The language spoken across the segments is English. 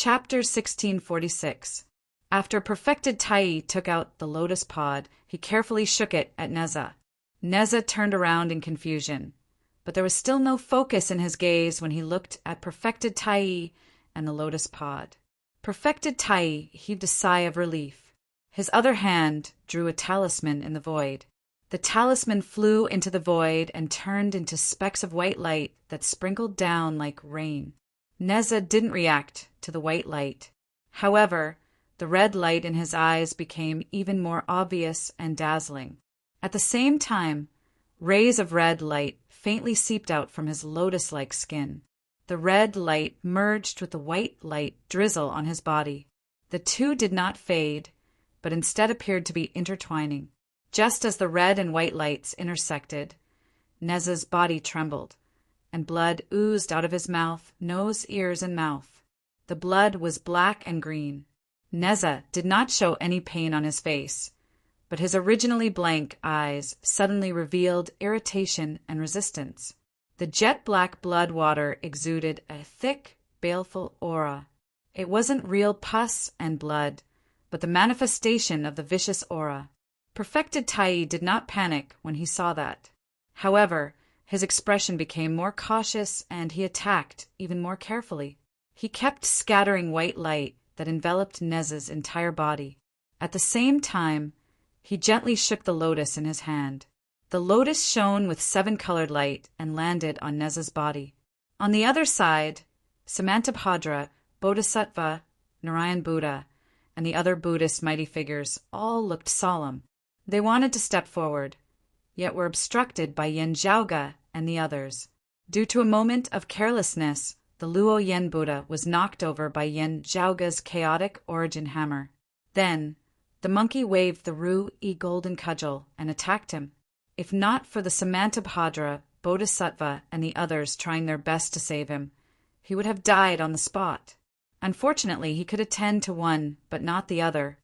Chapter 1646. After perfected Tai took out the lotus pod, he carefully shook it at Neza. Neza turned around in confusion, but there was still no focus in his gaze when he looked at perfected Tai and the lotus pod. Perfected Tai heaved a sigh of relief. His other hand drew a talisman in the void. The talisman flew into the void and turned into specks of white light that sprinkled down like rain. Neza didn't react to the white light. However, the red light in his eyes became even more obvious and dazzling. At the same time, rays of red light faintly seeped out from his lotus-like skin. The red light merged with the white light drizzle on his body. The two did not fade, but instead appeared to be intertwining. Just as the red and white lights intersected, Neza's body trembled, and blood oozed out of his mouth, nose, ears, and mouth. The blood was black and green. Neza did not show any pain on his face, but his originally blank eyes suddenly revealed irritation and resistance. The jet-black blood water exuded a thick, baleful aura. It wasn't real pus and blood, but the manifestation of the vicious aura. Perfected Tai did not panic when he saw that. However, his expression became more cautious and he attacked even more carefully. He kept scattering white light that enveloped Neza's entire body. At the same time, he gently shook the lotus in his hand. The lotus shone with 7-colored light and landed on Neza's body. On the other side, Samantabhadra, Bodhisattva, Narayan Buddha, and the other Buddhist mighty figures all looked solemn. They wanted to step forward, yet were obstructed by Yen Zhaoga and the others. Due to a moment of carelessness, the Luo Yen Buddha was knocked over by Yen Zhaoga's chaotic origin hammer. Then, the monkey waved the Ru-E golden cudgel and attacked him. If not for the Samantabhadra, Bodhisattva, and the others trying their best to save him, he would have died on the spot. Unfortunately, he could attend to one, but not the other.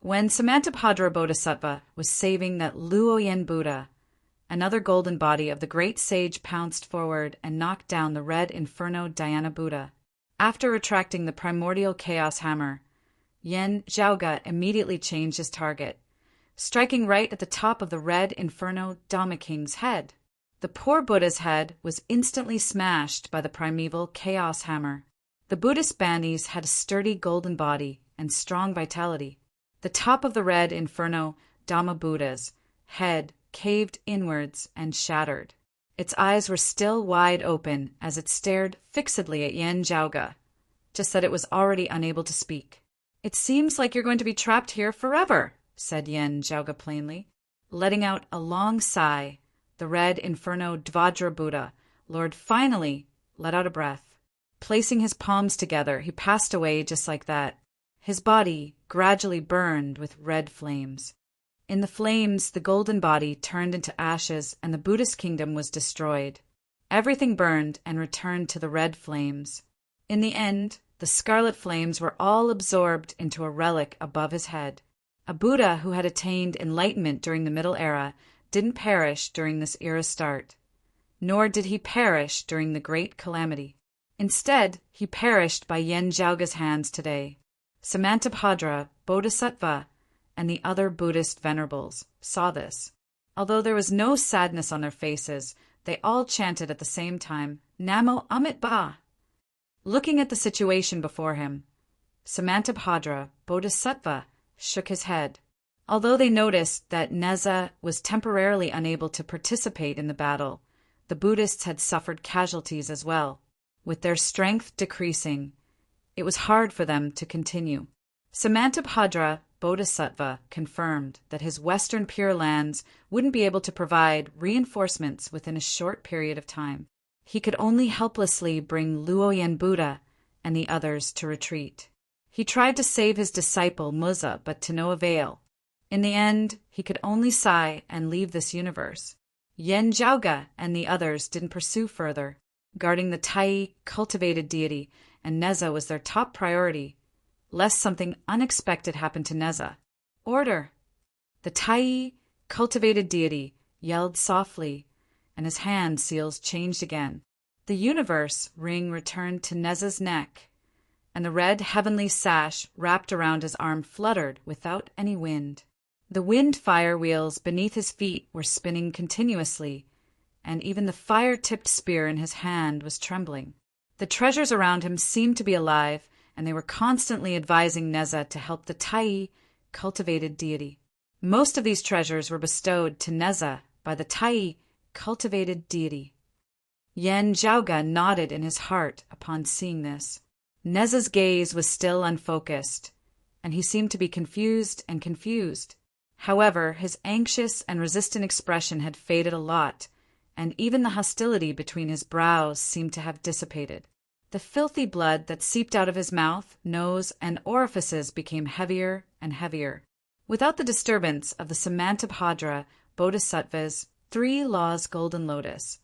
When Samantabhadra Bodhisattva was saving that Luo Yen Buddha, another golden body of the great sage pounced forward and knocked down the red Inferno Dhyana Buddha. After retracting the primordial chaos hammer, Yen Zhaoga immediately changed his target, striking right at the top of the red Inferno Dhamma King's head. The poor Buddha's head was instantly smashed by the primeval chaos hammer. The Buddhist Banis had a sturdy golden body and strong vitality. The top of the red Inferno Dhamma Buddha's head caved inwards and shattered. Its eyes were still wide open as it stared fixedly at Yen Zhaoga, just that it was already unable to speak. "It seems like you're going to be trapped here forever," said Yen Zhaoga plainly. Letting out a long sigh, the red Inferno Dvajra Buddha, Lord, finally let out a breath. Placing his palms together, he passed away just like that. His body gradually burned with red flames. In the flames, the golden body turned into ashes and the Buddhist kingdom was destroyed. Everything burned and returned to the red flames. In the end, the scarlet flames were all absorbed into a relic above his head. A Buddha who had attained enlightenment during the Middle Era didn't perish during this era's start, nor did he perish during the Great Calamity. Instead, he perished by Yen Zhaoga's hands today. Samantabhadra, Bodhisattva, and the other Buddhist venerables saw this. Although there was no sadness on their faces, they all chanted at the same time, "Namo Amitabha." Looking at the situation before him, Samantabhadra, Bodhisattva, shook his head. Although they noticed that Neza was temporarily unable to participate in the battle, the Buddhists had suffered casualties as well. With their strength decreasing, it was hard for them to continue. Samantabhadra Bodhisattva confirmed that his Western Pure Lands wouldn't be able to provide reinforcements within a short period of time. He could only helplessly bring Luo Yen Buddha and the others to retreat. He tried to save his disciple Muzza, but to no avail. In the end, he could only sigh and leave this universe. Yen Zhaoga and the others didn't pursue further. Guarding the Tai cultivated deity, and Neza was their top priority, lest something unexpected happened to Neza. "Order!" The Tai cultivated deity yelled softly, and his hand seals changed again. The universe ring returned to Neza's neck, and the red heavenly sash wrapped around his arm fluttered without any wind. The wind fire wheels beneath his feet were spinning continuously, and even the fire-tipped spear in his hand was trembling. The treasures around him seemed to be alive, and they were constantly advising Neza to help the Tai, cultivated deity. Most of these treasures were bestowed to Neza by the Tai, cultivated deity. Yen Zhaoga nodded in his heart upon seeing this. Neza's gaze was still unfocused, and he seemed to be confused. However, his anxious and resistant expression had faded a lot, and even the hostility between his brows seemed to have dissipated. The filthy blood that seeped out of his mouth, nose, and orifices became heavier and heavier. Without the disturbance of the Samantabhadra Bodhisattva's 3 laws golden lotus,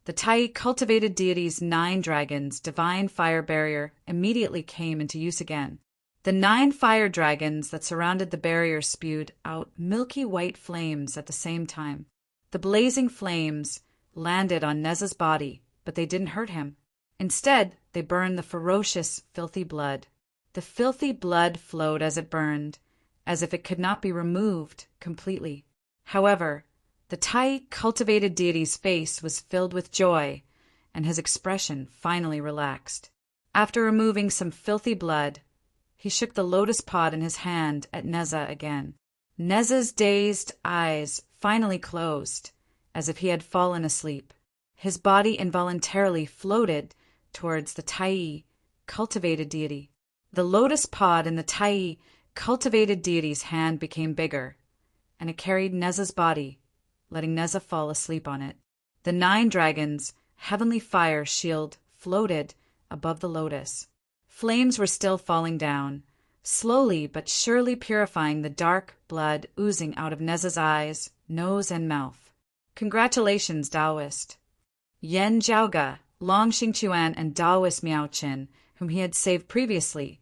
the Tai cultivated deity's 9 dragons' divine fire barrier immediately came into use again. The 9 fire dragons that surrounded the barrier spewed out milky white flames at the same time. The blazing flames landed on Neza's body, but they didn't hurt him. Instead, they burned the ferocious, filthy blood. The filthy blood flowed as it burned, as if it could not be removed completely. However, the Tai cultivated deity's face was filled with joy, and his expression finally relaxed. After removing some filthy blood, he shook the lotus pod in his hand at Neza again. Neza's dazed eyes finally closed, as if he had fallen asleep. His body involuntarily floated towards the Tai cultivated deity. The lotus pod in the Tai cultivated deity's hand became bigger, and it carried Neza's body, letting Neza fall asleep on it. The 9 dragons' heavenly fire shield floated above the lotus. Flames were still falling down, slowly but surely purifying the dark blood oozing out of Neza's eyes, nose, and mouth. Congratulations, Taoist. Yen Zhaoga, Long Xingquan, and Taoist Miaoqin, whom he had saved previously,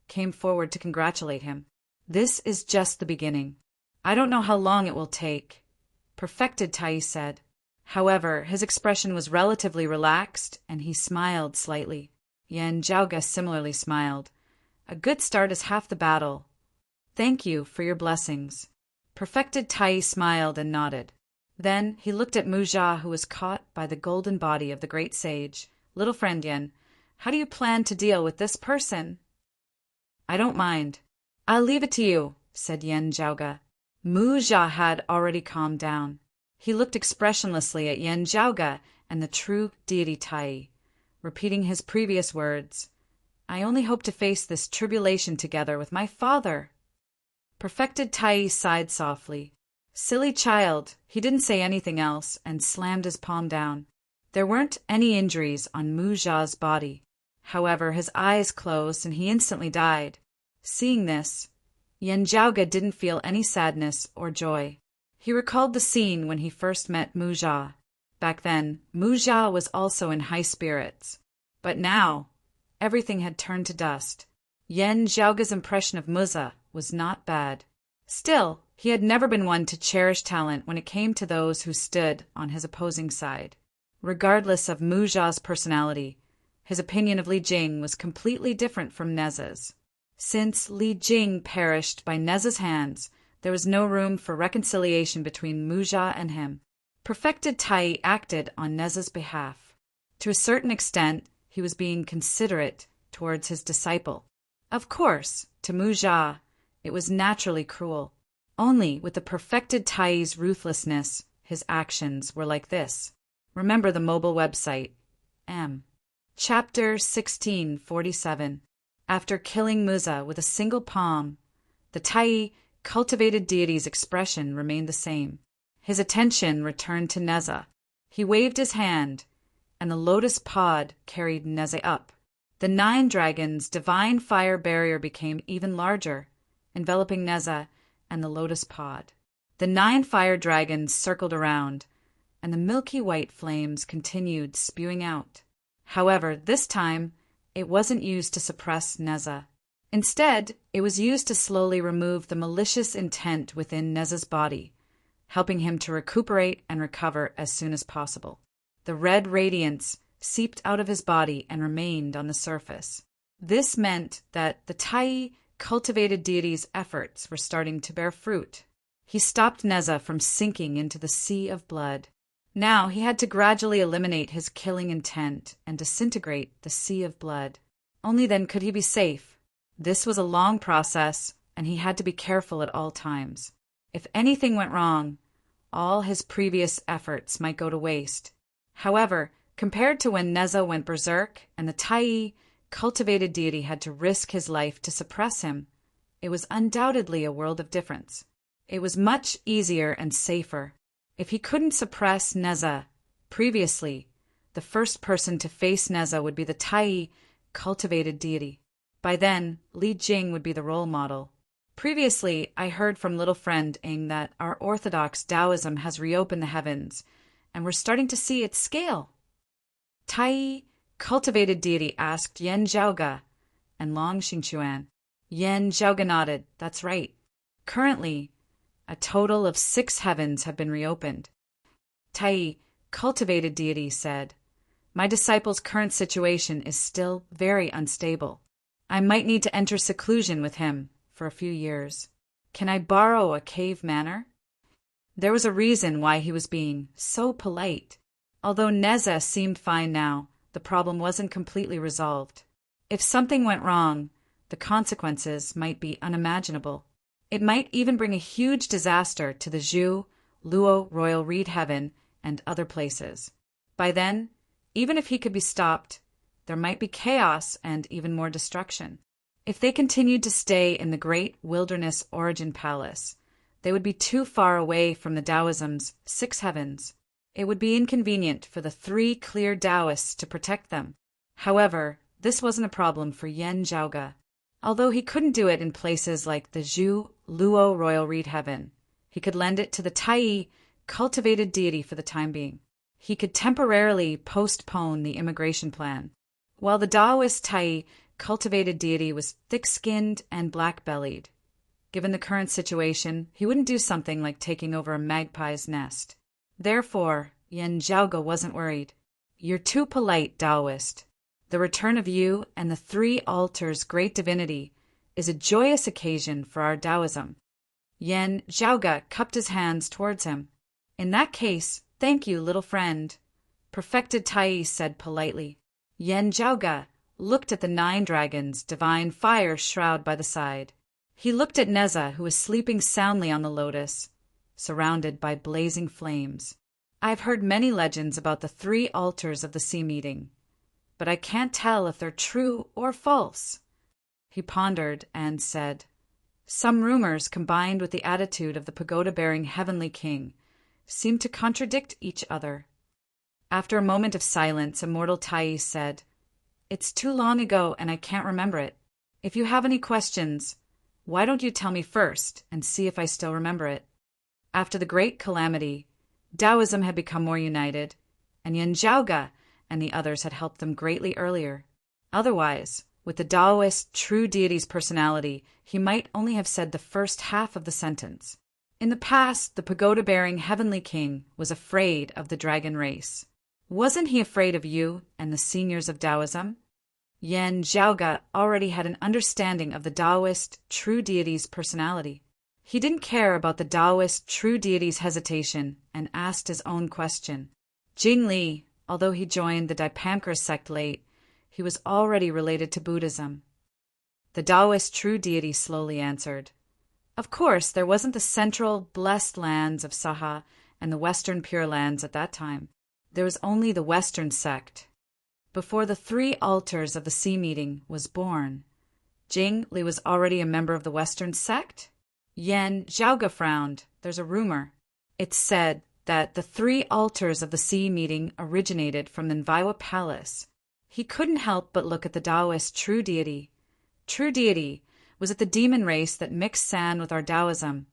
came forward to congratulate him. This is just the beginning. I don't know how long it will take, Perfected Tai said. However, his expression was relatively relaxed, and he smiled slightly. Yen Zhaoga similarly smiled. A good start is half the battle. Thank you for your blessings. Perfected Tai smiled and nodded. Then he looked at Mu Jia, who was caught by the golden body of the great sage. Little friend Yen, how do you plan to deal with this person? I don't mind. I'll leave it to you, said Yen Zhaoga. Mu Jia had already calmed down. He looked expressionlessly at Yen Zhaoga and the true deity Tai, repeating his previous words. I only hope to face this tribulation together with my father. Perfected Tai sighed softly. Silly child, he didn't say anything else and slammed his palm down. There weren't any injuries on Mu Jia's body. However, his eyes closed and he instantly died. Seeing this, Yen Zhaoga didn't feel any sadness or joy. He recalled the scene when he first met Mu Jia. Back then, Mu Jia was also in high spirits. But now, everything had turned to dust. Yen Zhaoga's impression of Muza was not bad. Still, he had never been one to cherish talent when it came to those who stood on his opposing side. Regardless of Mu Jia's personality, his opinion of Li Jing was completely different from Neza's. Since Li Jing perished by Neza's hands, there was no room for reconciliation between Mu Jia and him. Perfected Tai acted on Neza's behalf. To a certain extent, he was being considerate towards his disciple. Of course, to Mu Jia, it was naturally cruel. Only with the perfected Tai's ruthlessness, his actions were like this. Remember the mobile website. M. Chapter 1647. After killing Muza with a single palm, the Tai cultivated deity's expression remained the same. His attention returned to Neza. He waved his hand, and the lotus pod carried Neza up. The 9 dragons' divine fire barrier became even larger, enveloping Neza and the lotus pod. The 9 fire dragons circled around, and the milky white flames continued spewing out. However, this time, it wasn't used to suppress Neza. Instead, it was used to slowly remove the malicious intent within Neza's body, helping him to recuperate and recover as soon as possible. The red radiance seeped out of his body and remained on the surface. This meant that the Tai cultivated deity's efforts were starting to bear fruit. He stopped Neza from sinking into the sea of blood. Now he had to gradually eliminate his killing intent and disintegrate the sea of blood. Only then could he be safe. This was a long process, and he had to be careful at all times. If anything went wrong, all his previous efforts might go to waste. However, compared to when Neza went berserk and the Tai cultivated deity had to risk his life to suppress him, it was undoubtedly a world of difference. It was much easier and safer. If he couldn't suppress Neza previously, the first person to face Neza would be the Tai cultivated deity. By then, Li Jing would be the role model. Previously, I heard from little friend Ing that our orthodox Taoism has reopened the heavens, and we're starting to see its scale. Tai cultivated deity asked Yan Zhaoga and Long Xingquan. Yan Zhaoga nodded. That's right. Currently, a total of 6 heavens have been reopened. Tai cultivated deity said, "My disciple's current situation is still very unstable. I might need to enter seclusion with him for a few years. Can I borrow a cave manor?" There was a reason why he was being so polite. Although Neza seemed fine now, the problem wasn't completely resolved. If something went wrong, the consequences might be unimaginable. It might even bring a huge disaster to the Zhu, Luo Royal Reed Heaven, and other places. By then, even if he could be stopped, there might be chaos and even more destruction. If they continued to stay in the great wilderness origin palace, they would be too far away from the Taoism's 6 heavens. It would be inconvenient for the 3 clear Taoists to protect them. However, this wasn't a problem for Yan Zhaoga. Although he couldn't do it in places like the Zhu Luo Royal Reed Heaven, he could lend it to the Tai cultivated deity for the time being. He could temporarily postpone the immigration plan. While the Taoist Tai cultivated deity was thick-skinned and black-bellied, given the current situation, he wouldn't do something like taking over a magpie's nest. Therefore, Yan Zhaoga wasn't worried. "You're too polite, Taoist. The return of you and the 3 altars' great divinity is a joyous occasion for our Taoism." Yan Zhaoga cupped his hands towards him. "In that case, thank you, little friend," Perfected Tai said politely. Yan Zhaoga looked at the 9 dragons' divine fire shroud by the side. He looked at Neza, who was sleeping soundly on the lotus, surrounded by blazing flames. "I've heard many legends about the 3 altars of the sea meeting, but I can't tell if they're true or false." He pondered and said, "Some rumors combined with the attitude of the pagoda-bearing heavenly king seem to contradict each other." After a moment of silence, Immortal Tai said, "It's too long ago and I can't remember it. If you have any questions, why don't you tell me first and see if I still remember it?" After the great calamity, Taoism had become more united, and Yan Zhaoga and the others had helped them greatly earlier. Otherwise, with the Taoist true deity's personality, he might only have said the first half of the sentence. In the past, the pagoda-bearing heavenly king was afraid of the dragon race. Wasn't he afraid of you and the seniors of Taoism? Yan Zhaoga already had an understanding of the Taoist true deity's personality. He didn't care about the Taoist true deity's hesitation and asked his own question. Jing Li, although he joined the Dipankar sect late, he was already related to Buddhism. The Taoist true deity slowly answered, "Of course, there wasn't the central blessed lands of Saha and the western pure lands at that time. There was only the western sect. Before the 3 altars of the sea meeting was born, Jing Li was already a member of the western sect?" Yan Zhaoga frowned. "There's a rumor. It's said that the 3 altars of the sea meeting originated from the Nviwa Palace." He couldn't help but look at the Taoist true deity. True deity, was it the demon race that mixed sand with our Taoism,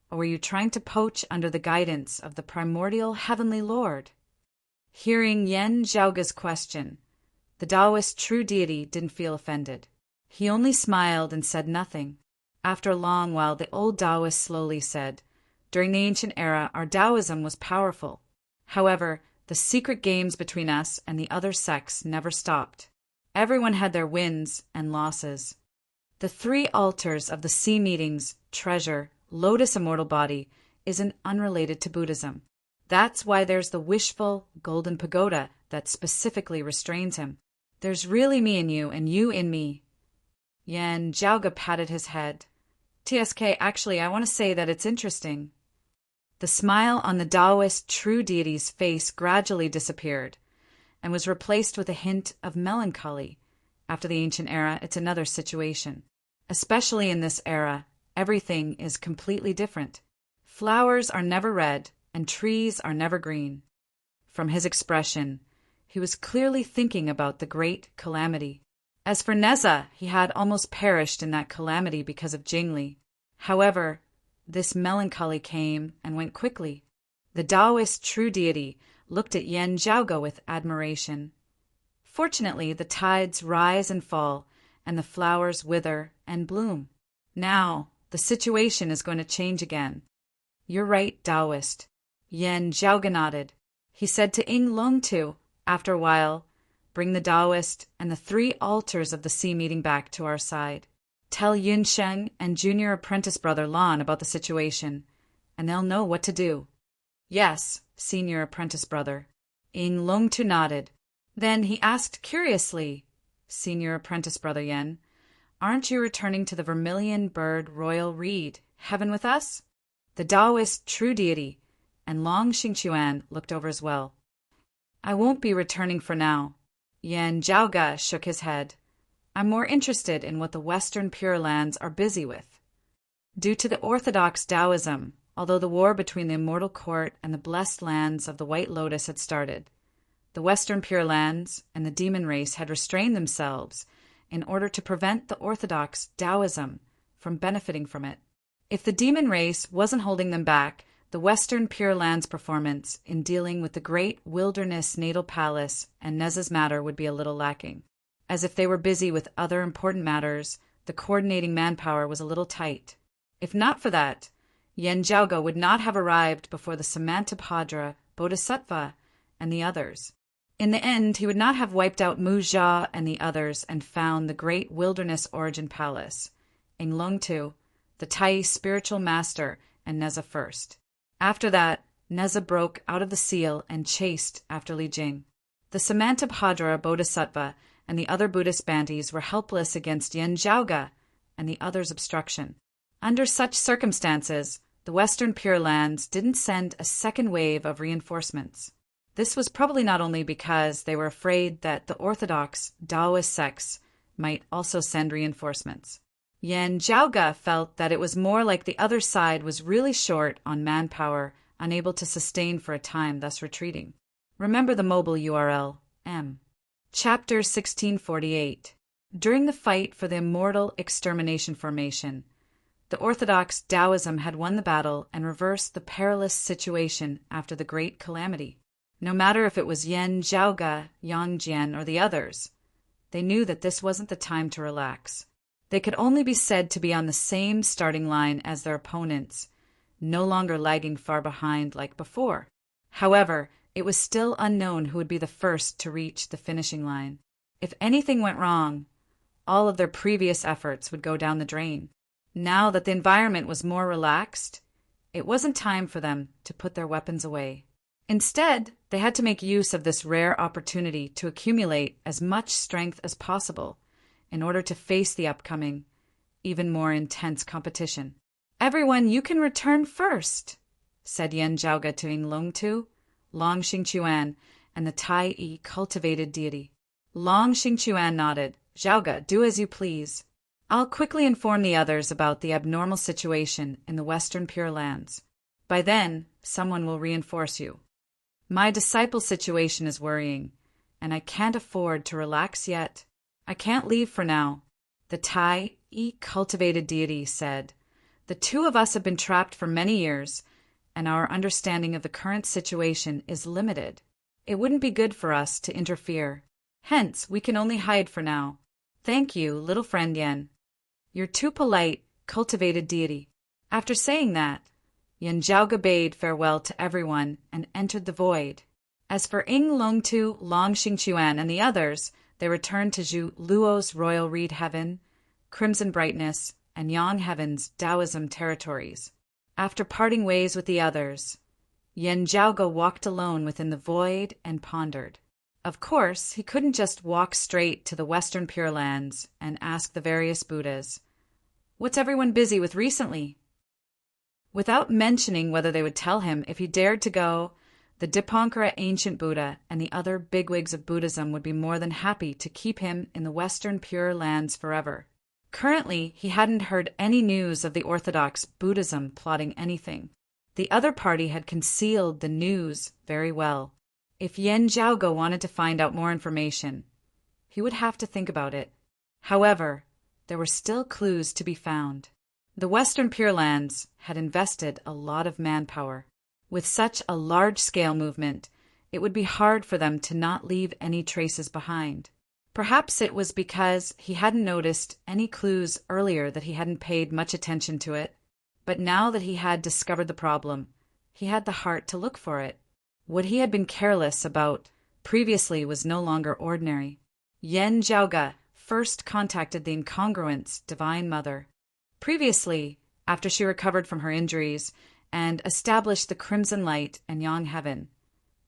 or were you trying to poach under the guidance of the primordial heavenly lord? Hearing Yan Zhaoga's question, the Taoist true deity didn't feel offended. He only smiled and said nothing. After a long while, the old Taoist slowly said, "During the ancient era, our Taoism was powerful. However, The secret games between us and the other sects never stopped. Everyone had their wins and losses. The 3 altars of the sea meetings, treasure, lotus immortal body, isn't unrelated to Buddhism. That's why there's the wishful golden pagoda that specifically restrains him. There's really me in you and you in me. Yan Zhaoge patted his head. TSK, actually, I want to say that it's interesting. The smile on the Taoist true deity's face gradually disappeared and was replaced with a hint of melancholy. After the ancient era, it's another situation. Especially in this era, everything is completely different. Flowers are never red, and trees are never green. From his expression, he was clearly thinking about the great calamity. As for Neza, he had almost perished in that calamity because of Jingli. However, this melancholy came and went quickly. The Taoist true deity looked at Yan Zhaoge with admiration. Fortunately, the tides rise and fall, and the flowers wither and bloom. Now, the situation is going to change again. You're right, Taoist. Yan Zhaoge nodded. He said to Ing Longtu, after a while, bring the Taoist and the 3 altars of the sea meeting back to our side. Tell Yunsheng and junior apprentice brother Lan about the situation, and they'll know what to do. Yes, senior apprentice brother. Ing Longtu nodded. Then he asked curiously, Senior apprentice brother Yen, aren't you returning to the Vermilion Bird Royal Reed, heaven with us? The Taoist true deity and Long Xingquan looked over as well. I won't be returning for now. Yan Zhaoge shook his head. I'm more interested in what the Western Pure Lands are busy with. Due to the orthodox Taoism, although the war between the Immortal Court and the blessed lands of the White Lotus had started, the Western Pure Lands and the demon race had restrained themselves in order to prevent the orthodox Taoism from benefiting from it. If the demon race wasn't holding them back, the Western Pure Lands performance in dealing with the great wilderness natal palace and Neza's matter would be a little lacking. As if they were busy with other important matters, the coordinating manpower was a little tight. If not for that, Yan Zhaoge would not have arrived before the Samantabhadra, Bodhisattva, and the others. In the end, he would not have wiped out Mu Jia and the others and found the great wilderness origin palace, Ing Longtu, the Tai spiritual master, and Neza first. After that, Neza broke out of the seal and chased after Li Jing. The Samantabhadra Bodhisattva and the other Buddhist bantis were helpless against Yan Zhaoge and the others' obstruction. Under such circumstances, the Western Pure Lands didn't send a second wave of reinforcements. This was probably not only because they were afraid that the orthodox Taoist sects might also send reinforcements. Yan Zhaoge felt that it was more like the other side was really short on manpower, unable to sustain for a time, thus retreating. Remember the mobile URL, M. Chapter 1648. During the fight for the Immortal Extermination Formation, the orthodox Taoism had won the battle and reversed the perilous situation after the Great Calamity. No matter if it was Yan Zhaoge, Yang Jian, or the others, they knew that this wasn't the time to relax. They could only be said to be on the same starting line as their opponents, no longer lagging far behind like before. However, it was still unknown who would be the first to reach the finishing line. If anything went wrong, all of their previous efforts would go down the drain. Now that the environment was more relaxed, it wasn't time for them to put their weapons away. Instead, they had to make use of this rare opportunity to accumulate as much strength as possible in order to face the upcoming, even more intense competition. Everyone, you can return first, said Yan Zhaoge to Ing Longtu, Long Xingquan, and the Tai cultivated deity. Long Xingquan nodded. Zhaoge, do as you please. I'll quickly inform the others about the abnormal situation in the Western Pure Lands. By then, someone will reinforce you. My disciple's situation is worrying, and I can't afford to relax yet. I can't leave for now. The Tai cultivated deity said, the 2 of us have been trapped for many years, and our understanding of the current situation is limited. It wouldn't be good for us to interfere. Hence, we can only hide for now. Thank you, little friend Yen. You're too polite, cultivated deity. After saying that, Yan Zhaoge bade farewell to everyone and entered the void. As for Ing Longtu, Long Xingchuan, and the others, they returned to Zhu Luo's royal reed heaven, crimson brightness, and yang heaven's Taoism territories. After parting ways with the others, Yen Zhaoge walked alone within the void and pondered. Of course, he couldn't just walk straight to the Western Pure Lands and ask the various Buddhas, "What's everyone busy with recently?" Without mentioning whether they would tell him if he dared to go, the Dipankara ancient Buddha and the other bigwigs of Buddhism would be more than happy to keep him in the Western Pure Lands forever. Currently, he hadn't heard any news of the orthodox Buddhism plotting anything. The other party had concealed the news very well. If Yen Zhaoge wanted to find out more information, he would have to think about it. However, there were still clues to be found. The Western Pure Lands had invested a lot of manpower. With such a large-scale movement, it would be hard for them to not leave any traces behind. Perhaps it was because he hadn't noticed any clues earlier that he hadn't paid much attention to it, but now that he had discovered the problem, he had the heart to look for it. What he had been careless about previously was no longer ordinary. Yen Zhaoge first contacted the incongruent's Divine Mother. Previously, after she recovered from her injuries and established the Crimson Light and Yang Heaven,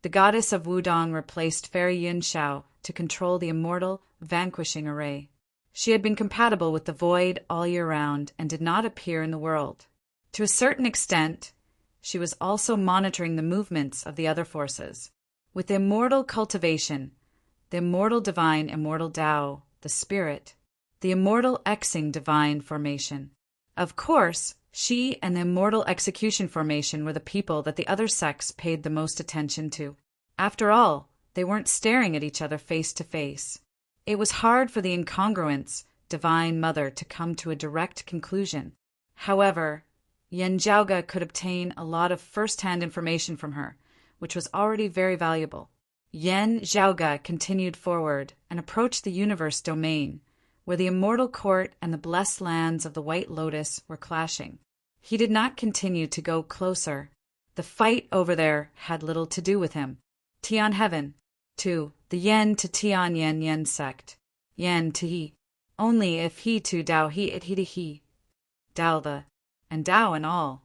the goddess of Wudong replaced Fairy Yun Shao to control the immortal, vanquishing array. She had been compatible with the void all year round and did not appear in the world. To a certain extent, she was also monitoring the movements of the other forces. With the immortal cultivation, the immortal divine immortal Tao, the spirit, the immortal Xing divine formation. Of course, she and the immortal execution formation were the people that the other sects paid the most attention to. After all, they weren't staring at each other face to face. It was hard for the incongruent's Divine Mother to come to a direct conclusion. However, Yen Zhaoge could obtain a lot of first-hand information from her, which was already very valuable. Yen Zhaoge continued forward and approached the universe domain, where the immortal court and the blessed lands of the White Lotus were clashing. He did not continue to go closer. The fight over there had little to do with him. Tian Heaven, to the Yen to Tian Yen Yen sect. Yen to he. Only if he to Dao he it he to he. Dao the, and Dao and all.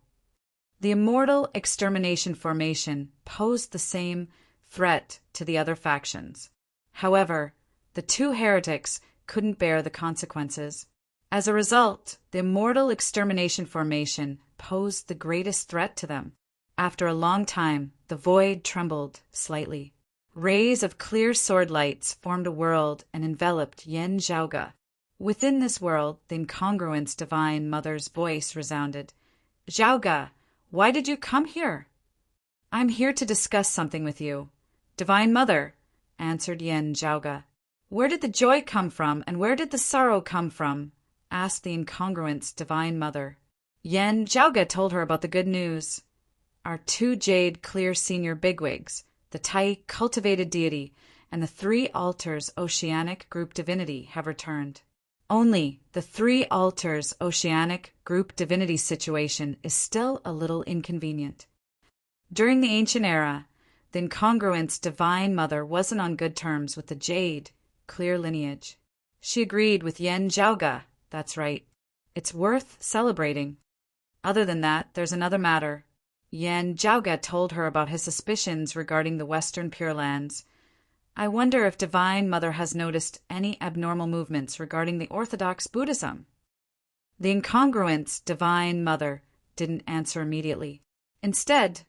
The immortal extermination formation posed the same threat to the other factions. However, the two heretics couldn't bear the consequences. As a result, the immortal extermination formation posed the greatest threat to them. After a long time, the void trembled slightly. Rays of clear sword lights formed a world and enveloped Yen Zhaoge. Within this world, the incongruent's Divine Mother's voice resounded. "Zhaoge, why did you come here?" "I'm here to discuss something with you." "Divine Mother," answered Yen Zhaoge. "Where did the joy come from, and where did the sorrow come from?" asked the incongruent's Divine Mother. Yen Zhaoge told her about the good news. Our two jade clear senior bigwigs, the Tai cultivated deity, and the three altars oceanic group divinity have returned. Only the three altars oceanic group divinity situation is still a little inconvenient. During the ancient era, the incongruent's Divine Mother wasn't on good terms with the jade clear lineage. She agreed with Yen Zhaoge. That's right. It's worth celebrating. Other than that, there's another matter. Yen Zhaoge told her about his suspicions regarding the Western Pure Lands. I wonder if Divine Mother has noticed any abnormal movements regarding the Orthodox Buddhism. The incongruent's Divine Mother didn't answer immediately. Instead,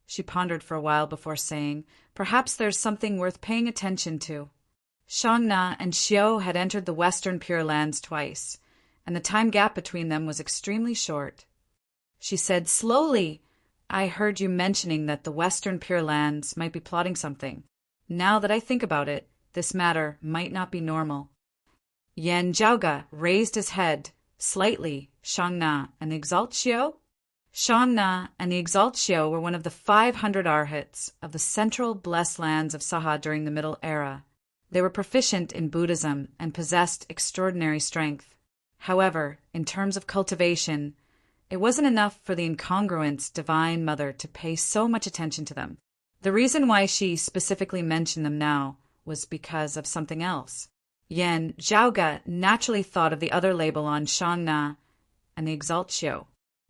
she pondered for a while before saying, perhaps there's something worth paying attention to. Shangna and Xiao had entered the Western Pure Lands twice, and the time gap between them was extremely short. She said slowly, I heard you mentioning that the Western Pure Lands might be plotting something. Now that I think about it, this matter might not be normal. Yen Zhaoge raised his head slightly. Shangna and the Exalt Xiao? Shangna and the Exalt Xiao were one of the 500 arhats of the central blessed lands of Saha during the Middle Era. They were proficient in Buddhism and possessed extraordinary strength. However, in terms of cultivation, it wasn't enough for the incongruent's Divine Mother to pay so much attention to them. The reason why she specifically mentioned them now was because of something else. Yen Zhaoge naturally thought of the other label on Shangna and the Exaltio,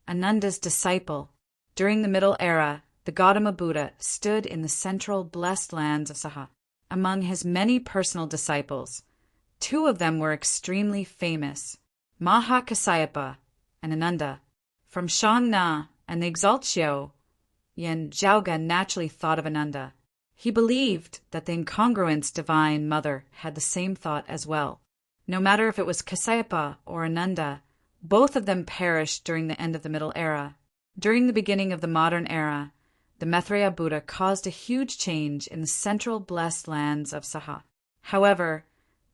Ananda's disciple. During the Middle Era, the Gautama Buddha stood in the central blessed lands of Saha. Among his many personal disciples, 2 of them were extremely famous, Mahakasyapa and Ananda. From Shangna and the Exaltio, Yen Zhaoge naturally thought of Ananda. He believed that the incongruence Divine Mother had the same thought as well. No matter if it was Kasyapa or Ananda, both of them perished during the end of the Middle Era. During the beginning of the modern era, the Maitreya Buddha caused a huge change in the central blessed lands of Saha. However,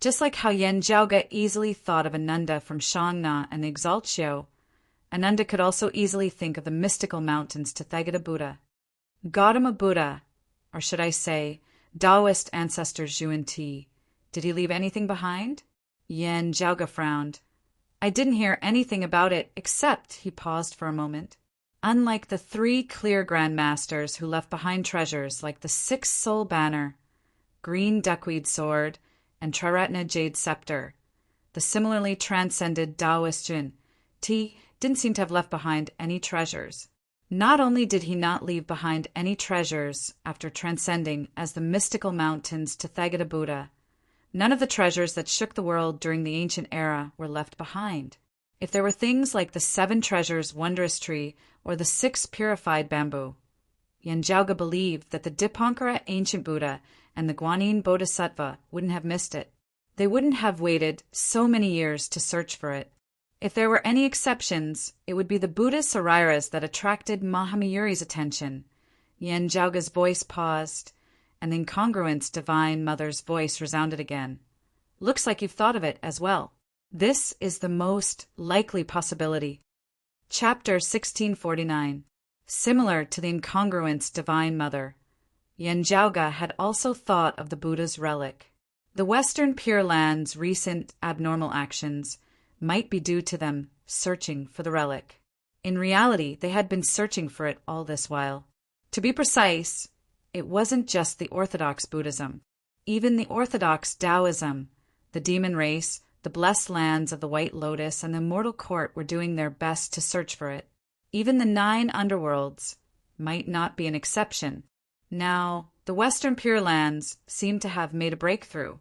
just like how Yen Zhaoge easily thought of Ananda from Shangna and the Exaltio, Ananda could also easily think of the mystical mountains Tathagata Buddha. Gautama Buddha, or should I say, Taoist ancestor Zhuan-Ti, did he leave anything behind? Yen Zhaoge frowned. I didn't hear anything about it except, he paused for a moment. Unlike the 3 clear grandmasters who left behind treasures like the 6 soul banner, green duckweed sword, and Triratna jade scepter, the similarly transcended Taoist Zhuan-Ti didn't seem to have left behind any treasures. Not only did he not leave behind any treasures after transcending as the mystical mountains Tathagata Buddha, none of the treasures that shook the world during the ancient era were left behind. If there were things like the 7 treasures wondrous tree or the 6 purified bamboo, Yen Zhaoge believed that the Dipankara ancient Buddha and the Guanyin Bodhisattva wouldn't have missed it. They wouldn't have waited so many years to search for it. If there were any exceptions, it would be the Buddhist Sariras that attracted Mahamayuri's attention. Yen Zhaoge's voice paused, and the incongruence Divine Mother's voice resounded again. Looks like you've thought of it as well. This is the most likely possibility. Chapter 1649. Similar to the incongruence Divine Mother, Yen Zhaoge had also thought of the Buddha's relic. The Western Pure Land's recent abnormal actions might be due to them searching for the relic. In reality, they had been searching for it all this while. To be precise, it wasn't just the Orthodox Buddhism. Even the Orthodox Taoism, the demon race, the blessed lands of the White Lotus, and the immortal court were doing their best to search for it. Even the 9 underworlds might not be an exception. Now, the Western Pure Lands seemed to have made a breakthrough,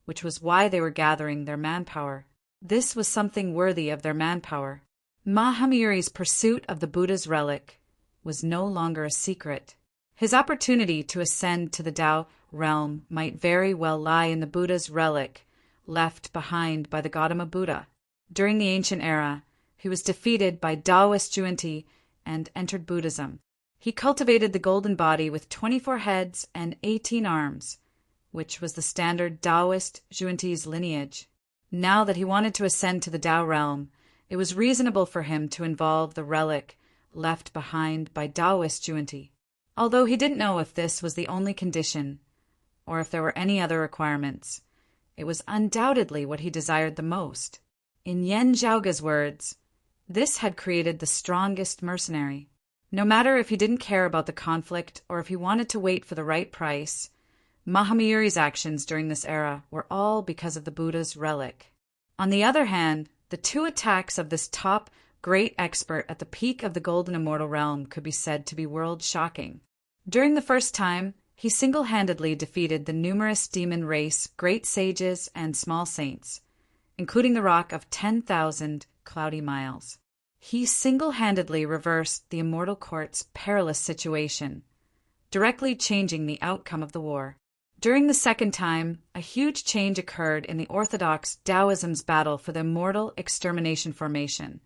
which was why they were gathering their manpower. This was something worthy of their manpower. Mahamayuri's pursuit of the Buddha's relic was no longer a secret. His opportunity to ascend to the Tao realm might very well lie in the Buddha's relic left behind by the Gautama Buddha. During the ancient era, he was defeated by Taoist Zhuan-Ti and entered Buddhism. He cultivated the golden body with 24 heads and 18 arms, which was the standard Taoist Zhuan-Ti's lineage. Now that he wanted to ascend to the Tao realm, it was reasonable for him to involve the relic left behind by Taoist Zhuan-Ti. Although he didn't know if this was the only condition, or if there were any other requirements, it was undoubtedly what he desired the most. In Yen Zhaoge's words, this had created the strongest mercenary. No matter if he didn't care about the conflict or if he wanted to wait for the right price, Mahamayuri's actions during this era were all because of the Buddha's relic. On the other hand, the 2 attacks of this top great expert at the peak of the golden immortal realm could be said to be world-shocking. During the first time, he single-handedly defeated the numerous demon race great sages and small saints, including the rock of 10,000 cloudy miles. He single-handedly reversed the immortal court's perilous situation, directly changing the outcome of the war. During the second time, a huge change occurred in the Orthodox Taoism's battle for the immortal extermination formation,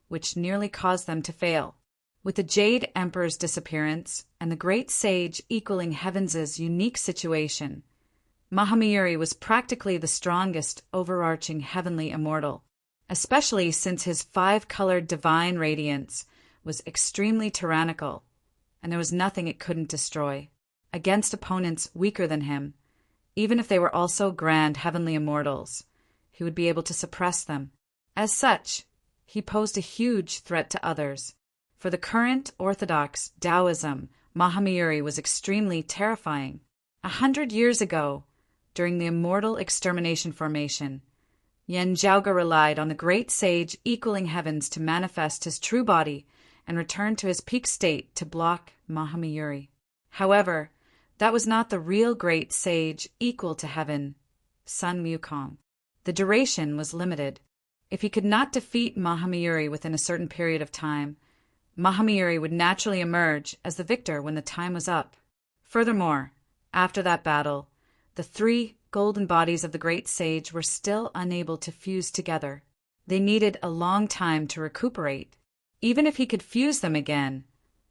which nearly caused them to fail. With the Jade Emperor's disappearance and the great sage equaling Heaven's unique situation, Mahamayuri was practically the strongest overarching heavenly immortal, especially since his 5-colored divine radiance was extremely tyrannical, and there was nothing it couldn't destroy. Against opponents weaker than him, even if they were also grand heavenly immortals, he would be able to suppress them. As such, he posed a huge threat to others. For the current orthodox Taoism, Mahamayuri was extremely terrifying. 100 years ago, during the immortal extermination formation, Yanjiaoga relied on the great sage equaling heavens to manifest his true body and return to his peak state to block Mahamayuri. However, that was not the real great sage equal to heaven, Sun Wukong. The duration was limited. If he could not defeat Mahamayuri within a certain period of time, Mahamayuri would naturally emerge as the victor when the time was up. Furthermore, after that battle, the three golden bodies of the great sage were still unable to fuse together. They needed a long time to recuperate. Even if he could fuse them again,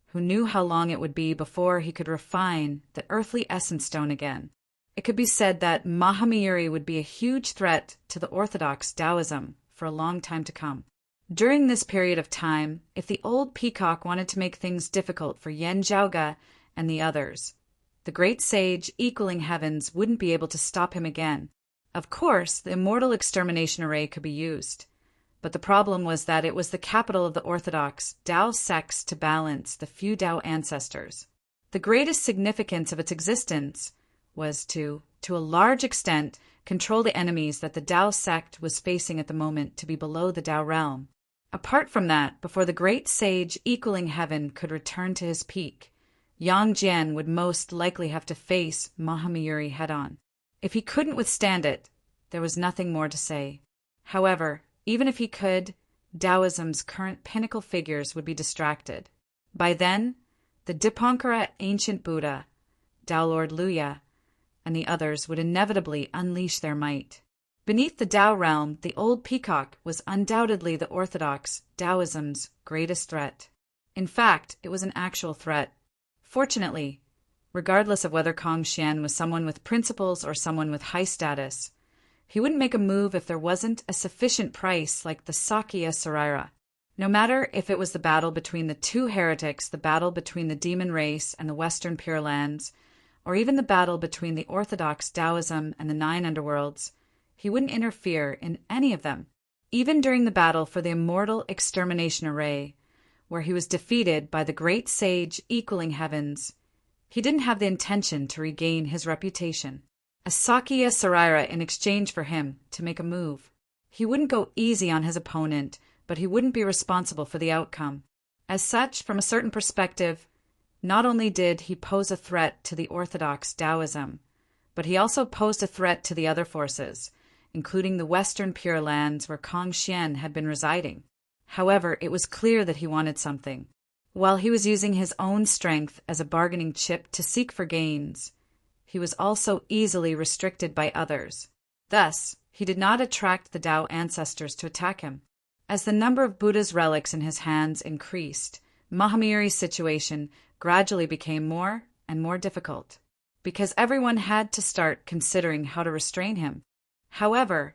who knew how long it would be before he could refine the earthly essence stone again? It could be said that Mahamayuri would be a huge threat to the orthodox Taoism for a long time to come. During this period of time, if the old peacock wanted to make things difficult for Yanjiaoga and the others, the great sage equaling heavens wouldn't be able to stop him again. Of course, the immortal extermination array could be used, but the problem was that it was the capital of the orthodox Tao sects to balance the few Tao ancestors. The greatest significance of its existence was to a large extent, control the enemies that the Tao sect was facing at the moment to be below the Tao realm. Apart from that, before the great sage equaling heaven could return to his peak, Yang Jian would most likely have to face Mahamayuri head-on. If he couldn't withstand it, there was nothing more to say. However, even if he could, Taoism's current pinnacle figures would be distracted. By then, the Dipankara ancient Buddha, Tao Lord Luya, and the others would inevitably unleash their might. Beneath the Tao realm, the old peacock was undoubtedly the orthodox Taoism's greatest threat. In fact, it was an actual threat. Fortunately, regardless of whether Kong Xian was someone with principles or someone with high status, he wouldn't make a move if there wasn't a sufficient price like the Sakya Sarira. No matter if it was the battle between the two heretics, the battle between the demon race and the Western Pure Lands, or even the battle between the orthodox Taoism and the nine underworlds, he wouldn't interfere in any of them. Even during the battle for the immortal extermination array, where he was defeated by the great sage equaling heavens, he didn't have the intention to regain his reputation. A Sakya Sarira in exchange for him to make a move. He wouldn't go easy on his opponent, but he wouldn't be responsible for the outcome. As such, from a certain perspective, not only did he pose a threat to the orthodox Taoism, but he also posed a threat to the other forces, including the Western Pure Lands where Kong Xian had been residing. However, it was clear that he wanted something. While he was using his own strength as a bargaining chip to seek for gains, he was also easily restricted by others. Thus, he did not attract the Tao ancestors to attack him. As the number of Buddha's relics in his hands increased, Mahamayuri's situation gradually became more and more difficult, because everyone had to start considering how to restrain him. However,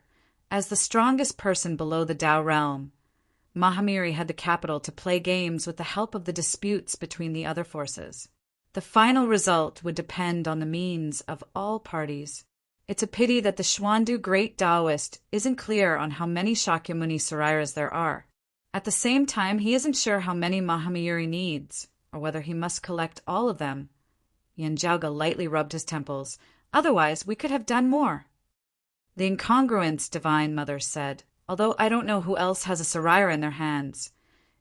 as the strongest person below the Tao realm, Mahamayuri had the capital to play games with the help of the disputes between the other forces. The final result would depend on the means of all parties. It's a pity that the Xuandu great Taoist isn't clear on how many Shakyamuni Sariras there are. At the same time, he isn't sure how many Mahamayuri needs, or whether he must collect all of them. Yanjiaoga lightly rubbed his temples. Otherwise, we could have done more. The incongruence, Divine Mother said, although I don't know who else has a Sarira in their hands.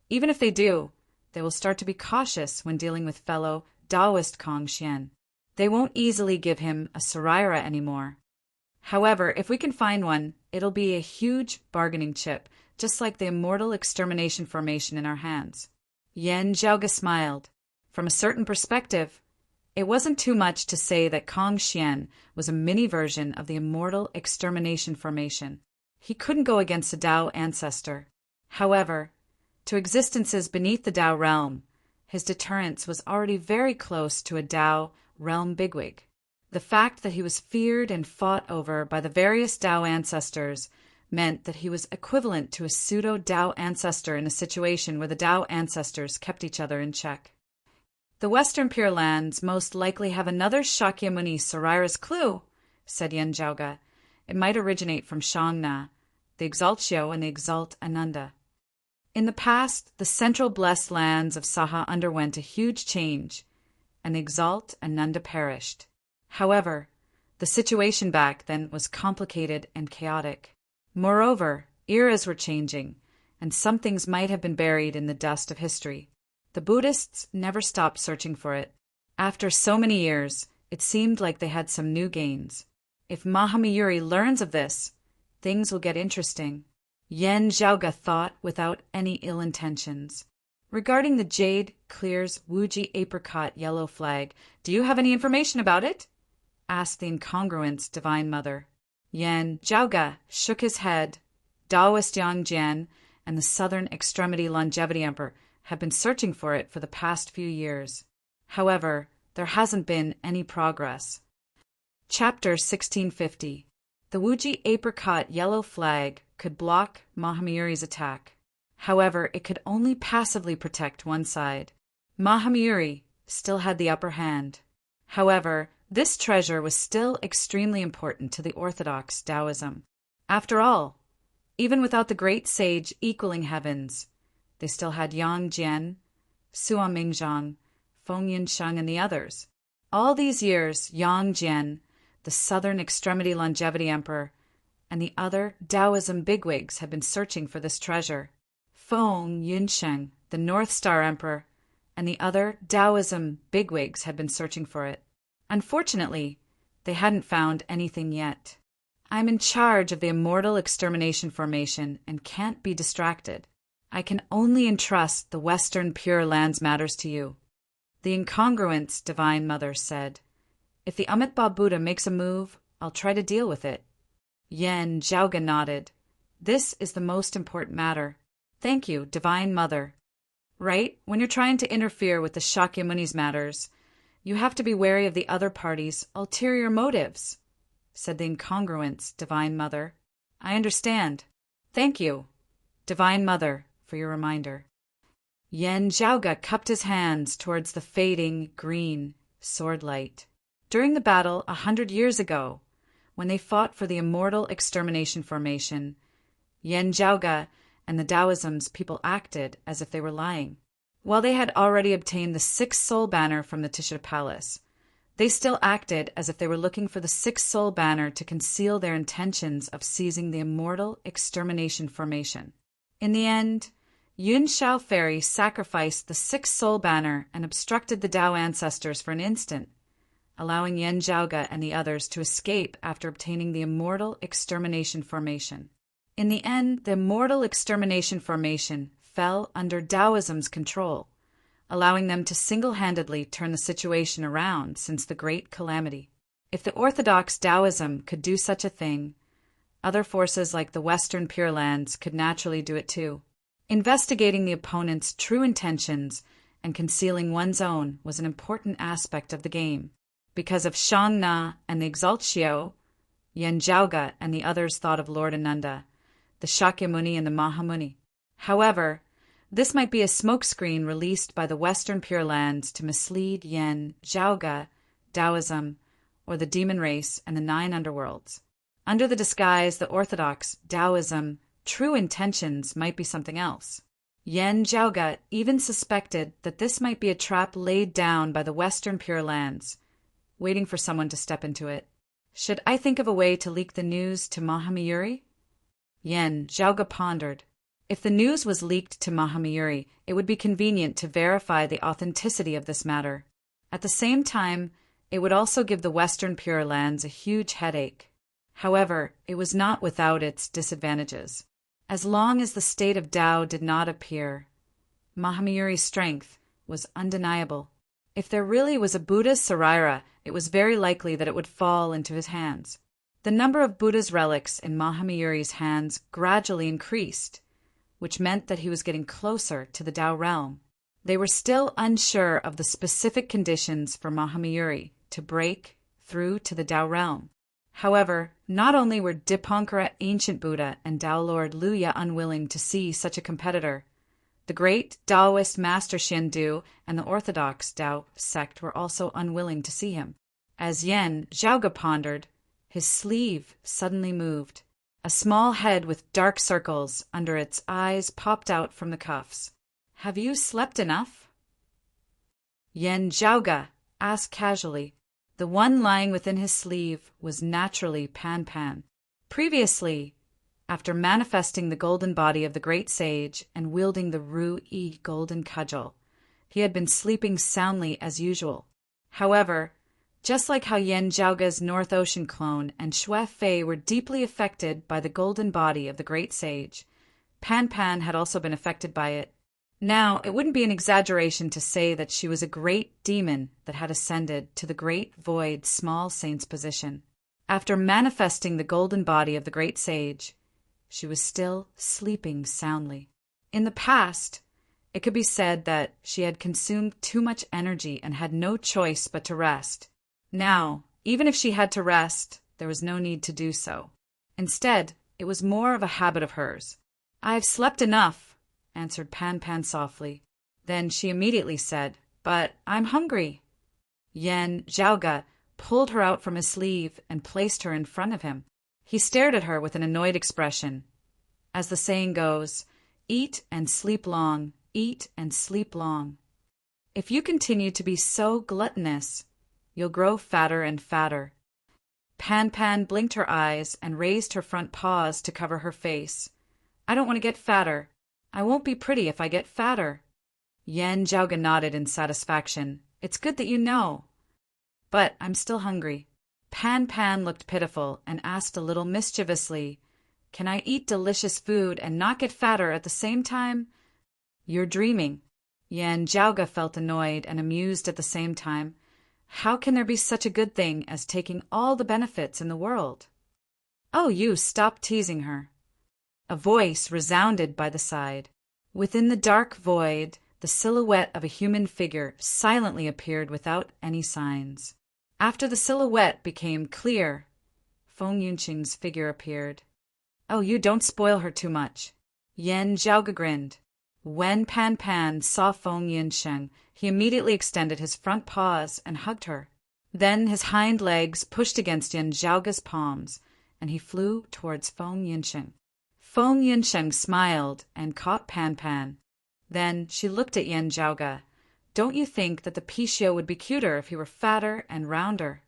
Even if they do, they will start to be cautious when dealing with fellow Taoist Kong Xian. They won't easily give him a Sarira anymore. However, if we can find one, it'll be a huge bargaining chip, just like the immortal extermination formation in our hands. Yanjiaoga smiled. From a certain perspective, it wasn't too much to say that Kong Xian was a mini version of the immortal extermination formation. He couldn't go against a Tao ancestor. However, to existences beneath the Tao realm, his deterrence was already very close to a Tao realm bigwig. The fact that he was feared and fought over by the various Tao ancestors meant that he was equivalent to a pseudo-Tao ancestor in a situation where the Tao ancestors kept each other in check. The Western Pure Lands most likely have another Shakyamuni Sarira's clue, said Yanjiaoga. It might originate from Shangna, the Exaltio and the Exalt Ananda. In the past, the central blessed lands of Saha underwent a huge change, and the Exalt and Nanda perished. However, the situation back then was complicated and chaotic. Moreover, eras were changing, and some things might have been buried in the dust of history. The Buddhists never stopped searching for it. After so many years, it seemed like they had some new gains. If Mahamayuri learns of this, things will get interesting. Yen Zhaoga thought without any ill intentions. Regarding the Jade Clear's Wuji apricot yellow flag, do you have any information about it? Asked the incongruent's Divine Mother. Yen Zhaoga shook his head. Taoist Yang Jian and the Southern Extremity Longevity Emperor have been searching for it for the past few years. However, there hasn't been any progress. Chapter 1650. The Wuji apricot yellow flag could block Mahamayuri's attack. However, it could only passively protect one side. Mahamayuri still had the upper hand. However, this treasure was still extremely important to the orthodox Taoism. After all, even without the great sage equaling heavens, they still had Yang Jian, Sua Mingzhang, Feng Yunsheng, and the others. All these years, Yang Jian, the Southern Extremity Longevity Emperor, and the other Taoism bigwigs had been searching for this treasure. Feng Yunsheng, the North Star Emperor, and the other Taoism bigwigs had been searching for it. Unfortunately, they hadn't found anything yet. I'm in charge of the Immortal Extermination Formation and can't be distracted. I can only entrust the Western Pure Lands matters to you. The incongruent's Divine Mother said, If the Amitabha Buddha makes a move, I'll try to deal with it. Yen Zhaoga nodded. This is the most important matter. Thank you, Divine Mother. Right, when you're trying to interfere with the Shakyamuni's matters, you have to be wary of the other party's ulterior motives, said the incongruent's Divine Mother. I understand. Thank you, Divine Mother, for your reminder. Yen Zhaoga cupped his hands towards the fading green sword light. During the battle 100 years ago, when they fought for the Immortal Extermination Formation, Yen Zhaoga and the Taoism's people acted as if they were lying. While they had already obtained the sixth soul banner from the Tishita Palace, they still acted as if they were looking for the sixth soul banner to conceal their intentions of seizing the Immortal Extermination Formation. In the end, Yun Shao Fairy sacrificed the sixth soul banner and obstructed the Tao ancestors for an instant, allowing Yen Zhaoga and the others to escape after obtaining the Immortal Extermination Formation. In the end, the Immortal Extermination Formation fell under Taoism's control, allowing them to single-handedly turn the situation around since the Great Calamity. If the orthodox Taoism could do such a thing, other forces like the Western Pure Lands could naturally do it too. Investigating the opponent's true intentions and concealing one's own was an important aspect of the game. Because of Shang Na and the Exalt Xiao, Yen Zhaoga and the others thought of Lord Ananda, the Shakyamuni and the Mahamuni. However, this might be a smokescreen released by the Western Pure Lands to mislead Yen Zhaoga, Taoism, or the demon race and the 9 underworlds. Under the disguise the orthodox Taoism true intentions might be something else. Yen Zhaoga even suspected that this might be a trap laid down by the Western Pure Lands, waiting for someone to step into it. Should I think of a way to leak the news to Mahamayuri? Yen Zhaoga pondered. If the news was leaked to Mahamayuri, it would be convenient to verify the authenticity of this matter. At the same time, it would also give the Western Pure Lands a huge headache. However, it was not without its disadvantages. As long as the state of Tao did not appear, Mahamayuri's strength was undeniable. If there really was a Buddha's Saraira, it was very likely that it would fall into his hands. The number of Buddha's relics in Mahamayuri's hands gradually increased, which meant that he was getting closer to the Tao realm. They were still unsure of the specific conditions for Mahamayuri to break through to the Tao realm. However, not only were Dipankara Ancient Buddha and Tao Lord Luya unwilling to see such a competitor, the great Taoist Master Xiandu and the Orthodox Tao sect were also unwilling to see him. As Yen Zhaoga pondered, his sleeve suddenly moved. A small head with dark circles under its eyes popped out from the cuffs. Have you slept enough? Yen Zhaoga asked casually. The one lying within his sleeve was naturally Pan Pan. Previously, after manifesting the golden body of the great sage and wielding the Ru-E golden cudgel, he had been sleeping soundly as usual. However, just like how Yen Zhaoga's North Ocean clone and Xue Fei were deeply affected by the golden body of the great sage, Pan Pan had also been affected by it. Now, it wouldn't be an exaggeration to say that she was a great demon that had ascended to the great void small saint's position. After manifesting the golden body of the great sage, she was still sleeping soundly. In the past, it could be said that she had consumed too much energy and had no choice but to rest. Now, even if she had to rest, there was no need to do so. Instead, it was more of a habit of hers. "I've slept enough," answered Pan Pan softly. Then she immediately said, "But I'm hungry." Yen Zhaoga pulled her out from his sleeve and placed her in front of him. He stared at her with an annoyed expression. As the saying goes, eat and sleep long, eat and sleep long. If you continue to be so gluttonous, you'll grow fatter and fatter. Pan Pan blinked her eyes and raised her front paws to cover her face. "I don't want to get fatter. I won't be pretty if I get fatter." Yen Zhaoga nodded in satisfaction. "It's good that you know. But I'm still hungry." Pan Pan looked pitiful and asked a little mischievously, "Can I eat delicious food and not get fatter at the same time?" "You're dreaming." Yen Zhaoga felt annoyed and amused at the same time. How can there be such a good thing as taking all the benefits in the world? "Oh, you stop teasing her." A voice resounded by the side. Within the dark void, the silhouette of a human figure silently appeared without any signs. After the silhouette became clear, Feng Yunqing's figure appeared. "Oh, you don't spoil her too much." Yen Zhaoga grinned. When Pan Pan saw Feng Yunqing, he immediately extended his front paws and hugged her. Then his hind legs pushed against Yen Zhaoga's palms, and he flew towards Feng Yunqing. Feng Yunqing smiled and caught Pan Pan. Then she looked at Yen Zhaoga. "Don't you think that the Pixiu would be cuter if he were fatter and rounder?"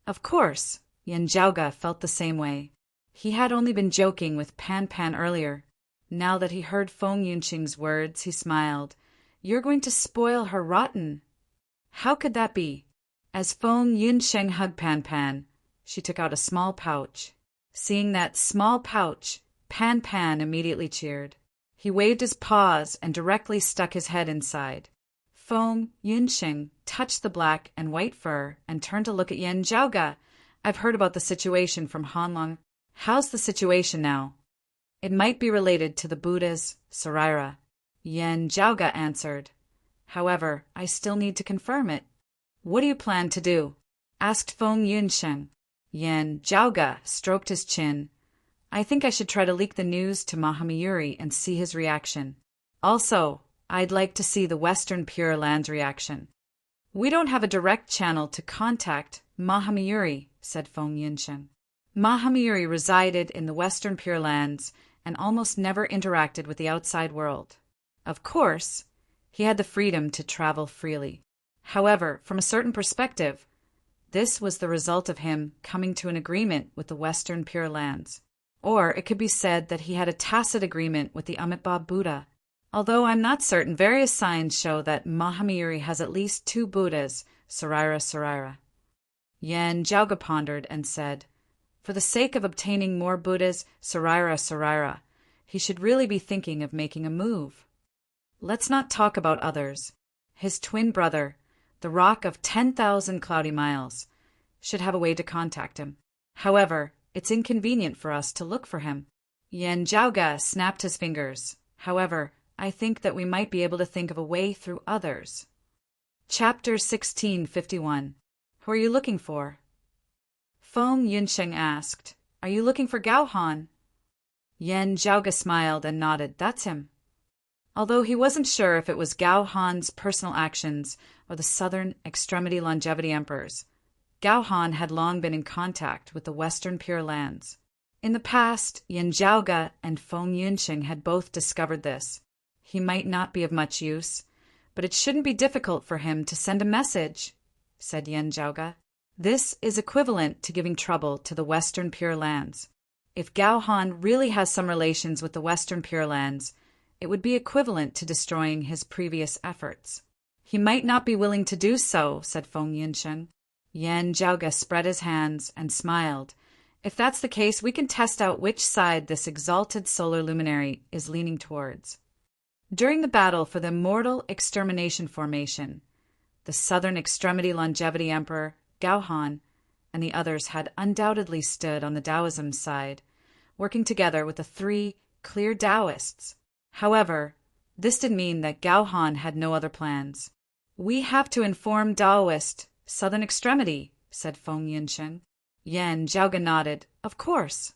Of course, Yen Zhaoga felt the same way. He had only been joking with Pan Pan earlier. Now that he heard Feng Yunqing's words, he smiled. "You're going to spoil her rotten." How could that be? As Feng Yunqing hugged Pan Pan, she took out a small pouch. Seeing that small pouch, Pan Pan immediately cheered. He waved his paws and directly stuck his head inside. Feng Yunqing touched the black and white fur and turned to look at Yen Zhaoga. "I've heard about the situation from Hanlong. How's the situation now?" "It might be related to the Buddha's Saraira," Yen Zhaoga answered. "However, I still need to confirm it." "What do you plan to do?" asked Feng Yunqing. Yen Zhaoga stroked his chin. "I think I should try to leak the news to Mahamyuri and see his reaction. Also, I'd like to see the Western Pure Land's reaction." "We don't have a direct channel to contact Mahamyuri," said Feng Yunqing. Mahamyuri resided in the Western Pure Lands and almost never interacted with the outside world. Of course, he had the freedom to travel freely. However, from a certain perspective, this was the result of him coming to an agreement with the Western Pure Lands. Or it could be said that he had a tacit agreement with the Amitabha Buddha. Although I'm not certain, various signs show that Mahamyuri has at least 2 Buddhas, Saraira. Yen Zhaoga pondered and said, "For the sake of obtaining more Buddhas, Saraira, he should really be thinking of making a move. Let's not talk about others. His twin brother, the Rock of 10,000 Cloudy Miles, should have a way to contact him. However, it's inconvenient for us to look for him." Yen Zhaoga snapped his fingers. "However, I think that we might be able to think of a way through others." Chapter 1651. Who are you looking for? Feng Yunqing asked. "Are you looking for Gao Han?" Yen Zhaoga smiled and nodded. "That's him." Although he wasn't sure if it was Gao Han's personal actions or the Southern Extremity Longevity Emperors, Gao Han had long been in contact with the Western Pure Lands. In the past, Yen Zhaoga and Feng Yunqing had both discovered this. He might not be of much use, but it shouldn't be difficult for him to send a message said Yen Zhaoge. "This is equivalent to giving trouble to the Western Pure Lands. If Gao Han really has some relations with the Western Pure Lands, it would be equivalent to destroying his previous efforts." "He might not be willing to do so," said Feng Yunshen. Yen Zhaoge spread his hands and smiled. "If that's the case, we can test out which side this exalted solar luminary is leaning towards." During the battle for the Immortal Extermination Formation, the Southern Extremity Longevity Emperor, Gao Han, and the others had undoubtedly stood on the Taoism side, working together with the three clear Taoists. However, this didn't mean that Gao Han had no other plans. "We have to inform Taoist Southern Extremity," said Feng Yunshen. Yen Zhaoge nodded. "Of course."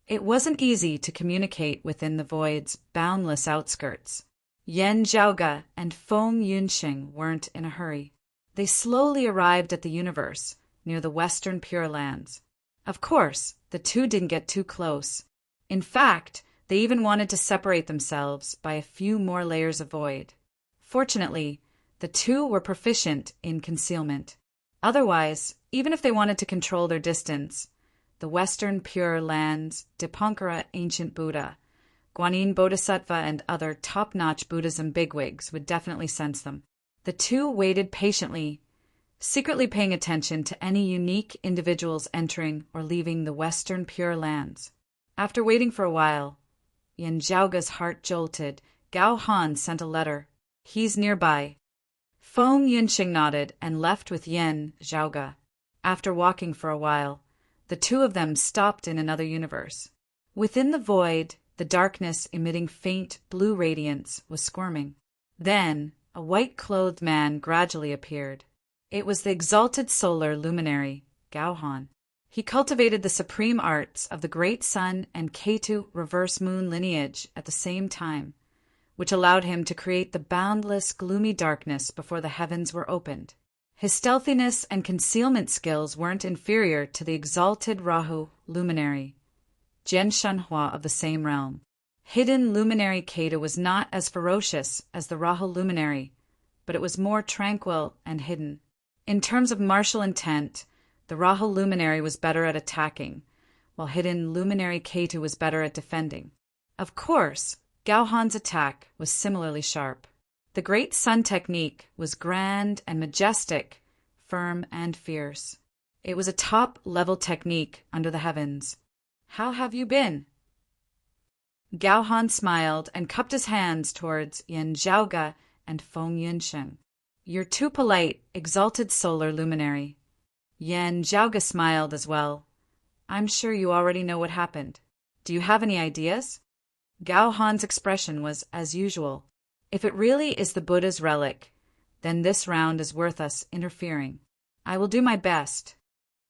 It wasn't easy to communicate within the void's boundless outskirts. Yen Zhaoge and Feng Yunshen weren't in a hurry. They slowly arrived at the universe, near the Western Pure Lands. Of course, the two didn't get too close. In fact, they even wanted to separate themselves by a few more layers of void. Fortunately, the two were proficient in concealment. Otherwise, even if they wanted to control their distance, the Western Pure Lands, Dipankara Ancient Buddha, Guanyin Bodhisattva, and other top-notch Buddhism bigwigs would definitely sense them. The two waited patiently, secretly paying attention to any unique individuals entering or leaving the Western Pure Lands. After waiting for a while, Yen Zhaoge's heart jolted. Gao Han sent a letter. "He's nearby." Feng Yunshen nodded and left with Yen Zhaoge. After walking for a while, the two of them stopped in another universe. Within the void, the darkness emitting faint blue radiance was squirming. Then, a white-clothed man gradually appeared. It was the exalted solar luminary, Gao Han. He cultivated the supreme arts of the Great Sun and Ketu reverse moon lineage at the same time, which allowed him to create the boundless gloomy darkness before the heavens were opened. His stealthiness and concealment skills weren't inferior to the exalted Rahu luminary, Jian Shanhua of the same realm. Hidden luminary Ketu was not as ferocious as the Rahu luminary, but it was more tranquil and hidden. In terms of martial intent, the Rahu luminary was better at attacking, while hidden luminary Ketu was better at defending. Of course, Gao Han's attack was similarly sharp. The Great Sun technique was grand and majestic, firm and fierce. It was a top-level technique under the heavens. "How have you been?" Gao Han smiled and cupped his hands towards Yen Zhaoge and Feng Yunshen. "You're too polite, exalted solar luminary." Yen Zhaoge smiled as well. "I'm sure you already know what happened. Do you have any ideas?" Gao Han's expression was as usual. "If it really is the Buddha's relic, then this round is worth us interfering. I will do my best."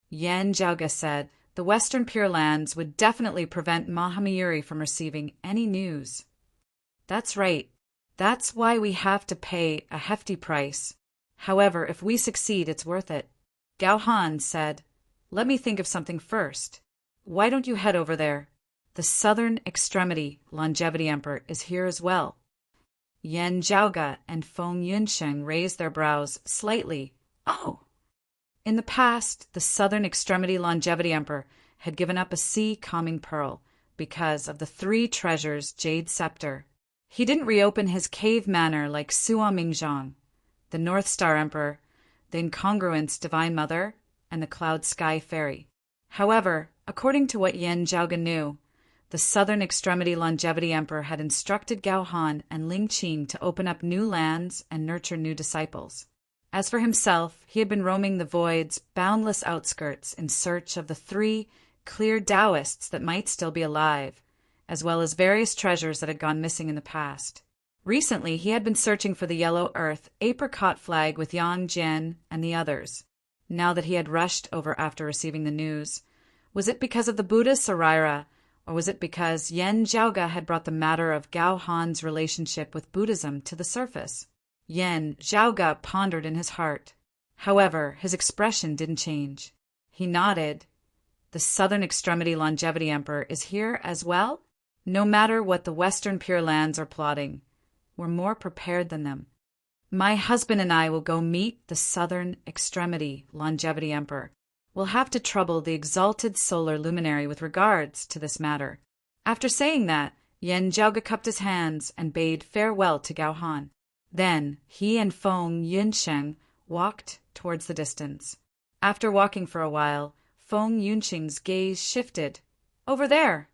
Yen Zhaoge said the Western Pure Lands would definitely prevent Mahamayuri from receiving any news. "That's right. That's why we have to pay a hefty price. However, if we succeed, it's worth it." Gao Han said, "Let me think of something first. Why don't you head over there? The Southern Extremity Longevity Emperor is here as well." Yen Zhaoge and Feng Yunshen raised their brows slightly. "Oh!" In the past, the Southern Extremity Longevity Emperor had given up a sea-calming pearl because of the three treasures' jade scepter. He didn't reopen his cave manor like Sua Mingzhang, the North Star Emperor, the Incongruence Divine Mother, and the Cloud Sky Fairy. However, according to what Yen Zhaoge knew, the Southern Extremity Longevity Emperor had instructed Gao Han and Ling Qing to open up new lands and nurture new disciples. As for himself, he had been roaming the void's boundless outskirts in search of the three clear Taoists that might still be alive, as well as various treasures that had gone missing in the past. Recently, he had been searching for the Yellow Earth apricot flag with Yang Jian and the others. Now that he had rushed over after receiving the news, was it because of the Buddha Sarira, or was it because Yen Zhaoge had brought the matter of Gao Han's relationship with Buddhism to the surface? Yen Zhaoge pondered in his heart. However, his expression didn't change. He nodded. "The Southern Extremity Longevity Emperor is here as well? No matter what the Western Pure Lands are plotting, we're more prepared than them. My husband and I will go meet the Southern Extremity Longevity Emperor. We'll have to trouble the exalted solar luminary with regards to this matter." After saying that, Yen Jiaoge cupped his hands and bade farewell to Gao Han. Then he and Feng Yunsheng walked towards the distance. After walking for a while, Feng Yunsheng's gaze shifted. "Over there!"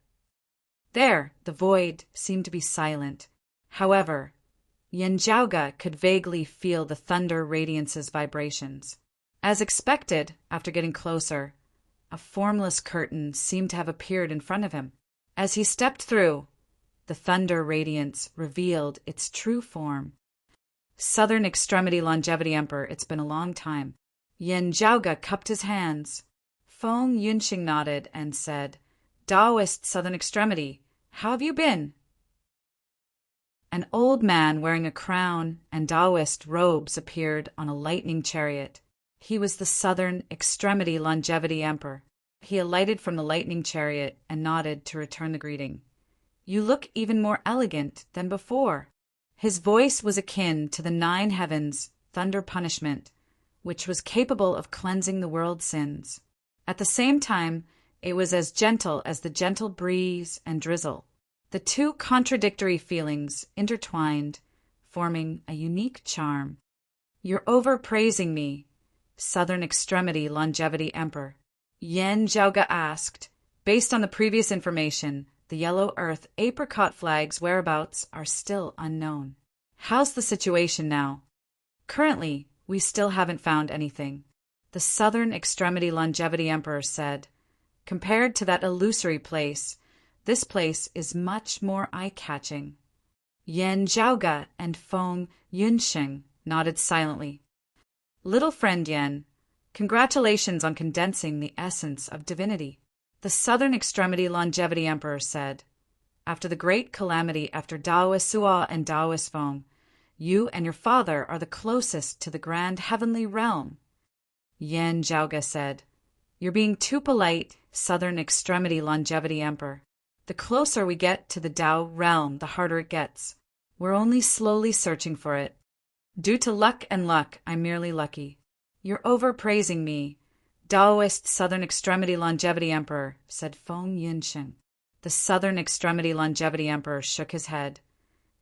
There, the void seemed to be silent. However, Yen Jiaoge could vaguely feel the thunder radiance's vibrations. As expected, after getting closer, a formless curtain seemed to have appeared in front of him. As he stepped through, the thunder radiance revealed its true form. "Southern Extremity Longevity Emperor, it's been a long time." Yen Jiaoge cupped his hands. Feng Yunxing nodded and said, "Taoist Southern Extremity, how have you been?" An old man wearing a crown and Taoist robes appeared on a lightning chariot. He was the Southern Extremity Longevity Emperor. He alighted from the lightning chariot and nodded to return the greeting. "You look even more elegant than before." His voice was akin to the 9 heavens' thunder punishment, which was capable of cleansing the world's sins. At the same time, it was as gentle as the gentle breeze and drizzle. The two contradictory feelings intertwined, forming a unique charm. "You're overpraising me, Southern Extremity Longevity Emperor," Yen Jiaoge asked. "Based on the previous information, the Yellow Earth apricot flag's whereabouts are still unknown. How's the situation now?" "Currently, we still haven't found anything," the Southern Extremity Longevity Emperor said. "Compared to that illusory place, this place is much more eye-catching." Yen Jiaoge and Feng Yunsheng nodded silently. "Little friend Yen, congratulations on condensing the essence of divinity," the Southern Extremity Longevity Emperor said. "After the great calamity after Taoist Suo and Taoist Feng, you and your father are the closest to the grand heavenly realm." Yen Jiaoge said, "You're being too polite, Southern Extremity Longevity Emperor. The closer we get to the Tao realm, the harder it gets. We're only slowly searching for it. Due to luck and luck, I'm merely lucky." "You're overpraising me, Taoist Southern Extremity Longevity Emperor," said Feng Yunsheng. The Southern Extremity Longevity Emperor shook his head.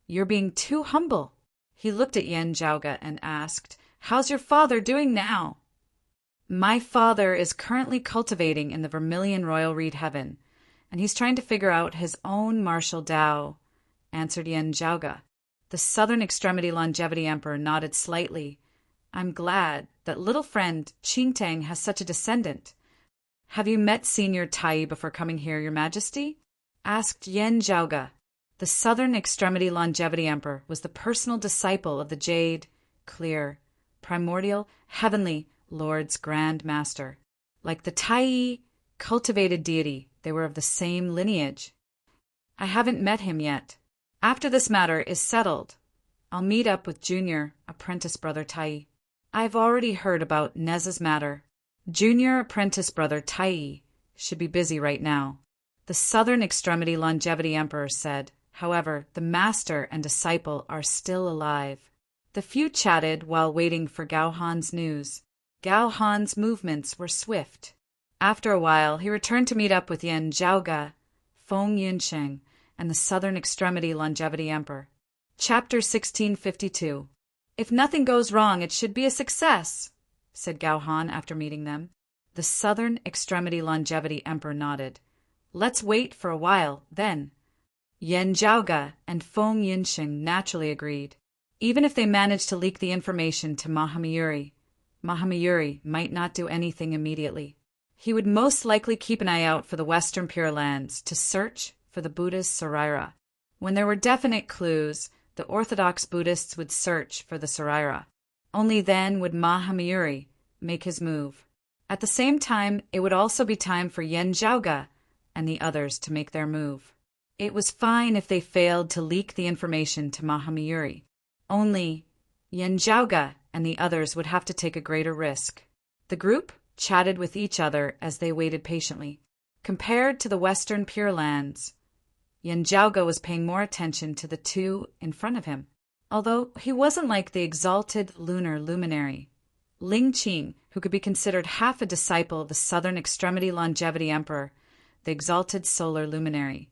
"You're being too humble." He looked at Yen Jiaoge and asked, "How's your father doing now?" "My father is currently cultivating in the Vermilion Royal Reed Heaven, and he's trying to figure out his own martial Tao," answered Yen Jiaoge. The Southern Extremity Longevity Emperor nodded slightly. "I'm glad that little friend Qingtang has such a descendant." "Have you met Senior Tai before coming here, Your Majesty?" asked Yen Jiaoge. The Southern Extremity Longevity Emperor was the personal disciple of the Jade, Clear, Primordial, Heavenly Lord's Grand Master. Like the Tai cultivated deity, they were of the same lineage. "I haven't met him yet. After this matter is settled, I'll meet up with Junior Apprentice Brother Tai. I've already heard about Nez's matter. Junior Apprentice Brother Tai should be busy right now," the Southern Extremity Longevity Emperor said. However, the master and disciple are still alive. The few chatted while waiting for Gao Han's news. Gao Han's movements were swift. After a while, he returned to meet up with Yen Jiaoge, Feng Yunsheng, and the Southern Extremity Longevity Emperor. Chapter 1652. "If nothing goes wrong, it should be a success," said Gao Han after meeting them. The Southern Extremity Longevity Emperor nodded. "Let's wait for a while, then." Yen Jiaoge and Feng Yunsheng naturally agreed. Even if they managed to leak the information to Mahamayuri, Mahamayuri might not do anything immediately. He would most likely keep an eye out for the Western Pure Lands to search for the Buddha's Saraira. When there were definite clues, the Orthodox Buddhists would search for the Saraira. Only then would Mahamayuri make his move. At the same time, it would also be time for Yen Jiaoge and the others to make their move. It was fine if they failed to leak the information to Mahamayuri. Only Yen Jiaoge and the others would have to take a greater risk. The group chatted with each other as they waited patiently. Compared to the Western Pure Lands, Yen Jiaoge was paying more attention to the two in front of him. although he wasn't like the exalted lunar luminary. Ling Qing, who could be considered half a disciple of the Southern Extremity Longevity Emperor, the exalted solar luminary.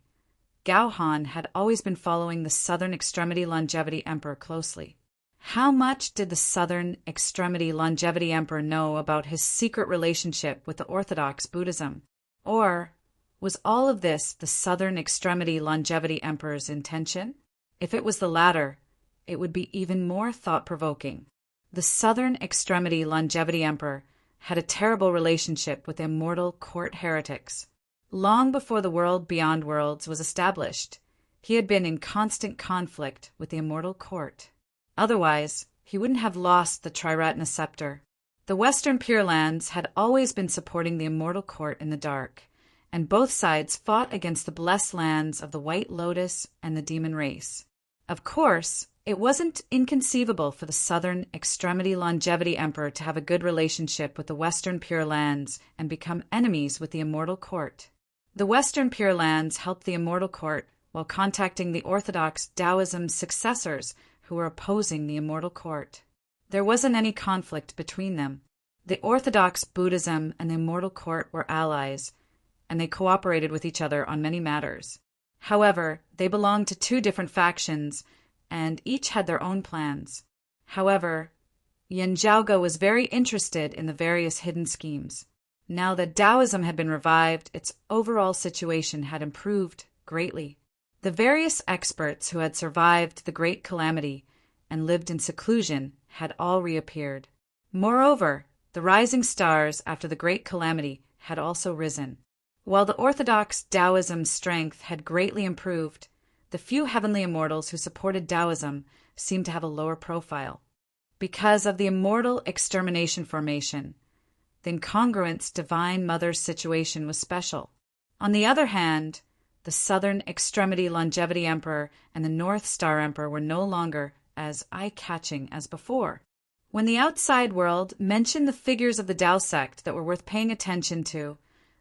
Gao Han had always been following the Southern Extremity Longevity Emperor closely. How much did the Southern Extremity Longevity Emperor know about his secret relationship with the Orthodox Buddhism? Or was all of this the Southern Extremity Longevity Emperor's intention? If it was the latter, it would be even more thought-provoking. The Southern Extremity Longevity Emperor had a terrible relationship with immortal court heretics. Long before the world beyond worlds was established, he had been in constant conflict with the immortal court. Otherwise, he wouldn't have lost the Triratna scepter. The Western Pure Lands had always been supporting the immortal court in the dark, and both sides fought against the blessed lands of the White Lotus and the demon race. Of course, it wasn't inconceivable for the Southern Extremity Longevity Emperor to have a good relationship with the Western Pure Lands and become enemies with the immortal court. The Western Pure Lands helped the immortal court while contacting the Orthodox Taoism successors who were opposing the immortal court. There wasn't any conflict between them. The Orthodox Buddhism and the immortal court were allies, and they cooperated with each other on many matters. However, they belonged to two different factions, and each had their own plans. However, Yin Zhaoge was very interested in the various hidden schemes. Now that Taoism had been revived, its overall situation had improved greatly. The various experts who had survived the Great Calamity and lived in seclusion had all reappeared. Moreover, the rising stars after the Great Calamity had also risen. While the orthodox Taoism's strength had greatly improved, the few heavenly immortals who supported Taoism seemed to have a lower profile. Because of the immortal extermination formation, the incongruence Divine Mother's situation was special. On the other hand, the Southern Extremity Longevity Emperor and the North Star Emperor were no longer as eye-catching as before. When the outside world mentioned the figures of the Tao sect that were worth paying attention to,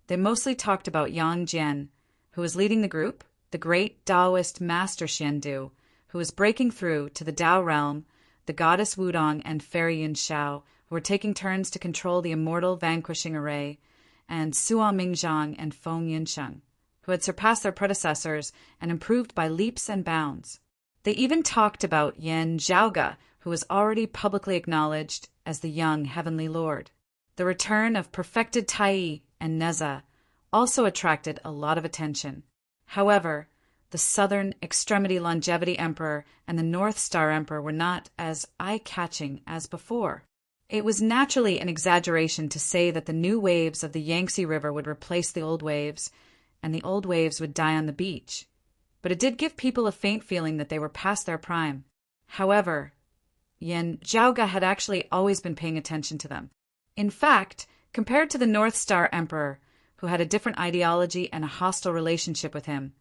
they mostly talked about Yang Jian, who was leading the group, the great Taoist master Xiandu, who was breaking through to the Tao realm, the goddess Wudong and fairy Yin Shao, who were taking turns to control the immortal vanquishing array, and Sua Mingzhang and Feng Yinsheng, who had surpassed their predecessors and improved by leaps and bounds. They even talked about Yin Zhaoge, who was already publicly acknowledged as the young heavenly lord. The return of perfected Tai and Neza also attracted a lot of attention. However, the Southern Extremity Longevity Emperor and the North Star Emperor were not as eye-catching as before. It was naturally an exaggeration to say that the new waves of the Yangtze River would replace the old waves, and the old waves would die on the beach. But it did give people a faint feeling that they were past their prime. However, Yin Zhaoge had actually always been paying attention to them. In fact, compared to the North Star Emperor, who had a different ideology and a hostile relationship with him,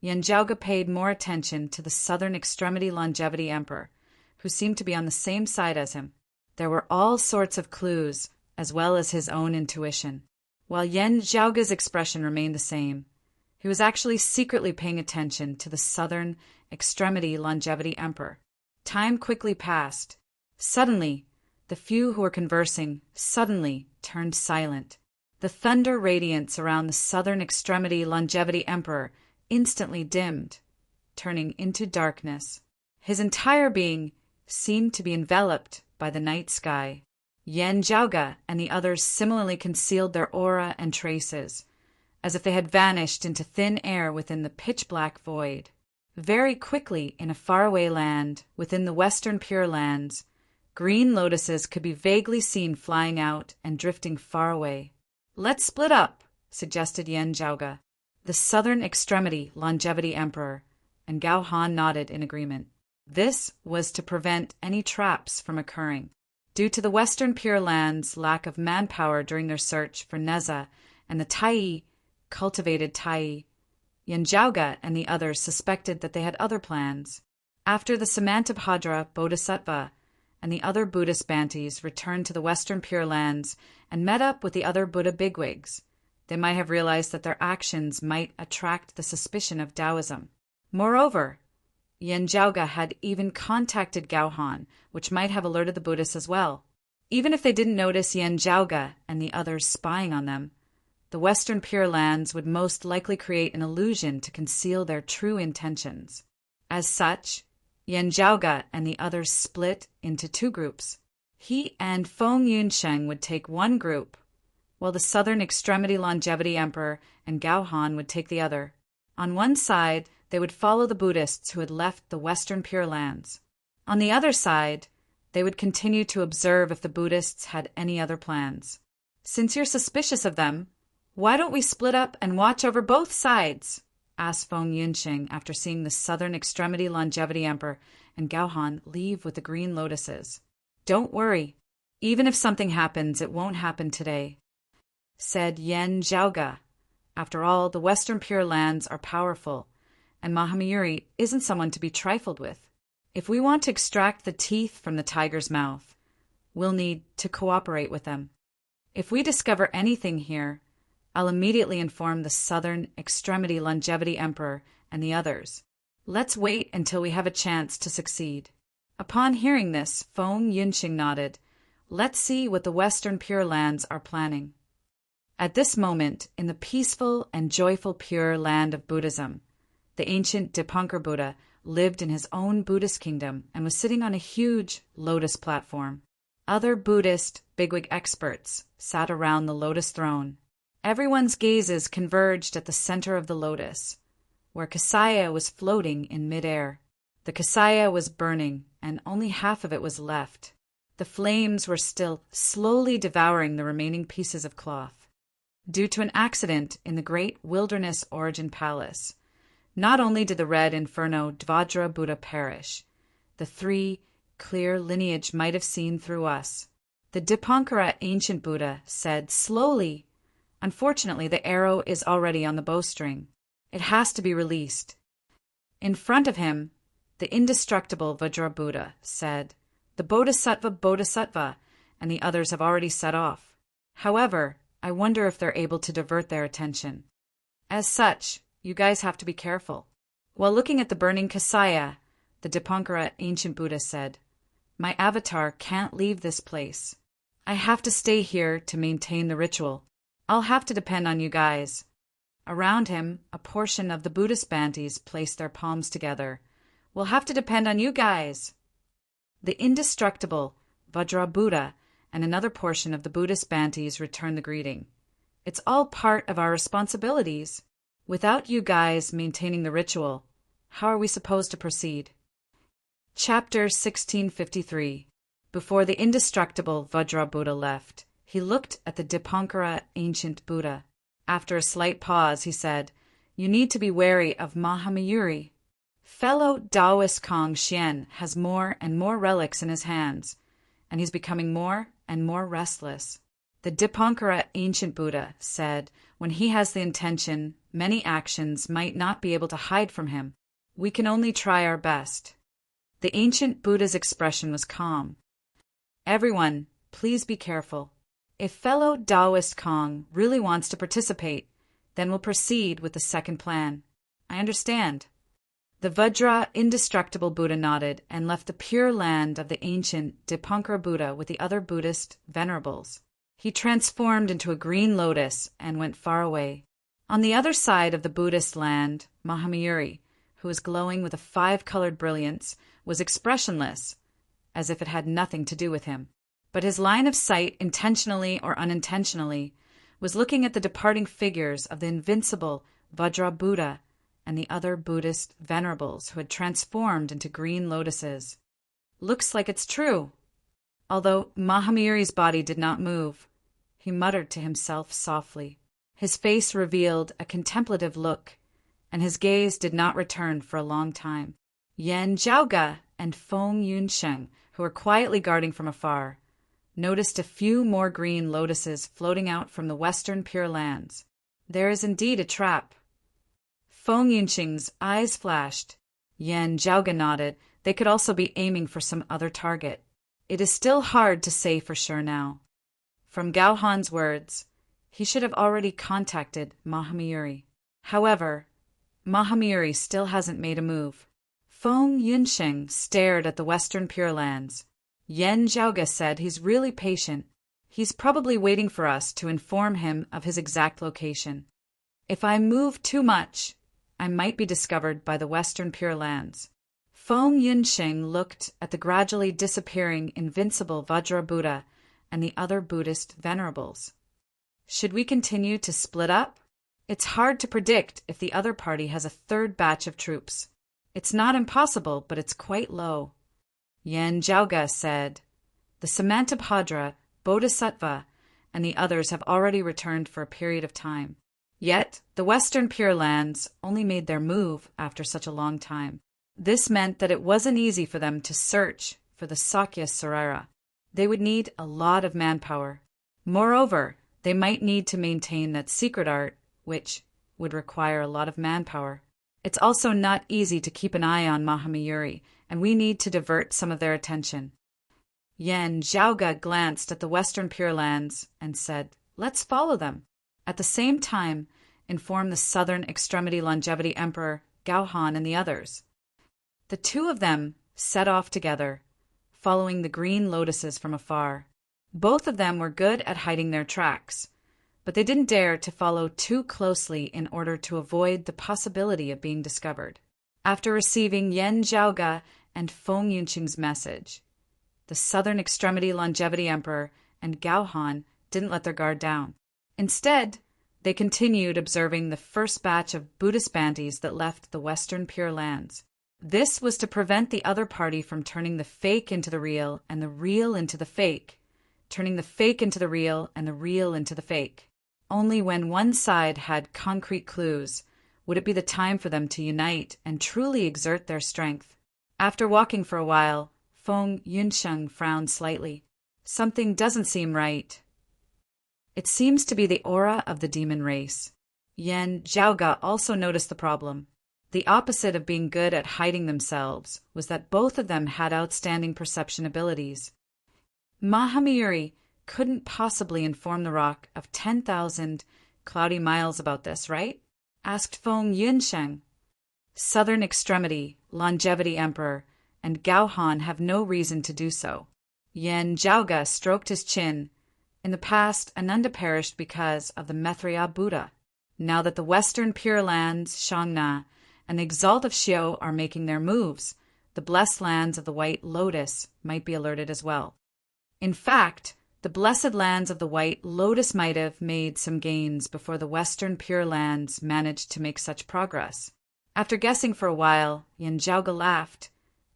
Yin Zhaoge paid more attention to the Southern Extremity Longevity Emperor, who seemed to be on the same side as him. There were all sorts of clues, as well as his own intuition. While Yin Zhaoge's expression remained the same, he was actually secretly paying attention to the Southern Extremity Longevity Emperor. Time quickly passed. Suddenly, the few who were conversing suddenly turned silent. The thunder radiance around the Southern Extremity Longevity Emperor instantly dimmed, turning into darkness. His entire being seemed to be enveloped by the night sky. Yin Zhaoge and the others similarly concealed their aura and traces, as if they had vanished into thin air within the pitch-black void. Very quickly, in a faraway land, within the Western Pure Lands, green lotuses could be vaguely seen flying out and drifting far away. "Let's split up," suggested Yin Zhaoge, the Southern Extremity Longevity Emperor, and Gao Han nodded in agreement. This was to prevent any traps from occurring. Due to the Western Pure Lands' lack of manpower during their search for Neza and the Tai, cultivated Tai, Yin Zhaoge and the others suspected that they had other plans. After the Samantabhadra Bodhisattva and the other Buddhist Bantis returned to the Western Pure Lands and met up with the other Buddha bigwigs, they might have realized that their actions might attract the suspicion of Taoism. Moreover, Yanjiaoga had even contacted Gaohan, which might have alerted the Buddhists as well. Even if they didn't notice Yanjiaoga and the others spying on them, the Western Pure Lands would most likely create an illusion to conceal their true intentions. As such, Yanjiaoga and the others split into two groups. He and Feng Yunsheng would take one group, while the Southern Extremity Longevity Emperor and Gaohan would take the other. On one side, they would follow the Buddhists who had left the Western Pure Lands. On the other side, they would continue to observe if the Buddhists had any other plans. "Since you're suspicious of them, why don't we split up and watch over both sides?" asked Feng Yunsheng after seeing the Southern Extremity Longevity Emperor and Gaohan leave with the green lotuses. "Don't worry. Even if something happens, it won't happen today," said Yen Zhaoga. "After all, the Western Pure Lands are powerful, and Mahamayuri isn't someone to be trifled with. If we want to extract the teeth from the tiger's mouth, we'll need to cooperate with them. If we discover anything here, I'll immediately inform the Southern Extremity Longevity Emperor and the others. Let's wait until we have a chance to succeed." Upon hearing this, Feng Yunxing nodded. "Let's see what the Western Pure Lands are planning." At this moment, in the peaceful and joyful Pure Land of Buddhism, the ancient Dipankar Buddha lived in his own Buddhist kingdom and was sitting on a huge lotus platform. Other Buddhist bigwig experts sat around the lotus throne. Everyone's gazes converged at the center of the lotus, where Kasaya was floating in midair. The Kasaya was burning, and only half of it was left. The flames were still slowly devouring the remaining pieces of cloth. Due to an accident in the great Wilderness Origin Palace, not only did the red inferno Dvajra Buddha perish, the three clear lineage might have seen through us. The Dipankara ancient Buddha said slowly, "Unfortunately, the arrow is already on the bowstring. It has to be released." In front of him, the indestructible Vajra Buddha said, "The Bodhisattva, and the others have already set off. However, I wonder if they're able to divert their attention. As such, you guys have to be careful." While looking at the burning Kasaya, the Dipankara ancient Buddha said, "My avatar can't leave this place. I have to stay here to maintain the ritual. I'll have to depend on you guys." Around him, a portion of the Buddhist Bantis placed their palms together. "We'll have to depend on you guys." The indestructible Vajra Buddha and another portion of the Buddhist Bantis returned the greeting. "It's all part of our responsibilities. Without you guys maintaining the ritual, how are we supposed to proceed?" Chapter 1653. Before the indestructible Vajra Buddha left, he looked at the Dipankara ancient Buddha. After a slight pause, he said, "You need to be wary of Mahamayuri. Fellow Taoist Kong Xian has more and more relics in his hands, and he's becoming more and more restless." The Dipankara ancient Buddha said, "When he has the intention, many actions might not be able to hide from him. We can only try our best." The ancient Buddha's expression was calm. "Everyone, please be careful. If fellow Taoist Kong really wants to participate, then we'll proceed with the second plan. I understand." The Vajra indestructible Buddha nodded and left the pure land of the ancient Dipankara Buddha with the other Buddhist venerables. He transformed into a green lotus and went far away. On the other side of the Buddhist land, Mahamayuri, who was glowing with a 5-colored brilliance, was expressionless, as if it had nothing to do with him. But his line of sight, intentionally or unintentionally, was looking at the departing figures of the invincible Vajra Buddha and the other Buddhist venerables who had transformed into green lotuses. "Looks like it's true." Although Mahamayuri's body did not move, he muttered to himself softly. His face revealed a contemplative look, and his gaze did not return for a long time. Yen Zhaoga and Feng Yunsheng, who were quietly guarding from afar, noticed a few more green lotuses floating out from the Western Pure Lands. "There is indeed a trap." Feng Yunsheng's eyes flashed. Yen Zhaoga nodded. They could also be aiming for some other target. It is still hard to say for sure now. From Gaohan's words, he should have already contacted Mahamayuri. However, Mahamayuri still hasn't made a move. Feng Yunsheng stared at the Western Pure Lands. Yan Zhaoge said he's really patient. He's probably waiting for us to inform him of his exact location. If I move too much, I might be discovered by the Western Pure Lands. Feng Yunsheng looked at the gradually disappearing invincible Vajra Buddha and the other Buddhist venerables. Should we continue to split up? It's hard to predict if the other party has a third batch of troops. It's not impossible, but it's quite low. Yan Zhaoge said, the Samantabhadra, Bodhisattva, and the others have already returned for a period of time. Yet, the Western Pure Lands only made their move after such a long time. This meant that it wasn't easy for them to search for the Sakya Sarira. They would need a lot of manpower. Moreover, they might need to maintain that secret art, which would require a lot of manpower. It's also not easy to keep an eye on Mahamayuri, and we need to divert some of their attention. Yan Zhaoge glanced at the Western Pure Lands and said, let's follow them. At the same time, inform the Southern Extremity Longevity Emperor, Gaohan, and the others. The two of them set off together, following the green lotuses from afar. Both of them were good at hiding their tracks, but they didn't dare to follow too closely in order to avoid the possibility of being discovered. After receiving Yan Zhaoge and Feng Yunsheng's message, the Southern Extremity Longevity Emperor and Gaohan didn't let their guard down. Instead, they continued observing the first batch of Buddhist bandies that left the Western Pure Lands. This was to prevent the other party from turning the fake into the real and the real into the fake, turning the fake into the real and the real into the fake. Only when one side had concrete clues would it be the time for them to unite and truly exert their strength. After walking for a while, Feng Yunsheng frowned slightly. Something doesn't seem right. It seems to be the aura of the demon race. Yan Zhaoge also noticed the problem. The opposite of being good at hiding themselves was that both of them had outstanding perception abilities. Mahamayuri couldn't possibly inform the rock of 10,000 cloudy miles about this, right? Asked Feng Yunsheng. Southern Extremity, Longevity Emperor, and Gaohan have no reason to do so. Yan Zhaoge stroked his chin. In the past, Ananda perished because of the Maitreya Buddha. Now that the Western Pure Lands, Shangna, and the Exalt of Xiao are making their moves, the blessed lands of the White Lotus might be alerted as well. In fact, the blessed lands of the White Lotus might have made some gains before the Western Pure Lands managed to make such progress. After guessing for a while, Yan Zhaoge laughed.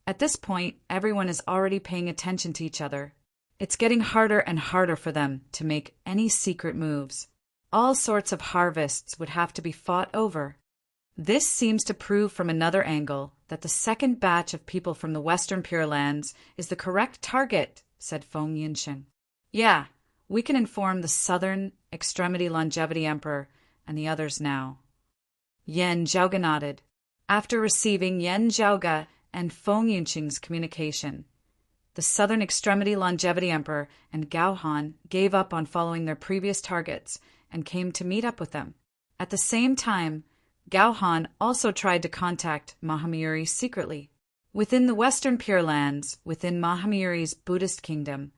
At this point, everyone is already paying attention to each other. It's getting harder and harder for them to make any secret moves. All sorts of harvests would have to be fought over. This seems to prove from another angle that the second batch of people from the Western Pure Lands is the correct target, said Feng Yunsheng. Yeah, we can inform the Southern Extremity Longevity Emperor and the others now. Yan Zhaoge nodded. After receiving Yan Zhaoge and Feng Yunsheng's communication, the Southern Extremity Longevity Emperor and Gaohan gave up on following their previous targets and came to meet up with them. At the same time, Gaohan also tried to contact Mahamayuri secretly. Within the Western Pure Lands, within Mahamayuri's Buddhist kingdom,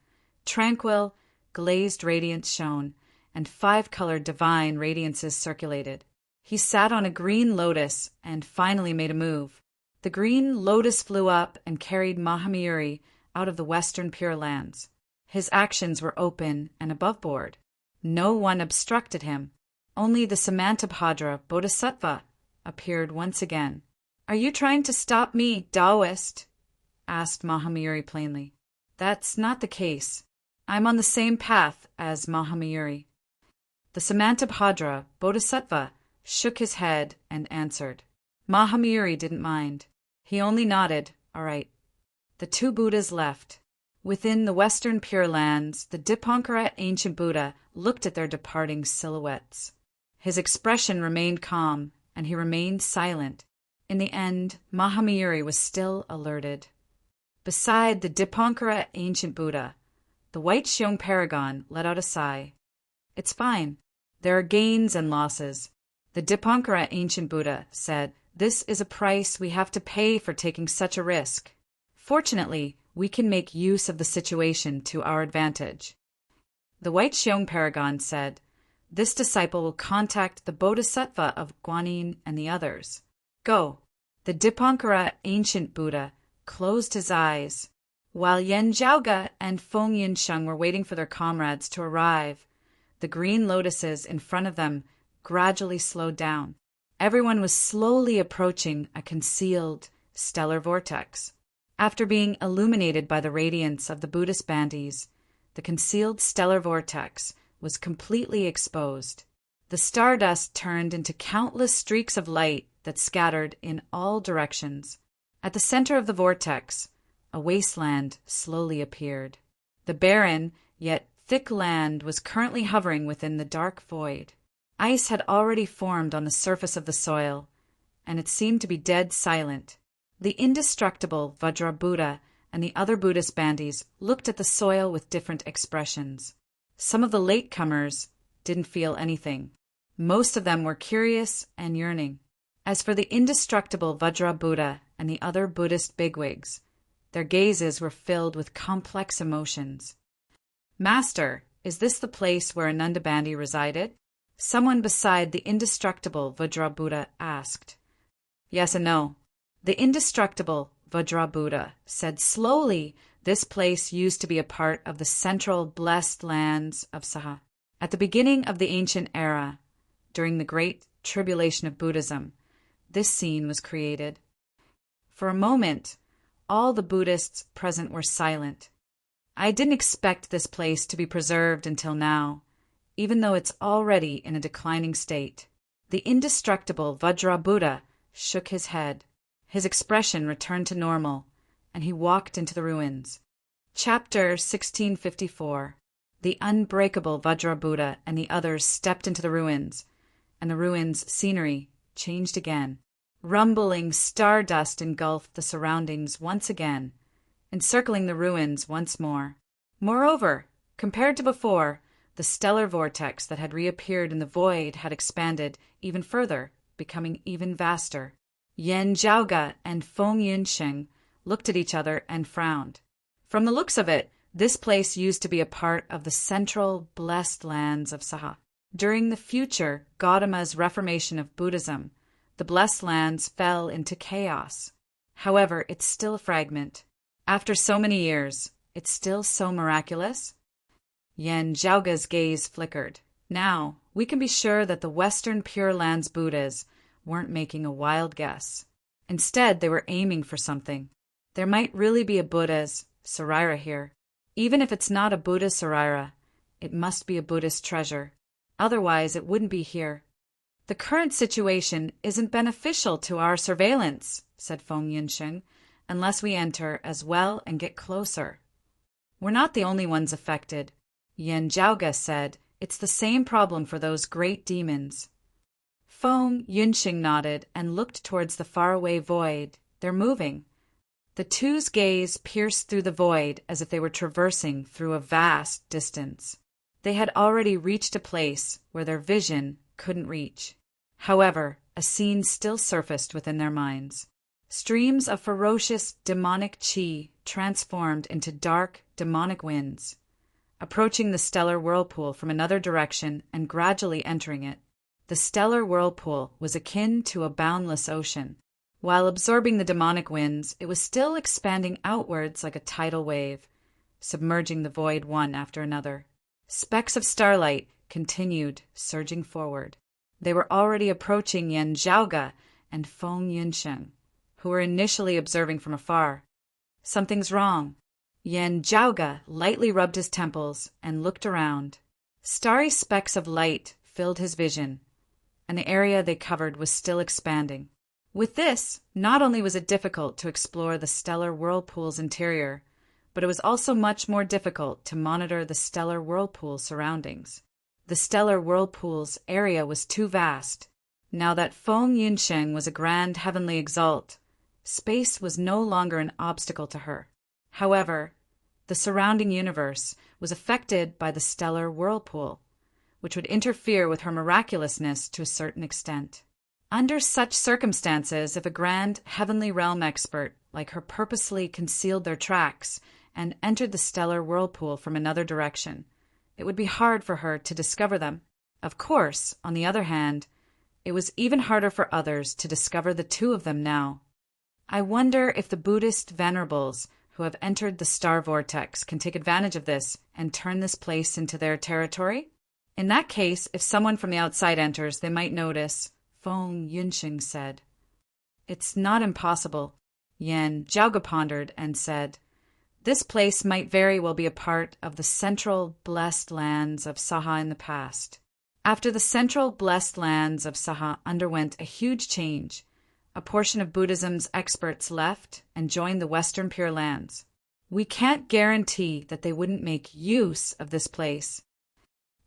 tranquil, glazed radiance shone, and 5-colored divine radiances circulated. He sat on a green lotus and finally made a move. The green lotus flew up and carried Mahamayuri out of the Western Pure Lands. His actions were open and above board. No one obstructed him. Only the Samantabhadra Bodhisattva appeared once again. Are you trying to stop me, Taoist? Asked Mahamayuri plainly. That's not the case. I'm on the same path as Mahamayuri. The Samantabhadra Bodhisattva shook his head and answered. Mahamayuri didn't mind. He only nodded, all right. The two Buddhas left. Within the Western Pure Lands, the Dipankara ancient Buddha looked at their departing silhouettes. His expression remained calm, and he remained silent. In the end, Mahamayuri was still alerted. Beside the Dipankara ancient Buddha, the White Xiong Paragon let out a sigh. It's fine. There are gains and losses. The Dipankara ancient Buddha said This is a price we have to pay for taking such a risk. Fortunately, we can make use of the situation to our advantage." The White Xiong Paragon said, "This disciple will contact the Bodhisattva of Guanyin and the others. Go." The Dipankara ancient Buddha closed his eyes. While Yen Zhaoge and Feng Yinsheng were waiting for their comrades to arrive, the green lotuses in front of them gradually slowed down. Everyone was slowly approaching a concealed stellar vortex. After being illuminated by the radiance of the Buddhist bandis, the concealed stellar vortex was completely exposed. The stardust turned into countless streaks of light that scattered in all directions. At the center of the vortex, a wasteland slowly appeared. The barren, yet thick land was currently hovering within the dark void. Ice had already formed on the surface of the soil, and it seemed to be dead silent. The indestructible Vajra Buddha and the other Buddhist bandis looked at the soil with different expressions. Some of the latecomers didn't feel anything. Most of them were curious and yearning. As for the indestructible Vajra Buddha and the other Buddhist bigwigs, their gazes were filled with complex emotions. "Master, is this the place where Ananda Bandi resided?" Someone beside the indestructible Vajra Buddha asked. "Yes and no." The indestructible Vajra Buddha said slowly, "This place used to be a part of the central blessed lands of Saha. At the beginning of the ancient era, during the great tribulation of Buddhism, this scene was created." For a moment, all the Buddhists present were silent. "I didn't expect this place to be preserved until now, even though it's already in a declining state." The indestructible Vajra Buddha shook his head. His expression returned to normal, and he walked into the ruins. Chapter 1654. The unbreakable Vajra Buddha and the others stepped into the ruins, and the ruins' scenery changed again. Rumbling stardust engulfed the surroundings once again, encircling the ruins once more. Moreover, compared to before, the stellar vortex that had reappeared in the void had expanded even further, becoming even vaster. Yen Zhaoge and Feng Yinsheng looked at each other and frowned. From the looks of it, this place used to be a part of the central blessed lands of Saha. During the future Gautama's reformation of Buddhism, the blessed lands fell into chaos. However, it's still a fragment. After so many years, it's still so miraculous? Yen Zhaoge's gaze flickered. Now, we can be sure that the Western Pure Lands Buddhas weren't making a wild guess. Instead, they were aiming for something. There might really be a Buddha's Sarira here. Even if it's not a Buddha's Sarira, it must be a Buddhist treasure. Otherwise, it wouldn't be here. "The current situation isn't beneficial to our surveillance," said Feng Yinsheng, "unless we enter as well and get closer." "We're not the only ones affected," Yen Zhaoge said. "It's the same problem for those great demons." Feng Yinsheng nodded and looked towards the faraway void. "They're moving." The two's gaze pierced through the void as if they were traversing through a vast distance. They had already reached a place where their vision couldn't reach. However, a scene still surfaced within their minds. Streams of ferocious demonic chi transformed into dark demonic winds, approaching the stellar whirlpool from another direction and gradually entering it. The stellar whirlpool was akin to a boundless ocean. While absorbing the demonic winds, it was still expanding outwards like a tidal wave, submerging the void one after another. Specks of starlight continued surging forward. They were already approaching Yen Zhaoge and Feng Yinsheng, who were initially observing from afar. "Something's wrong." Yen Zhaoge lightly rubbed his temples and looked around. Starry specks of light filled his vision, and the area they covered was still expanding. With this, not only was it difficult to explore the stellar whirlpool's interior, but it was also much more difficult to monitor the stellar whirlpool's surroundings. The stellar whirlpool's area was too vast. Now that Feng Yinsheng was a grand heavenly exalt, space was no longer an obstacle to her. However, the surrounding universe was affected by the stellar whirlpool, which would interfere with her miraculousness to a certain extent. Under such circumstances, if a grand heavenly realm expert like her purposely concealed their tracks and entered the stellar whirlpool from another direction, it would be hard for her to discover them. Of course, on the other hand, it was even harder for others to discover the two of them now. I wonder if the Buddhist venerables who have entered the star vortex can take advantage of this and turn this place into their territory? In that case, if someone from the outside enters, they might notice, Feng Yunxing said. It's not impossible, Yan Zhaoge pondered and said. This place might very well be a part of the central blessed lands of Saha in the past. After the central blessed lands of Saha underwent a huge change, a portion of Buddhism's experts left and joined the Western Pure Lands. We can't guarantee that they wouldn't make use of this place.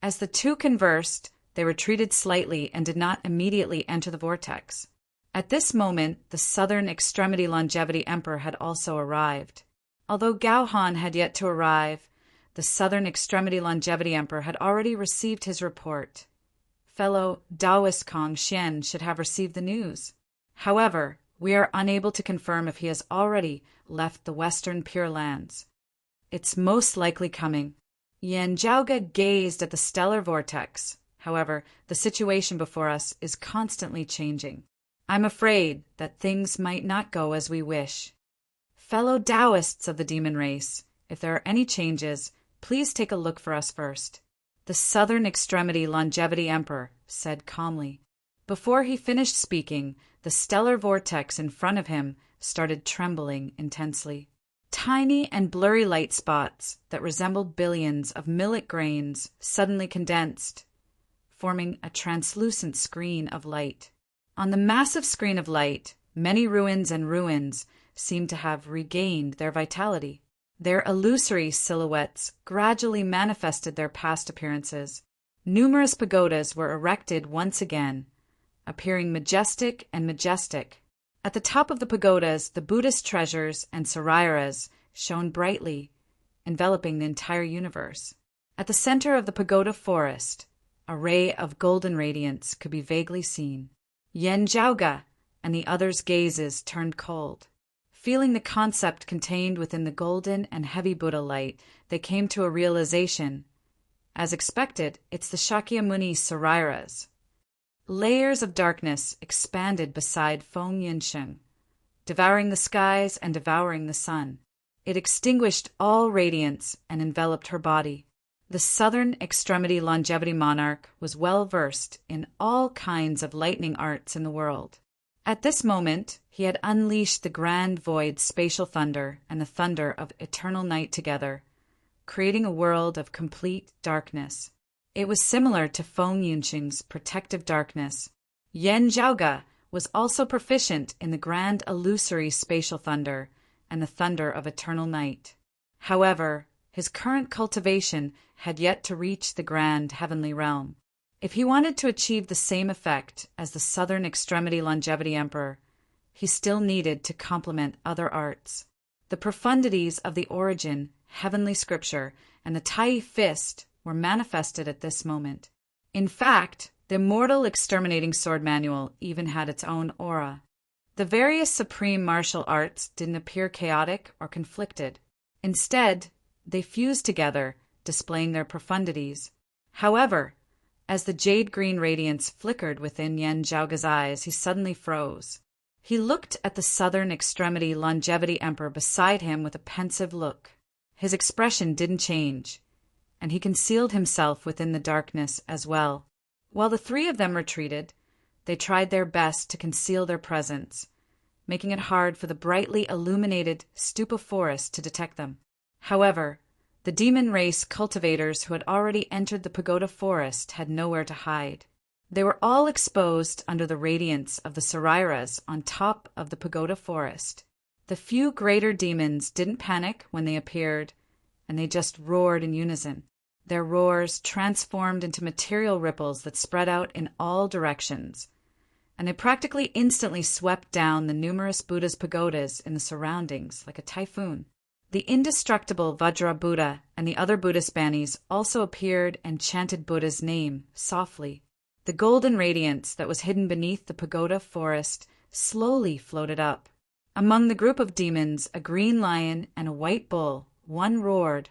As the two conversed, they retreated slightly and did not immediately enter the vortex. At this moment, the Southern Extremity Longevity Emperor had also arrived. Although Gao Han had yet to arrive, the Southern Extremity Longevity Emperor had already received his report. Fellow Taoist Kong Xian should have received the news. However, we are unable to confirm if he has already left the Western Pure Lands. It's most likely coming. Yan Zhaoge gazed at the stellar vortex. However, the situation before us is constantly changing. I'm afraid that things might not go as we wish. Fellow Taoists of the demon race, if there are any changes, please take a look for us first. The Southern Extremity Longevity Emperor said calmly. Before he finished speaking, the stellar vortex in front of him started trembling intensely. Tiny and blurry light spots that resembled billions of millet grains suddenly condensed, forming a translucent screen of light. On the massive screen of light, many ruins and ruins seemed to have regained their vitality. Their illusory silhouettes gradually manifested their past appearances. Numerous pagodas were erected once again, appearing majestic and majestic. At the top of the pagodas, the Buddhist treasures and sarairas shone brightly, enveloping the entire universe. At the center of the pagoda forest, a ray of golden radiance could be vaguely seen. Yan Zhaoge and the others' gazes turned cold. Feeling the concept contained within the golden and heavy Buddha light, they came to a realization. As expected, it's the Shakyamuni Sarairas. Layers of darkness expanded beside Feng Yunxing, devouring the skies and devouring the sun. It extinguished all radiance and enveloped her body. The Southern Extremity Longevity Monarch was well versed in all kinds of lightning arts in the world. At this moment, he had unleashed the grand void spatial thunder and the thunder of eternal night together, creating a world of complete darkness. It was similar to Feng Yunxing's protective darkness. Yan Zhaoge was also proficient in the grand illusory spatial thunder and the thunder of eternal night. However, his current cultivation had yet to reach the grand heavenly realm. If he wanted to achieve the same effect as the Southern Extremity Longevity Emperor, he still needed to complement other arts. The profundities of the origin, heavenly scripture, and the Tai Fist were manifested at this moment. In fact, the Immortal Exterminating Sword Manual even had its own aura. The various supreme martial arts didn't appear chaotic or conflicted. Instead, they fused together, displaying their profundities. However, as the jade-green radiance flickered within Yan Zhaoge's eyes, he suddenly froze. He looked at the Southern Extremity Longevity Emperor beside him with a pensive look. His expression didn't change, and he concealed himself within the darkness as well. While the three of them retreated, they tried their best to conceal their presence, making it hard for the brightly illuminated stupa forest to detect them. However, the demon race cultivators who had already entered the pagoda forest had nowhere to hide. They were all exposed under the radiance of the sarairas on top of the pagoda forest. The few greater demons didn't panic when they appeared, and they just roared in unison. Their roars transformed into material ripples that spread out in all directions, and they practically instantly swept down the numerous Buddha's pagodas in the surroundings like a typhoon. The indestructible Vajra Buddha and the other Buddhist banis also appeared and chanted Buddha's name softly. The golden radiance that was hidden beneath the pagoda forest slowly floated up. Among the group of demons, a green lion and a white bull, one roared,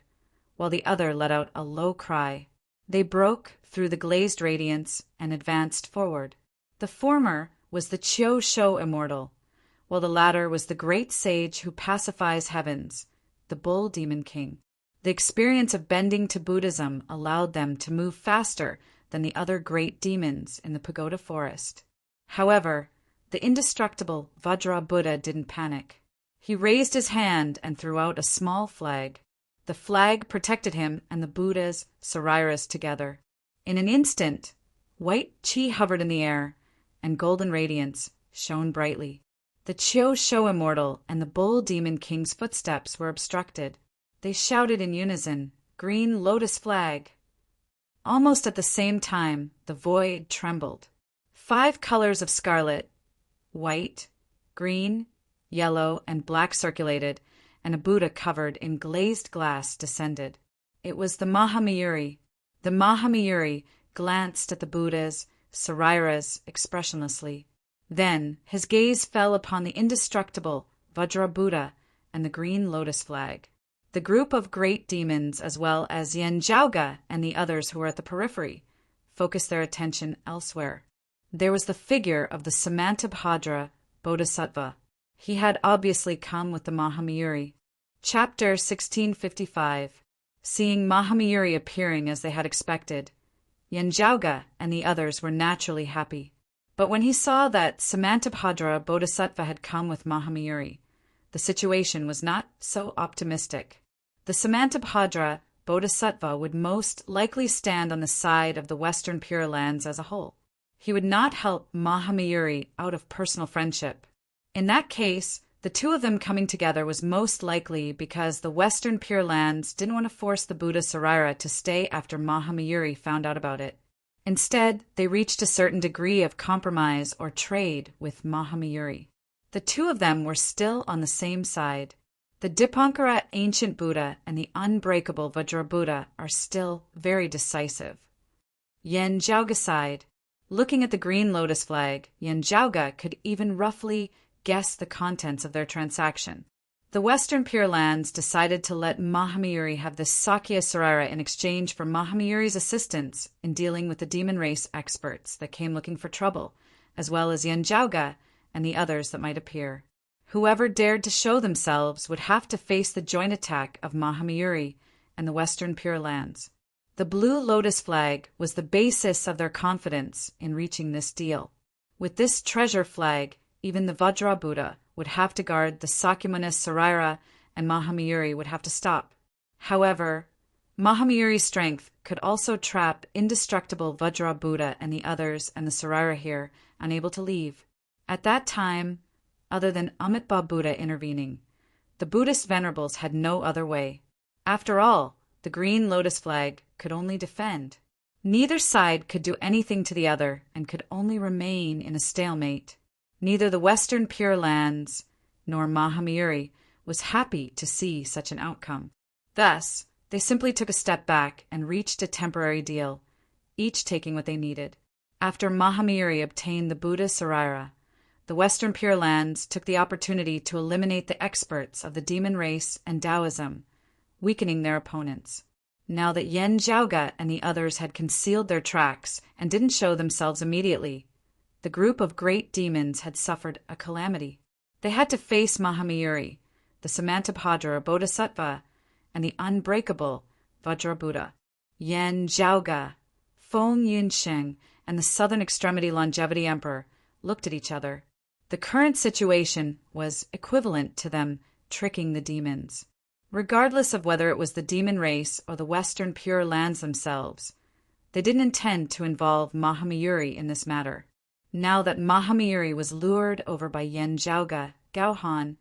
while the other let out a low cry. They broke through the glazed radiance and advanced forward. The former was the Chiu Shou immortal, while the latter was the great sage who pacifies heavens, the bull demon king. The experience of bending to Buddhism allowed them to move faster than the other great demons in the pagoda forest. However, the indestructible Vajra Buddha didn't panic. He raised his hand and threw out a small flag. The flag protected him and the Buddhas, Sariras together. In an instant, white chi hovered in the air, and golden radiance shone brightly. The Chiu Shou immortal and the bull demon king's footsteps were obstructed. They shouted in unison, "Green lotus flag!" Almost at the same time, the void trembled. 5 colors of scarlet, white, green, yellow, and black circulated, and a Buddha covered in glazed glass descended. It was the Mahamayuri. The Mahamayuri glanced at the Buddhas, Sariras, expressionlessly. Then his gaze fell upon the indestructible Vajra Buddha and the green lotus flag. The group of great demons, as well as Yen Zhaoga and the others who were at the periphery, focused their attention elsewhere. There was the figure of the Samantabhadra Bodhisattva. He had obviously come with the Mahamayuri. Chapter 1655. Seeing Mahamayuri appearing as they had expected, Yen Zhaoga and the others were naturally happy. But when he saw that Samantabhadra Bodhisattva had come with Mahamayuri, the situation was not so optimistic. The Samantabhadra Bodhisattva would most likely stand on the side of the Western Pure Lands as a whole. He would not help Mahamayuri out of personal friendship. In that case, the two of them coming together was most likely because the Western Pure Lands didn't want to force the Buddha Sarira to stay after Mahamayuri found out about it. Instead, they reached a certain degree of compromise or trade with Mahamayuri. The two of them were still on the same side. The Dipankara ancient Buddha and the unbreakable Vajra Buddha are still very decisive. Yen Zhaoga sighed. Looking at the green lotus flag, Yen Zhaoga could even roughly guess the contents of their transaction. The Western Pure Lands decided to let Mahamayuri have the Sakya Sarira in exchange for Mahamayuri's assistance in dealing with the demon race experts that came looking for trouble, as well as Yen Zhaoga and the others that might appear. Whoever dared to show themselves would have to face the joint attack of Mahamayuri and the Western Pure Lands. The blue lotus flag was the basis of their confidence in reaching this deal. With this treasure flag, even the Vajra Buddha would have to guard the Sakyamuni Sarira, and Mahamayuri would have to stop. However, Mahamayuri's strength could also trap indestructible Vajra Buddha and the others and the Sarira here, unable to leave. At that time, other than Amitabha Buddha intervening, the Buddhist venerables had no other way. After all, the green lotus flag could only defend. Neither side could do anything to the other and could only remain in a stalemate. Neither the Western Pure Lands nor Mahamayuri was happy to see such an outcome. Thus, they simply took a step back and reached a temporary deal, each taking what they needed. After Mahamayuri obtained the Buddha Sarira, the Western Pure Lands took the opportunity to eliminate the experts of the demon race and Taoism, weakening their opponents. Now that Yen Zhaoga and the others had concealed their tracks and didn't show themselves immediately, the group of great demons had suffered a calamity. They had to face Mahamayuri, the Samantabhadra Bodhisattva, and the unbreakable Vajra Buddha. Yen Zhaoga, Feng Yunsheng, and the Southern Extremity Longevity Emperor looked at each other. The current situation was equivalent to them tricking the demons. Regardless of whether it was the demon race or the Western Pure Lands themselves, they didn't intend to involve Mahamayuri in this matter. Now that Mahamayuri was lured over by Yen Zhaoga, Gaohan,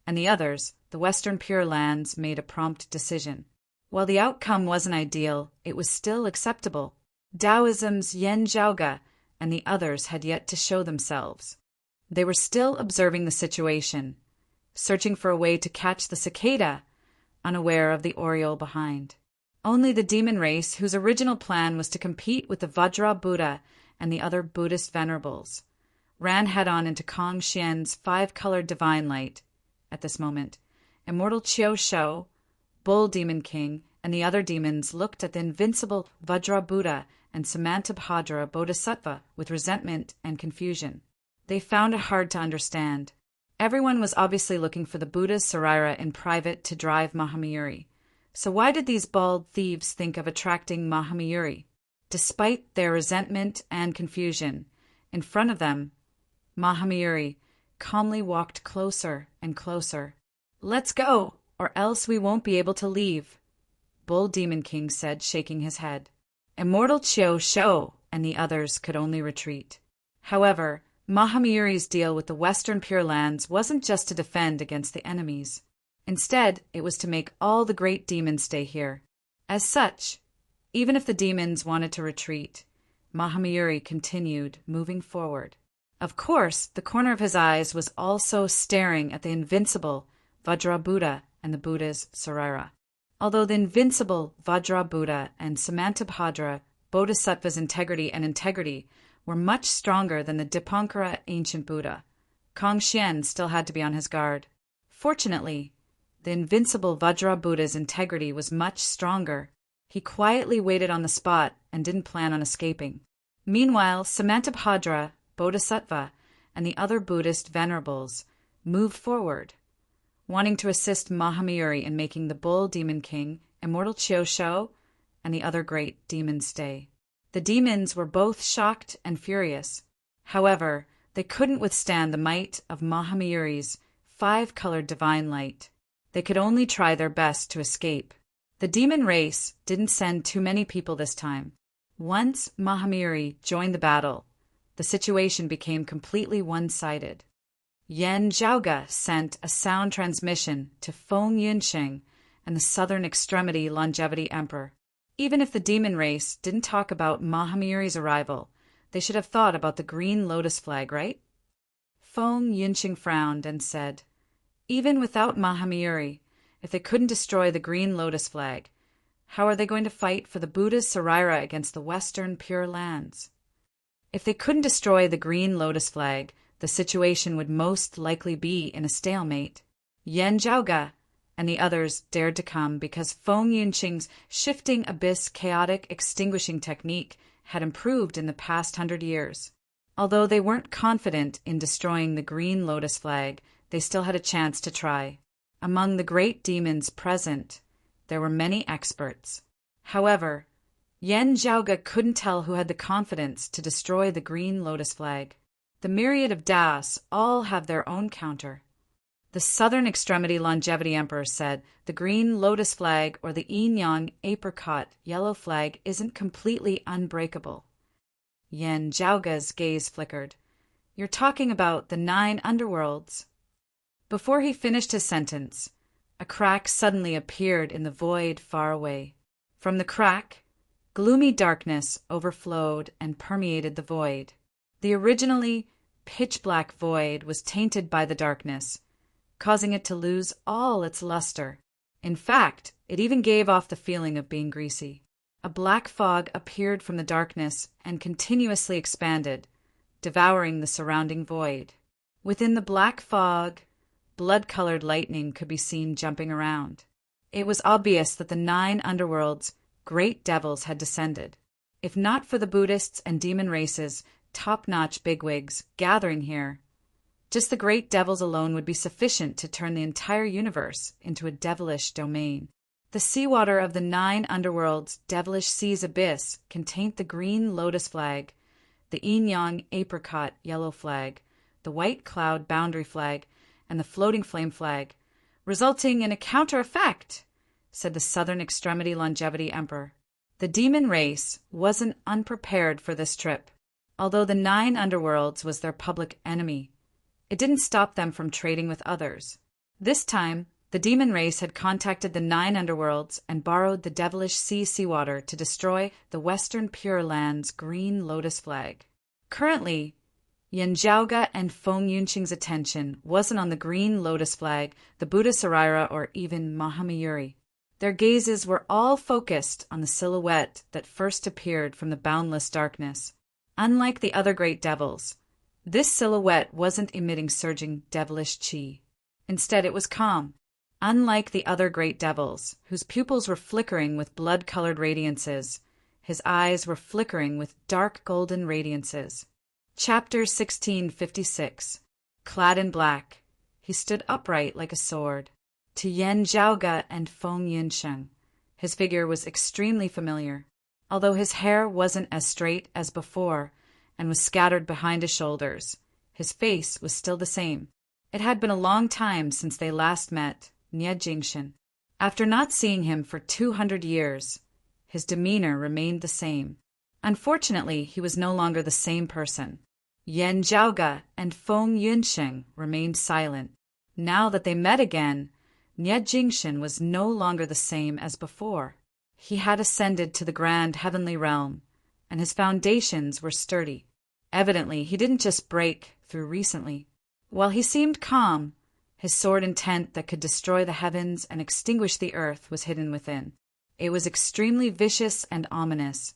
and the others, the Western Pure Lands made a prompt decision. While the outcome wasn't ideal, it was still acceptable. Taoism's Yen Zhaoga and the others had yet to show themselves. They were still observing the situation, searching for a way to catch the cicada, unaware of the oriole behind. Only the demon race, whose original plan was to compete with the Vajra Buddha and the other Buddhist venerables, ran head-on into Kong Xian's five-colored divine light. At this moment, Immortal Qiu Shou, Bull Demon King, and the other demons looked at the invincible Vajra Buddha and Samantabhadra Bodhisattva with resentment and confusion. They found it hard to understand. Everyone was obviously looking for the Buddha's Sarira in private to drive Mahamayuri. So why did these bald thieves think of attracting Mahamayuri? Despite their resentment and confusion, in front of them, Mahamayuri calmly walked closer and closer. "Let's go, or else we won't be able to leave," Bull Demon King said, shaking his head. Immortal Qiu Shou and the others could only retreat. However, Mahamayuri's deal with the Western Pure Lands wasn't just to defend against the enemies. Instead, it was to make all the great demons stay here. As such, even if the demons wanted to retreat, Mahamayuri continued moving forward. Of course, the corner of his eyes was also staring at the invincible Vajra Buddha and the Buddha's Sarira. Although the invincible Vajra Buddha and Samantabhadra Bodhisattva's integrity were much stronger than the Dipankara ancient Buddha, Kong Xian still had to be on his guard. Fortunately, the invincible Vajra Buddha's integrity was much stronger. He quietly waited on the spot and didn't plan on escaping. Meanwhile, Samantabhadra Bodhisattva and the other Buddhist venerables moved forward, wanting to assist Mahamayuri in making the Bull Demon King, Immortal Qiu Shou, and the other great demons stay. The demons were both shocked and furious. However, they couldn't withstand the might of Mahamayuri's five-colored divine light. They could only try their best to escape. The demon race didn't send too many people this time. Once Mahamayuri joined the battle, the situation became completely one-sided. Yan Zhaoge sent a sound transmission to Feng Yunqing and the Southern Extremity Longevity Emperor. Even if the demon race didn't talk about Mahamayuri's arrival, they should have thought about the green lotus flag, right? Feng Yunqing frowned and said, "Even without Mahamayuri, if they couldn't destroy the green lotus flag, how are they going to fight for the Buddha's Sarira against the Western Pure Lands? If they couldn't destroy the green lotus flag, the situation would most likely be in a stalemate." Yan Zhaoge and the others dared to come because Feng Yunqing's shifting abyss chaotic extinguishing technique had improved in the past 100 years. Although they weren't confident in destroying the green lotus flag, they still had a chance to try. Among the great demons present, there were many experts. However, Yan Zhaoge couldn't tell who had the confidence to destroy the green lotus flag. The myriad of Daos all have their own counter. The Southern Extremity Longevity Emperor said the green lotus flag or the yin-yang apricot yellow flag isn't completely unbreakable. Yan Zhaoge's gaze flickered. "You're talking about the 9 underworlds." Before he finished his sentence, a crack suddenly appeared in the void far away. From the crack, gloomy darkness overflowed and permeated the void. The originally pitch-black void was tainted by the darkness, causing it to lose all its luster. In fact, it even gave off the feeling of being greasy. A black fog appeared from the darkness and continuously expanded, devouring the surrounding void. Within the black fog, blood-colored lightning could be seen jumping around. It was obvious that the 9 underworlds' great devils had descended. If not for the Buddhists and demon races' top-notch bigwigs gathering here, just the great devils alone would be sufficient to turn the entire universe into a devilish domain. The seawater of the 9 underworlds' devilish sea's abyss contained the green lotus flag, the yin-yang apricot yellow flag, the white cloud boundary flag, and the floating flame flag, resulting in a counter-effect, said the Southern Extremity Longevity Emperor. The demon race wasn't unprepared for this trip. Although the 9 underworlds was their public enemy, it didn't stop them from trading with others. This time, the demon race had contacted the 9 underworlds and borrowed the devilish seawater to destroy the Western Pure Lands' green lotus flag. Currently, Yan Zhaoge and Feng Yunqing's attention wasn't on the green lotus flag, the Buddha Sarira, or even Mahamayuri. Their gazes were all focused on the silhouette that first appeared from the boundless darkness. Unlike the other great devils, this silhouette wasn't emitting surging devilish chi. Instead, it was calm. Unlike the other great devils, whose pupils were flickering with blood-colored radiances, his eyes were flickering with dark golden radiances. Chapter 1656. Clad in black, he stood upright like a sword. To Yan Zhaoge and Feng Yinsheng, his figure was extremely familiar. Although his hair wasn't as straight as before and was scattered behind his shoulders, his face was still the same. It had been a long time since they last met Nie Jingshan. After not seeing him for 200 years, his demeanor remained the same. Unfortunately, he was no longer the same person. Yan Zhaoge and Feng Yinsheng remained silent. Now that they met again, Nie Jingshan was no longer the same as before. He had ascended to the grand heavenly realm, and his foundations were sturdy. Evidently, he didn't just break through recently. While he seemed calm, his sword intent that could destroy the heavens and extinguish the earth was hidden within. It was extremely vicious and ominous,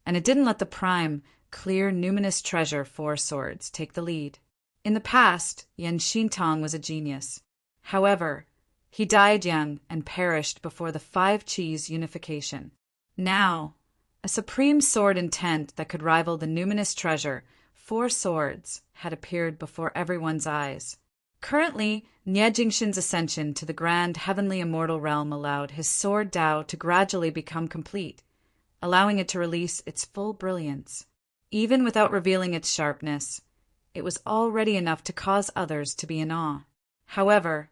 and it didn't let the prime, clear, numinous treasure Four Swords take the lead. In the past, Yan Xintong was a genius. However, he died young and perished before the Five Qis unification. Now, a supreme sword intent that could rival the numinous treasure, Four Swords, had appeared before everyone's eyes. Currently, Nie Jingshan's ascension to the grand heavenly immortal realm allowed his sword Dao to gradually become complete, allowing it to release its full brilliance. Even without revealing its sharpness, it was already enough to cause others to be in awe. However,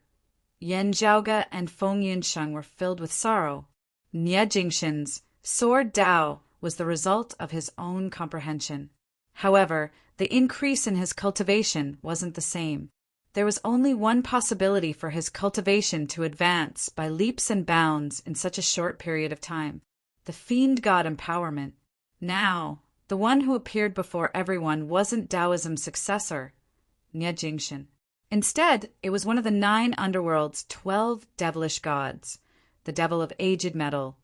Yan Zhaoge and Feng Yinsheng were filled with sorrow. Nie Jingshan's sword Dao was the result of his own comprehension. However, the increase in his cultivation wasn't the same. There was only one possibility for his cultivation to advance by leaps and bounds in such a short period of time: the fiend god empowerment. Now, the one who appeared before everyone wasn't Taoism's successor, Nie Jingshan. Instead, it was one of the 9 underworld's 12 devilish gods, the devil of aged metal,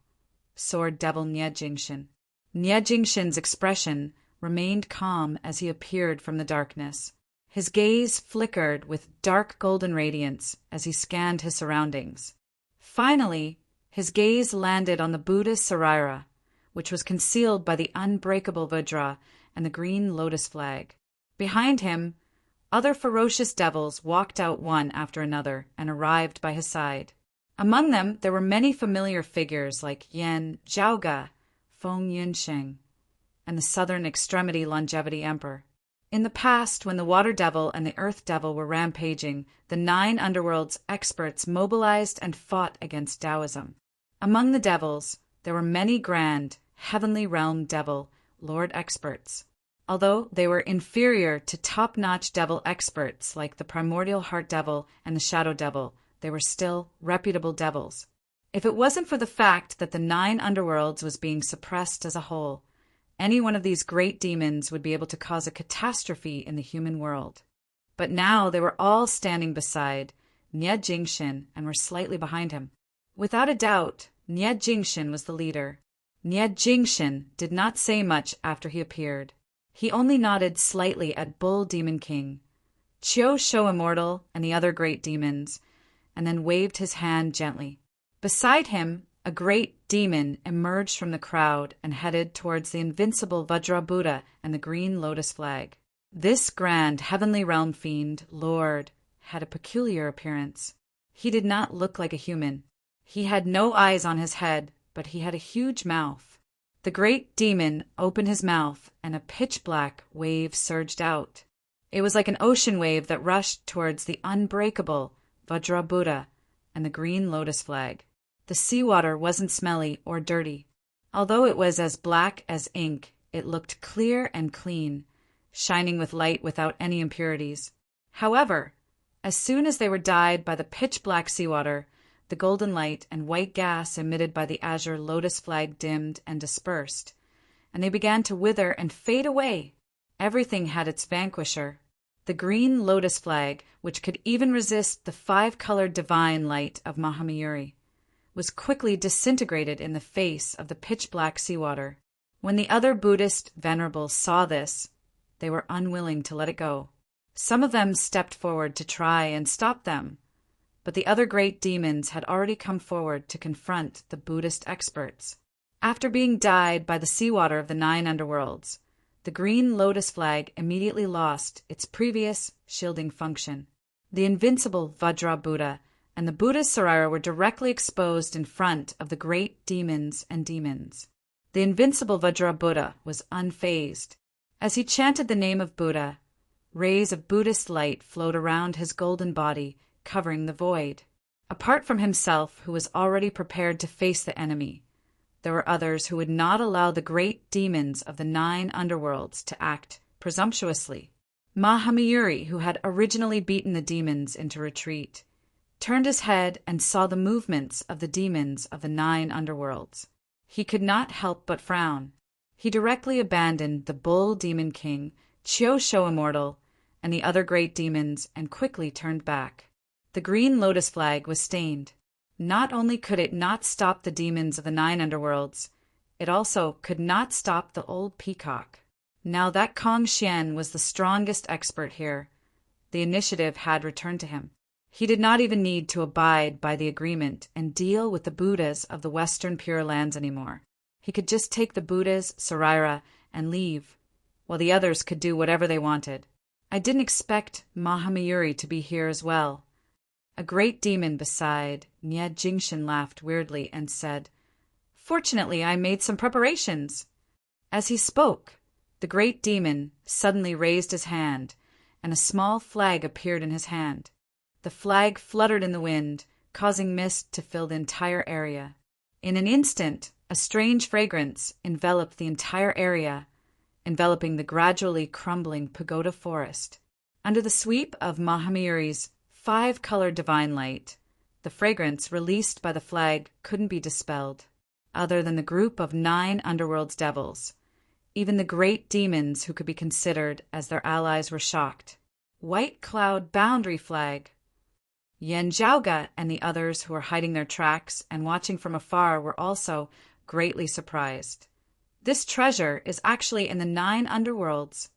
sword devil Nie Jingshan. Nie Jingshan's expression remained calm as he appeared from the darkness. His gaze flickered with dark golden radiance as he scanned his surroundings. Finally, his gaze landed on the Buddha's Sarira, which was concealed by the unbreakable Vajra and the green lotus flag. Behind him, other ferocious devils walked out one after another and arrived by his side. Among them, there were many familiar figures like Yan Zhaoge, Feng Yinsheng, and the southern extremity Longevity Emperor. In the past, when the Water Devil and the Earth Devil were rampaging, the 9 underworld's experts mobilized and fought against Taoism. Among the devils, there were many grand, heavenly realm devil, lord experts. Although they were inferior to top-notch devil experts like the Primordial Heart Devil and the Shadow Devil, they were still reputable devils. If it wasn't for the fact that the 9 underworlds was being suppressed as a whole, any one of these great demons would be able to cause a catastrophe in the human world. But now they were all standing beside Nie Jingshan and were slightly behind him. Without a doubt, Nie Jingshan was the leader. Nie Jingshan did not say much after he appeared. He only nodded slightly at Bull Demon King, Qiu Shou Immortal, and the other great demons, and then waved his hand gently. Beside him, a great demon emerged from the crowd and headed towards the invincible Vajra Buddha and the green lotus flag. This grand heavenly realm fiend, Lord, had a peculiar appearance. He did not look like a human. He had no eyes on his head, but he had a huge mouth. The great demon opened his mouth, and a pitch-black wave surged out. It was like an ocean wave that rushed towards the unbreakable Vajra Buddha and the green lotus flag. The seawater wasn't smelly or dirty. Although it was as black as ink, it looked clear and clean, shining with light without any impurities. However, as soon as they were dyed by the pitch-black seawater, the golden light and white gas emitted by the azure lotus flag dimmed and dispersed, and they began to wither and fade away. Everything had its vanquisher. The green lotus flag, which could even resist the 5-colored divine light of Mahamayuri, was quickly disintegrated in the face of the pitch-black seawater. When the other Buddhist venerables saw this, they were unwilling to let it go. Some of them stepped forward to try and stop them, but the other great demons had already come forward to confront the Buddhist experts. After being dyed by the seawater of the 9 underworlds, the green lotus flag immediately lost its previous shielding function. The invincible Vajra Buddha and the Buddha's Sarira were directly exposed in front of the great demons and demons. The invincible Vajra Buddha was unfazed. As he chanted the name of Buddha, rays of Buddhist light flowed around his golden body, covering the void. Apart from himself, who was already prepared to face the enemy, there were others who would not allow the great demons of the 9 underworlds to act presumptuously. Mahamayuri, who had originally beaten the demons into retreat, turned his head and saw the movements of the demons of the 9 underworlds. He could not help but frown. He directly abandoned the Bull Demon King, Chiosho Immortal, and the other great demons and quickly turned back. The green lotus flag was stained. Not only could it not stop the demons of the 9 underworlds, it also could not stop the old peacock. Now that Kong Xian was the strongest expert here, the initiative had returned to him. He did not even need to abide by the agreement and deal with the Buddhas of the Western Pure Lands anymore. He could just take the Buddha's Sarira and leave, while the others could do whatever they wanted. I didn't expect Mahamayuri to be here as well. A great demon beside Nye Jingshin laughed weirdly and said, "Fortunately, I made some preparations." As he spoke, the great demon suddenly raised his hand, and a small flag appeared in his hand. The flag fluttered in the wind, causing mist to fill the entire area. In an instant, a strange fragrance enveloped the entire area, enveloping the gradually crumbling pagoda forest. Under the sweep of Mahamayuri's 5-colored divine light, the fragrance released by the flag couldn't be dispelled. Other than the group of 9 underworld's devils, even the great demons who could be considered as their allies were shocked. White cloud boundary flag. Yen Zhaoga and the others who were hiding their tracks and watching from afar were also greatly surprised. This treasure is actually in the 9 underworlds.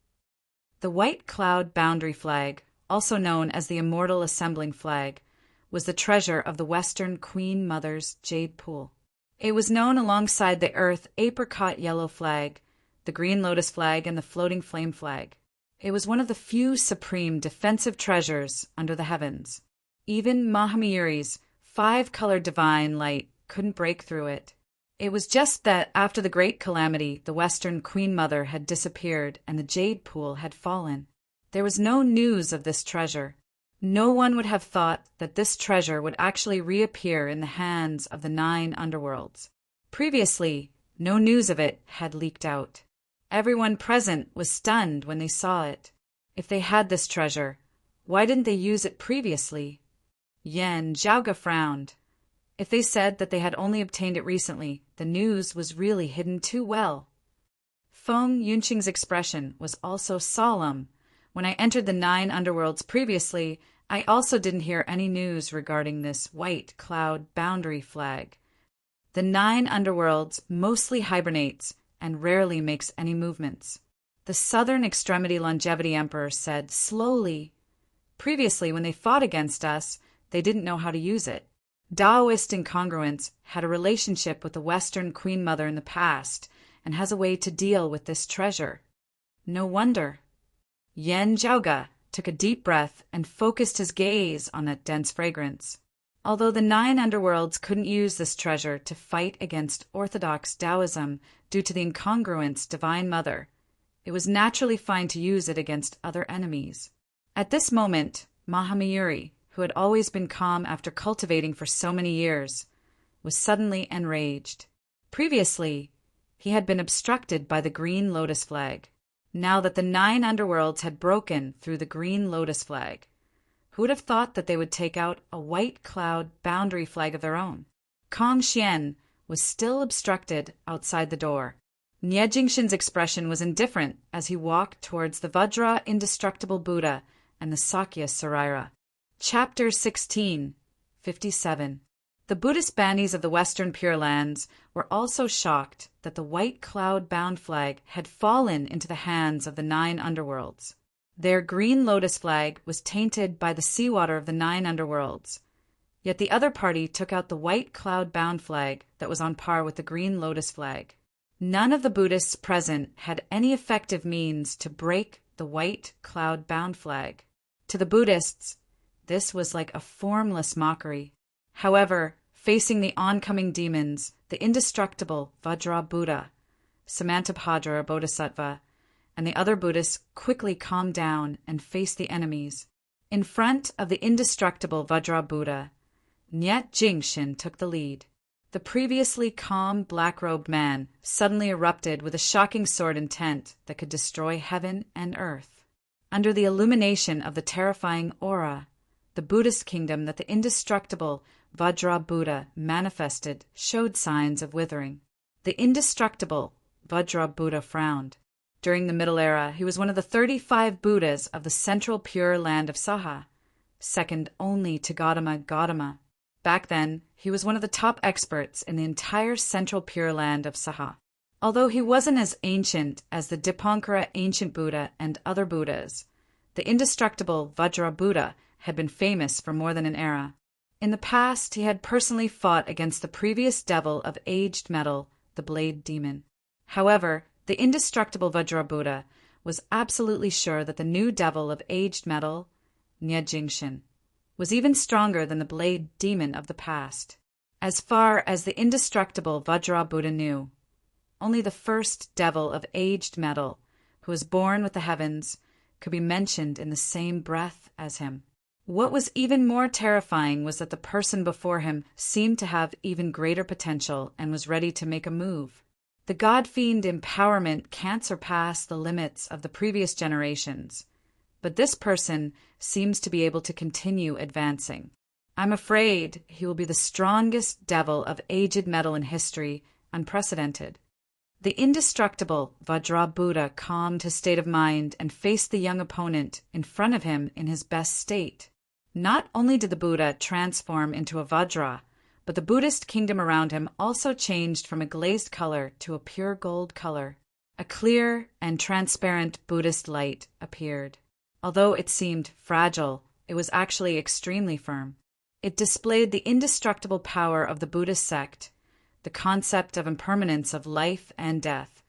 The white cloud boundary flag, also known as the Immortal Assembling Flag, was the treasure of the Western Queen Mother's jade pool. It was known alongside the Earth apricot yellow flag, the green lotus flag, and the floating flame flag. It was one of the few supreme defensive treasures under the heavens. Even Mahamayuri's 5-colored divine light couldn't break through it. It was just that after the great calamity, the Western Queen Mother had disappeared and the jade pool had fallen. There was no news of this treasure. No one would have thought that this treasure would actually reappear in the hands of the 9 underworlds. Previously, no news of it had leaked out. Everyone present was stunned when they saw it. If they had this treasure, why didn't they use it previously? Yen Zhaoga frowned. If they said that they had only obtained it recently, the news was really hidden too well. Feng Yunqing's expression was also solemn. When I entered the 9 underworlds previously, I also didn't hear any news regarding this white cloud boundary flag. The 9 underworlds mostly hibernates and rarely makes any movements. The Southern Extremity Longevity Emperor said slowly, "Previously, when they fought against us, they didn't know how to use it. Taoist incongruence had a relationship with the Western Queen Mother in the past and has a way to deal with this treasure. No wonder." Yen Zhaoga took a deep breath and focused his gaze on that dense fragrance. Although the 9 underworlds couldn't use this treasure to fight against orthodox Taoism due to the incongruence Divine Mother, it was naturally fine to use it against other enemies. At this moment, Mahamayuri, who had always been calm after cultivating for so many years, was suddenly enraged. Previously, he had been obstructed by the green lotus flag. Now that the 9 underworlds had broken through the green lotus flag, who would have thought that they would take out a white cloud boundary flag of their own? Kong Xian was still obstructed outside the door. Nye Jingshin's expression was indifferent as he walked towards the Vajra Indestructible Buddha and the Sakya Sarira. Chapter 16, 57. The Buddhist banis of the Western Pure Lands were also shocked that the white cloud-bound flag had fallen into the hands of the 9 underworlds. Their green lotus flag was tainted by the seawater of the 9 underworlds, yet the other party took out the white cloud-bound flag that was on par with the green lotus flag. None of the Buddhists present had any effective means to break the white cloud-bound flag. To the Buddhists, this was like a formless mockery. However, facing the oncoming demons, the indestructible Vajra Buddha, Samantabhadra Bodhisattva, and the other Buddhists quickly calmed down and faced the enemies. In front of the indestructible Vajra Buddha, Nyat Jingshin took the lead. The previously calm, black-robed man suddenly erupted with a shocking sword intent that could destroy heaven and earth. Under the illumination of the terrifying aura, the Buddhist kingdom that the indestructible Vajra Buddha manifested showed signs of withering. The indestructible Vajra Buddha frowned. During the Middle Era, he was one of the 35 Buddhas of the central pure land of Saha, second only to Gautama. Back then, he was one of the top experts in the entire central pure land of Saha. Although he wasn't as ancient as the Dipankara ancient Buddha and other Buddhas, the indestructible Vajra Buddha had been famous for more than an era. In the past, he had personally fought against the previous devil of aged metal, the Blade Demon. However, the indestructible Vajra Buddha was absolutely sure that the new devil of aged metal, Nyat-Jingshin, was even stronger than the Blade Demon of the past. As far as the indestructible Vajra Buddha knew, only the first devil of aged metal, who was born with the heavens, could be mentioned in the same breath as him. What was even more terrifying was that the person before him seemed to have even greater potential and was ready to make a move. The God-fiend empowerment can't surpass the limits of the previous generations, but this person seems to be able to continue advancing. I'm afraid he will be the strongest devil of aged metal in history, unprecedented. The indestructible Vajra Buddha calmed his state of mind and faced the young opponent in front of him in his best state. Not only did the Buddha transform into a Vajra, but the Buddhist kingdom around him also changed from a glazed color to a pure gold color. A clear and transparent Buddhist light appeared. Although it seemed fragile, it was actually extremely firm. It displayed the indestructible power of the Buddhist sect, the concept of impermanence of life and death,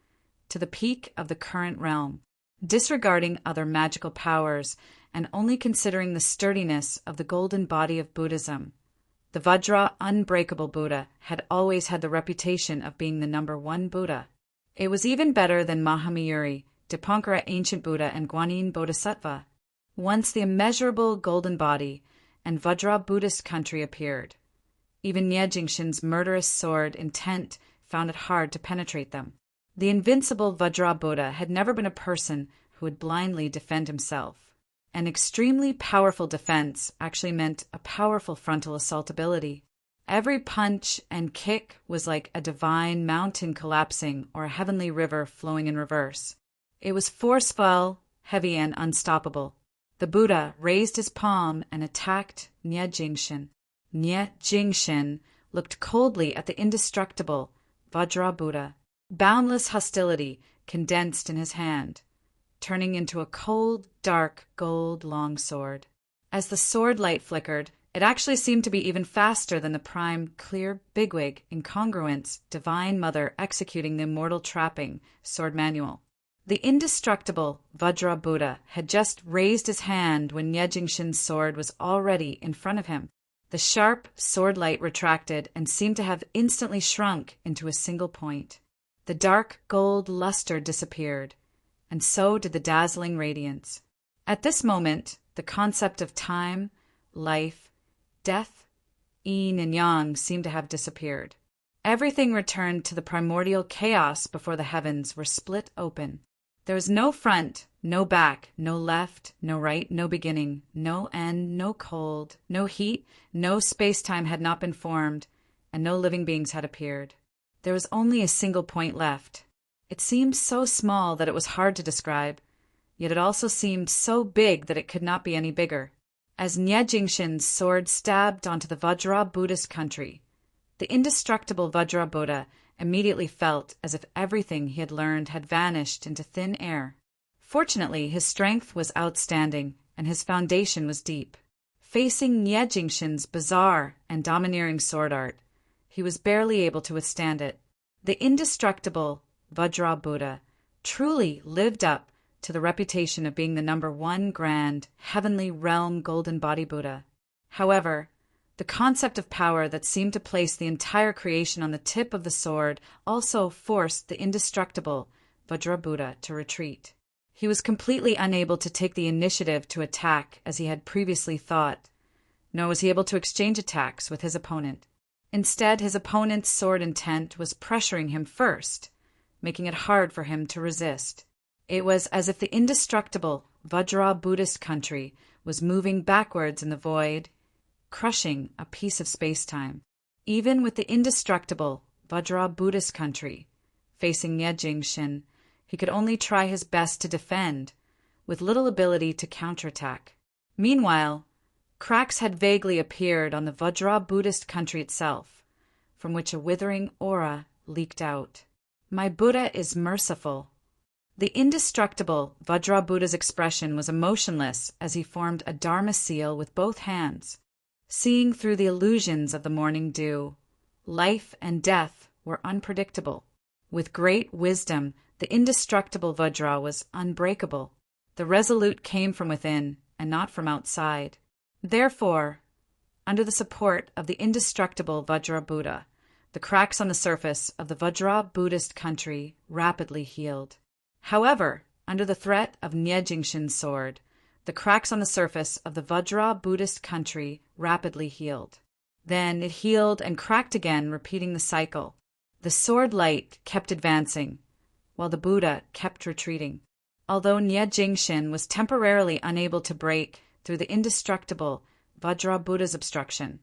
to the peak of the current realm. Disregarding other magical powers and only considering the sturdiness of the golden body of Buddhism, the Vajra unbreakable Buddha had always had the reputation of being the number 1 Buddha. It was even better than Mahamayuri, Dipankara ancient Buddha, and Guanyin Bodhisattva. Once the immeasurable golden body and Vajra Buddhist country appeared, even Nyat-Jingshin's murderous sword intent found it hard to penetrate them. The invincible Vajra Buddha had never been a person who would blindly defend himself. An extremely powerful defense actually meant a powerful frontal assault ability. Every punch and kick was like a divine mountain collapsing or a heavenly river flowing in reverse. It was forceful, heavy, and unstoppable. The Buddha raised his palm and attacked Nyat-Jingshin. Nyat-Jingshin looked coldly at the indestructible Vajra Buddha. Boundless hostility condensed in his hand, turning into a cold, dark, gold longsword. As the sword light flickered, it actually seemed to be even faster than the prime, clear bigwig incongruence Divine Mother executing the immortal trapping sword manual. The indestructible Vajra Buddha had just raised his hand when Nyat-Jingshin's sword was already in front of him. The sharp sword light retracted and seemed to have instantly shrunk into a single point. The dark gold luster disappeared, and so did the dazzling radiance. At this moment, the concept of time, life, death, yin and yang seemed to have disappeared. Everything returned to the primordial chaos before the heavens were split open. There was no front, no back, no left, no right, no beginning, no end, no cold, no heat, no space-time had not been formed, and no living beings had appeared. There was only a single point left. It seemed so small that it was hard to describe, yet it also seemed so big that it could not be any bigger. As Nyat-Jingshin's sword stabbed onto the Vajra Buddhist country, The indestructible Vajra Buddha immediately felt as if everything he had learned had vanished into thin air. Fortunately, his strength was outstanding, and his foundation was deep. Facing Nie Jingshin's bizarre and domineering sword art, he was barely able to withstand it. The indestructible Vajra Buddha truly lived up to the reputation of being the #1 grand, heavenly realm golden body Buddha. However, the concept of power that seemed to place the entire creation on the tip of the sword also forced the indestructible Vajra Buddha to retreat. He was completely unable to take the initiative to attack as he had previously thought, nor was he able to exchange attacks with his opponent. Instead, his opponent's sword intent was pressuring him first, making it hard for him to resist. It was as if the indestructible Vajra Buddhist country was moving backwards in the void, crushing a piece of space-time. Even with the indestructible Vajra Buddhist country facing Nie Jingshin, he could only try his best to defend, with little ability to counterattack. Meanwhile, cracks had vaguely appeared on the Vajra Buddhist country itself, from which a withering aura leaked out. "My Buddha is merciful." The indestructible Vajra Buddha's expression was emotionless as he formed a Dharma seal with both hands. Seeing through the illusions of the morning dew, life and death were unpredictable. With great wisdom, the indestructible Vajra was unbreakable. The resolute came from within and not from outside. Therefore, under the support of the indestructible Vajra Buddha, the cracks on the surface of the Vajra Buddhist country rapidly healed. However, under the threat of Nie Jingshin's sword, the cracks on the surface of the Vajra Buddhist country rapidly healed. Then it healed and cracked again, repeating the cycle. The sword light kept advancing, while the Buddha kept retreating. Although Nie Jingshin was temporarily unable to break through the indestructible Vajra Buddha's obstruction,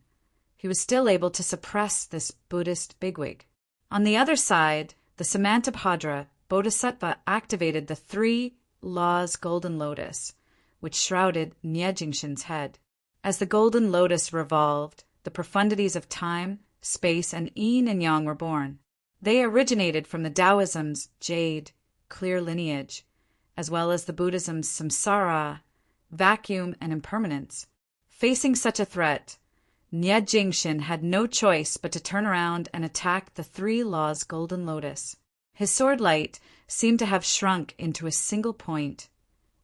he was still able to suppress this Buddhist bigwig. On the other side, the Samantabhadra Bodhisattva activated the 3 laws golden lotus, which shrouded Nie Jingshin's head. As the golden lotus revolved, the profundities of time, space, and yin and yang were born. They originated from the Taoism's jade, clear lineage, as well as the Buddhism's samsara, vacuum, and impermanence. Facing such a threat, Nie Jingshin had no choice but to turn around and attack the 3 laws golden lotus. His sword light seemed to have shrunk into a single point,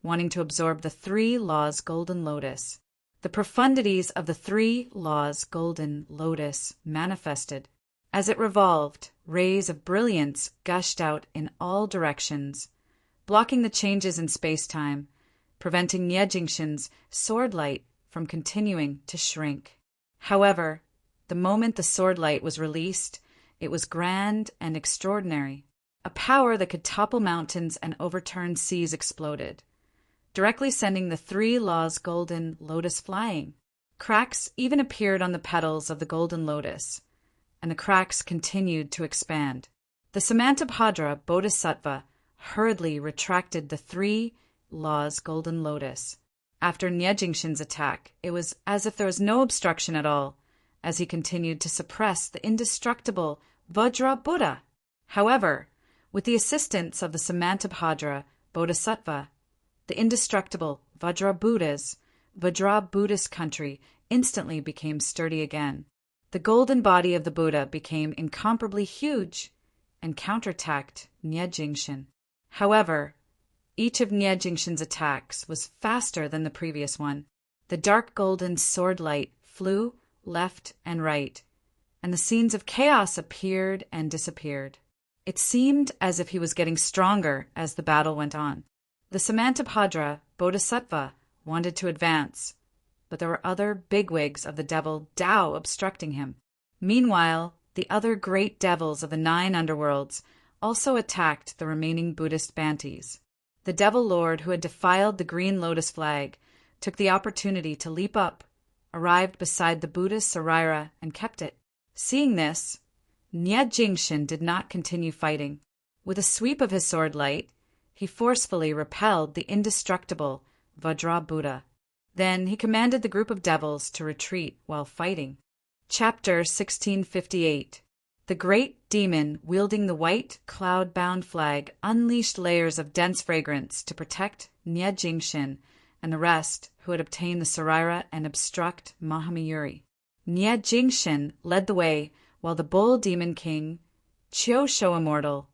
wanting to absorb the 3 laws golden lotus. The profundities of the 3 laws golden lotus manifested. As it revolved, rays of brilliance gushed out in all directions, blocking the changes in space-time, preventing Nie Jingshin's sword light from continuing to shrink. However, the moment the sword light was released, it was grand and extraordinary. A power that could topple mountains and overturn seas exploded, directly sending the 3 laws golden lotus flying. Cracks even appeared on the petals of the golden lotus, and the cracks continued to expand. The Samantabhadra Bodhisattva hurriedly retracted the 3 laws golden lotus. After Nie Jingshin's attack, it was as if there was no obstruction at all, as he continued to suppress the indestructible Vajra Buddha. However, with the assistance of the Samantabhadra Bodhisattva, the indestructible Vajra Buddhist country instantly became sturdy again. The golden body of the Buddha became incomparably huge and counterattacked Nie Jingshin. However, each of Nie Jingshin's attacks was faster than the previous one. The dark golden sword light flew left and right, and the scenes of chaos appeared and disappeared. It seemed as if he was getting stronger as the battle went on. The Samantabhadra Bodhisattva wanted to advance, but there were other bigwigs of the devil Tao obstructing him. Meanwhile, the other great devils of the 9 underworlds also attacked the remaining Buddhist Bantis. The devil lord who had defiled the green lotus flag took the opportunity to leap up, arrived beside the Buddhist Saraira, and kept it. Seeing this, Nie Jingshin did not continue fighting. With a sweep of his sword light, he forcefully repelled the indestructible Vajra Buddha. Then he commanded the group of devils to retreat while fighting. Chapter 1658. The great demon wielding the white cloud-bound flag unleashed layers of dense fragrance to protect Nye Jingshin and the rest who had obtained the Saraira and obstruct Mahamayuri. Nye Jingshin led the way while the bull demon king, Chiosho Immortal,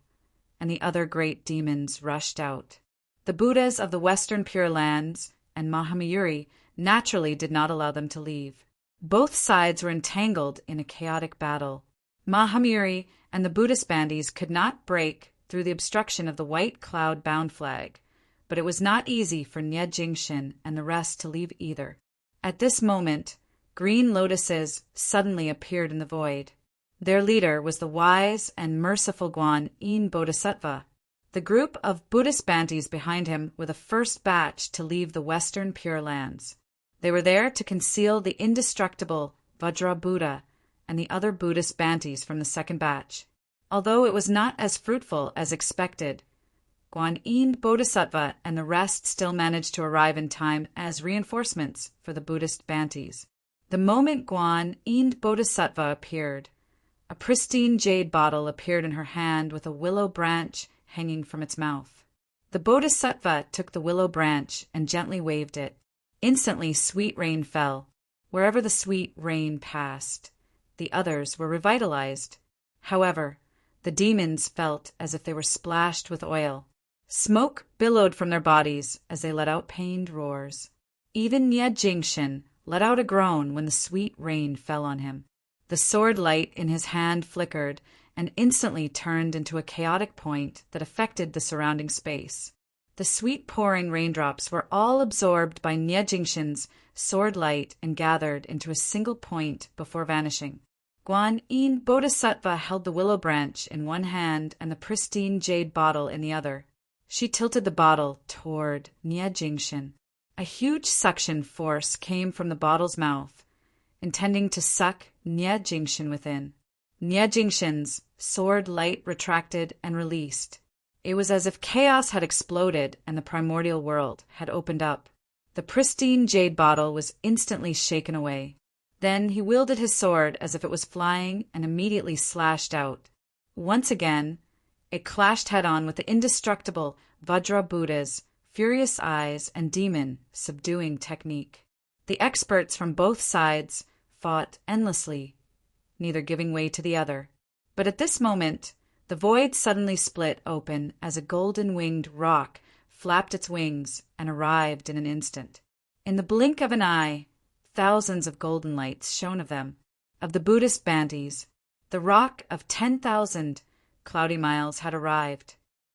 and the other great demons rushed out. The Buddhas of the Western Pure Lands and Mahamayuri naturally did not allow them to leave. Both sides were entangled in a chaotic battle. Mahamayuri and the Buddhist bandies could not break through the obstruction of the white cloud-bound flag, but it was not easy for Nye Jingshin and the rest to leave either. At this moment, green lotuses suddenly appeared in the void. Their leader was the wise and merciful Guan Yin Bodhisattva. The group of Buddhist bandies behind him were the first batch to leave the Western Pure Lands. They were there to conceal the indestructible Vajra Buddha and the other Buddhist bandies from the second batch. Although it was not as fruitful as expected, Guan Yin Bodhisattva and the rest still managed to arrive in time as reinforcements for the Buddhist bandies. The moment Guan Yin Bodhisattva appeared, a pristine jade bottle appeared in her hand with a willow branch hanging from its mouth. The Bodhisattva took the willow branch and gently waved it. Instantly sweet rain fell. Wherever the sweet rain passed, the others were revitalized. However, the demons felt as if they were splashed with oil. Smoke billowed from their bodies as they let out pained roars. Even Nye Jingshin let out a groan when the sweet rain fell on him. The sword light in his hand flickered and instantly turned into a chaotic point that affected the surrounding space. The sweet pouring raindrops were all absorbed by Nye Jingshin's sword light and gathered into a single point before vanishing. Guan Yin Bodhisattva held the willow branch in one hand and the pristine jade bottle in the other. She tilted the bottle toward Nye Jingshin. A huge suction force came from the bottle's mouth, intending to suck Nye Jingshin within. Nye Jingshin's sword light retracted and released. It was as if chaos had exploded and the primordial world had opened up. The pristine jade bottle was instantly shaken away. Then he wielded his sword as if it was flying and immediately slashed out. Once again, it clashed head-on with the indestructible Vajra Buddha's furious eyes and demon subduing technique. The experts from both sides fought endlessly, neither giving way to the other. But at this moment, the void suddenly split open as a golden-winged roc flapped its wings and arrived in an instant. In the blink of an eye, thousands of golden lights shone of them, of the Buddhist bandies. The roc of 10,000 cloudy miles had arrived.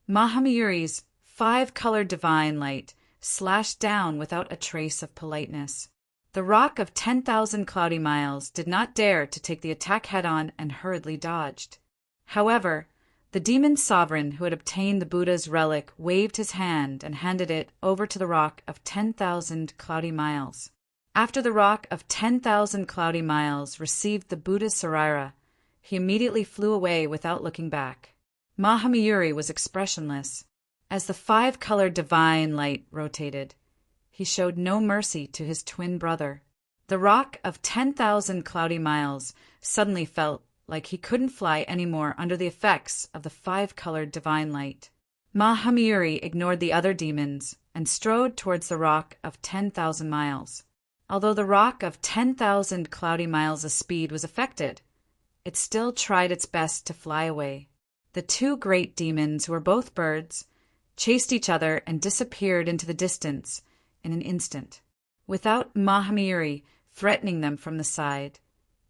Mahamayuri's 5-colored divine light slashed down without a trace of politeness. The roc of 10,000 cloudy miles did not dare to take the attack head-on and hurriedly dodged. However, the demon sovereign who had obtained the Buddha's relic waved his hand and handed it over to the roc of 10,000 cloudy miles. After the roc of 10,000 cloudy miles received the Buddha's Saraira, he immediately flew away without looking back. Mahamayuri was expressionless. As the 5-colored divine light rotated, he showed no mercy to his twin brother. The roc of 10,000 cloudy miles suddenly felt like he couldn't fly anymore under the effects of the 5-colored divine light. Mahamayuri ignored the other demons and strode towards the roc of 10,000 miles. Although the roc of 10,000 cloudy miles of speed was affected, it still tried its best to fly away. The two great demons, who were both birds, chased each other and disappeared into the distance in an instant, without Mahamayuri threatening them from the side.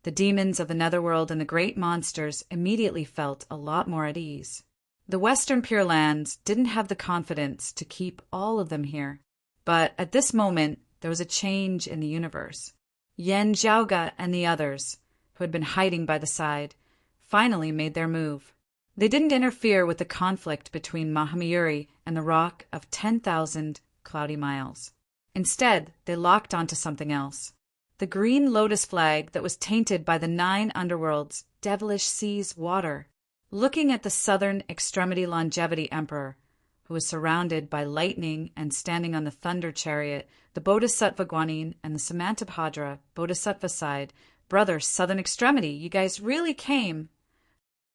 The demons of the netherworld and the great monsters immediately felt a lot more at ease. The Western Pure Lands didn't have the confidence to keep all of them here, but at this moment there was a change in the universe. Yen Zhaoga and the others, who had been hiding by the side, finally made their move. They didn't interfere with the conflict between Mahamayuri and the roc of 10,000 cloudy miles. Instead, they locked onto something else. The green lotus flag that was tainted by the 9 underworlds' devilish seas water. Looking at the southern extremity longevity emperor, who was surrounded by lightning and standing on the thunder chariot, the Bodhisattva Guanyin and the Samantabhadra Bodhisattva side Brother Southern Extremity, you guys really came.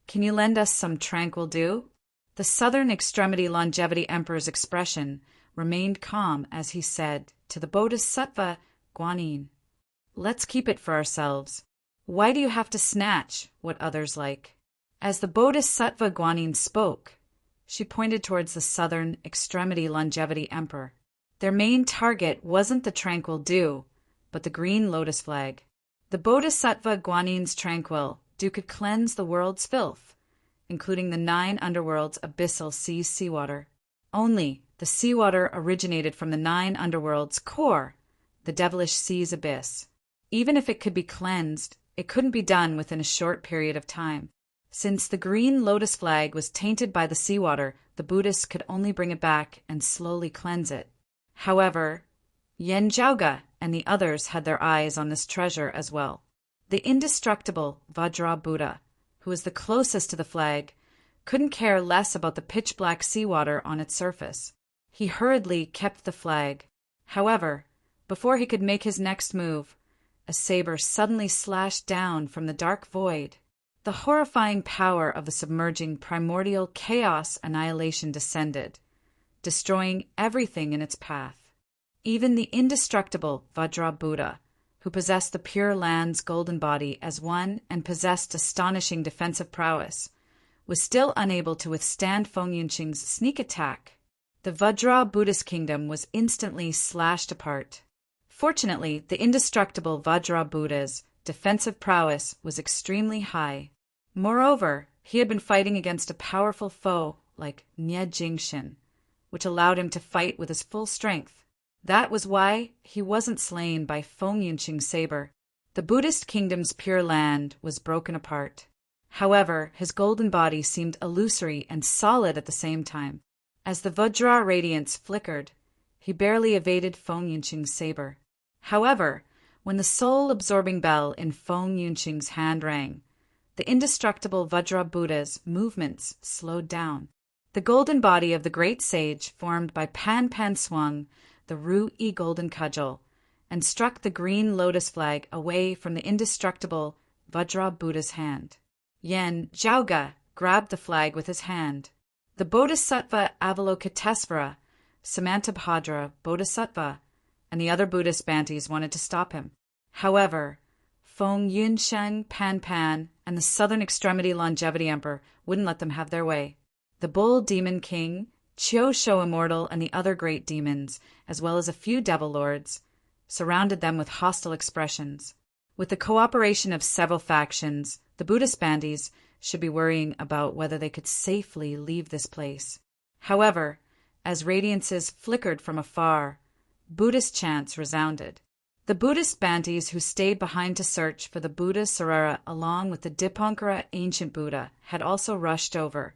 Can you lend us some tranquil dew? The Southern Extremity Longevity Emperor's expression remained calm as he said to the Bodhisattva Guanyin, "Let's keep it for ourselves. Why do you have to snatch what others like?" As the Bodhisattva Guanyin spoke, she pointed towards the Southern Extremity Longevity Emperor. Their main target wasn't the tranquil dew, but the green lotus flag. The Bodhisattva Guanyin's tranquil dew could cleanse the world's filth, including the 9 underworlds' abyssal seawater. Only the seawater originated from the 9 underworlds' core, the devilish sea's abyss. Even if it could be cleansed, it couldn't be done within a short period of time. Since the green lotus flag was tainted by the seawater, the Buddhists could only bring it back and slowly cleanse it. However, Yen Zhaoge and the others had their eyes on this treasure as well. The indestructible Vajra Buddha, who was the closest to the flag, couldn't care less about the pitch-black seawater on its surface. He hurriedly kept the flag. However, before he could make his next move, a saber suddenly slashed down from the dark void. The horrifying power of the submerging primordial chaos annihilation descended, destroying everything in its path. Even the indestructible Vajra Buddha, who possessed the Pure Land's golden body as one and possessed astonishing defensive prowess, was still unable to withstand Feng Yunqing's sneak attack. The Vajra Buddhist kingdom was instantly slashed apart. Fortunately, the indestructible Vajra Buddha's defensive prowess was extremely high. Moreover, he had been fighting against a powerful foe like Nie Jingshin, which allowed him to fight with his full strength. That was why he wasn't slain by Feng Yunqing's saber. The Buddhist kingdom's Pure Land was broken apart. However, his golden body seemed illusory and solid at the same time. As the Vajra radiance flickered, he barely evaded Feng Yunqing's saber. However, when the soul-absorbing bell in Feng Yunqing's hand rang, the indestructible Vajra Buddha's movements slowed down. The golden body of the great sage formed by Pan swung the Ru-I golden cudgel and struck the green lotus flag away from the indestructible Vajra Buddha's hand. Yen Zhaoge grabbed the flag with his hand. The Bodhisattva Avalokitesvara, Samantabhadra Bodhisattva, and the other Buddhist Bantis wanted to stop him. However, Feng Yunsheng, Pan, and the Southern Extremity Longevity Emperor wouldn't let them have their way. The Bull Demon King, Qiu Shou Immortal, and the other great demons, as well as a few devil lords, surrounded them with hostile expressions. With the cooperation of several factions, the Buddhist Bantis should be worrying about whether they could safely leave this place. However, as radiances flickered from afar, Buddhist chants resounded. The Buddhist Bantis who stayed behind to search for the Buddha Sarara along with the Dipankara ancient Buddha had also rushed over,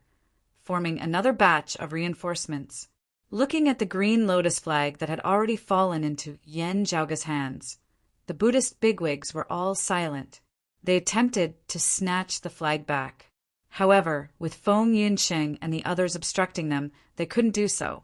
forming another batch of reinforcements. Looking at the green lotus flag that had already fallen into Yen Zhaoge's hands, the Buddhist bigwigs were all silent. They attempted to snatch the flag back. However, with Feng Yunsheng and the others obstructing them, they couldn't do so.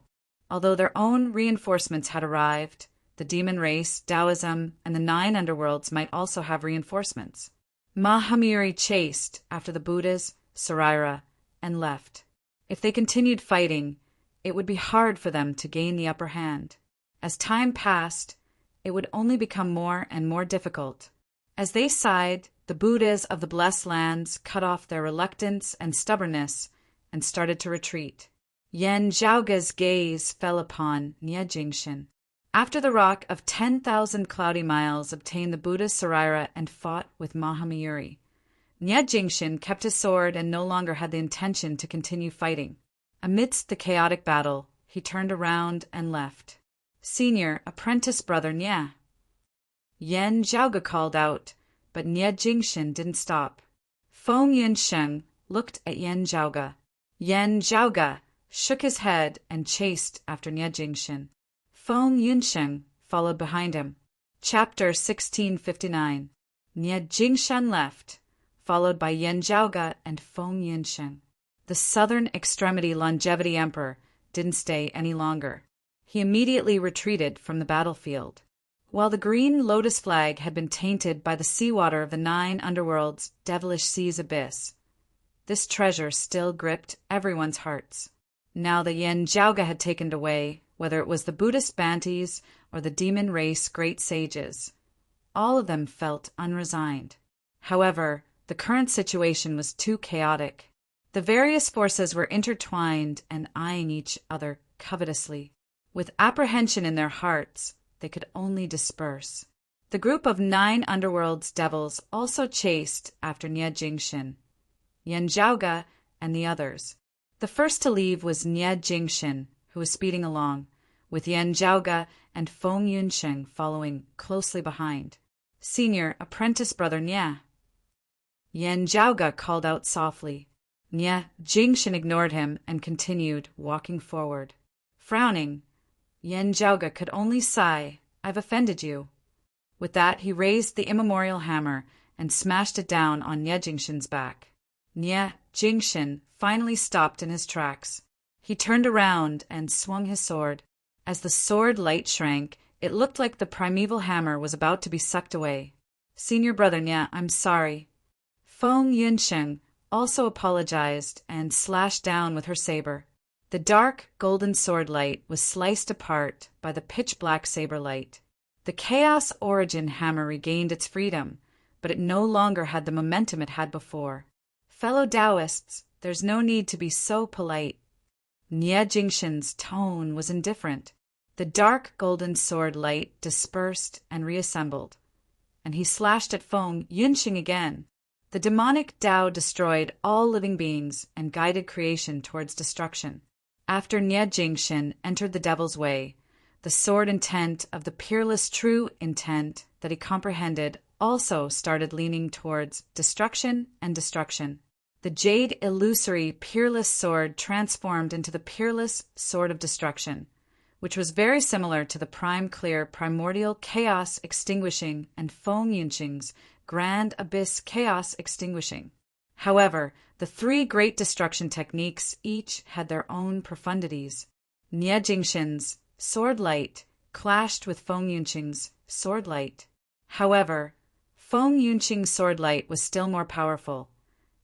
Although their own reinforcements had arrived, the demon race, Taoism, and the 9 underworlds might also have reinforcements. Mahamiri chased after the Buddhas, Saraira, and left. If they continued fighting, it would be hard for them to gain the upper hand. As time passed, it would only become more and more difficult. As they sighed, the Buddhas of the Blessed Lands cut off their reluctance and stubbornness and started to retreat. Yen Zhaoge's gaze fell upon Nie Jingshin. After the rock of 10,000 cloudy miles obtained the Buddha Saraira and fought with Mahamayuri. Nie Jingshin kept his sword and no longer had the intention to continue fighting. Amidst the chaotic battle, he turned around and left. "Senior, apprentice brother Nie." Yen Zhaoge called out, but Nie Jingshin didn't stop. Feng Yunsheng looked at Yen Zhaoge. Yen Zhaoge shook his head and chased after Nie Jingshin. Feng Yunsheng followed behind him. Chapter 1659. Nie Jingshan left, followed by Yen Zhaoge and Feng Yunsheng. The Southern Extremity Longevity Emperor didn't stay any longer. He immediately retreated from the battlefield. While the green lotus flag had been tainted by the seawater of the 9 underworlds' devilish sea's abyss, this treasure still gripped everyone's hearts. Now the Yen Jiaoga had taken it away, whether it was the Buddhist Bantis or the demon race great sages. All of them felt unresigned. However, the current situation was too chaotic. The various forces were intertwined and eyeing each other covetously. With apprehension in their hearts, they could only disperse. The group of 9 underworld's devils also chased after Nie Jingxin, Yen Jiaoga, and the others. The first to leave was Nie Jingxin, who was speeding along, with Yen Jiaoga and Feng Yunsheng following closely behind. Senior apprentice brother Nie. Yen Jiaoga called out softly. Nie Jingxin ignored him and continued walking forward. Frowning, Yen Jiaoga could only sigh, "I've offended you." With that, he raised the immemorial hammer and smashed it down on Nie Jingxin's back. Nie Jingxin finally stopped in his tracks. He turned around and swung his sword. As the sword light shrank, it looked like the primeval hammer was about to be sucked away. "Senior brother Nie, I'm sorry." Feng Yunsheng also apologized and slashed down with her saber. The dark golden sword light was sliced apart by the pitch-black saber light. The Chaos Origin hammer regained its freedom, but it no longer had the momentum it had before. "Fellow Taoists, there's no need to be so polite." Nie Jingxin's tone was indifferent. The dark golden sword light dispersed and reassembled, and he slashed at Feng Yunsheng again. The demonic Tao destroyed all living beings and guided creation towards destruction. After Nie Jingxin entered the devil's way, the sword intent of the peerless true intent that he comprehended also started leaning towards destruction and destruction. The jade illusory peerless sword transformed into the peerless sword of destruction, which was very similar to the prime clear primordial chaos extinguishing and Feng Yunsheng's grand abyss chaos extinguishing. However, the 3 great destruction techniques each had their own profundities. Nie Jingxin's sword light clashed with Feng Yunsheng's sword light. However, Feng Yunsheng's sword light was still more powerful,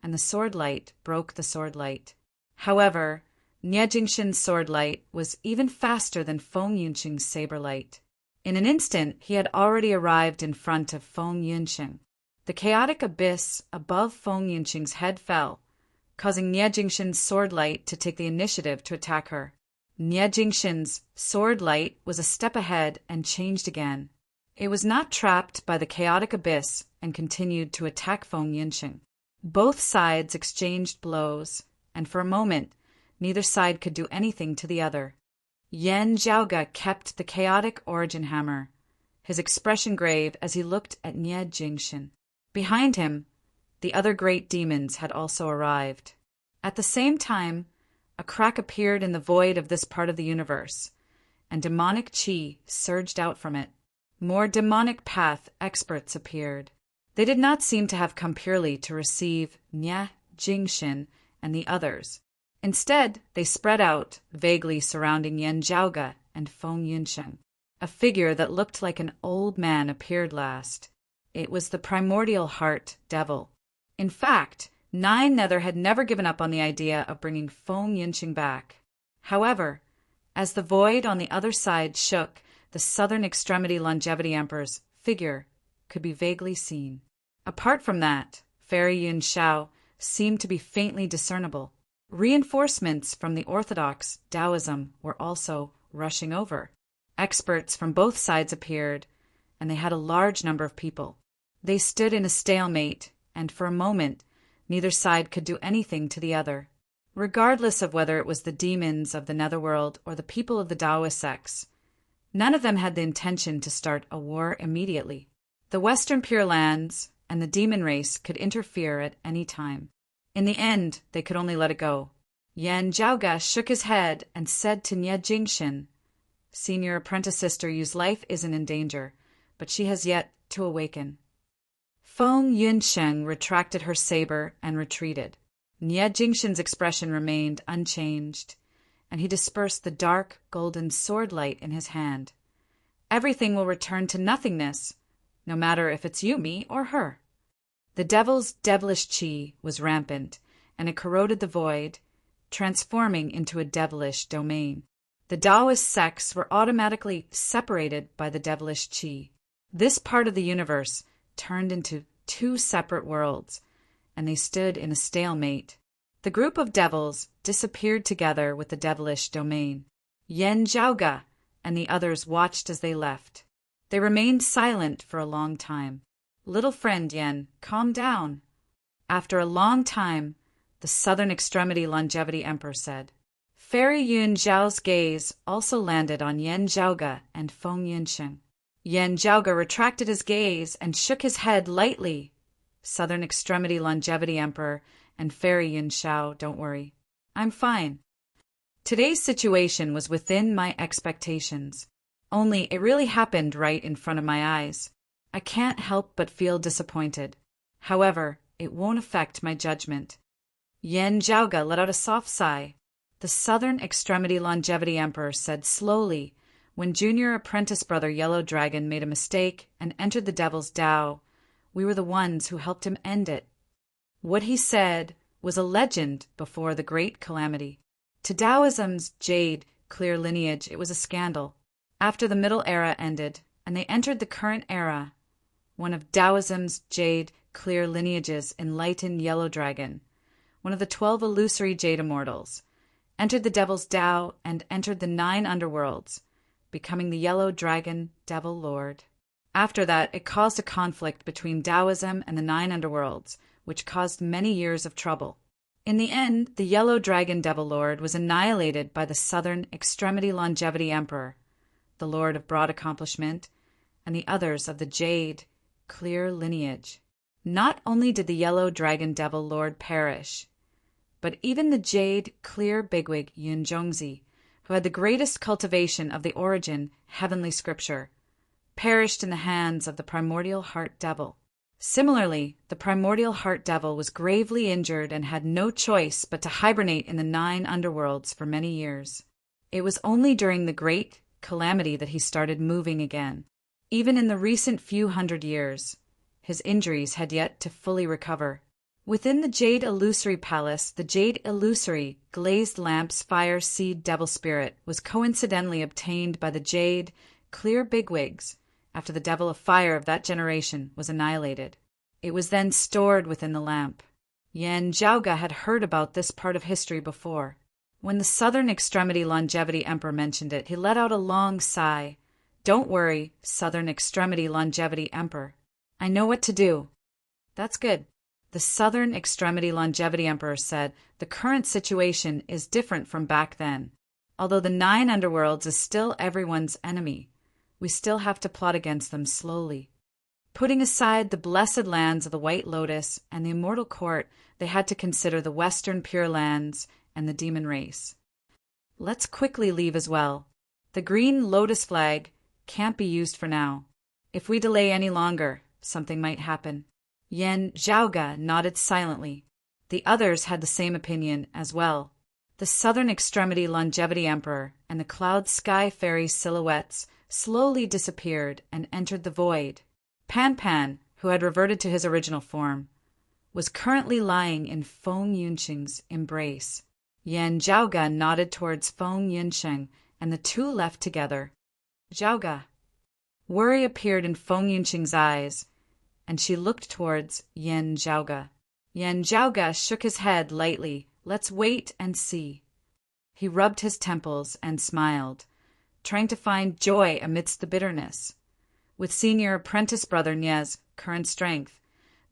and the sword light broke the sword light. However, Nie Jingxin's sword light was even faster than Feng Yunsheng's saber light. In an instant, he had already arrived in front of Feng Yunsheng. The chaotic abyss above Feng Yunsheng's head fell, causing Nie Jingxin's sword light to take the initiative to attack her. Nie Jingxin's sword light was a step ahead and changed again. It was not trapped by the chaotic abyss and continued to attack Feng Yunsheng. Both sides exchanged blows, and for a moment, neither side could do anything to the other. Yen Jiaoga kept the chaotic origin hammer, his expression grave as he looked at Nie Jingxin. Behind him, the other great demons had also arrived. At the same time, a crack appeared in the void of this part of the universe, and demonic qi surged out from it. More demonic path experts appeared. They did not seem to have come purely to receive Nie Jingxin and the others. Instead, they spread out, vaguely surrounding Yen Jiaoga and Feng Yunsheng. A figure that looked like an old man appeared last. It was the primordial heart devil. In fact, 9 Nether had never given up on the idea of bringing Feng Yunsheng back. However, as the void on the other side shook, the southern extremity longevity emperor's figure could be vaguely seen. Apart from that, Fairy Yun Shao seemed to be faintly discernible. Reinforcements from the orthodox Taoism were also rushing over. Experts from both sides appeared, and they had a large number of people. They stood in a stalemate, and for a moment, neither side could do anything to the other. Regardless of whether it was the demons of the netherworld or the people of the Taoist sects, none of them had the intention to start a war immediately. The Western Pure Lands and the demon race could interfere at any time. In the end, they could only let it go. Yen Jiaoga shook his head and said to Nie Jingxin, "Senior apprentice sister Yu's life isn't in danger, but she has yet to awaken." Feng Yunsheng retracted her saber and retreated. Nie Jingxin's expression remained unchanged, and he dispersed the dark golden sword light in his hand. Everything will return to nothingness, no matter if it's you, me, or her. The devil's devilish chi was rampant, and it corroded the void, transforming into a devilish domain. The Taoist sects were automatically separated by the devilish chi. This part of the universe turned into two separate worlds, and they stood in a stalemate. The group of devils disappeared together with the devilish domain. Yen Zhaoga and the others watched as they left. They remained silent for a long time. "Little friend Yen, calm down." After a long time, the Southern Extremity Longevity Emperor said. Fairy Yun Zhao's gaze also landed on Yen Zhaoga and Feng Yunsheng. Yen Zhaoga retracted his gaze and shook his head lightly. Southern Extremity Longevity Emperor and Fairy Yun Zhao, don't worry. I'm fine. Today's situation was within my expectations. Only it really happened right in front of my eyes. I can't help but feel disappointed. However, it won't affect my judgment. Yen Zhaoga let out a soft sigh. The Southern Extremity Longevity Emperor said slowly, when junior apprentice brother Yellow Dragon made a mistake and entered the Devil's Tao, we were the ones who helped him end it. What he said was a legend before the great calamity. To Taoism's jade, clear lineage, it was a scandal. After the Middle Era ended, and they entered the current era, one of Taoism's jade, clear lineages, enlightened Yellow Dragon, one of the 12 illusory jade immortals, entered the Devil's Tao and entered the 9 underworlds, becoming the Yellow Dragon Devil Lord. After that, it caused a conflict between Taoism and the 9 underworlds, which caused many years of trouble. In the end, the Yellow Dragon Devil Lord was annihilated by the Southern Extremity Longevity Emperor, the Lord of Broad Accomplishment, and the others of the Jade, clear lineage. Not only did the Yellow Dragon Devil Lord perish, but even the Jade, clear bigwig Yun Zhongzi, who had the greatest cultivation of the origin, heavenly scripture, perished in the hands of the Primordial Heart Devil. Similarly, the Primordial Heart Devil was gravely injured and had no choice but to hibernate in the 9 underworlds for many years. It was only during the Great Calamity that he started moving again. Even in the recent few hundred years, his injuries had yet to fully recover. Within the Jade Illusory Palace, the Jade Illusory Glazed Lamp's Fire Seed Devil Spirit was coincidentally obtained by the Jade Clear Bigwigs after the Devil of Fire of that generation was annihilated. It was then stored within the lamp. Yen Zhaoga had heard about this part of history before. When the Southern Extremity Longevity Emperor mentioned it, he let out a long sigh. "Don't worry, Southern Extremity Longevity Emperor. I know what to do." "That's good." The Southern Extremity Longevity Emperor said, "The current situation is different from back then. Although the 9 underworlds is still everyone's enemy, we still have to plot against them slowly. Putting aside the blessed lands of the White Lotus and the Immortal Court, they had to consider the Western Pure Lands and the demon race. Let's quickly leave as well. The green lotus flag can't be used for now. If we delay any longer, something might happen." Yen Zhaoga nodded silently. The others had the same opinion as well. The Southern Extremity Longevity Emperor and the Cloud Sky Fairy silhouettes slowly disappeared and entered the void. Pan Pan, who had reverted to his original form, was currently lying in Feng Yunsheng's embrace. Yen Zhaoga nodded towards Feng Yunsheng, and the two left together. "Zhaoga." Worry appeared in Feng Yunsheng's eyes, and she looked towards Yen Zhaoga. Yen Zhaoga shook his head lightly. "Let's wait and see." He rubbed his temples and smiled, trying to find joy amidst the bitterness. With senior apprentice brother Nye's current strength,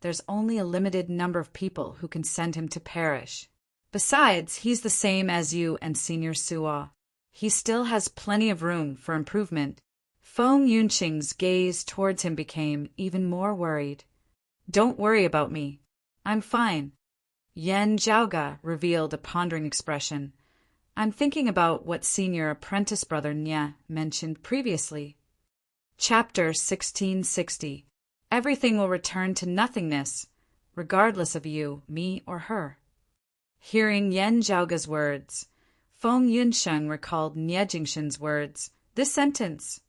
there's only a limited number of people who can send him to perish. Besides, he's the same as you and Senior Suo. He still has plenty of room for improvement. Feng Yunqing's gaze towards him became even more worried. "Don't worry about me. I'm fine." Yen Zhaoga revealed a pondering expression. "I'm thinking about what Senior Apprentice Brother Nye mentioned previously." Chapter 1660. Everything will return to nothingness, regardless of you, me, or her. Hearing Yen Zhaoga's words, Feng Yunsheng recalled Nye Jingshen's words. This sentence,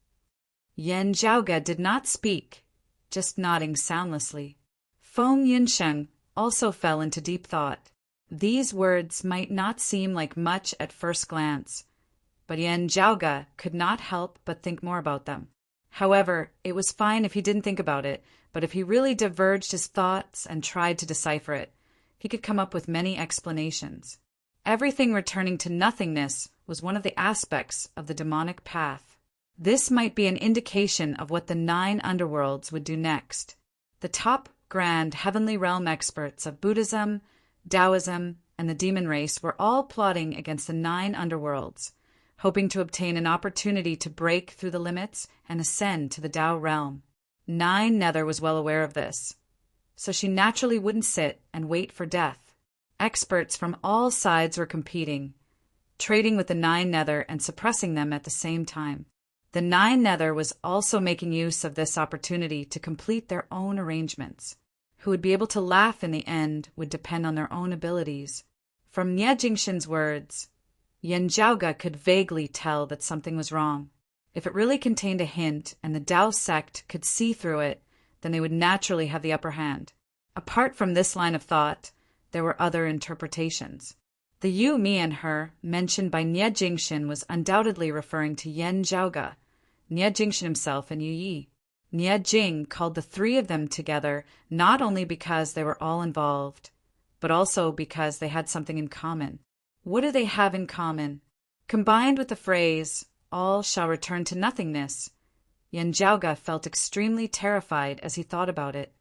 Yan Zhaoge did not speak, just nodding soundlessly. Feng Yunsheng also fell into deep thought. These words might not seem like much at first glance, but Yan Zhaoge could not help but think more about them. However, it was fine if he didn't think about it, but if he really diverged his thoughts and tried to decipher it, he could come up with many explanations. Everything returning to nothingness was one of the aspects of the demonic path. This might be an indication of what the 9 underworlds would do next. The top grand heavenly realm experts of Buddhism, Taoism, and the demon race were all plotting against the 9 underworlds, hoping to obtain an opportunity to break through the limits and ascend to the Tao realm. 9 Nether was well aware of this, so she naturally wouldn't sit and wait for death. Experts from all sides were competing, trading with the 9 Nether and suppressing them at the same time. The 9 Nether was also making use of this opportunity to complete their own arrangements. Who would be able to laugh in the end would depend on their own abilities. From Nie Jingshin's words, Yan Zhaoge could vaguely tell that something was wrong. If it really contained a hint and the Tao sect could see through it, then they would naturally have the upper hand. Apart from this line of thought, there were other interpretations. The you, me, and her mentioned by Nie Jingshin was undoubtedly referring to Yan Zhaoge, Nie Jingshin himself, and Yu Yi. Nie Jing called the 3 of them together not only because they were all involved, but also because they had something in common. What do they have in common? Combined with the phrase, all shall return to nothingness, Yan Zhaoge felt extremely terrified as he thought about it.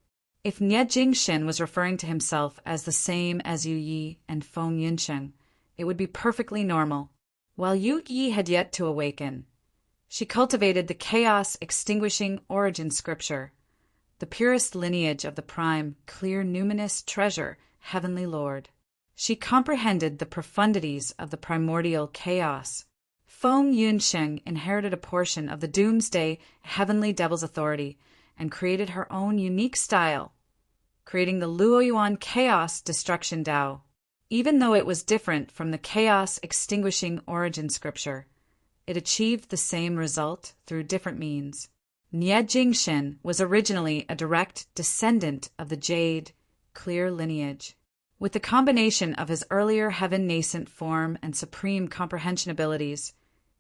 If Nie Jingshin was referring to himself as the same as Yu Yi and Feng Yunsheng, it would be perfectly normal. While Yu Yi had yet to awaken, she cultivated the chaos-extinguishing origin scripture, the purest lineage of the prime, clear numinous treasure, Heavenly Lord. She comprehended the profundities of the primordial chaos. Feng Yunsheng inherited a portion of the doomsday heavenly devil's authority and created her own unique style, creating the Luoyuan chaos destruction Tao. Even though it was different from the chaos-extinguishing origin scripture, it achieved the same result through different means. Nie Jingshin was originally a direct descendant of the Jade, clear lineage. With the combination of his earlier heaven-nascent form and supreme comprehension abilities,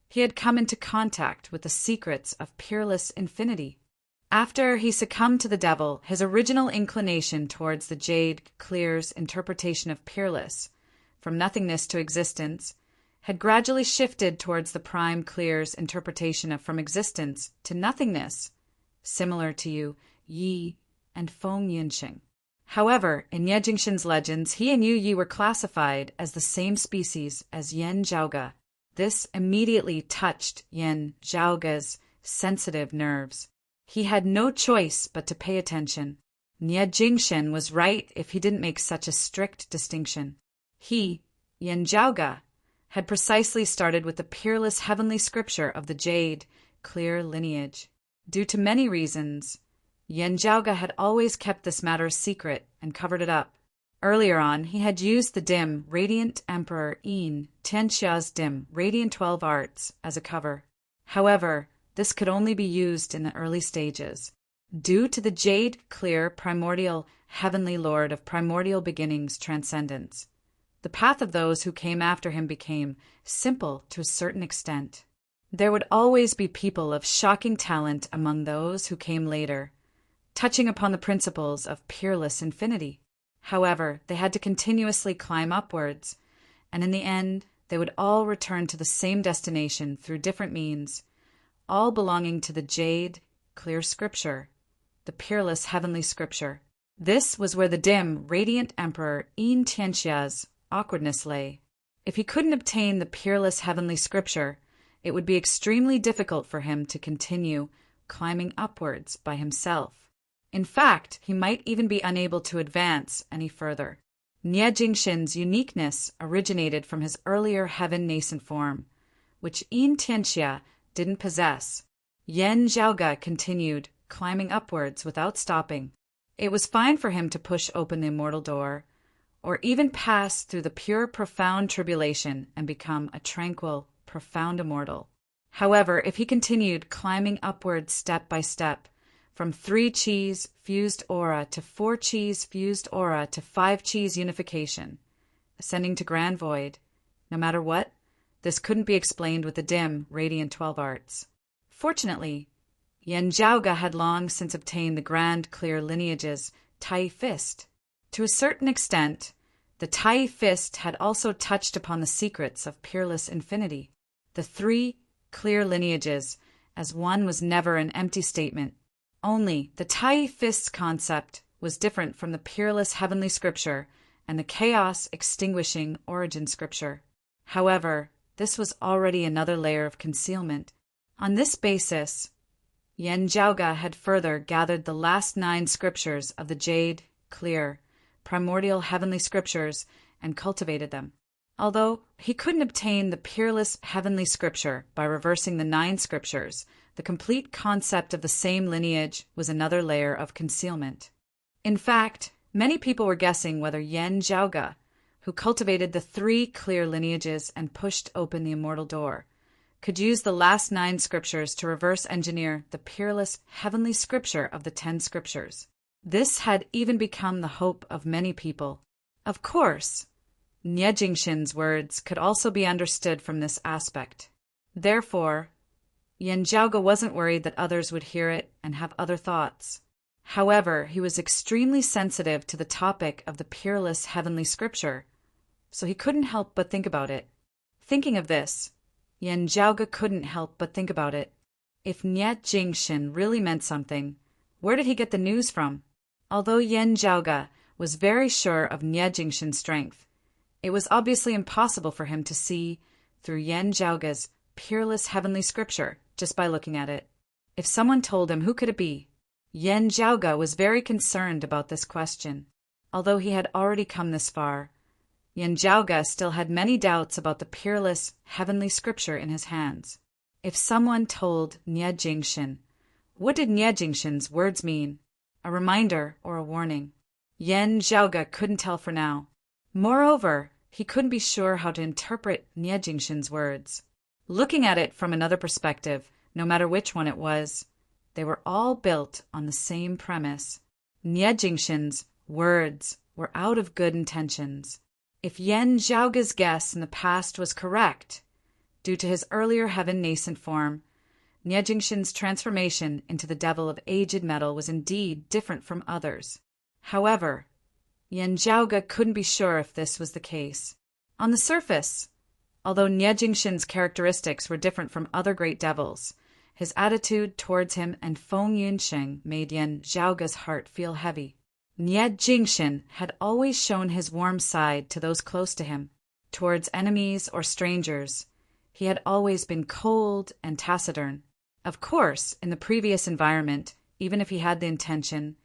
he had come into contact with the secrets of peerless infinity. After he succumbed to the devil, his original inclination towards the Jade Clear's interpretation of peerless, from nothingness to existence, had gradually shifted towards the Prime Clear's interpretation of from existence to nothingness, similar to Yu Yi and Feng Yunsheng. However, in Nie Jingshin's legends, he and Yu Yi were classified as the same species as Yan Zhaoge. This immediately touched Yan Zhaoge's sensitive nerves. He had no choice but to pay attention. Nie Jingshin was right if he didn't make such a strict distinction. He, Yan Zhaoge, had precisely started with the peerless heavenly scripture of the Jade, clear lineage. Due to many reasons, Yan Zhaoge had always kept this matter secret and covered it up. Earlier on, he had used the dim, Radiant Emperor Yin Tianxia's dim, Radiant 12 Arts as a cover. However, this could only be used in the early stages. Due to the Jade, clear, primordial, heavenly Lord of primordial beginnings transcendence, the path of those who came after him became simple to a certain extent. There would always be people of shocking talent among those who came later, touching upon the principles of peerless infinity. However, they had to continuously climb upwards, and in the end, they would all return to the same destination through different means, all belonging to the Jade, clear scripture, the peerless heavenly scripture. This was where the dim, radiant Emperor Yin Tianxia's awkwardness lay. If he couldn't obtain the peerless heavenly scripture, it would be extremely difficult for him to continue climbing upwards by himself. In fact, he might even be unable to advance any further. Nie Jingshin's uniqueness originated from his earlier heaven-nascent form, which Yin Tianxia didn't possess. Yan Zhaoge continued climbing upwards without stopping. It was fine for him to push open the immortal door, or even pass through the pure profound tribulation and become a tranquil, profound immortal. However, if he continued climbing upward step by step, from 3 cheese fused aura to 4 cheese fused aura to 5 cheese unification, ascending to grand void, no matter what, this couldn't be explained with the dim, radiant 12 arts. Fortunately, Yen Zhaoge had long since obtained the grand clear lineages Tai Fist. To a certain extent, the Tai Fist had also touched upon the secrets of peerless infinity. The 3 clear lineages, as one, was never an empty statement. Only the Tai Fist's concept was different from the peerless heavenly scripture and the chaos-extinguishing origin scripture. However, this was already another layer of concealment. On this basis, Yen Zhaoge had further gathered the last 9 scriptures of the jade, clear, primordial heavenly scriptures and cultivated them. Although he couldn't obtain the peerless heavenly scripture by reversing the 9 scriptures, the complete concept of the same lineage was another layer of concealment. In fact, many people were guessing whether Yen Zhaoge, who cultivated the 3 clear lineages and pushed open the immortal door, could use the last 9 scriptures to reverse engineer the peerless heavenly scripture of the 10 scriptures. This had even become the hope of many people. Of course, Nie Jingshin's words could also be understood from this aspect. Therefore, Yen Zhaoge wasn't worried that others would hear it and have other thoughts. However, he was extremely sensitive to the topic of the peerless heavenly scripture, so he couldn't help but think about it. Thinking of this, Yen Zhaoge couldn't help but think about it. If Nie Jingshin really meant something, where did he get the news from? Although Yen Zhaoge was very sure of Nie Jingshin's strength, it was obviously impossible for him to see through Yen Zhaoge's peerless heavenly scripture just by looking at it. If someone told him, who could it be? Yen Zhaoge was very concerned about this question. Although he had already come this far, Yen Zhaoge still had many doubts about the peerless heavenly scripture in his hands. If someone told Nie Jingshin, what did Nie Jingshin's words mean? A reminder or a warning? Yen Zhaoge couldn't tell for now. Moreover, he couldn't be sure how to interpret Nie Jingshin's words. Looking at it from another perspective, no matter which one it was, they were all built on the same premise. Nie Jingshin's words were out of good intentions. If Yen Zhaoge's guess in the past was correct, due to his earlier heaven nascent form, Nie Jingshin's transformation into the devil of aged metal was indeed different from others. However, Yen Zhaoge couldn't be sure if this was the case. On the surface, although Nie Jingshin's characteristics were different from other great devils, his attitude towards him and Feng Yunsheng made Yen Zhaoge's heart feel heavy. Nie Jingshin had always shown his warm side to those close to him. Towards enemies or strangers, he had always been cold and taciturn. Of course, in the previous environment, even if he had the intention,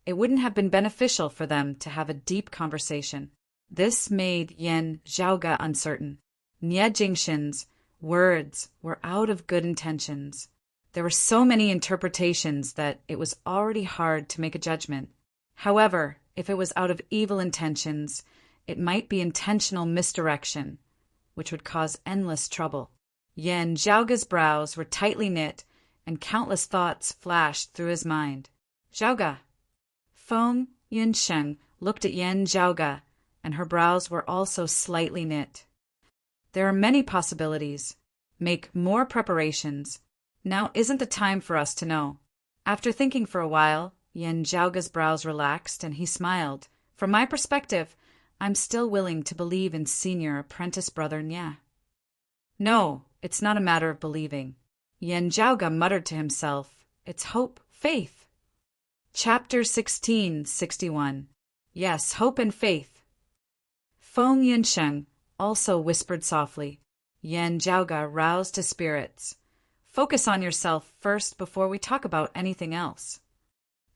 it wouldn't have been beneficial for them to have a deep conversation. This made Yen Zhaoge uncertain. Nie Jingshin's words were out of good intentions. There were so many interpretations that it was already hard to make a judgment. However, if it was out of evil intentions, it might be intentional misdirection, which would cause endless trouble. Yen Zhaoge's brows were tightly knit, and countless thoughts flashed through his mind. Zhaoge. Feng Yunsheng looked at Yen Zhaoge, and her brows were also slightly knit. There are many possibilities. Make more preparations. Now isn't the time for us to know. After thinking for a while, Yen Zhaoge's brows relaxed, and he smiled. From my perspective, I'm still willing to believe in senior apprentice brother Nie. No, it's not a matter of believing. Yen Zhaoge muttered to himself, it's hope, faith. Chapter 1661. Yes, hope and faith. Feng Yunsheng also whispered softly. Yen Zhaoge roused his spirits. Focus on yourself first before we talk about anything else.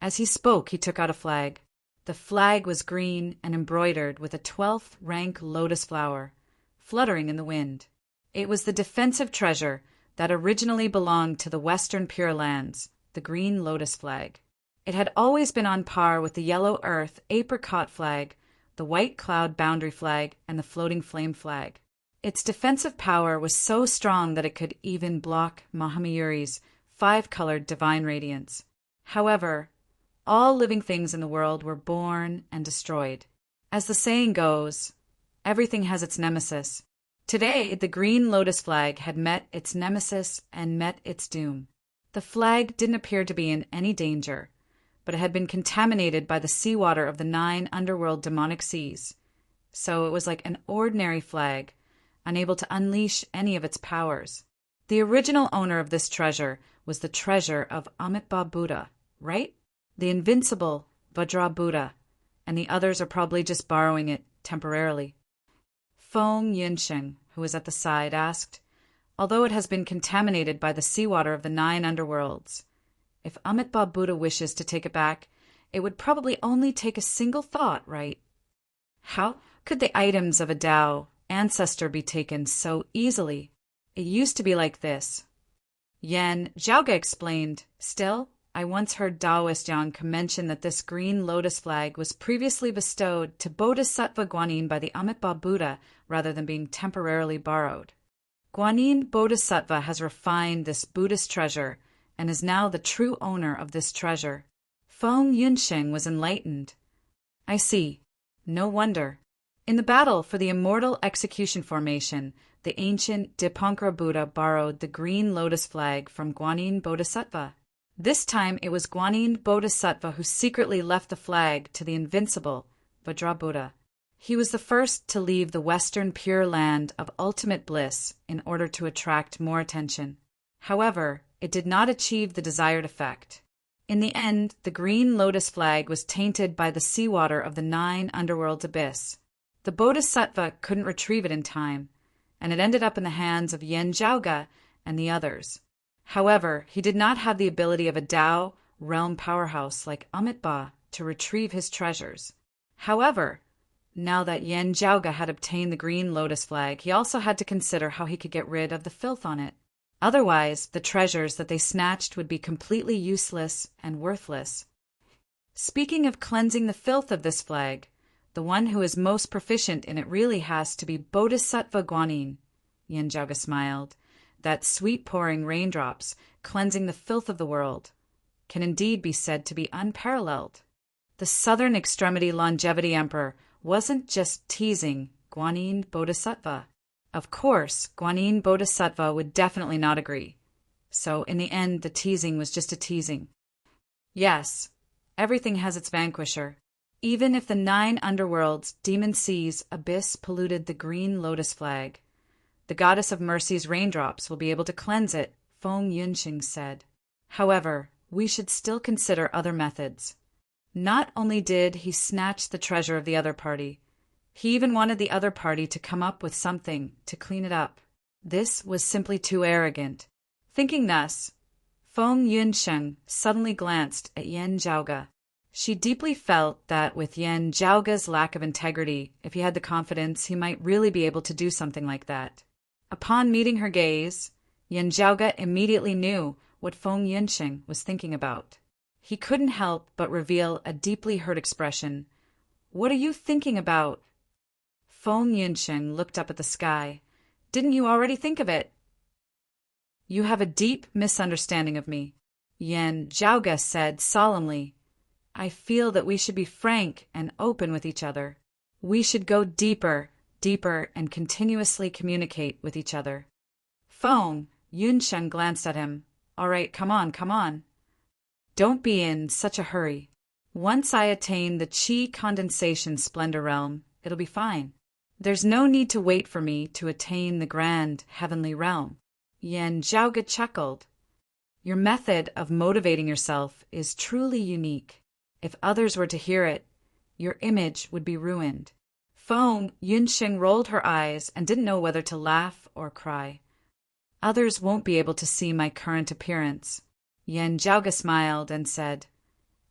As he spoke, he took out a flag. The flag was green and embroidered with a 12th rank lotus flower, fluttering in the wind. It was the defensive treasure that originally belonged to the Western Pure Lands, the green lotus flag. It had always been on par with the yellow earth apricot flag, the white cloud boundary flag, and the floating flame flag. Its defensive power was so strong that it could even block Mahamayuri's five-colored divine radiance. However, all living things in the world were born and destroyed. As the saying goes, everything has its nemesis. Today, the green lotus flag had met its nemesis and met its doom. The flag didn't appear to be in any danger, but it had been contaminated by the seawater of the 9 underworld demonic seas. So it was like an ordinary flag, unable to unleash any of its powers. The original owner of this treasure was the treasure of Amitabha Buddha, right? The invincible Vajra Buddha, and the others are probably just borrowing it temporarily. Feng Yunsheng, who was at the side, asked, although it has been contaminated by the seawater of the 9 underworlds, if Amitabha Buddha wishes to take it back, it would probably only take a single thought, right? How could the items of a Tao ancestor be taken so easily? It used to be like this. Yan Zhaoge explained, still, I once heard Taoist Yang mention that this green lotus flag was previously bestowed to Bodhisattva Guanyin by the Amitabha Buddha rather than being temporarily borrowed. Guanyin Bodhisattva has refined this Buddhist treasure and is now the true owner of this treasure. Feng Yunsheng was enlightened. I see. No wonder. In the battle for the immortal execution formation, the ancient Dipankara Buddha borrowed the green lotus flag from Guanyin Bodhisattva. This time it was Guanyin Bodhisattva who secretly left the flag to the invincible Vajra Buddha. He was the first to leave the Western Pure Land of ultimate bliss in order to attract more attention. However, it did not achieve the desired effect. In the end, the green lotus flag was tainted by the seawater of the 9 underworld abyss. The Bodhisattva couldn't retrieve it in time, and it ended up in the hands of Yan Zhaoge and the others. However, he did not have the ability of a Tao realm powerhouse like Amitabha to retrieve his treasures. However, now that Yan Zhaoge had obtained the green lotus flag, he also had to consider how he could get rid of the filth on it. Otherwise, the treasures that they snatched would be completely useless and worthless. Speaking of cleansing the filth of this flag, the one who is most proficient in it really has to be Bodhisattva Guanyin. Yan Zhaoge smiled. That sweet-pouring raindrops, cleansing the filth of the world, can indeed be said to be unparalleled. The southern extremity longevity emperor wasn't just teasing Guanyin Bodhisattva. Of course, Guanyin Bodhisattva would definitely not agree. So in the end, the teasing was just a teasing. Yes, everything has its vanquisher. Even if the 9 underworlds, demon seas, abyss polluted the green lotus flag, the goddess of mercy's raindrops will be able to cleanse it, Feng Yunsheng said. However, we should still consider other methods. Not only did he snatch the treasure of the other party, he even wanted the other party to come up with something to clean it up. This was simply too arrogant. Thinking thus, Feng Yunsheng suddenly glanced at Yan Zhaoge. She deeply felt that with Yan Zhaoge's lack of integrity, if he had the confidence, he might really be able to do something like that. Upon meeting her gaze, Yan Zhaoge immediately knew what Feng Yunsheng was thinking about. He couldn't help but reveal a deeply hurt expression. What are you thinking about? Feng Yunsheng looked up at the sky. Didn't you already think of it? You have a deep misunderstanding of me, Yan Zhaoge said solemnly. I feel that we should be frank and open with each other. We should go deeper, and continuously communicate with each other. Feng Yunsheng glanced at him. All right, come on. Don't be in such a hurry. Once I attain the Qi condensation splendor realm, it'll be fine. There's no need to wait for me to attain the grand heavenly realm. Yan Zhaoge chuckled. Your method of motivating yourself is truly unique. If others were to hear it, your image would be ruined. Feng Yunsheng rolled her eyes and didn't know whether to laugh or cry. Others won't be able to see my current appearance. Yan Zhaoge smiled and said,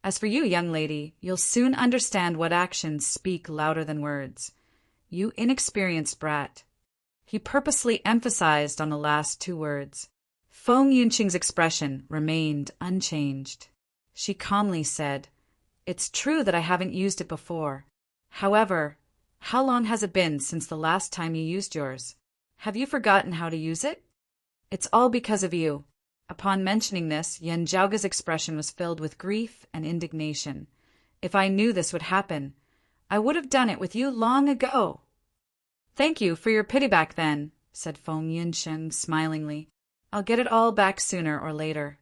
As for you, young lady, you'll soon understand what actions speak louder than words. You inexperienced brat. He purposely emphasized on the last 2 words. Feng Yunsheng's expression remained unchanged. She calmly said, It's true that I haven't used it before. However, how long has it been since the last time you used yours? Have you forgotten how to use it? It's all because of you." Upon mentioning this, Yen Zhaoga's expression was filled with grief and indignation. "If I knew this would happen, I would have done it with you long ago." "Thank you for your pity back then," said Feng Yunsheng smilingly. "I'll get it all back sooner or later."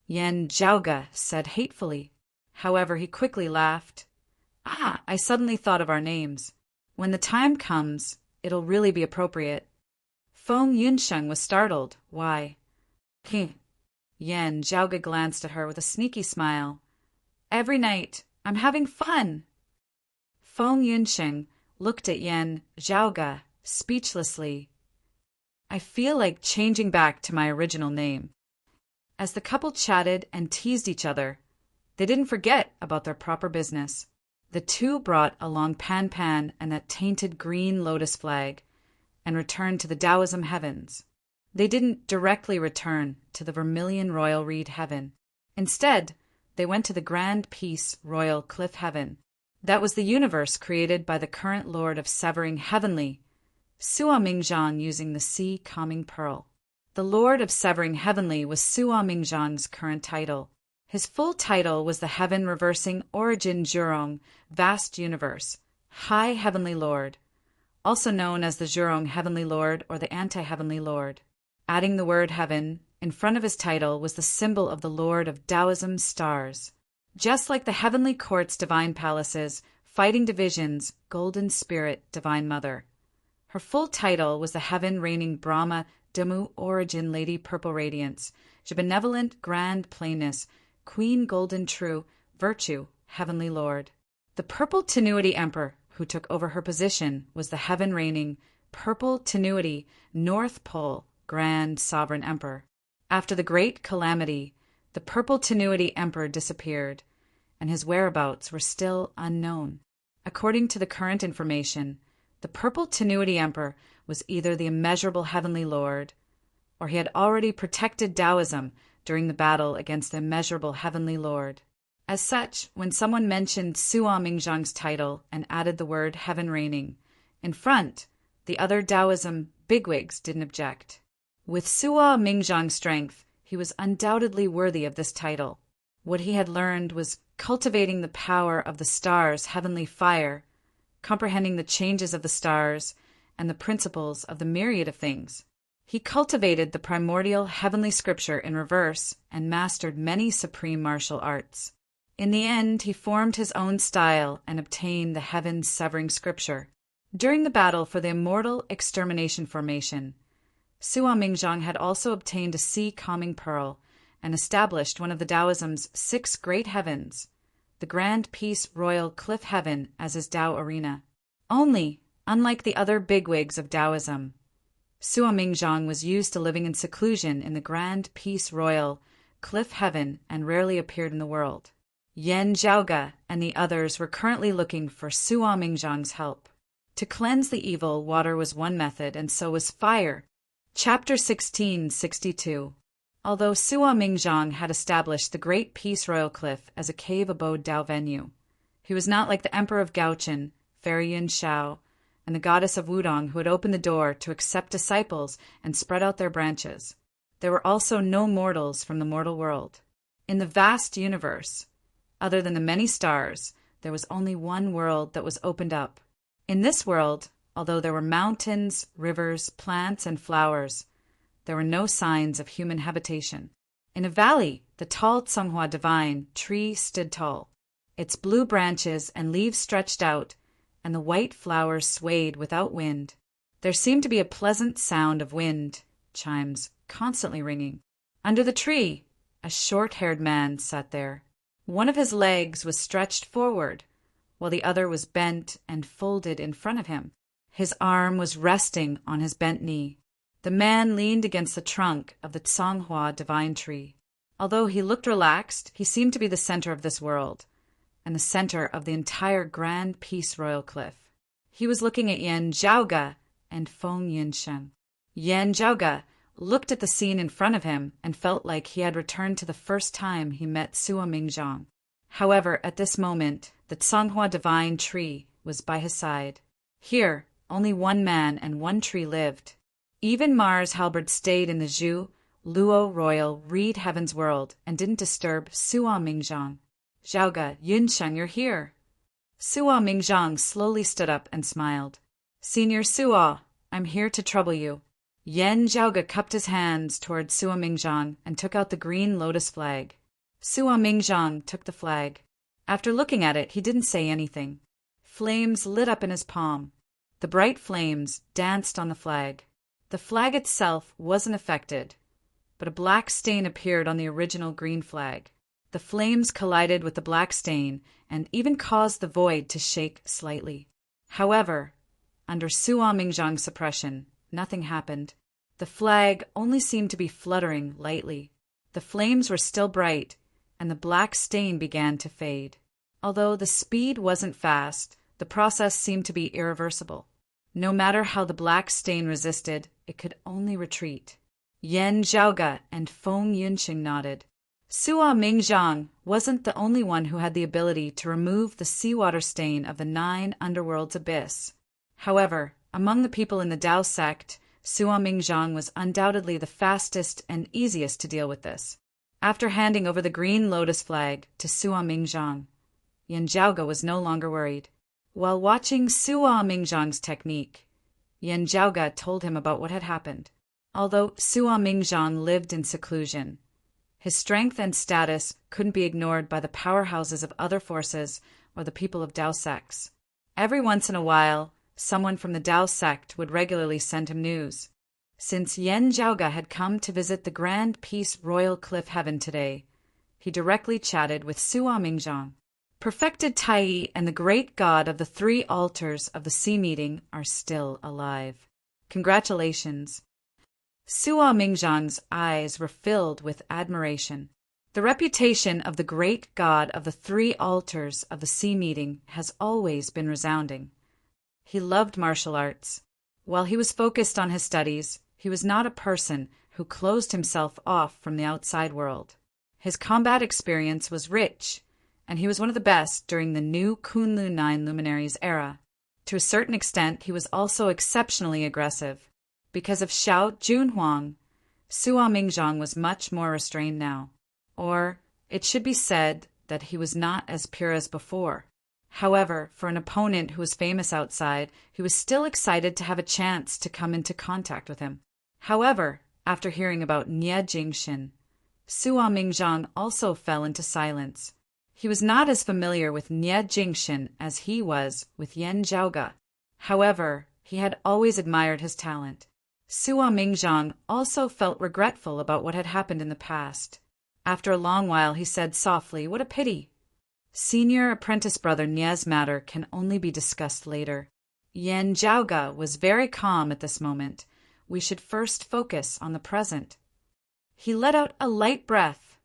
Yen Zhaoga said hatefully. However, he quickly laughed. "Ah, I suddenly thought of our names. When the time comes, it'll really be appropriate." Feng Yunsheng was startled. "Why?" Yen Zhaoga glanced at her with a sneaky smile. "Every night, I'm having fun." Feng Yunsheng looked at Yen Zhaoga speechlessly. "I feel like changing back to my original name." As the couple chatted and teased each other, they didn't forget about their proper business. The two brought along Pan Pan and that tainted green lotus flag, and returned to the Taoism heavens. They didn't directly return to the Vermilion Royal Reed Heaven. Instead, they went to the Grand Peace Royal Cliff Heaven. That was the universe created by the current Lord of Severing Heavenly, Sua Mingzhang, using the Sea Calming Pearl. The Lord of Severing Heavenly was Sua Mingzhang's current title. His full title was the Heaven Reversing Origin Zhurong Vast Universe, High Heavenly Lord, also known as the Zhurong Heavenly Lord or the Anti-Heavenly Lord. Adding the word heaven in front of his title was the symbol of the Lord of Taoism stars. Just like the Heavenly Court's divine palaces, fighting divisions, Golden Spirit, Divine Mother. Her full title was the Heaven Reigning Brahma Demu Origin Lady Purple Radiance, Benevolent Grand Plainness, Queen Golden True, Virtue, Heavenly Lord. The Purple Tenuity Emperor who took over her position was the Heaven Reigning Purple Tenuity North Pole Grand Sovereign Emperor. After the Great Calamity, the Purple Tenuity Emperor disappeared, and his whereabouts were still unknown. According to the current information, the Purple Tenuity Emperor was either the Immeasurable Heavenly Lord, or he had already protected Taoism during the battle against the Immeasurable Heavenly Lord. As such, when someone mentioned Sua Mingzhang's title and added the word Heaven Reigning in front, the other Taoism bigwigs didn't object. With Sua Mingzhang's strength, he was undoubtedly worthy of this title. What he had learned was cultivating the power of the stars' heavenly fire, comprehending the changes of the stars and the principles of the myriad of things. He cultivated the primordial heavenly scripture in reverse and mastered many supreme martial arts. In the end, he formed his own style and obtained the heaven-severing scripture. During the battle for the immortal extermination formation, Sua Mingzhang had also obtained a sea-calming pearl and established one of the Taoism's 6 great heavens, the Grand Peace Royal Cliff Heaven, as his Tao arena. Only, unlike the other bigwigs of Taoism, Sua Mingzhang was used to living in seclusion in the Grand Peace Royal Cliff Heaven and rarely appeared in the world. Yen Zhaoga and the others were currently looking for Sua Mingzhang's help. To cleanse the evil, water was one method, and so was fire. Chapter 1662. Although Sua Mingzhang had established the Great Peace Royal Cliff as a cave abode Tao venue, he was not like the Emperor of Gaochen, Fairy Yun Shao, and the Goddess of Wudong who had opened the door to accept disciples and spread out their branches. There were also no mortals from the mortal world. In the vast universe, other than the many stars, there was only one world that was opened up. In this world, although there were mountains, rivers, plants, and flowers, there were no signs of human habitation. In a valley, the tall Tsunghua Divine tree stood tall. Its blue branches and leaves stretched out, and the white flowers swayed without wind. There seemed to be a pleasant sound of wind chimes constantly ringing. Under the tree, a short-haired man sat there. One of his legs was stretched forward, while the other was bent and folded in front of him. His arm was resting on his bent knee. The man leaned against the trunk of the Tsunghua Divine Tree. Although he looked relaxed, he seemed to be the center of this world, and the center of the entire Grand Peace Royal Cliff. He was looking at Yen Zhaoga and Feng Yunsheng. Yen Zhaoga looked at the scene in front of him and felt like he had returned to the first time he met Sua Mingzhang. However, at this moment, the Tsunghua Divine Tree was by his side. Here, only one man and one tree lived. Even Mars halberd stayed in the Zhu, Luo Royal Reed Heaven's World and didn't disturb Sua Mingzhang. Zhaoge, Yunsheng, you're here. Sua Mingzhang slowly stood up and smiled. Senior Sua, I'm here to trouble you. Yan Zhaoge cupped his hands toward Sua Mingzhang and took out the green lotus flag. Sua Mingzhang took the flag. After looking at it, he didn't say anything. Flames lit up in his palm. The bright flames danced on the flag. The flag itself wasn't affected, but a black stain appeared on the original green flag. The flames collided with the black stain and even caused the void to shake slightly. However, under Sua Mingzhang's suppression, nothing happened. The flag only seemed to be fluttering lightly. The flames were still bright, and the black stain began to fade. Although the speed wasn't fast, the process seemed to be irreversible. No matter how the black stain resisted, it could only retreat. Yan Zhaoge and Feng Yunxing nodded. Sua Mingzhang wasn't the only one who had the ability to remove the seawater stain of the 9 underworlds abyss. However, among the people in the Dao sect, Sua Mingzhang was undoubtedly the fastest and easiest to deal with this. After handing over the green lotus flag to Sua Mingzhang, Yan Zhaoge was no longer worried. While watching Sua Mingzhang's technique, Yan Zhaoge told him about what had happened. Although Sua Mingzhang lived in seclusion, his strength and status couldn't be ignored by the powerhouses of other forces or the people of Dao sects. Every once in a while, someone from the Dao sect would regularly send him news. Since Yan Zhaoge had come to visit the Grand Peace Royal Cliff Heaven today, he directly chatted with Sua Mingzhang. Perfected Tai and the great god of the 3 altars of the sea meeting are still alive. Congratulations. Sua Mingzhang's eyes were filled with admiration. The reputation of the great god of the 3 altars of the sea meeting has always been resounding. He loved martial arts. While he was focused on his studies, he was not a person who closed himself off from the outside world. His combat experience was rich, and he was one of the best during the new Kunlu 9 luminaries era. To a certain extent, he was also exceptionally aggressive. Because of Xiao Junhuang, Sua Mingzhang was much more restrained now. Or, it should be said that he was not as pure as before. However, for an opponent who was famous outside, he was still excited to have a chance to come into contact with him. However, after hearing about Nie Jingxin, Sua Mingzhang also fell into silence. He was not as familiar with Nie Jingxin as he was with Yan Zhaoge. However, he had always admired his talent. Sua Mingzhang also felt regretful about what had happened in the past. After a long while, he said softly, "What a pity. Senior apprentice brother Nie's matter can only be discussed later." Yan Zhaoge was very calm at this moment. We should first focus on the present. He let out a light breath.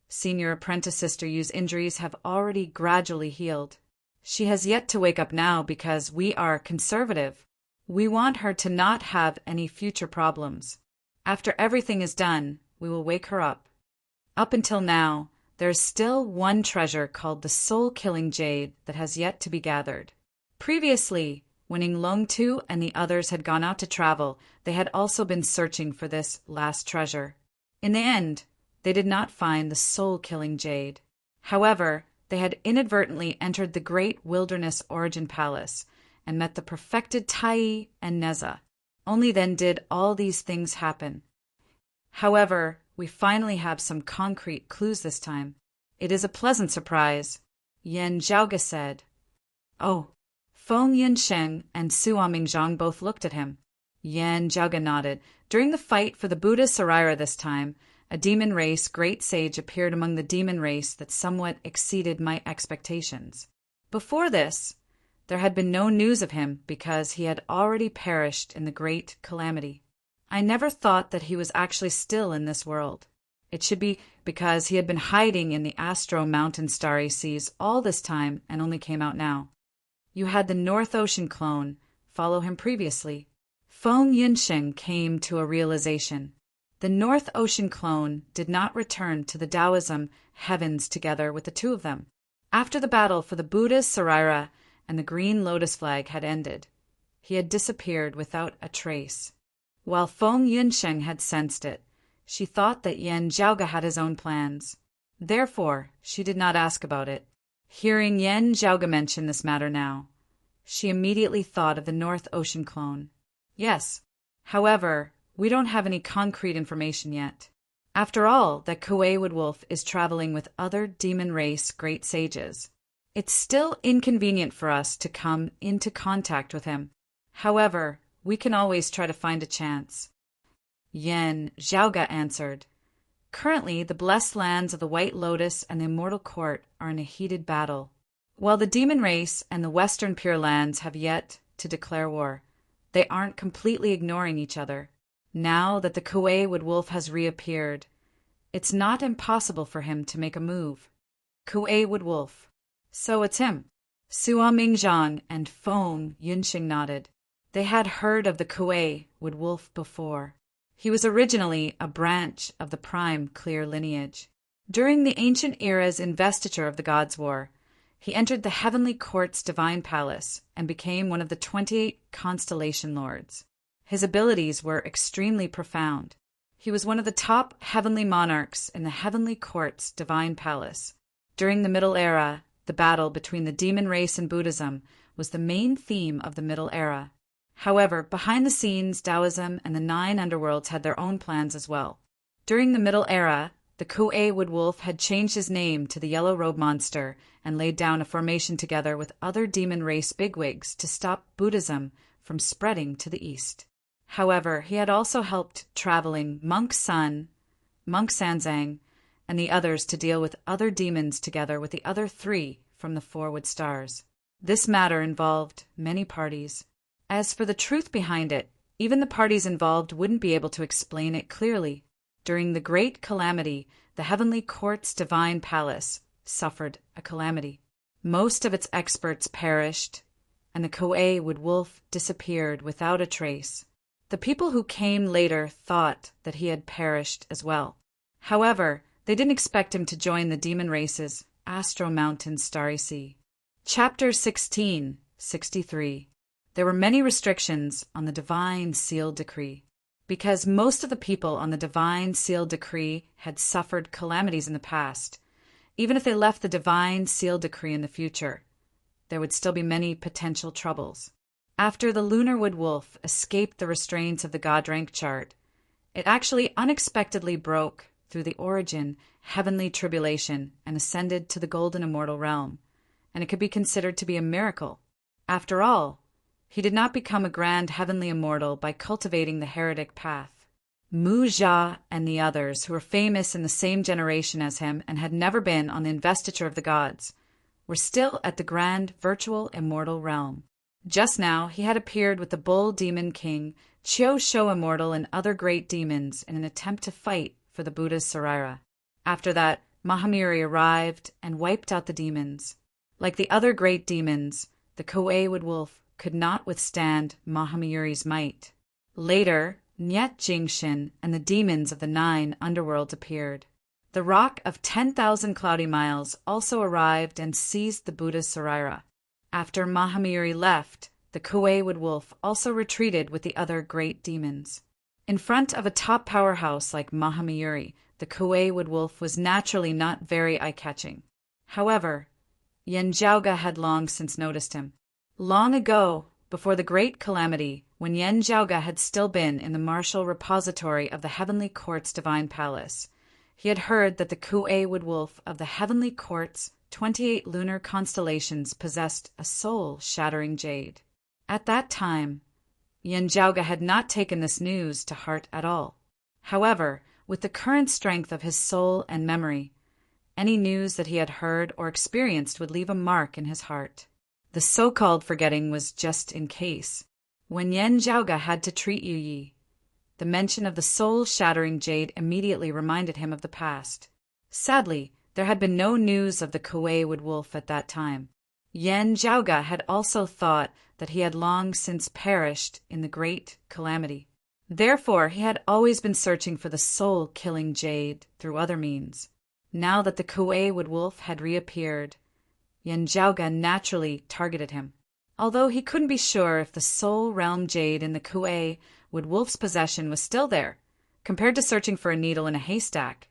Senior apprentice sister Yu's injuries have already gradually healed. She has yet to wake up now because we are conservative. We want her to not have any future problems. After everything is done, we will wake her up. Up until now, there is still one treasure called the soul-killing jade that has yet to be gathered. Previously, when Yinglong Tu and the others had gone out to travel, they had also been searching for this last treasure. In the end, they did not find the soul-killing jade. However, they had inadvertently entered the great wilderness origin palace and met the perfected Tai and Neza. Only then did all these things happen. However, we finally have some concrete clues this time. It is a pleasant surprise, Yan Zhaoge said. Oh. Feng Yunsheng and Sua Mingzhang both looked at him. Yan Zhaoge nodded. During the fight for the Buddha Sarira this time, a demon race great sage appeared among the demon race that somewhat exceeded my expectations. Before this, there had been no news of him because he had already perished in the great calamity. I never thought that he was actually still in this world. It should be because he had been hiding in the Astro Mountain Starry Seas all this time and only came out now. You had the North Ocean clone follow him previously. Feng Yunsheng came to a realization. The North Ocean clone did not return to the Taoism heavens together with the two of them. After the battle for the Buddha's Sarira and the Green Lotus flag had ended, he had disappeared without a trace. While Feng Yunsheng had sensed it, she thought that Yan Zhaoga had his own plans. Therefore, she did not ask about it. Hearing Yan Zhaoga mention this matter now, she immediately thought of the North Ocean clone. Yes. However, we don't have any concrete information yet. After all, that Kuei Woodwolf is traveling with other demon race great sages. It's still inconvenient for us to come into contact with him. However, we can always try to find a chance. Yan Zhaoga answered. Currently, the blessed lands of the White Lotus and the Immortal Court are in a heated battle. While the demon race and the Western Pure Lands have yet to declare war, they aren't completely ignoring each other. Now that the Kuei Woodwolf has reappeared, it's not impossible for him to make a move. Kuei Woodwolf. So it's him. Sua Mingzhang and Feng Yunxing nodded. They had heard of the Kuei Woodwolf before. He was originally a branch of the Prime Clear lineage. During the ancient era's investiture of the Gods' War, he entered the Heavenly Court's divine palace and became one of the 28 constellation lords. His abilities were extremely profound. He was one of the top heavenly monarchs in the Heavenly Court's divine palace. During the Middle Era, the battle between the demon race and Buddhism was the main theme of the Middle Era. However, behind the scenes, Taoism and the 9 underworlds had their own plans as well. During the Middle Era, the Kuei Woodwolf had changed his name to the Yellow Robe Monster and laid down a formation together with other demon race bigwigs to stop Buddhism from spreading to the east. However, he had also helped traveling Monk Sun, Monk Sanzang, and the others to deal with other demons together with the other 3 from the Forward Stars. This matter involved many parties. As for the truth behind it, even the parties involved wouldn't be able to explain it clearly. During the Great Calamity, the Heavenly Court's divine palace suffered a calamity. Most of its experts perished, and the Kuei Woodwolf disappeared without a trace. The people who came later thought that he had perished as well. However, they didn't expect him to join the demon race's Astro Mountain Starry Sea. Chapter 16, 63. There were many restrictions on the Divine Sealed Decree. Because most of the people on the Divine Sealed Decree had suffered calamities in the past, even if they left the Divine Sealed Decree in the future, there would still be many potential troubles. After the Lunar Woodwolf escaped the restraints of the God rank chart, it actually unexpectedly broke through the origin heavenly tribulation and ascended to the Golden Immortal Realm, and it could be considered to be a miracle. After all, he did not become a grand heavenly immortal by cultivating the heretic path. Mu Jia and the others, who were famous in the same generation as him and had never been on the investiture of the gods, were still at the grand virtual immortal realm. Just now he had appeared with the bull demon king, Qiu Shou Immortal, and other great demons in an attempt to fight for the Buddha's Sarira. After that, Mahamiri arrived and wiped out the demons. Like the other great demons, the Kuei Woodwolf could not withstand Mahamiri's might. Later, Nyet Jingshin and the demons of the 9 underworlds appeared. The Rock of 10,000 Cloudy Miles also arrived and seized the Buddha's Sarira. After Mahamiri left, the Kuei Woodwolf also retreated with the other great demons. In front of a top powerhouse like Mahamiri, the Kuei Woodwolf was naturally not very eye-catching. However, Yan Zhaoga had long since noticed him. Long ago, before the Great Calamity, when Yan Zhaoga had still been in the martial repository of the Heavenly Court's divine palace, he had heard that the Kuei Woodwolf of the Heavenly Court's 28 lunar constellations possessed a soul-shattering jade. At that time, Yan Zhaoga had not taken this news to heart at all. However, with the current strength of his soul and memory, any news that he had heard or experienced would leave a mark in his heart. The so-called forgetting was just in case. When Yan Zhaoga had to treat Yu Yi, the mention of the soul-shattering jade immediately reminded him of the past. Sadly, there had been no news of the Kuei Woodwolf at that time. Yan Zhaoga had also thought that he had long since perished in the Great Calamity. Therefore, he had always been searching for the soul-killing jade through other means. Now that the Kuei Woodwolf had reappeared, Yan Zhaoga naturally targeted him. although he couldn't be sure if the soul realm jade in the Kuei Wood Wolf's possession was still there. Compared to searching for a needle in a haystack,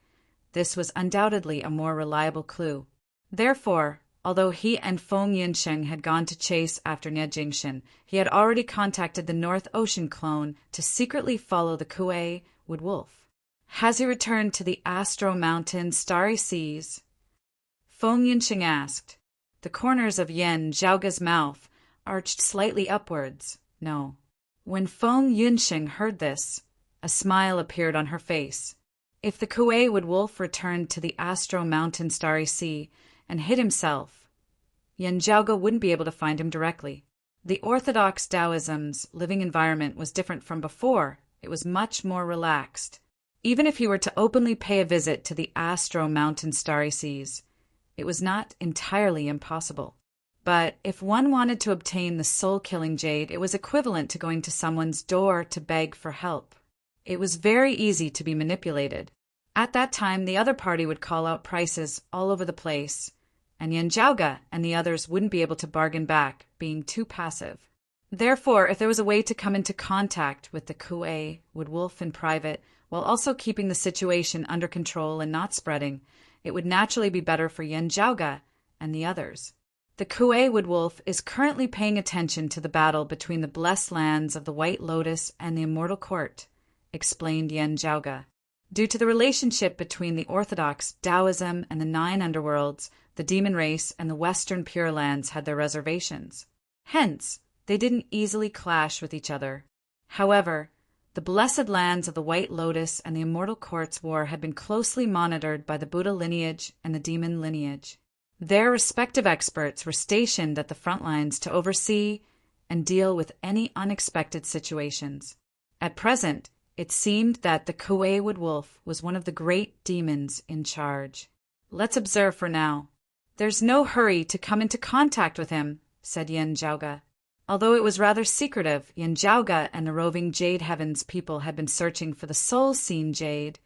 this was undoubtedly a more reliable clue. Therefore, although he and Feng Yunsheng had gone to chase after Nie Jingshin, he had already contacted the North Ocean clone to secretly follow the Kuei Wood Wolf. Has he returned to the Astro Mountain Starry Seas? Feng Yunsheng asked. The corners of Yan Zhaoga's mouth arched slightly upwards. No. When Feng Yunsheng heard this, a smile appeared on her face. If the Kuei Wood Wolf returned to the Astro Mountain Starry Sea and hid himself, Yan Zhaoga wouldn't be able to find him directly. The orthodox Taoism's living environment was different from before. It was much more relaxed. Even if he were to openly pay a visit to the Astro Mountain Starry Seas, it was not entirely impossible. But if one wanted to obtain the soul-killing jade, it was equivalent to going to someone's door to beg for help. It was very easy to be manipulated. At that time, the other party would call out prices all over the place, and Yan Zhaoga and the others wouldn't be able to bargain back, being too passive. Therefore, if there was a way to come into contact with the Kuei Wood Wolf in private, while also keeping the situation under control and not spreading, it would naturally be better for Yan Zhaoga and the others. The Kuei Wood Wolf is currently paying attention to the battle between the blessed lands of the White Lotus and the Immortal Court, explained Yan Zhaoga. Due to the relationship between the orthodox Taoism and the 9 underworlds, the demon race and the Western Pure Lands had their reservations. Hence, they didn't easily clash with each other. However, the blessed lands of the White Lotus and the Immortal Court's war had been closely monitored by the Buddha lineage and the demon lineage. Their respective experts were stationed at the front lines to oversee and deal with any unexpected situations. At present, it seemed that the Kuei Wood Wolf was one of the great demons in charge. Let's observe for now. There's no hurry to come into contact with him, said Yan Zhaoga. Although it was rather secretive, Yan Zhaoga and the roving Jade Heavens people had been searching for the soul scene jade,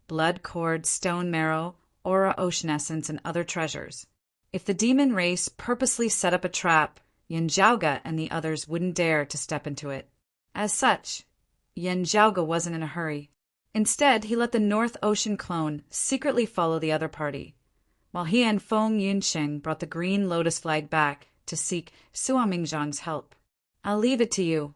blood cord, stone marrow, aura ocean essence, and other treasures. If the demon race purposely set up a trap, Yan Zhaoga and the others wouldn't dare to step into it. As such, Yan Zhaoga wasn't in a hurry. Instead, he let the North Ocean clone secretly follow the other party, while he and Feng Yunsheng brought the green lotus flag back to seek Sua Mingzhang's help. I'll leave it to you.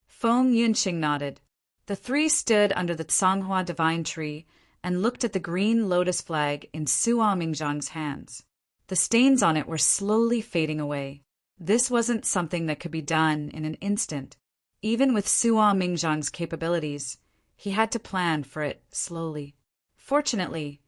Feng Yunsheng nodded. The three stood under the Tsanghua divine tree and looked at the green lotus flag in Sua Mingzhang's hands. The stains on it were slowly fading away. This wasn't something that could be done in an instant. Even with Sua Mingzhang's capabilities, he had to plan for it slowly. Fortunately,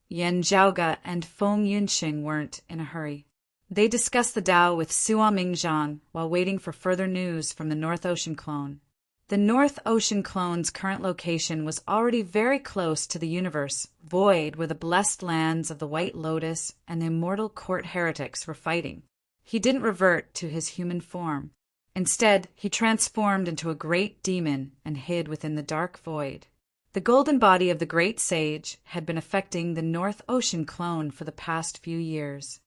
Yan Zhaoga and Feng Yunsheng weren't in a hurry. They discussed the Tao with Sua Mingzhang while waiting for further news from the North Ocean clone. The North Ocean clone's current location was already very close to the universe void where the blessed lands of the White Lotus and the Immortal Court heretics were fighting. He didn't revert to his human form. Instead, he transformed into a great demon and hid within the dark void. The golden body of the great sage had been affecting the North Ocean clone for the past few years.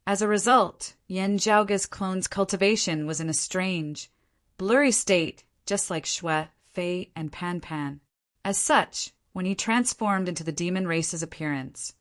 As a result, Yan Zhaoga's clone's cultivation was in a strange, blurry state, just like Shui, Fei, and Pan Pan. As such, when he transformed into the demon race's appearance,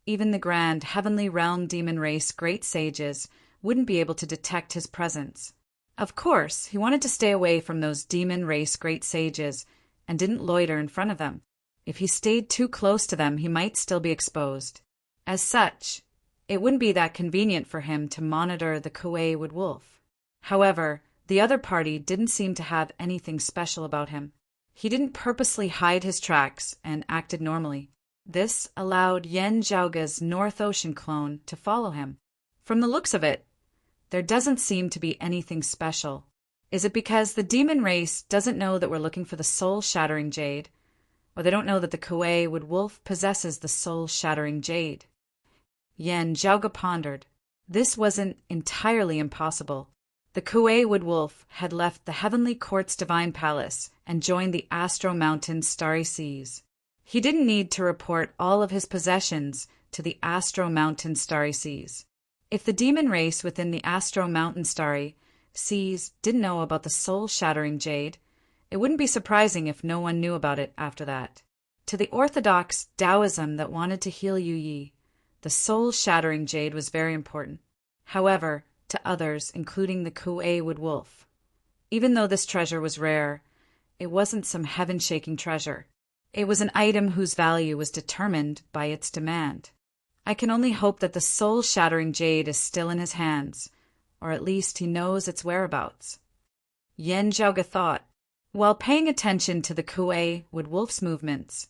even the grand heavenly realm demon race great sages wouldn't be able to detect his presence. Of course, he wanted to stay away from those demon race great sages and didn't loiter in front of them. If he stayed too close to them, he might still be exposed. As such, it wouldn't be that convenient for him to monitor the Kuei Wood Wolf. However, the other party didn't seem to have anything special about him. He didn't purposely hide his tracks and acted normally. This allowed Yan Zhaoga's North Ocean clone to follow him. From the looks of it, there doesn't seem to be anything special. Is it because the demon race doesn't know that we're looking for the soul-shattering jade, or they don't know that the Kuei Wood Wolf possesses the soul-shattering jade? Yan Zhaoga pondered. This wasn't entirely impossible. The Kuei Wood Wolf had left the Heavenly Court's divine palace and joined the Astro Mountain's starry seas. He didn't need to report all of his possessions to the Astro Mountain starry seas. If the demon race within the Astro Mountain starry seas didn't know about the soul-shattering jade. It wouldn't be surprising if no one knew about it after that. To the orthodox Taoism that wanted to heal Yu Yi, the soul-shattering jade was very important. However, to others, including the Kuei wood wolf, even though this treasure was rare, it wasn't some heaven-shaking treasure. It was an item whose value was determined by its demand. I can only hope that the soul-shattering jade is still in his hands, or at least he knows its whereabouts. Yan Zhaoge thought. While paying attention to the Kuei wood wolf's movements,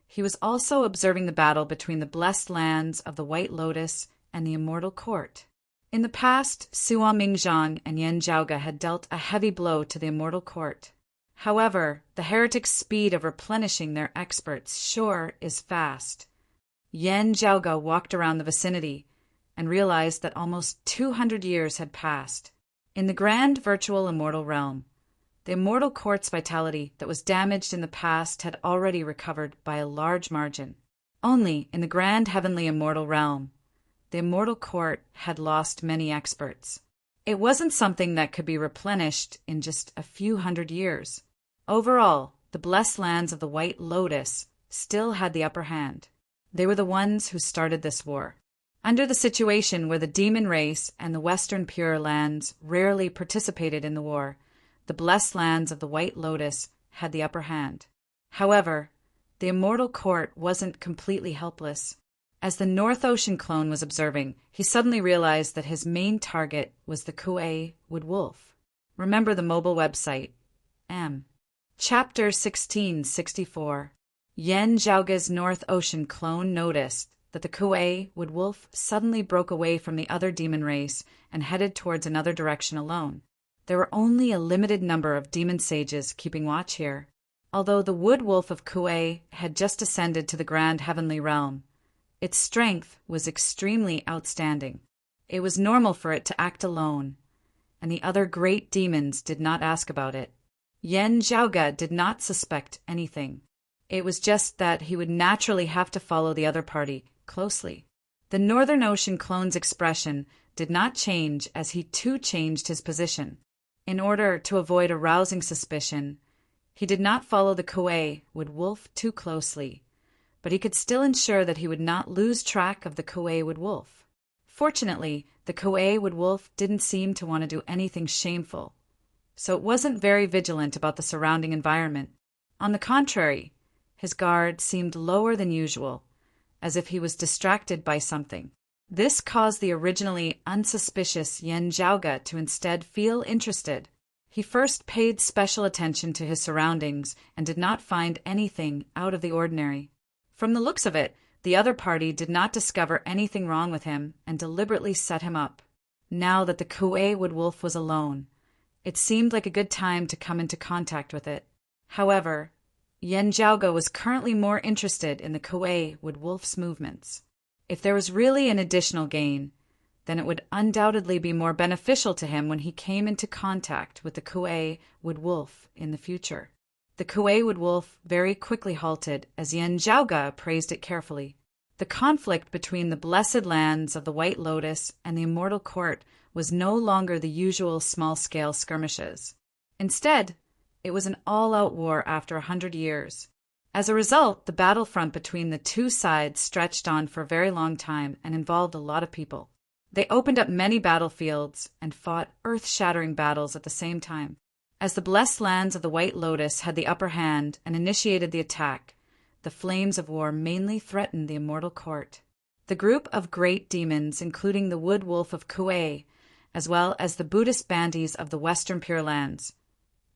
he was also observing the battle between the blessed lands of the White Lotus and the Immortal Court. In the past, Sua Mingzhang and Yan Zhaoge had dealt a heavy blow to the Immortal Court. However, the heretics' speed of replenishing their experts sure is fast. Yan Zhaoge walked around the vicinity and realized that almost 200 years had passed. In the grand virtual immortal realm, the Immortal Court's vitality that was damaged in the past had already recovered by a large margin. Only in the grand heavenly immortal realm, the Immortal Court had lost many experts. It wasn't something that could be replenished in just a few hundred years. Overall, the blessed lands of the White Lotus still had the upper hand. They were the ones who started this war. Under the situation where the demon race and the Western Pure Lands rarely participated in the war, the blessed lands of the White Lotus had the upper hand. However, the Immortal Court wasn't completely helpless. As the North Ocean clone was observing, he suddenly realized that his main target was the Kuei wood wolf. Remember the mobile website, M. Chapter 1664. Yan Zhaoge's North Ocean clone noticed that the Kuei wood wolf suddenly broke away from the other demon race and headed towards another direction alone. There were only a limited number of demon sages keeping watch here. Although the wood wolf of Kuei had just ascended to the grand heavenly realm, its strength was extremely outstanding. It was normal for it to act alone, and the other great demons did not ask about it. Yan Zhaoge did not suspect anything. It was just that he would naturally have to follow the other party closely. The Northern Ocean clone's expression did not change as he too changed his position. In order to avoid arousing suspicion, he did not follow the Kuei wood wolf too closely, but he could still ensure that he would not lose track of the Kuei wood wolf. Fortunately, the Kuei wood wolf didn't seem to want to do anything shameful, so it wasn't very vigilant about the surrounding environment. On the contrary, his guard seemed lower than usual, as if he was distracted by something. This caused the originally unsuspicious Yan Zhaoge to instead feel interested. He first paid special attention to his surroundings and did not find anything out of the ordinary. From the looks of it, the other party did not discover anything wrong with him and deliberately set him up. Now that the Kuei wood wolf was alone, it seemed like a good time to come into contact with it. However, Yan Zhaoge was currently more interested in the Kuei wood wolf's movements. If there was really an additional gain, then it would undoubtedly be more beneficial to him when he came into contact with the Kuei wood wolf in the future. The Kuei wood wolf very quickly halted as Yan Zhaoge appraised it carefully. The conflict between the blessed lands of the White Lotus and the Immortal Court was no longer the usual small-scale skirmishes. Instead, it was an all-out war after 100 years. As a result, the battlefront between the two sides stretched on for a very long time and involved a lot of people. They opened up many battlefields and fought earth-shattering battles at the same time. As the blessed lands of the White Lotus had the upper hand and initiated the attack, the flames of war mainly threatened the Immortal Court. The group of great demons, including the Wood Wolf of Kuei, as well as the Buddhist bandies of the Western Pure Lands,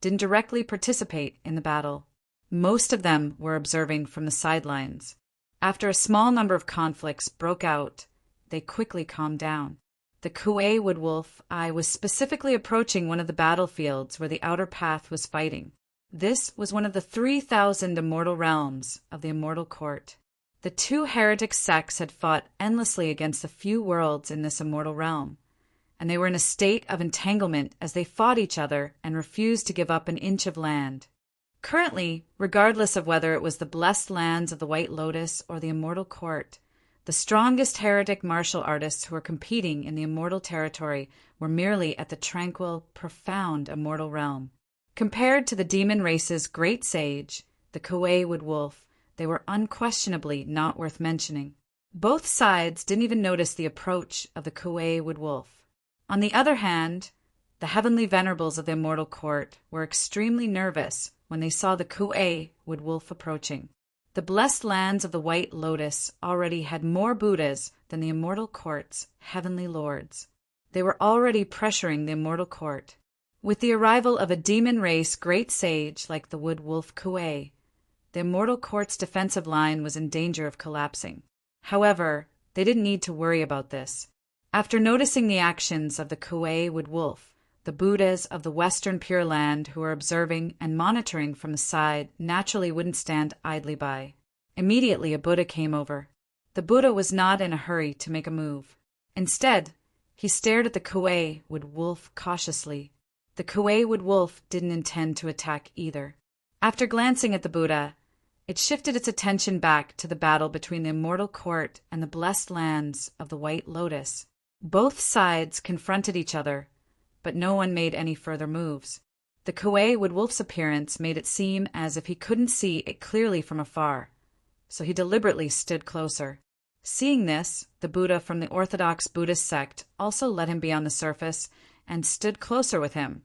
didn't directly participate in the battle. Most of them were observing from the sidelines. After a small number of conflicts broke out, they quickly calmed down. The Kuei wood wolf I was specifically approaching one of the battlefields where the outer path was fighting. This was one of the 3,000 immortal realms of the Immortal Court. The two heretic sects had fought endlessly against the few worlds in this immortal realm, and they were in a state of entanglement as they fought each other and refused to give up an inch of land. Currently, regardless of whether it was the blessed lands of the White Lotus or the Immortal Court, The strongest heretic martial artists who were competing in the immortal territory were merely at the tranquil, profound immortal realm. Compared to the demon race's great sage, the Kuei-Wood Wolf, they were unquestionably not worth mentioning. Both sides didn't even notice the approach of the Kuei-Wood Wolf. On the other hand, the heavenly venerables of the immortal court were extremely nervous when they saw the Kuei-Wood Wolf approaching. The blessed lands of the White Lotus already had more Buddhas than the immortal court's heavenly lords. They were already pressuring the immortal court. With the arrival of a demon race great sage like the Wood Wolf Kuei, the immortal court's defensive line was in danger of collapsing. However, they didn't need to worry about this. After noticing the actions of the Kuei-Wood Wolf, the Buddhas of the Western Pure Land who were observing and monitoring from the side naturally wouldn't stand idly by. Immediately a Buddha came over. The Buddha was not in a hurry to make a move. Instead, he stared at the Kuei-Wood Wolf cautiously. The Kuei-Wood Wolf didn't intend to attack either. After glancing at the Buddha, it shifted its attention back to the battle between the immortal court and the blessed lands of the White Lotus. Both sides confronted each other, but no one made any further moves. The Kuei-Wood Wolf's appearance made it seem as if he couldn't see it clearly from afar, so he deliberately stood closer. Seeing this, the Buddha from the Orthodox Buddhist sect also let him be on the surface and stood closer with him.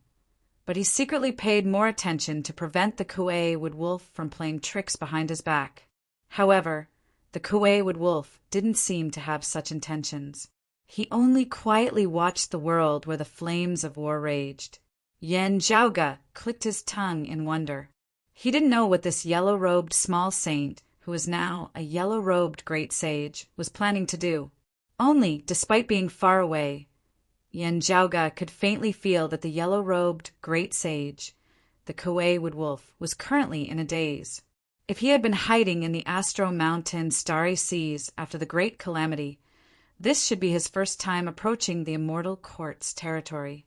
But he secretly paid more attention to prevent the Kuei-Wood Wolf from playing tricks behind his back. However, the Kuei-Wood Wolf didn't seem to have such intentions. He only quietly watched the world where the flames of war raged. Yen Zhaoge clicked his tongue in wonder. He didn't know what this yellow-robed small saint, who was now a yellow-robed great sage, was planning to do. Only, despite being far away, Yen Zhaoge could faintly feel that the yellow-robed great sage, the Kuei-Wood Wolf, was currently in a daze. If he had been hiding in the Astro Mountain starry seas after the great calamity, this should be his first time approaching the immortal court's territory.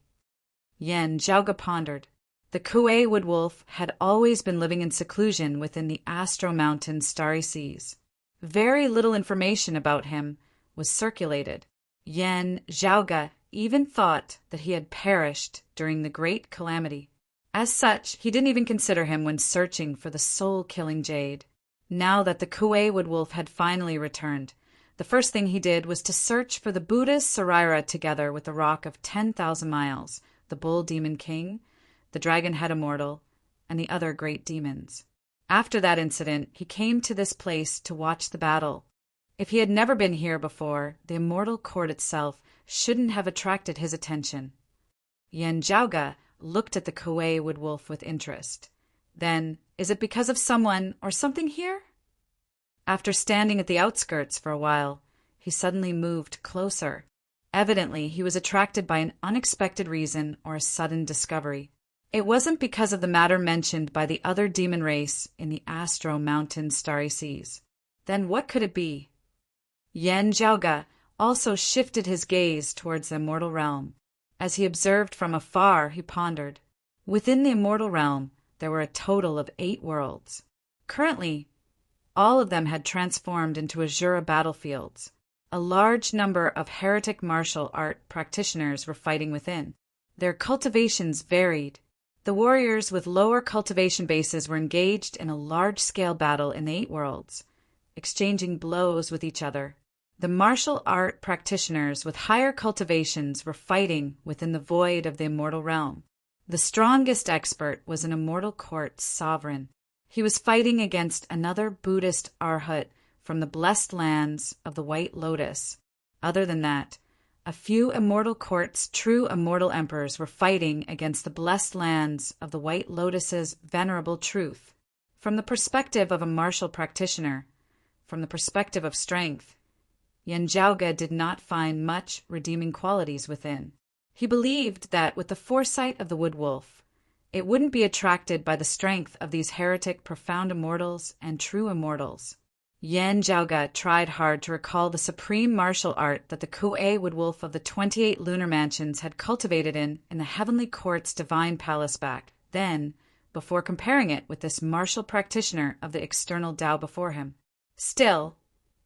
Yen Zhaoge pondered. The Kuei-Wood Wolf had always been living in seclusion within the Astro Mountain starry seas. Very little information about him was circulated. Yen Zhaoge even thought that he had perished during the great calamity. As such, he didn't even consider him when searching for the soul-killing jade. Now that the Kuei-Wood Wolf had finally returned, the first thing he did was to search for the Buddha's Saraira together with the Rock of 10,000 Miles, the Bull Demon King, the Dragon-Head Immortal, and the other great demons. After that incident, he came to this place to watch the battle. If he had never been here before, the immortal court itself shouldn't have attracted his attention. Yen Zhaoge looked at the Kuei-Wood Wolf with interest. Then, is it because of someone or something here? After standing at the outskirts for a while, he suddenly moved closer. Evidently, he was attracted by an unexpected reason or a sudden discovery. It wasn't because of the matter mentioned by the other demon race in the Astro Mountain starry seas. Then what could it be? Yen Zhaoge also shifted his gaze towards the immortal realm. As he observed from afar, he pondered. Within the immortal realm, there were a total of 8 worlds. Currently, all of them had transformed into Azura battlefields. A large number of heretic martial art practitioners were fighting within. Their cultivations varied. The warriors with lower cultivation bases were engaged in a large-scale battle in the 8 worlds, exchanging blows with each other. The martial art practitioners with higher cultivations were fighting within the void of the immortal realm. The strongest expert was an immortal court sovereign. He was fighting against another Buddhist arhat from the blessed lands of the White Lotus. Other than that, a few immortal court's true immortal emperors were fighting against the blessed lands of the White Lotus's venerable truth. From the perspective of a martial practitioner, from the perspective of strength, Yen Zhaoge did not find much redeeming qualities within. He believed that with the foresight of the Wood Wolf, it wouldn't be attracted by the strength of these heretic profound immortals and true immortals. Yen Zhaoge tried hard to recall the supreme martial art that the Kuei-Wood Wolf of the 28 lunar mansions had cultivated in the heavenly court's divine palace back then, before comparing it with this martial practitioner of the external Tao before him. Still,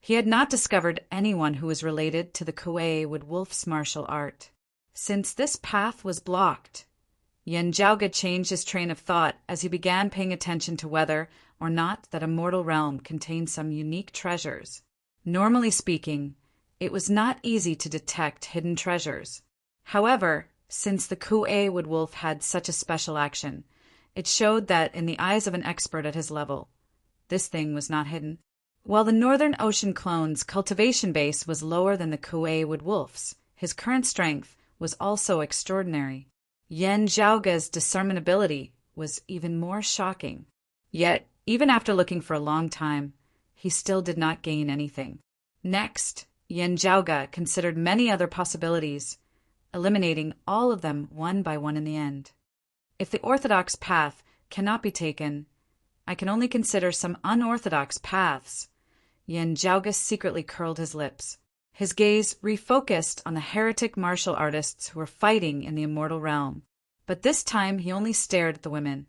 He had not discovered anyone who was related to the Kue Wood Wolf's martial art. Since this path was blocked, Yen Zhaoge changed his train of thought as he began paying attention to whether or not that immortal realm contained some unique treasures. Normally speaking, it was not easy to detect hidden treasures. However, since the Kue Wood Wolf had such a special action, it showed that, in the eyes of an expert at his level, this thing was not hidden. While the Northern Ocean clone's cultivation base was lower than the Kue Wood Wolf's, his current strength was also extraordinary. Yen Zhaoge's discernment ability was even more shocking. Yet, even after looking for a long time, he still did not gain anything. Next, Yen Zhaoge considered many other possibilities, eliminating all of them one by one in the end. If the orthodox path cannot be taken, I can only consider some unorthodox paths. Yen Zhaoge secretly curled his lips. His gaze refocused on the heretic martial artists who were fighting in the immortal realm. But this time he only stared at the women.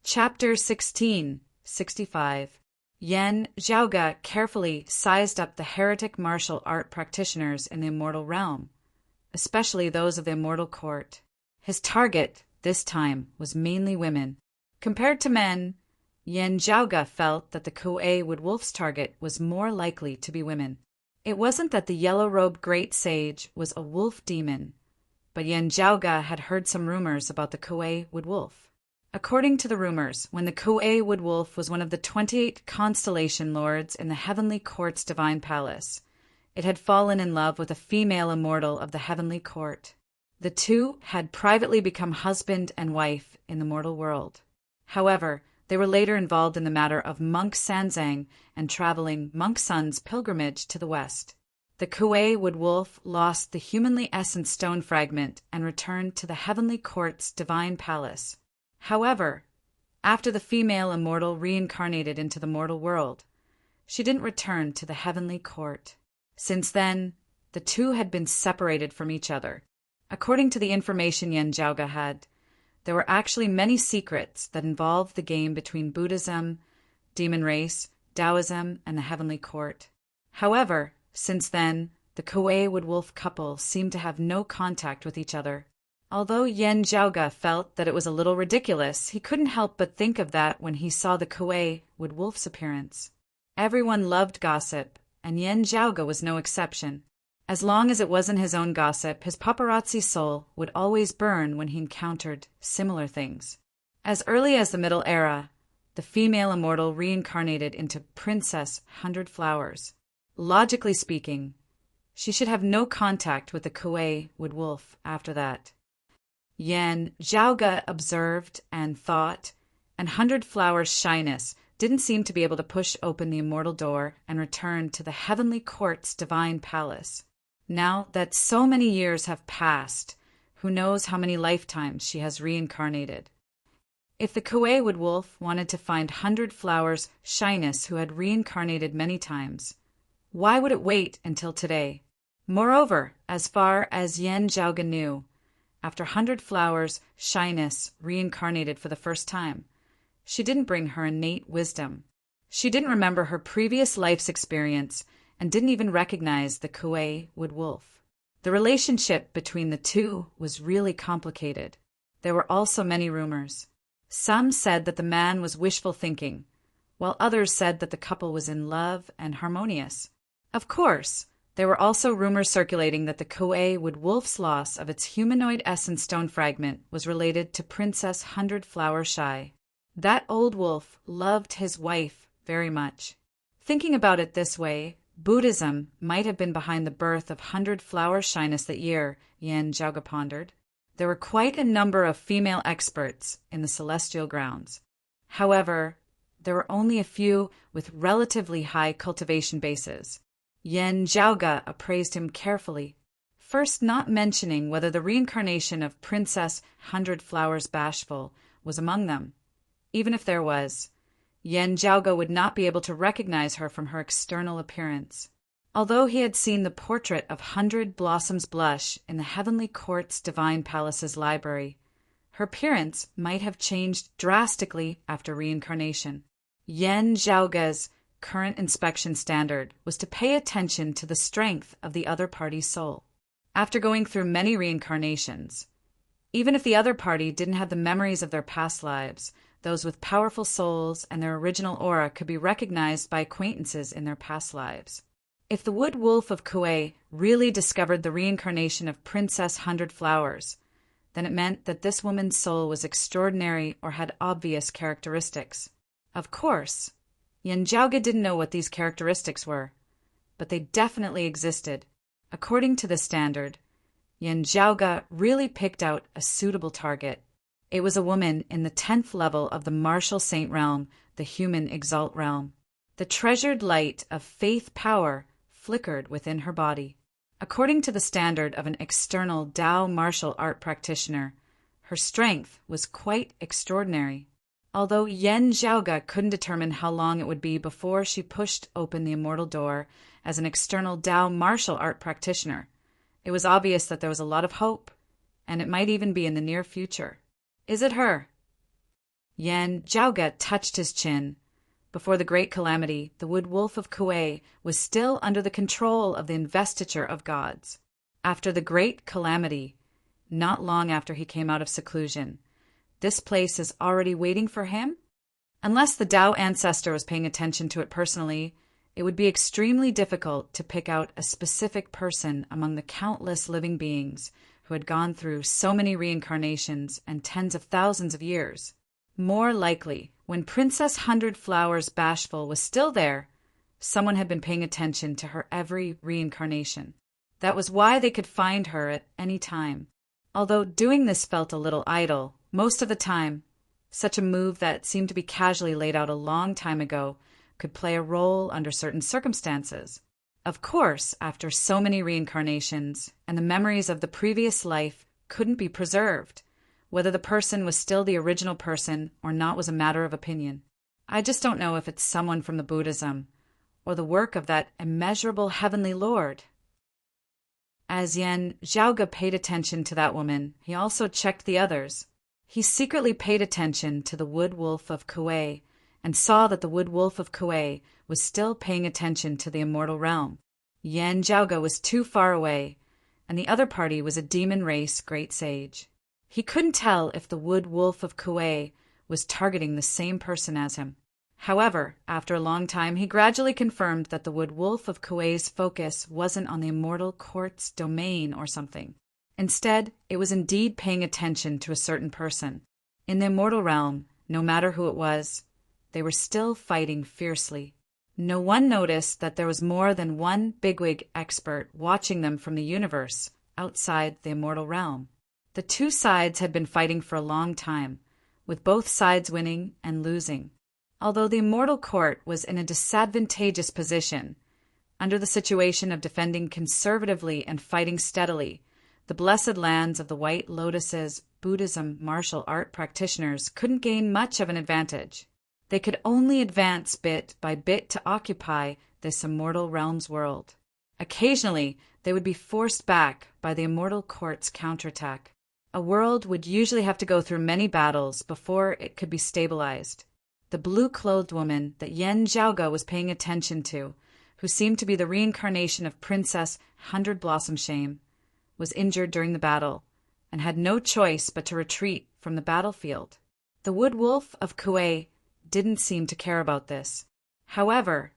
Chapter 16:65. Yen Zhaoge carefully sized up the heretic martial art practitioners in the immortal realm, especially those of the immortal court. His target, this time, was mainly women. Compared to men, Yen Zhaoge felt that the Kue Wood Wolf's target was more likely to be women. It wasn't that the yellow-robed great sage was a wolf demon, but Yen Zhaoge had heard some rumors about the Kue Wood Wolf. According to the rumors, when the Kue Wood Wolf was one of the 28 constellation lords in the Heavenly Court's divine palace, it had fallen in love with a female immortal of the Heavenly Court. The two had privately become husband and wife in the mortal world. However, they were later involved in the matter of Monk Sanzang and traveling Monk Sun's pilgrimage to the west. The Kue Wood Wolf lost the humanly essence stone fragment and returned to the Heavenly Court's divine palace. However, after the female immortal reincarnated into the mortal world, she didn't return to the Heavenly Court. Since then, the two had been separated from each other. According to the information Yen Zhaoge had, there were actually many secrets that involved the game between Buddhism, demon race, Taoism, and the Heavenly Court. However, since then, the Kue Wood Wolf couple seemed to have no contact with each other. Although Yen Zhaoge felt that it was a little ridiculous, he couldn't help but think of that when he saw the Kue Wood Wolf's appearance. Everyone loved gossip, and Yen Zhaoge was no exception. As long as it wasn't his own gossip, his paparazzi soul would always burn when he encountered similar things. As early as the Middle Era, the female immortal reincarnated into Princess 100 Flowers. Logically speaking, she should have no contact with the Kue Wood Wolf after that. Yen Zhaoge observed and thought, and 100 Flowers' shyness didn't seem to be able to push open the immortal door and return to the Heavenly Court's divine palace. Now that so many years have passed, who knows how many lifetimes she has reincarnated. If the Kue Wood Wolf wanted to find 100 Flowers' shyness who had reincarnated many times, why would it wait until today? Moreover, as far as Yen Zhaoge knew, after 100 Flowers' shyness reincarnated for the first time, she didn't bring her innate wisdom. She didn't remember her previous life's experience and didn't even recognize the Kue Wood Wolf. The relationship between the two was really complicated. There were also many rumors. Some said that the man was wishful thinking, while others said that the couple was in love and harmonious. Of course, there were also rumors circulating that the Kue Wood Wolf's loss of its humanoid essence stone fragment was related to Princess 100 Flower Shy. That old wolf loved his wife very much. Thinking about it this way, Buddhism might have been behind the birth of 100 Flower Shyness that year, Yen Zhaoge pondered. There were quite a number of female experts in the celestial grounds. However, there were only a few with relatively high cultivation bases. Yen Zhaoge appraised him carefully, first not mentioning whether the reincarnation of Princess 100 Flowers Bashful was among them. Even if there was, Yen Zhaoge would not be able to recognize her from her external appearance. Although he had seen the portrait of 100 Blossoms Blush in the Heavenly Court's Divine Palace's library, her appearance might have changed drastically after reincarnation. Yen Zhaoge's current inspection standard was to pay attention to the strength of the other party's soul. After going through many reincarnations, even if the other party didn't have the memories of their past lives, those with powerful souls and their original aura could be recognized by acquaintances in their past lives. If the Wood Wolf of Kauai really discovered the reincarnation of Princess Hundred Flowers, then it meant that this woman's soul was extraordinary or had obvious characteristics. Of course, Yenjauga didn't know what these characteristics were, but they definitely existed. According to the standard, Yenjauga really picked out a suitable target. It was a woman in the 10th level of the martial saint realm, the human exalt realm. The treasured light of faith power flickered within her body. According to the standard of an external Tao martial art practitioner, her strength was quite extraordinary. Although Yenjauga couldn't determine how long it would be before she pushed open the immortal door as an external Tao martial art practitioner, it was obvious that there was a lot of hope, and it might even be in the near future. Is it her? Yenjauga touched his chin. Before the great calamity, the Wood Wolf of Kauai was still under the control of the investiture of gods. After the great calamity, not long after he came out of seclusion, this place is already waiting for him? Unless the Tao ancestor was paying attention to it personally, it would be extremely difficult to pick out a specific person among the countless living beings who had gone through so many reincarnations and tens of thousands of years. More likely, when Princess Hundred Flowers Bashful was still there, someone had been paying attention to her every reincarnation. That was why they could find her at any time. Although doing this felt a little idle, most of the time, such a move that seemed to be casually laid out a long time ago could play a role under certain circumstances. Of course, after so many reincarnations, and the memories of the previous life couldn't be preserved, whether the person was still the original person or not was a matter of opinion. I just don't know if it's someone from the Buddhism or the work of that immeasurable heavenly Lord. As Yenjauga paid attention to that woman, he also checked the others. He secretly paid attention to the Wood Wolf of Kauai and saw that the Wood Wolf of Kauai was still paying attention to the immortal realm. Yenjauga was too far away, and the other party was a demon race great sage. He couldn't tell if the Wood Wolf of Kauai was targeting the same person as him. However, after a long time, he gradually confirmed that the Wood Wolf of Kauai's focus wasn't on the immortal court's domain or something. Instead, it was indeed paying attention to a certain person. In the immortal realm, no matter who it was, they were still fighting fiercely. No one noticed that there was more than one bigwig expert watching them from the universe outside the immortal realm. The two sides had been fighting for a long time, with both sides winning and losing. Although the immortal court was in a disadvantageous position, under the situation of defending conservatively and fighting steadily, the blessed lands of the White Lotus's Buddhism martial art practitioners couldn't gain much of an advantage. They could only advance bit by bit to occupy this immortal realm's world. Occasionally, they would be forced back by the immortal court's counterattack. A world would usually have to go through many battles before it could be stabilized. The blue-clothed woman that Yenjauga was paying attention to, who seemed to be the reincarnation of Princess Hundred Blossom Shame, was injured during the battle and had no choice but to retreat from the battlefield. The Wood Wolf of Kauai didn't seem to care about this. However,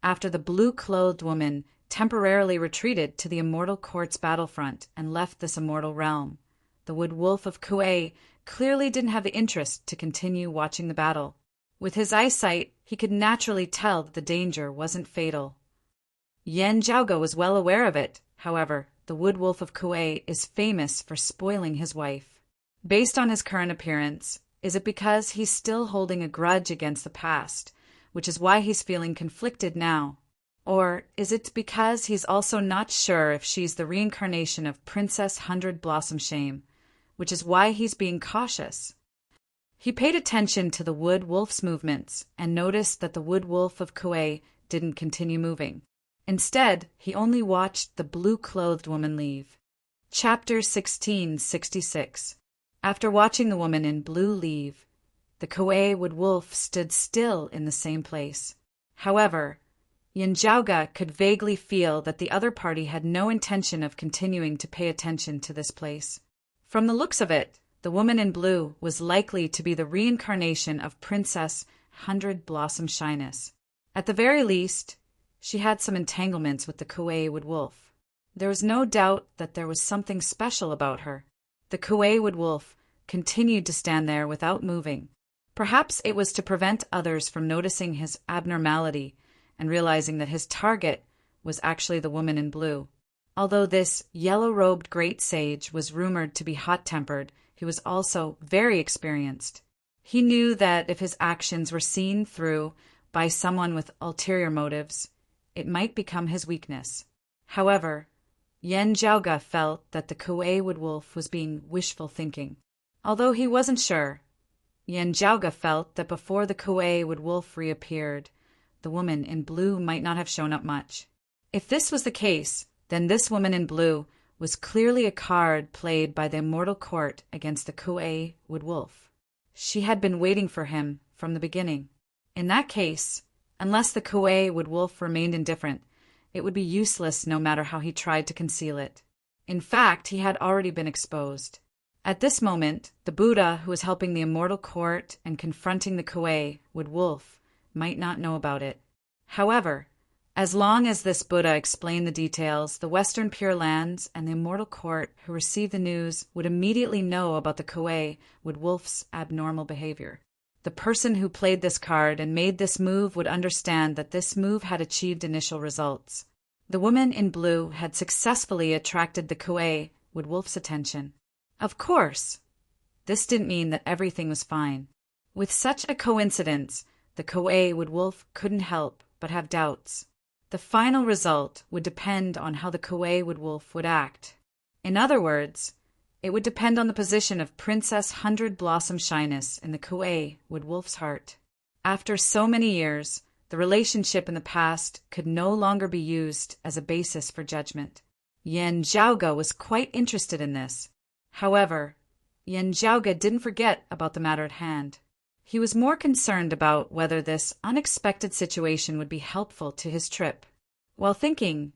after the blue-clothed woman temporarily retreated to the immortal court's battlefront and left this immortal realm, the Wood Wolf of Kauai clearly didn't have the interest to continue watching the battle. With his eyesight, he could naturally tell that the danger wasn't fatal. Yenjauga was well aware of it. However, the Wood Wolf of Kauai is famous for spoiling his wife. Based on his current appearance, is it because he's still holding a grudge against the past, which is why he's feeling conflicted now? Or is it because he's also not sure if she's the reincarnation of Princess Hundred Blossom Shame, which is why he's being cautious? He paid attention to the Wood Wolf's movements and noticed that the Wood Wolf of Kauai didn't continue moving. Instead, he only watched the blue-clothed woman leave. Chapter 1666. After watching the woman in blue leave, the Kauai Wood Wolf stood still in the same place. However, Yanjiaoge could vaguely feel that the other party had no intention of continuing to pay attention to this place. From the looks of it, the woman in blue was likely to be the reincarnation of Princess Hundred Blossom Shyness. At the very least, she had some entanglements with the Kuei Wood Wolf. There was no doubt that there was something special about her. The Kuei Wood Wolf continued to stand there without moving. Perhaps it was to prevent others from noticing his abnormality and realizing that his target was actually the woman in blue. Although this yellow-robed great sage was rumored to be hot-tempered, he was also very experienced. He knew that if his actions were seen through by someone with ulterior motives, it might become his weakness. However, Yanjiaoge felt that the Kuei Wood Wolf was being wishful thinking. Although he wasn't sure, Yanjiaoge felt that before the Kuei Wood Wolf reappeared, the woman in blue might not have shown up much. If this was the case, then this woman in blue was clearly a card played by the Immortal Court against the Kuei Wood Wolf. She had been waiting for him from the beginning. In that case, unless the Kuei Wood Wolf remained indifferent, it would be useless no matter how he tried to conceal it. In fact, he had already been exposed. At this moment, the Buddha who was helping the Immortal Court and confronting the Kuei Wood Wolf might not know about it. However, as long as this Buddha explained the details, the Western Pure Lands and the Immortal Court who received the news would immediately know about the Kuei Wood Wolf's abnormal behavior. The person who played this card and made this move would understand that this move had achieved initial results. The woman in blue had successfully attracted the Kuei Wood Wolf's attention. Of course, this didn't mean that everything was fine. With such a coincidence, the Kuei Wood Wolf couldn't help but have doubts. The final result would depend on how the Kuei Wood Wolf would act. In other words, it would depend on the position of Princess Hundred Blossom Shyness in the Kuei Wood Wolf's heart. After so many years, the relationship in the past could no longer be used as a basis for judgment. Yanjiaoge was quite interested in this. However, Yanjiaoge didn't forget about the matter at hand. He was more concerned about whether this unexpected situation would be helpful to his trip. While thinking,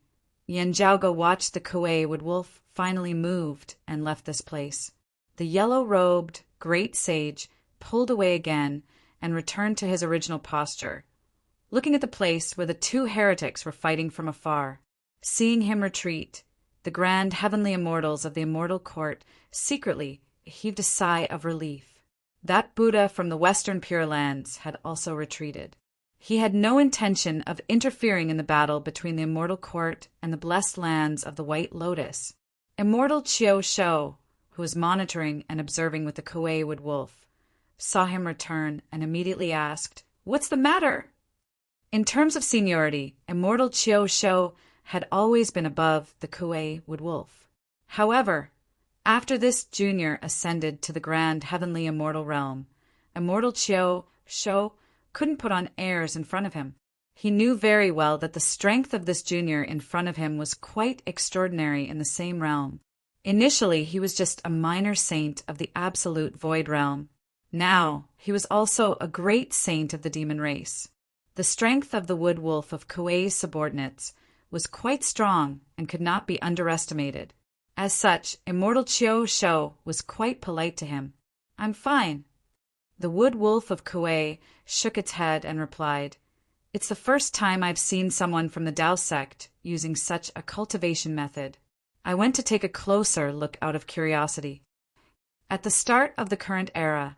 Yanjiaoge watched the Kuei Wood Wolf finally moved and left this place. The yellow-robed great sage pulled away again and returned to his original posture, looking at the place where the two heretics were fighting from afar. Seeing him retreat, the grand heavenly immortals of the Immortal Court secretly heaved a sigh of relief. That Buddha from the Western Pure Lands had also retreated. He had no intention of interfering in the battle between the Immortal Court and the blessed lands of the White Lotus. Immortal Chiao Shou, who was monitoring and observing with the Kuei Wood Wolf, saw him return and immediately asked, "What's the matter?" In terms of seniority, Immortal Chiao Shou had always been above the Kuei Wood Wolf. However, after this junior ascended to the grand heavenly immortal realm, Immortal Chiao Shou couldn't put on airs in front of him. He knew very well that the strength of this junior in front of him was quite extraordinary in the same realm. Initially, he was just a minor saint of the absolute void realm. Now, he was also a great saint of the demon race. The strength of the Wood Wolf of Kuei's subordinates was quite strong and could not be underestimated. As such, Immortal Chiao Shou was quite polite to him. "I'm fine." The Wood Wolf of Kuei shook its head and replied, "It's the first time I've seen someone from the Tao sect using such a cultivation method. I went to take a closer look out of curiosity." At the start of the current era,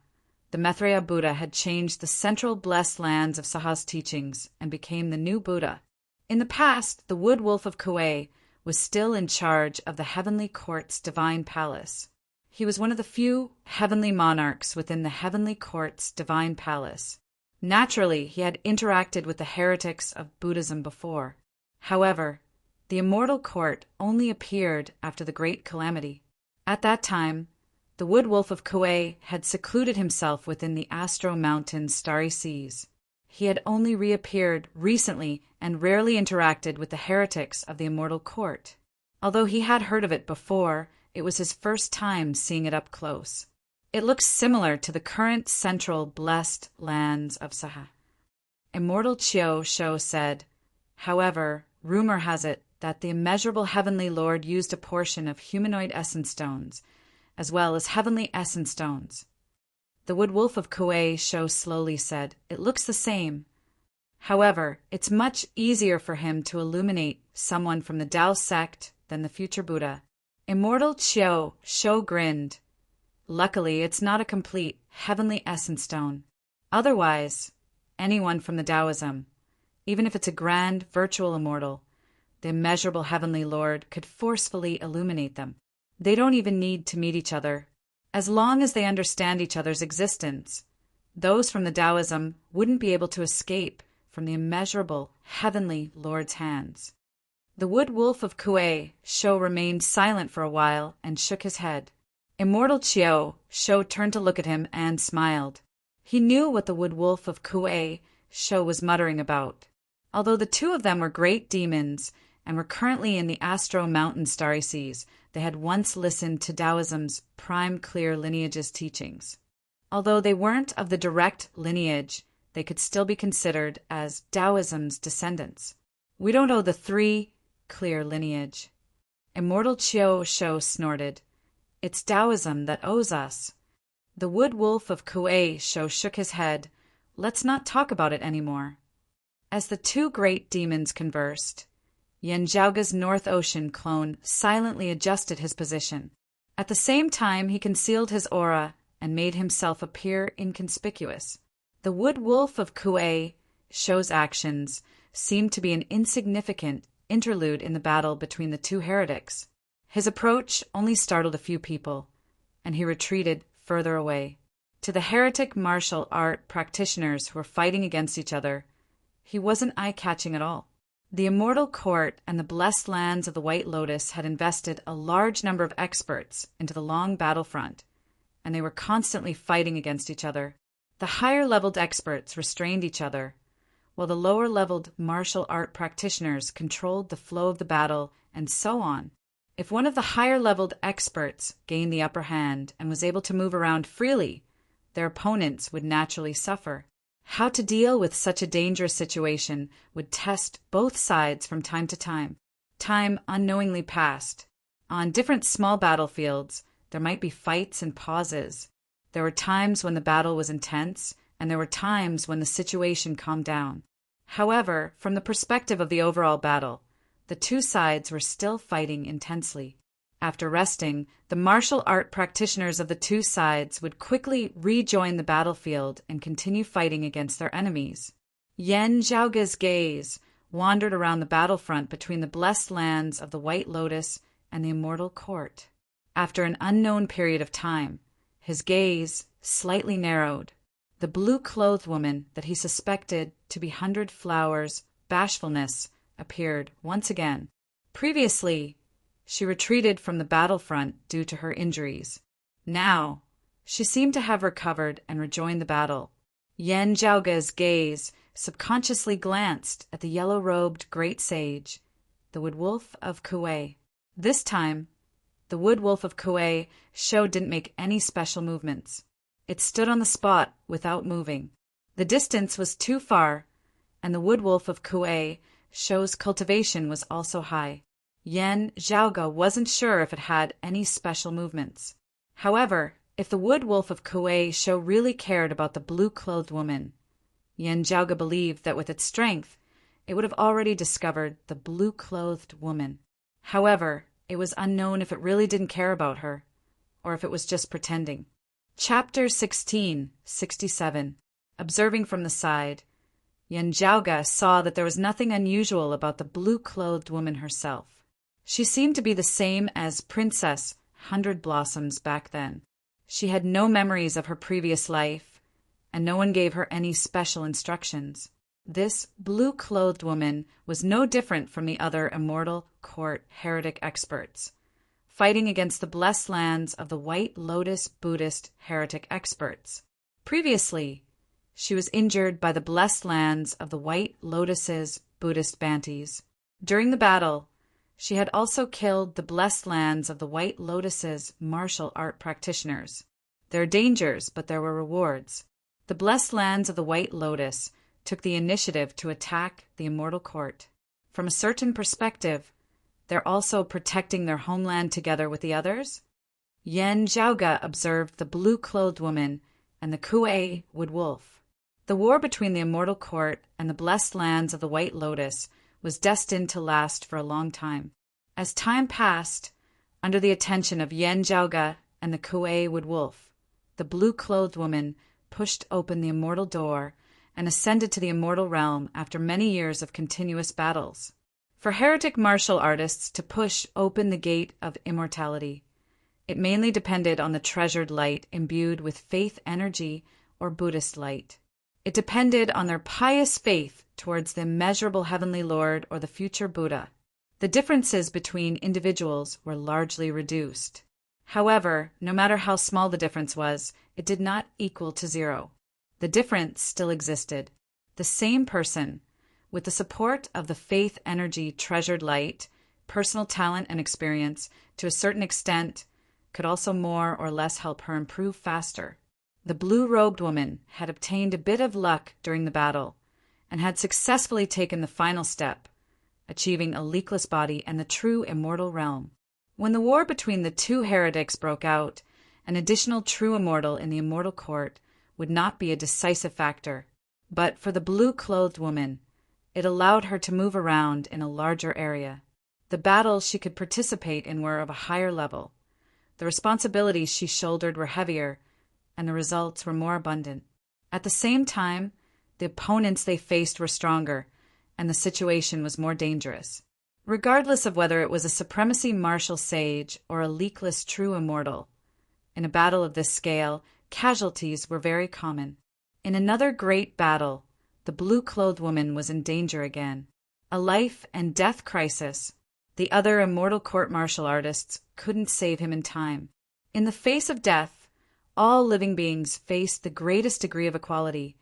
the Maitreya Buddha had changed the central blessed lands of Saha's teachings and became the new Buddha. In the past, the Wood Wolf of Kuei was still in charge of the Heavenly Court's divine palace. He was one of the few heavenly monarchs within the Heavenly Court's divine palace. Naturally, he had interacted with the heretics of Buddhism before. However, the Immortal Court only appeared after the Great Calamity. At that time, the Wood Wolf of Kuei had secluded himself within the Astro Mountain's starry seas. He had only reappeared recently and rarely interacted with the heretics of the Immortal Court. Although he had heard of it before, it was his first time seeing it up close. It looked similar to the current central blessed lands of Saha. Immortal Chiu Shou said, "However, rumor has it that the immeasurable heavenly lord used a portion of humanoid essence stones, as well as heavenly essence stones." The Wood Wolf of Kuei Shou slowly said, "It looks the same. However, it's much easier for him to illuminate someone from the Tao sect than the future Buddha." Immortal Chiu Shou grinned. "Luckily, it's not a complete heavenly essence stone. Otherwise, anyone from the Taoism, even if it's a grand virtual immortal, the immeasurable heavenly lord could forcefully illuminate them. They don't even need to meet each other. As long as they understand each other's existence, those from the Taoism wouldn't be able to escape from the immeasurable heavenly lord's hands." The Wood Wolf of Kuei Shou remained silent for a while and shook his head. Immortal Chiu Shou turned to look at him and smiled. He knew what the Wood Wolf of Kuei Shou was muttering about. Although the two of them were great demons and were currently in the Astro Mountain Starry Seas, they had once listened to Taoism's prime clear lineage's teachings. Although they weren't of the direct lineage, they could still be considered as Taoism's descendants. "We don't owe the three clear lineage." Immortal Chiu Shou snorted. "It's Taoism that owes us." The Wood Wolf of Kuei Shou shook his head. "Let's not talk about it anymore." As the two great demons conversed, Yen Zhaoge's North Ocean clone silently adjusted his position. At the same time, he concealed his aura and made himself appear inconspicuous. The Wood Wolf of Kuei Shou's actions seemed to be an insignificant interlude in the battle between the two heretics. His approach only startled a few people, and he retreated further away. To the heretic martial art practitioners who were fighting against each other, he wasn't eye-catching at all. The Immortal Court and the Blessed Lands of the White Lotus had invested a large number of experts into the long battlefront, and they were constantly fighting against each other. The higher-leveled experts restrained each other, while the lower-leveled martial art practitioners controlled the flow of the battle, and so on. If one of the higher-leveled experts gained the upper hand and was able to move around freely, their opponents would naturally suffer. How to deal with such a dangerous situation would test both sides from time to time. Time unknowingly passed. On different small battlefields, there might be fights and pauses. There were times when the battle was intense, and there were times when the situation calmed down. However, from the perspective of the overall battle, the two sides were still fighting intensely. After resting, the martial art practitioners of the two sides would quickly rejoin the battlefield and continue fighting against their enemies. Yen Zhaoge's gaze wandered around the battlefront between the Blessed Lands of the White Lotus and the Immortal Court. After an unknown period of time, his gaze slightly narrowed. The blue-clothed woman that he suspected to be 100 Flowers' Bashfulness appeared once again. Previously, she retreated from the battlefront due to her injuries. Now, she seemed to have recovered and rejoined the battle. Yen Zhaoge's gaze subconsciously glanced at the yellow-robed great sage, the Wood Wolf of Kuei. This time, the Wood Wolf of Kuei Shou didn't make any special movements. It stood on the spot without moving. The distance was too far, and the Wood Wolf of Kuei Shou's cultivation was also high. Yen Zhaoge wasn't sure if it had any special movements. However, if the Wood Wolf of Kuei Shou really cared about the blue-clothed woman, Yen Zhaoge believed that with its strength, it would have already discovered the blue-clothed woman. However, it was unknown if it really didn't care about her, or if it was just pretending. Chapter 1667. Observing from the side, Yen Zhaoge saw that there was nothing unusual about the blue-clothed woman herself. She seemed to be the same as Princess 100 Blossoms back then. She had no memories of her previous life, and no one gave her any special instructions. This blue-clothed woman was no different from the other Immortal Court heretic experts, fighting against the Blessed Lands of the White Lotus Buddhist heretic experts. Previously, she was injured by the Blessed Lands of the White Lotus's Buddhist Bantis. During the battle, she had also killed the Blessed Lands of the White Lotus's martial art practitioners. There are dangers, but there were rewards. The Blessed Lands of the White Lotus took the initiative to attack the immortal court. From a certain perspective, they're also protecting their homeland together with the others. Yen Zhaoge observed the blue-clothed woman and the Kuei Wood Wolf. The war between the immortal court and the blessed lands of the White Lotus was destined to last for a long time. As time passed, under the attention of Yen Zhaoge and the Kuei Wood Wolf, the blue-clothed woman pushed open the immortal door and ascended to the immortal realm after many years of continuous battles. For heretic martial artists to push open the gate of immortality, it mainly depended on the treasured light imbued with faith energy or Buddhist light. It depended on their pious faith towards the immeasurable heavenly Lord or the future Buddha. The differences between individuals were largely reduced. However, no matter how small the difference was, it did not equal to zero. The difference still existed. The same person, with the support of the faith energy treasured light, personal talent and experience, to a certain extent, could also more or less help her improve faster. The blue-robed woman had obtained a bit of luck during the battle and had successfully taken the final step, achieving a leakless body and the true immortal realm. When the war between the two heretics broke out, an additional true immortal in the immortal court would not be a decisive factor, but for the blue-clothed woman, it allowed her to move around in a larger area. The battles she could participate in were of a higher level. The responsibilities she shouldered were heavier, and the results were more abundant. At the same time, the opponents they faced were stronger, and the situation was more dangerous. Regardless of whether it was a supremacy martial sage or a leakless true immortal, in a battle of this scale, casualties were very common. In another great battle, the blue-clothed woman was in danger again. A life and death crisis. The other immortal court martial artists couldn't save him in time. In the face of death, all living beings faced the greatest degree of equality,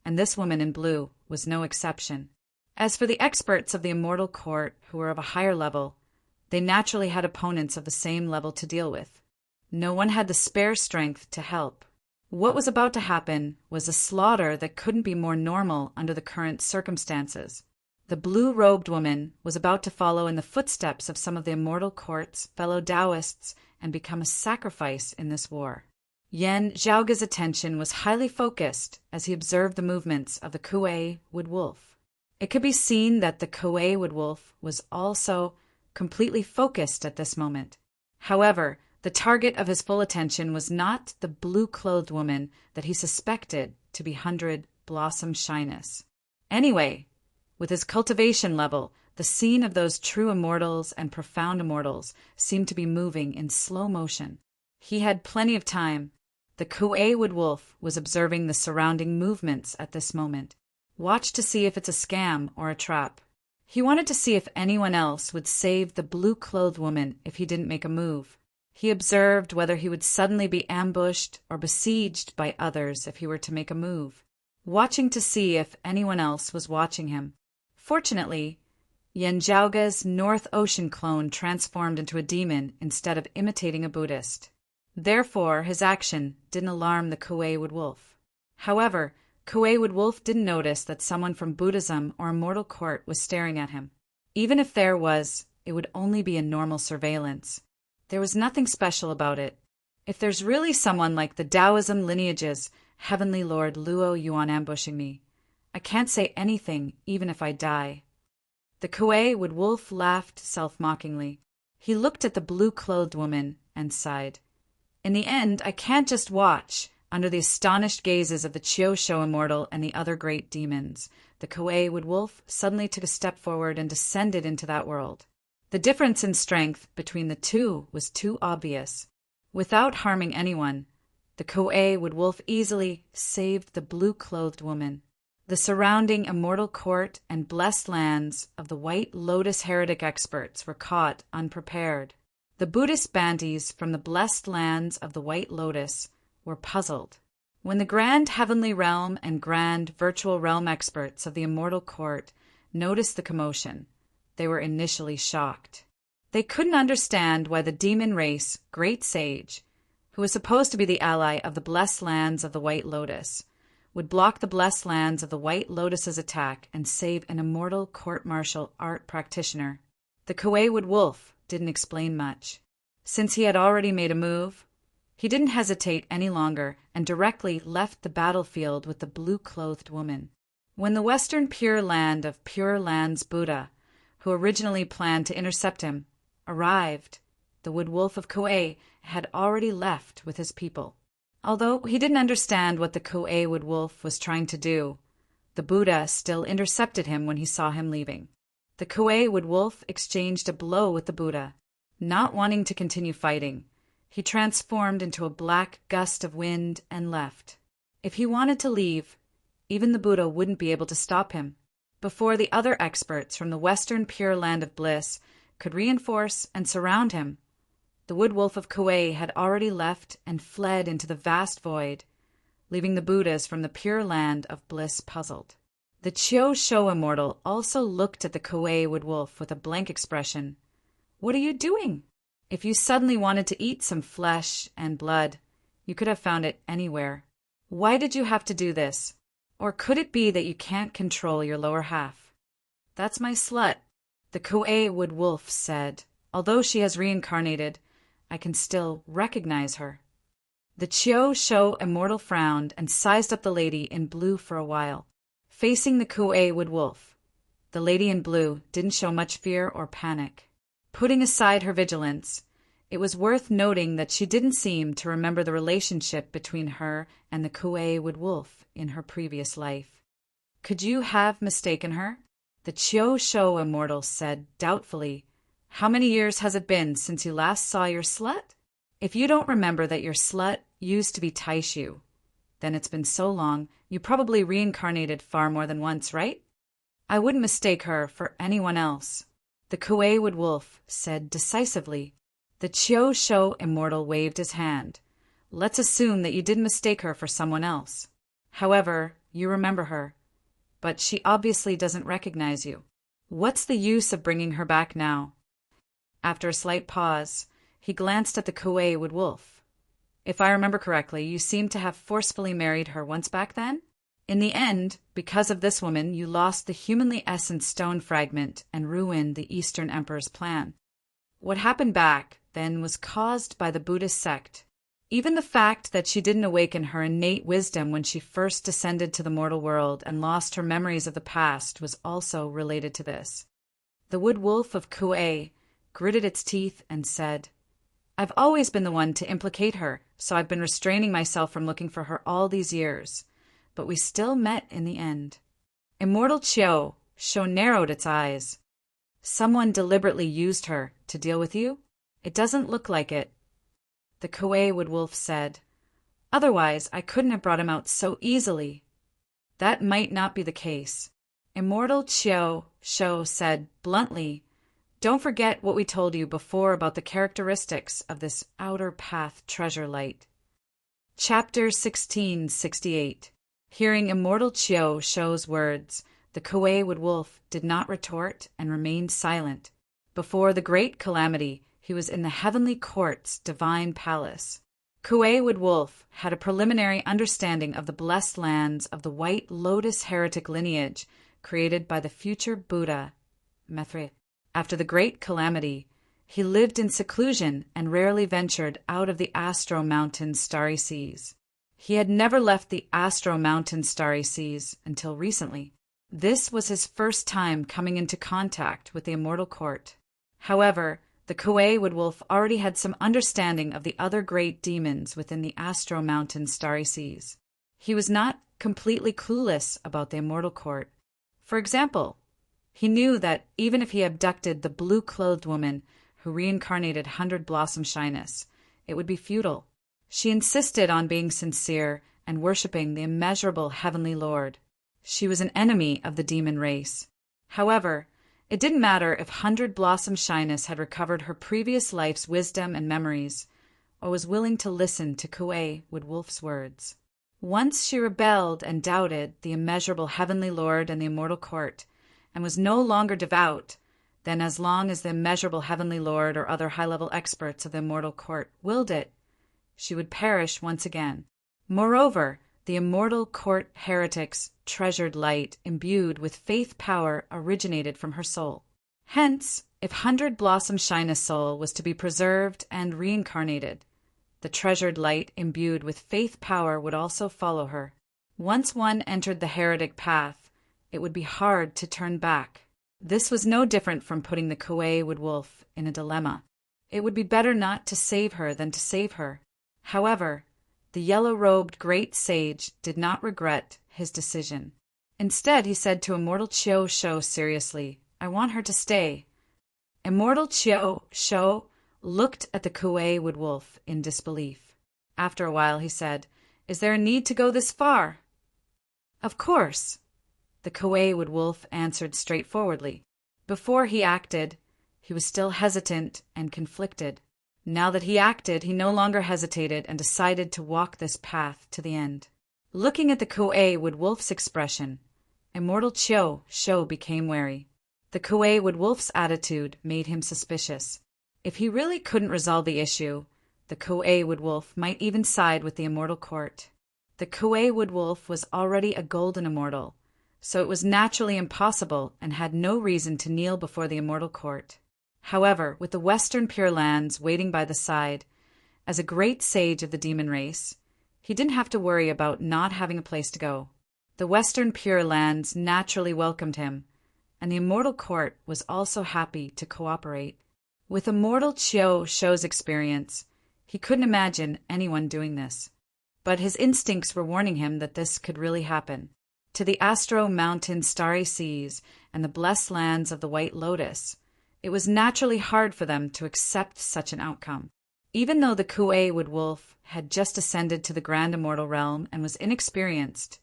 and this woman in blue was no exception. As for the experts of the immortal court who were of a higher level, they naturally had opponents of the same level to deal with. No one had the spare strength to help. What was about to happen was a slaughter that couldn't be more normal under the current circumstances. The blue-robed woman was about to follow in the footsteps of some of the immortal court's fellow Taoists and become a sacrifice in this war. Yen Zhaoge's attention was highly focused as he observed the movements of the Kuei Wood Wolf. It could be seen that the Kuei Wood Wolf was also completely focused at this moment. However, the target of his full attention was not the blue-clothed woman that he suspected to be 100 Blossom Shyness. Anyway, with his cultivation level, the scene of those true immortals and profound immortals seemed to be moving in slow motion. He had plenty of time. The Kuei Wood Wolf was observing the surrounding movements at this moment. Watch to see if it's a scam or a trap. He wanted to see if anyone else would save the blue-clothed woman if he didn't make a move. He observed whether he would suddenly be ambushed or besieged by others if he were to make a move, watching to see if anyone else was watching him. Fortunately, Yen Zhaoge's North Ocean clone transformed into a demon instead of imitating a Buddhist. Therefore, his action didn't alarm the Kuei Wood Wolf. However, Kuei Wood Wolf didn't notice that someone from Buddhism or Immortal Court was staring at him. Even if there was, it would only be a normal surveillance. There was nothing special about it. If there's really someone like the Taoism lineage's Heavenly Lord Luo Yuan ambushing me, I can't say anything even if I die. The Kuei Wood Wolf laughed self-mockingly. He looked at the blue-clothed woman and sighed. In the end, I can't just watch, under the astonished gazes of the Chiosho immortal and the other great demons. The Kuei Wood Wolf suddenly took a step forward and descended into that world. The difference in strength between the two was too obvious. Without harming anyone, the Kuei Wood Wolf easily saved the blue-clothed woman. The surrounding immortal court and blessed lands of the White Lotus heretic experts were caught unprepared. The Buddhist bandies from the blessed lands of the White Lotus were puzzled. When the grand heavenly realm and grand virtual realm experts of the immortal court noticed the commotion, they were initially shocked. They couldn't understand why the demon race, Great Sage, who was supposed to be the ally of the blessed lands of the White Lotus, would block the blessed lands of the White Lotus's attack and save an immortal court-martial art practitioner. The Kuei-Wood Wolf didn't explain much. Since he had already made a move, he didn't hesitate any longer and directly left the battlefield with the blue-clothed woman. When the Western Pure Land of Pure Land's Buddha, who originally planned to intercept him, arrived, the Wood Wolf of Kuei had already left with his people. Although he didn't understand what the Kuei-Wood Wolf was trying to do, the Buddha still intercepted him when he saw him leaving. The Kuei-Wood Wolf exchanged a blow with the Buddha. Not wanting to continue fighting, he transformed into a black gust of wind and left. If he wanted to leave, even the Buddha wouldn't be able to stop him. Before the other experts from the Western Pure Land of Bliss could reinforce and surround him, the Wood Wolf of Kuei had already left and fled into the vast void, leaving the Buddhas from the Pure Land of Bliss puzzled. The Chiu-Sho immortal also looked at the Kuei-Wood Wolf with a blank expression. "What are you doing? If you suddenly wanted to eat some flesh and blood, you could have found it anywhere. Why did you have to do this? Or could it be that you can't control your lower half?" "That's my slut," the Kuei-Wood Wolf said. "Although she has reincarnated, I can still recognize her." The Chiu-Sho immortal frowned and sized up the lady in blue for a while. Facing the Kuei-Wood Wolf, the lady in blue didn't show much fear or panic. Putting aside her vigilance, it was worth noting that she didn't seem to remember the relationship between her and the Kuei-Wood Wolf in her previous life. "Could you have mistaken her?" the Chiu-Sho immortal said doubtfully. "How many years has it been since you last saw your slut? If you don't remember that your slut used to be Taishu, then it's been so long, you probably reincarnated far more than once, right?" "I wouldn't mistake her for anyone else," the Kuei-Wood Wolf said decisively. The Chiu-Sho immortal waved his hand. "Let's assume that you didn't mistake her for someone else. However, you remember her, but she obviously doesn't recognize you. What's the use of bringing her back now?" After a slight pause, he glanced at the Kuei-Wood Wolf. "If I remember correctly, you seem to have forcefully married her once back then? In the end, because of this woman, you lost the humanly essenced stone fragment and ruined the Eastern Emperor's plan. What happened back then was caused by the Buddhist sect. Even the fact that she didn't awaken her innate wisdom when she first descended to the mortal world and lost her memories of the past was also related to this." The Wood Wolf of Kuei gritted its teeth and said, "I've always been the one to implicate her, so I've been restraining myself from looking for her all these years. But we still met in the end." Immortal Chiu-Sho narrowed its eyes. "Someone deliberately used her to deal with you? It doesn't look like it," the Kuei-Wood Wolf said. "Otherwise, I couldn't have brought him out so easily." "That might not be the case," Immortal Chiu-Sho said bluntly. "Don't forget what we told you before about the characteristics of this outer path treasure light." Chapter 1668. Hearing Immortal Chiu-Sho's words, the Kuei-Wood Wolf did not retort and remained silent. Before the great calamity, he was in the Heavenly Court's divine palace. Kuei-Wood Wolf had a preliminary understanding of the blessed lands of the White Lotus heretic lineage created by the future Buddha, Maitreya. After the great calamity, he lived in seclusion and rarely ventured out of the Astro Mountain's starry seas. He had never left the Astro Mountain's starry seas until recently. This was his first time coming into contact with the Immortal Court. However, the Kuei-Wood Wolf already had some understanding of the other great demons within the Astro Mountain's starry seas. He was not completely clueless about the Immortal Court. For example, he knew that even if he abducted the blue-clothed woman who reincarnated 100 Blossom Shyness, it would be futile. She insisted on being sincere and worshipping the immeasurable Heavenly Lord. She was an enemy of the demon race. However, it didn't matter if 100 Blossom Shyness had recovered her previous life's wisdom and memories, or was willing to listen to Kuei-Wood Wolf's words. Once she rebelled and doubted the immeasurable Heavenly Lord and the Immortal Court, and was no longer devout, then as long as the immeasurable Heavenly Lord or other high-level experts of the Immortal Court willed it, she would perish once again. Moreover, The immortal court heretic's treasured light imbued with faith power originated from her soul. Hence, if 100-blossom Shina's soul was to be preserved and reincarnated, the treasured light imbued with faith power would also follow her. Once one entered the heretic path, it would be hard to turn back. This was no different from putting the Kuei woodwolf in a dilemma. It would be better not to save her than to save her. However, the yellow-robed great sage did not regret his decision. Instead, he said to Immortal Chiu Shou seriously, "I want her to stay." Immortal Chiu Shou looked at the Kuei woodwolf in disbelief. After a while, he said, "Is there a need to go this far?" "Of course," the Kuei woodwolf answered straightforwardly. Before he acted, he was still hesitant and conflicted. Now that he acted, he no longer hesitated and decided to walk this path to the end. Looking at the Kuei woodwolf's expression, Immortal Chiu Shou became wary. The Kuei woodwolf's attitude made him suspicious. If he really couldn't resolve the issue, the Kuei woodwolf might even side with the immortal court. The Kuei woodwolf was already a golden immortal, so it was naturally impossible and had no reason to kneel before the immortal court. However, with the Western Pure Lands waiting by the side, as a great sage of the demon race, he didn't have to worry about not having a place to go. The Western Pure Lands naturally welcomed him, and the immortal court was also happy to cooperate. With Immortal Chiu Shou's experience, he couldn't imagine anyone doing this. But his instincts were warning him that this could really happen. To the Astro Mountain starry seas and the blessed lands of the White Lotus, it was naturally hard for them to accept such an outcome. Even though the Kuei woodwolf had just ascended to the Grand Immortal realm and was inexperienced,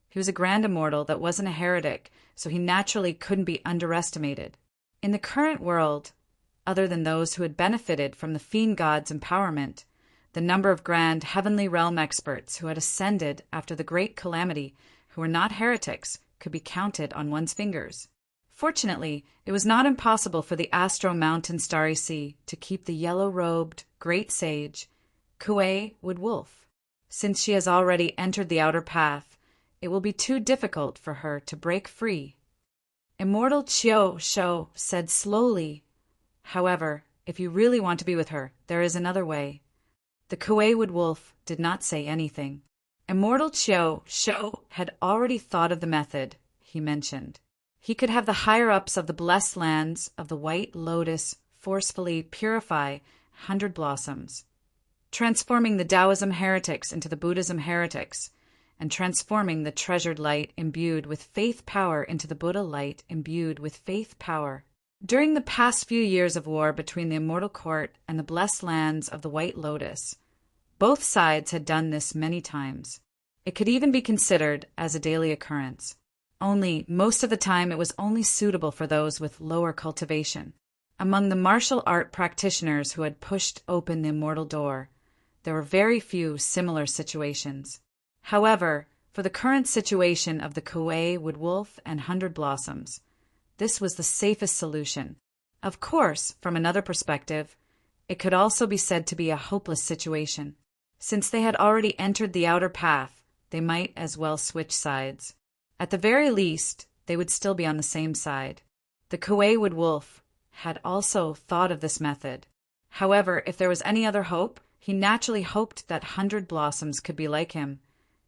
he was a Grand Immortal that wasn't a heretic, so he naturally couldn't be underestimated. In the current world, other than those who had benefited from the Fiend God's empowerment, the number of Grand Heavenly Realm experts who had ascended after the Great Calamity who were not heretics could be counted on one's fingers. Fortunately, it was not impossible for the Astro Mountain Starry Sea to keep the yellow-robed great sage, Kuei woodwolf. Since she has already entered the outer path, it will be too difficult for her to break free. Immortal Chiu Shou said slowly, "However, if you really want to be with her, there is another way." The Kuei woodwolf did not say anything. Immortal Chiu Shou had already thought of the method he mentioned. He could have the higher-ups of the blessed lands of the White Lotus forcefully purify 100 blossoms, transforming the Taoism heretics into the Buddhism heretics, and transforming the treasured light imbued with faith power into the Buddha light imbued with faith power. During the past few years of war between the Immortal Court and the blessed lands of the White Lotus, both sides had done this many times. It could even be considered as a daily occurrence. Only, most of the time it was only suitable for those with lower cultivation. Among the martial art practitioners who had pushed open the immortal door, there were very few similar situations. However, for the current situation of the Kuei woodwolf and 100 blossoms, this was the safest solution. Of course, from another perspective, it could also be said to be a hopeless situation. Since they had already entered the outer path, they might as well switch sides. At the very least, they would still be on the same side. The Kuei woodwolf had also thought of this method. However, if there was any other hope, he naturally hoped that 100 blossoms could be like him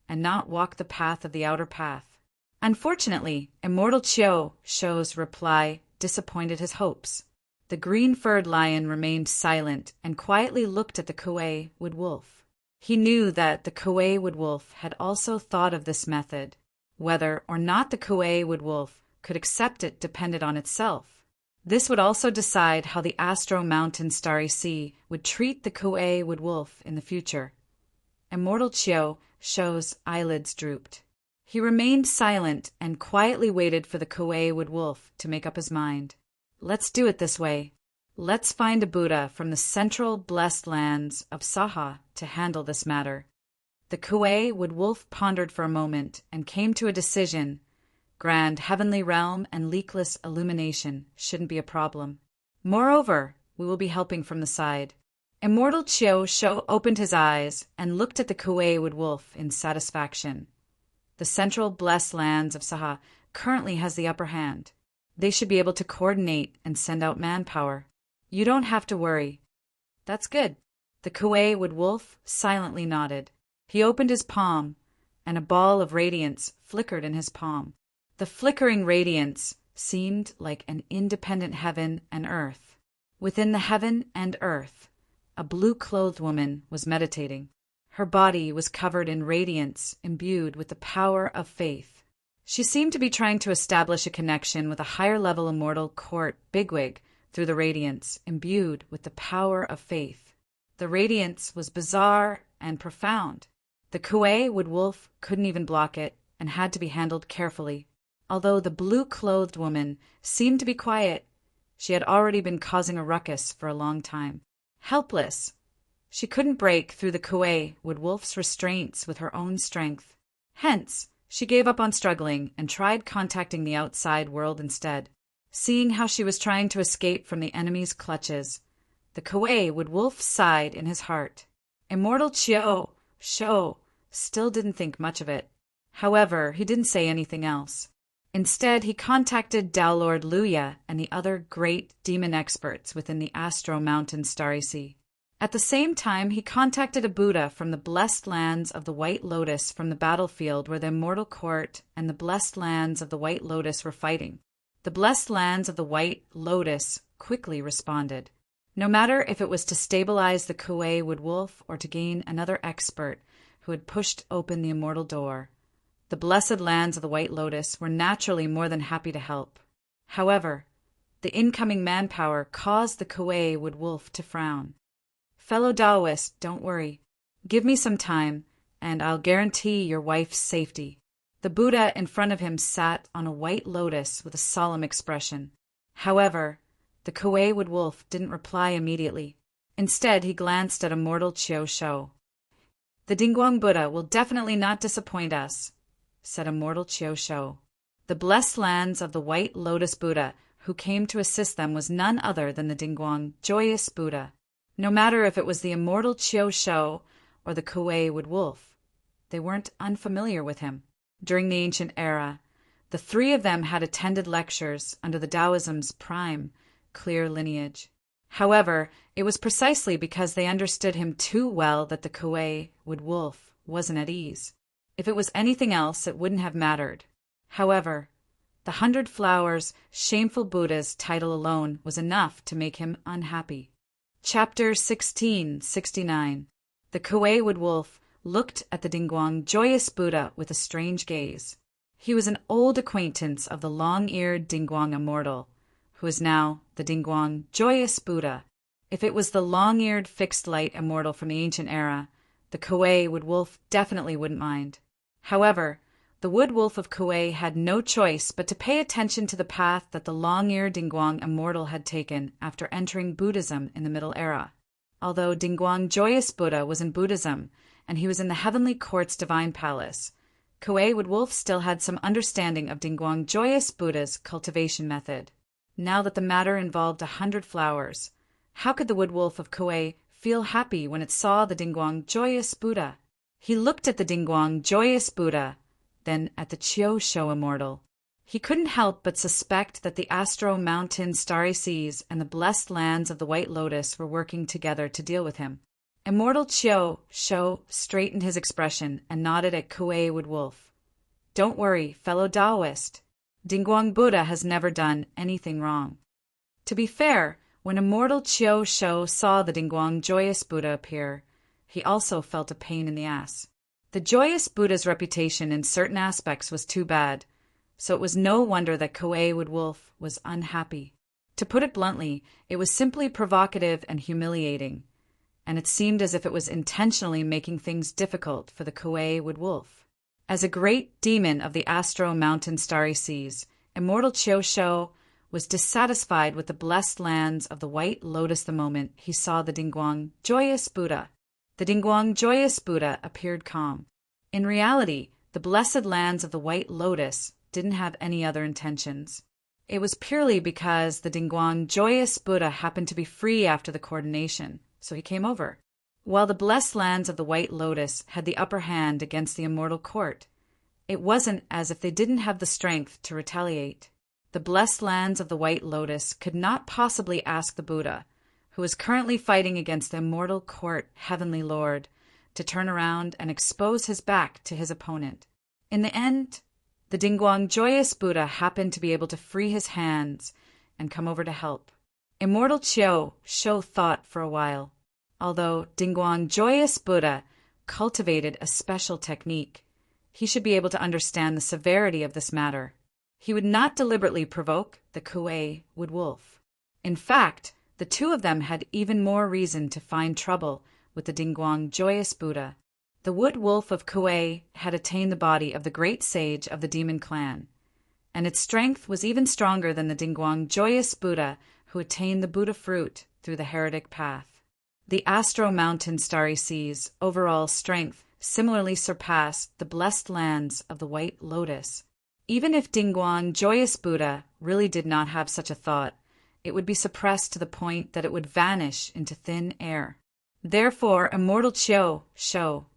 and not walk the path of the outer path. Unfortunately, Immortal Chiu Shou's reply disappointed his hopes. The green-furred lion remained silent and quietly looked at the Kuei woodwolf. He knew that the Kuei woodwolf had also thought of this method. Whether or not the Kuei woodwolf could accept it depended on itself. This would also decide how the Astro Mountain Starry Sea would treat the Kuei woodwolf in the future. Immortal Chiu Shou's eyelids drooped. He remained silent and quietly waited for the Kuei woodwolf to make up his mind. Let's do it this way. Let's find a Buddha from the central blessed lands of Saha to handle this matter. The Kuei woodwolf pondered for a moment and came to a decision. Grand heavenly realm and leakless illumination shouldn't be a problem. Moreover, we will be helping from the side. Immortal Chiu Shou opened his eyes and looked at the Kuei-Wood Wolf in satisfaction. The central blessed lands of Saha currently has the upper hand. They should be able to coordinate and send out manpower. You don't have to worry. That's good. The Kuei-Wood Wolf silently nodded. He opened his palm, and a ball of radiance flickered in his palm. The flickering radiance seemed like an independent heaven and earth. Within the heaven and earth, a blue-clothed woman was meditating. Her body was covered in radiance imbued with the power of faith. She seemed to be trying to establish a connection with a higher-level immortal court bigwig through the radiance imbued with the power of faith. The radiance was bizarre and profound. The Kuei-Wood Wolf couldn't even block it and had to be handled carefully. Although the blue-clothed woman seemed to be quiet, she had already been causing a ruckus for a long time. Helpless, she couldn't break through the Kuei-Wood Wolf's restraints with her own strength. Hence, she gave up on struggling and tried contacting the outside world instead. Seeing how she was trying to escape from the enemy's clutches, the Kuei-Wood Wolf sighed in his heart. Immortal Chiu Shou still didn't think much of it. However, he didn't say anything else. Instead, he contacted Tao Lord Luya and the other great demon experts within the Astro Mountain Starry Sea. At the same time, he contacted a Buddha from the blessed lands of the White Lotus from the battlefield where the Immortal Court and the blessed lands of the White Lotus were fighting. The blessed lands of the White Lotus quickly responded. No matter if it was to stabilize the Kuei-Wood Wolf or to gain another expert who had pushed open the immortal door, the blessed lands of the White Lotus were naturally more than happy to help. However, the incoming manpower caused the Kuei-Wood Wolf to frown. Fellow Taoist, don't worry. Give me some time, and I'll guarantee your wife's safety. The Buddha in front of him sat on a white lotus with a solemn expression. However, the Kuei-Wood Wolf didn't reply immediately. Instead, he glanced at Immortal Chiu Shou. The Dingguang Buddha will definitely not disappoint us, said Immortal Chiu Shou. The blessed lands of the White Lotus Buddha who came to assist them was none other than the Dingguang Joyous Buddha. No matter if it was the Immortal Chiu Shou or the Kuei-Wood Wolf, they weren't unfamiliar with him. During the ancient era, the three of them had attended lectures under the Taoism's prime, clear lineage. However, it was precisely because they understood him too well that the Kuei-Wood Wolf wasn't at ease. If it was anything else, it wouldn't have mattered. However, the 100 Flowers Shameful Buddha's title alone was enough to make him unhappy. Chapter 1669. The Kuei-Wood Wolf looked at the Dingguang Joyous Buddha with a strange gaze. He was an old acquaintance of the long-eared Dingguang Immortal, who is now the Dingguang Joyous Buddha. If it was the long-eared fixed-light Immortal from the ancient era, the Kuei-Wood Wolf definitely wouldn't mind. However, the Wood Wolf of Kuei had no choice but to pay attention to the path that the long-eared Dingguang Immortal had taken after entering Buddhism in the Middle Era. Although Dingguang Joyous Buddha was in Buddhism, and he was in the Heavenly Court's Divine Palace, Kuei-Wood Wolf still had some understanding of Dingguang Joyous Buddha's cultivation method. Now that the matter involved 100 flowers, how could the Wood Wolf of Kuei feel happy when it saw the Dingguang Joyous Buddha? He looked at the Dingguang Joyous Buddha, then at the Chiu Shou Immortal. He couldn't help but suspect that the Astro Mountain Starry Seas and the blessed lands of the White Lotus were working together to deal with him. Immortal Chiu Shou straightened his expression and nodded at Kuei-Wood Wolf. Don't worry, fellow Taoist. Dingguang Buddha has never done anything wrong. To be fair, when Immortal Chiu Shou saw the Dingguang Joyous Buddha appear, he also felt a pain in the ass. The Joyous Buddha's reputation in certain aspects was too bad, so it was no wonder that Kuei-Wood Wolf was unhappy. To put it bluntly, it was simply provocative and humiliating, and it seemed as if it was intentionally making things difficult for the Kuei-Wood Wolf. As a great demon of the Astro Mountain Starry Seas, Immortal Chiu Shou was dissatisfied with the blessed lands of the White Lotus the moment he saw the Dingguang Joyous Buddha. The Dingguang Joyous Buddha appeared calm. In reality, the blessed lands of the White Lotus didn't have any other intentions. It was purely because the Dingguang Joyous Buddha happened to be free after the coordination, so he came over. While the blessed lands of the White Lotus had the upper hand against the immortal court, it wasn't as if they didn't have the strength to retaliate. The blessed lands of the White Lotus could not possibly ask the Buddha, who was currently fighting against the immortal court heavenly lord, to turn around and expose his back to his opponent. In the end, the Dingguang joyous Buddha happened to be able to free his hands and come over to help. Immortal Chiu thought for a while. Although Dingguang joyous Buddha cultivated a special technique, he should be able to understand the severity of this matter. He would not deliberately provoke the Kuei wood wolf. In fact, the two of them had even more reason to find trouble with the Dingguang joyous Buddha. The wood wolf of Kuei had attained the body of the great sage of the demon clan, and its strength was even stronger than the Dingguang joyous Buddha who attained the Buddha fruit through the heretic path. The Astro Mountain Starry Sea's overall strength similarly surpassed the blessed lands of the White Lotus. Even if Dingguang joyous Buddha really did not have such a thought, it would be suppressed to the point that it would vanish into thin air. Therefore, Immortal Chiu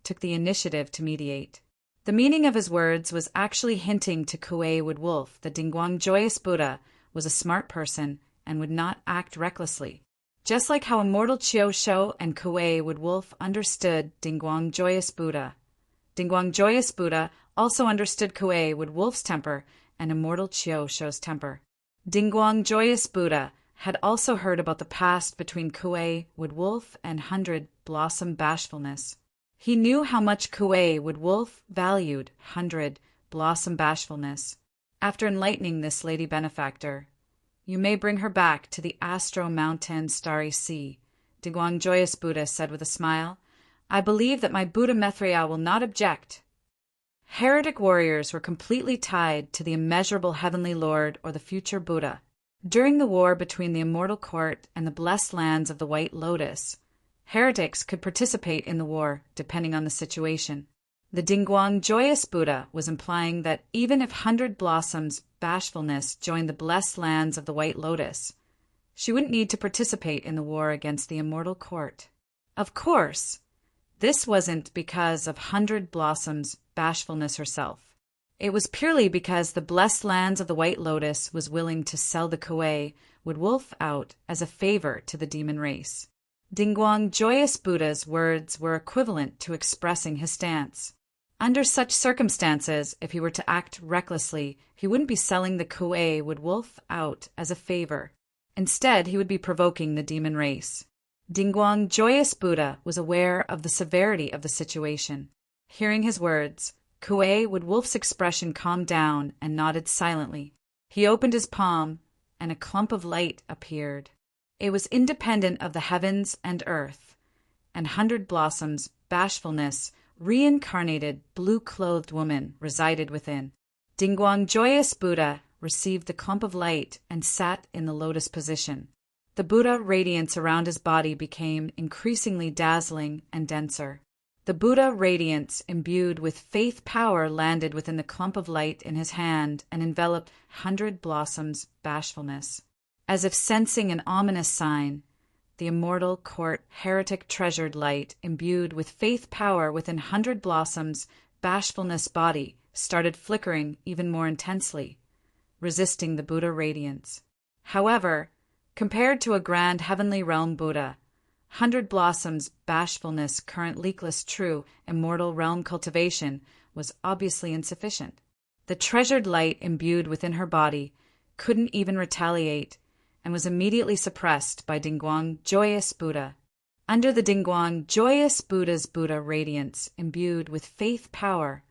took the initiative to mediate. The meaning of his words was actually hinting to Kuei wood wolf that Dingguang joyous Buddha was a smart person and would not act recklessly. Just like how Immortal Chiu and Kuei wood wolf understood Dingguang joyous Buddha. Dingguang joyous Buddha also understood Kuei wood wolf's temper and Immortal Chiu's temper. Dingguang joyous Buddha had also heard about the past between Kuei wood wolf and 100 Blossom Bashfulness. He knew how much Kuei wood wolf valued 100 Blossom Bashfulness. After enlightening this lady benefactor, "You may bring her back to the Astro Mountain Starry Sea," Dingguang joyous Buddha said with a smile. "I believe that my Buddha Maitreya will not object." Heretic warriors were completely tied to the immeasurable heavenly lord or the future Buddha. During the war between the immortal court and the blessed lands of the White Lotus, heretics could participate in the war depending on the situation. The Dingguang joyous Buddha was implying that even if 100 Blossoms Bashfulness joined the blessed lands of the White Lotus, she wouldn't need to participate in the war against the immortal court. Of course, this wasn't because of 100 Blossoms Bashfulness herself. It was purely because the blessed lands of the White Lotus was willing to sell the Kuei wood wolf out as a favor to the demon race. Dingguang joyous Buddha's words were equivalent to expressing his stance. Under such circumstances, if he were to act recklessly, he wouldn't be selling the Kuei wood wolf out as a favor. Instead, he would be provoking the demon race. Dingguang joyous Buddha was aware of the severity of the situation. Hearing his words, Kuei wood wolf's expression calmed down and nodded silently. He opened his palm, and a clump of light appeared. It was independent of the heavens and earth, and 100 Blossoms Bashfulness, reincarnated blue-clothed woman, resided within. Dingguang joyous Buddha received the clump of light and sat in the lotus position. The Buddha radiance around his body became increasingly dazzling and denser. The Buddha radiance imbued with faith power landed within the clump of light in his hand and enveloped 100 Blossoms Bashfulness. As if sensing an ominous sign, the immortal court heretic treasured light imbued with faith power within 100 Blossoms Bashfulness body started flickering even more intensely, resisting the Buddha radiance. However, compared to a grand heavenly realm Buddha, 100 Blossoms Bashfulness current leakless true immortal realm cultivation was obviously insufficient. The treasured light imbued within her body couldn't even retaliate and was immediately suppressed by Dingguang joyous Buddha. Under the Dingguang joyous Buddha's Buddha radiance imbued with faith power,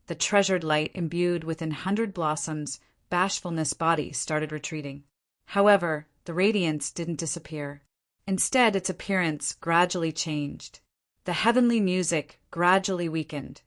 the treasured light imbued within 100 Blossoms Bashfulness body started retreating. However, the radiance didn't disappear. Instead, its appearance gradually changed. The heavenly music gradually weakened,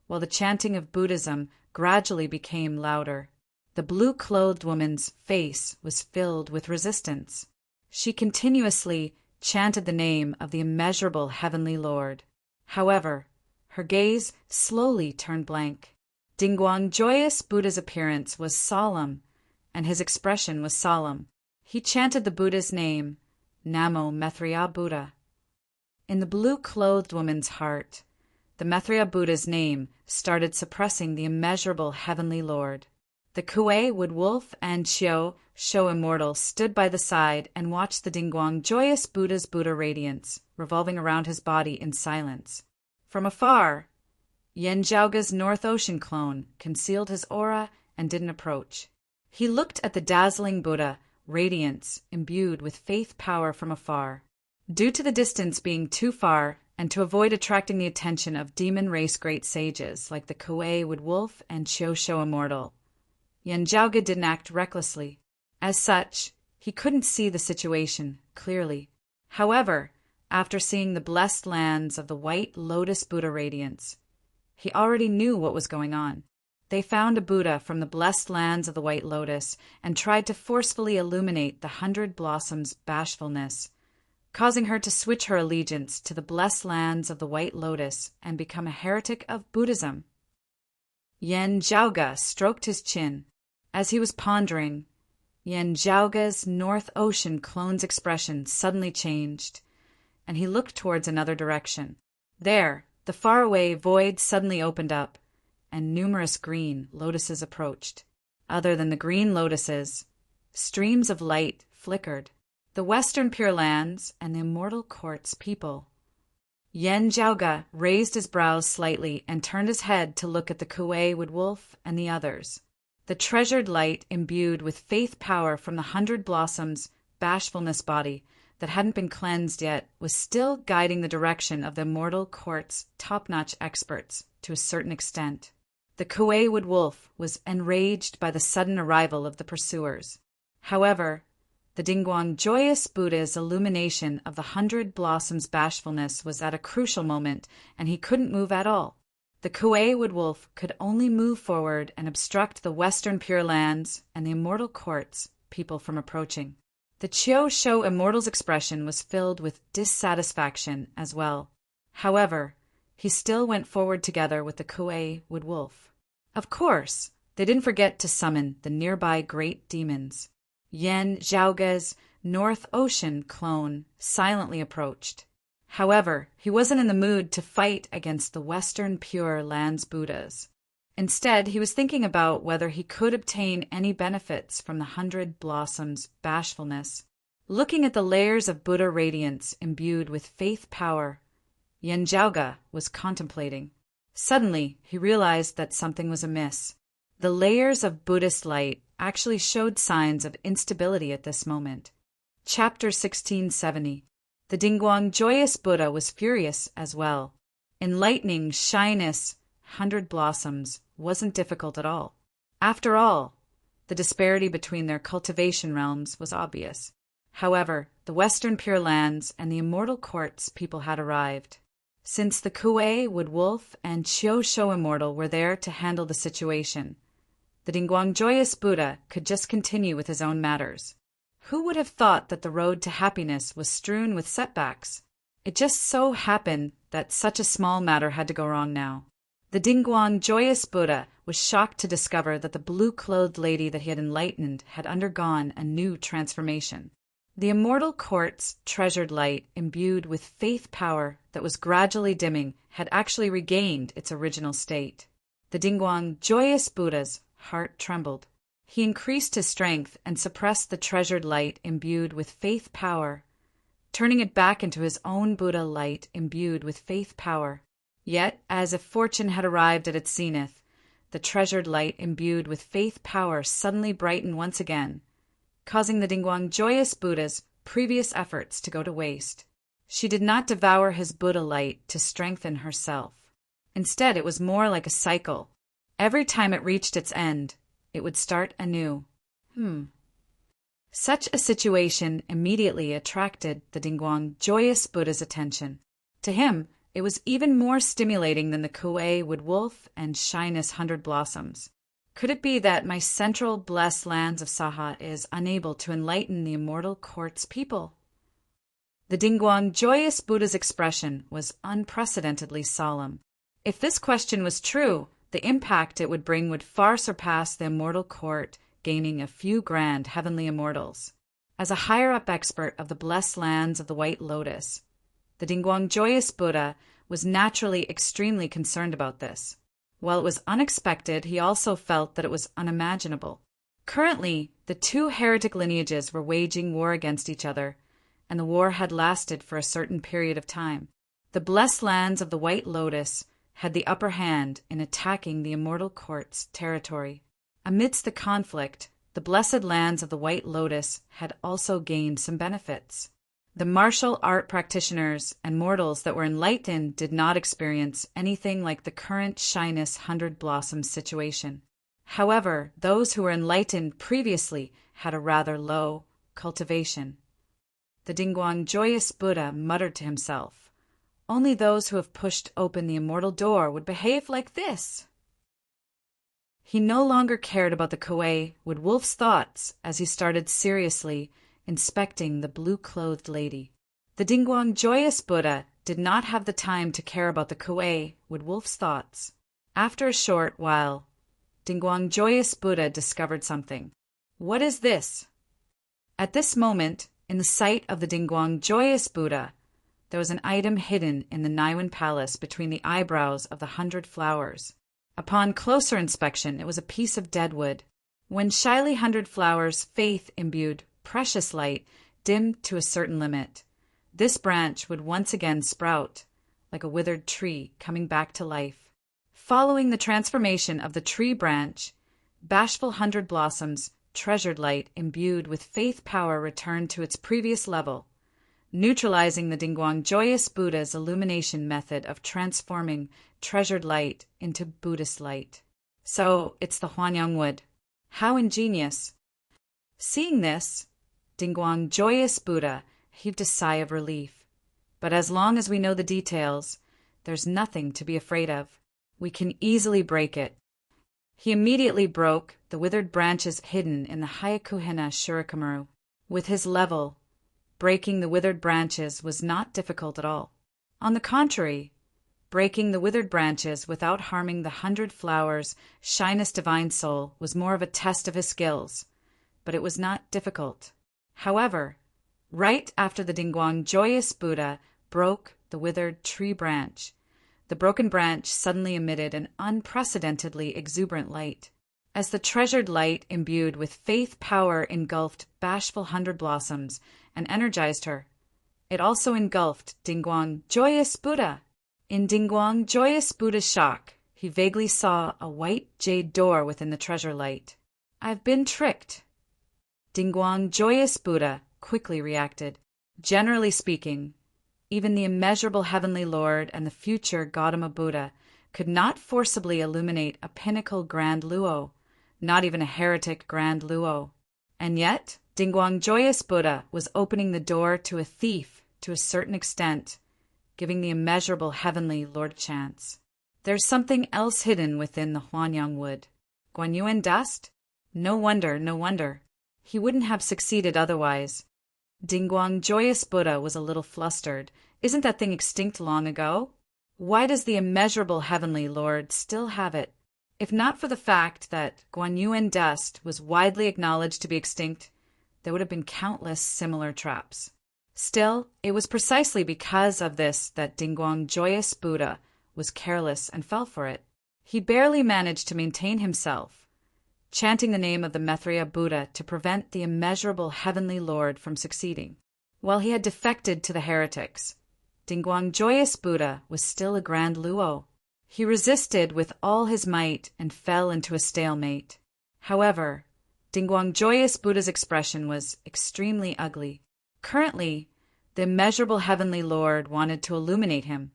while the chanting of Buddhism gradually became louder. The blue-clothed woman's face was filled with resistance. She continuously chanted the name of the immeasurable heavenly Lord. However, her gaze slowly turned blank. Dingguang joyous Buddha's appearance was solemn, and his expression was solemn. He chanted the Buddha's name, Namo Maitreya Buddha. In the blue-clothed woman's heart, the Maitreya Buddha's name started suppressing the immeasurable heavenly Lord. The Kuei Wood Wolf and Chiao Shou Immortal stood by the side and watched the Dingguang joyous Buddha's Buddha radiance revolving around his body in silence. From afar, Yen Zhaoge's North Ocean clone concealed his aura and didn't approach. He looked at the dazzling Buddha, radiance imbued with faith power from afar. Due to the distance being too far, and to avoid attracting the attention of demon race great sages like the Kuei Wood Wolf and Chiao Shou Immortal, Yen Zhaoge didn't act recklessly. As such, he couldn't see the situation clearly. However, after seeing the blessed lands of the White Lotus Buddha radiance, he already knew what was going on. They found a Buddha from the blessed lands of the White Lotus and tried to forcefully illuminate the 100 Blossoms' bashfulness, causing her to switch her allegiance to the blessed lands of the White Lotus and become a heretic of Buddhism. Yen Zhaoge stroked his chin. As he was pondering, Yen Zhaoge's North Ocean clone's expression suddenly changed, and he looked towards another direction. There, the faraway void suddenly opened up, and numerous green lotuses approached. Other than the green lotuses, streams of light flickered. The Western Pure Lands and the Immortal Court's people. Yen Zhaoge raised his brows slightly and turned his head to look at the Kuei Wood Wolf and the others. The treasured light imbued with faith power from the 100 Blossoms' bashfulness body that hadn't been cleansed yet was still guiding the direction of the Immortal Court's top-notch experts to a certain extent. The Kuei Wood Wolf was enraged by the sudden arrival of the pursuers. However, the Dingguang joyous Buddha's illumination of the 100 Blossoms' bashfulness was at a crucial moment, and he couldn't move at all. The Kuei Wood Wolf could only move forward and obstruct the Western Pure Lands and the Immortal Court's people from approaching. The Chiao Shou Immortal's expression was filled with dissatisfaction as well. However, he still went forward together with the Kuei Wood Wolf. Of course, they didn't forget to summon the nearby great demons. Yen Zhaoge's North Ocean clone silently approached. However, he wasn't in the mood to fight against the Western Pure Lands Buddhas. Instead, he was thinking about whether he could obtain any benefits from the 100 Blossoms' bashfulness. Looking at the layers of Buddha radiance imbued with faith power, Yen Zhaoge was contemplating. Suddenly, he realized that something was amiss. The layers of Buddhist light actually showed signs of instability at this moment. Chapter 1670. The Dingguang joyous Buddha was furious as well. Enlightening shyness 100 Blossoms wasn't difficult at all. After all, the disparity between their cultivation realms was obvious. However, the Western Pure Lands and the Immortal Court's people had arrived. Since the Kuei Wood Wolf and Chiao Shou Immortal were there to handle the situation, the Dingguang joyous Buddha could just continue with his own matters. Who would have thought that the road to happiness was strewn with setbacks? It just so happened that such a small matter had to go wrong now. The Dingguang joyous Buddha was shocked to discover that the blue-clothed lady that he had enlightened had undergone a new transformation. The Immortal Court's treasured light, imbued with faith power that was gradually dimming, had actually regained its original state. The Dingguang joyous Buddha's heart trembled. He increased his strength and suppressed the treasured light imbued with faith power, turning it back into his own Buddha light imbued with faith power. Yet, as if fortune had arrived at its zenith, the treasured light imbued with faith power suddenly brightened once again, causing the Dingguang joyous Buddha's previous efforts to go to waste. She did not devour his Buddha light to strengthen herself. Instead, it was more like a cycle. Every time it reached its end, it would start anew. Such a situation immediately attracted the Dingguang joyous Buddha's attention. To him, it was even more stimulating than the Kuei Wood Wolf and shyness 100 Blossoms. Could it be that my central blessed lands of Saha is unable to enlighten the Immortal Court's people? The Dingguang joyous Buddha's expression was unprecedentedly solemn. If this question was true, the impact it would bring would far surpass the Immortal Court gaining a few grand heavenly immortals. As a higher-up expert of the blessed lands of the White Lotus, The Dingguang Joyous Buddha was naturally extremely concerned about this. While it was unexpected, he also felt that it was unimaginable. Currently, the two heretic lineages were waging war against each other, and the war had lasted for a certain period of time. The blessed lands of the White Lotus had the upper hand in attacking the Immortal Court's territory. Amidst the conflict, the blessed lands of the White Lotus had also gained some benefits. The martial art practitioners and mortals that were enlightened did not experience anything like the current shyness 100 Blossoms situation. However, those who were enlightened previously had a rather low cultivation. The Dingguang Joyous Buddha muttered to himself, "Only those who have pushed open the immortal door would behave like this." He no longer cared about the Kuei Wood Wolf's thoughts as he started seriously inspecting the blue-clothed lady. The Dingguang Joyous Buddha did not have the time to care about the Kuei Wood Wolf's thoughts. After a short while, Dingguang Joyous Buddha discovered something. "What is this?" At this moment, in the sight of the Dingguang Joyous Buddha, there was an item hidden in the Niwen Palace between the eyebrows of the 100 flowers. Upon closer inspection, it was a piece of dead wood. When shyly 100 flowers' faith-imbued precious light dimmed to a certain limit, this branch would once again sprout, like a withered tree coming back to life. Following the transformation of the tree branch, bashful 100 Blossoms' treasured light imbued with faith power returned to its previous level, neutralizing the Dingguang Joyous Buddha's illumination method of transforming treasured light into Buddhist light. So it's the Huanyang wood. How ingenious! Seeing this, Dingguang Joyous Buddha heaved a sigh of relief. But as long as we know the details, there's nothing to be afraid of. We can easily break it. He immediately broke the withered branches hidden in the Hyakuhina Shurikamaru. With his level, breaking the withered branches was not difficult at all. On the contrary, breaking the withered branches without harming the 100 flowers' shyness divine soul was more of a test of his skills, but it was not difficult. However, right after the Dingguang Joyous Buddha broke the withered tree branch, the broken branch suddenly emitted an unprecedentedly exuberant light. As the treasured light imbued with faith power engulfed bashful 100 Blossoms and energized her, it also engulfed Dingguang Joyous Buddha. In Dingguang Joyous Buddha's shock, he vaguely saw a white jade door within the treasure light. "I've been tricked." Dingguang Joyous Buddha quickly reacted. Generally speaking, even the immeasurable Heavenly Lord and the future Gautama Buddha could not forcibly illuminate a pinnacle Grand Luo, not even a heretic Grand Luo. And yet, Dingguang Joyous Buddha was opening the door to a thief to a certain extent, giving the immeasurable Heavenly Lord a chance. There's something else hidden within the Huanyang wood. Guanyuan dust? No wonder, no wonder. He wouldn't have succeeded otherwise. Dingguang Joyous Buddha was a little flustered. Isn't that thing extinct long ago? Why does the immeasurable Heavenly Lord still have it? If not for the fact that Guanyuan dust was widely acknowledged to be extinct, there would have been countless similar traps. Still, it was precisely because of this that Dingguang Joyous Buddha was careless and fell for it. He barely managed to maintain himself, chanting the name of the Maitreya Buddha to prevent the immeasurable Heavenly Lord from succeeding. While he had defected to the heretics, Dingguang Joyous Buddha was still a Grand Luo. He resisted with all his might and fell into a stalemate. However, Dingguang Joyous Buddha's expression was extremely ugly. Currently, the immeasurable Heavenly Lord wanted to illuminate him,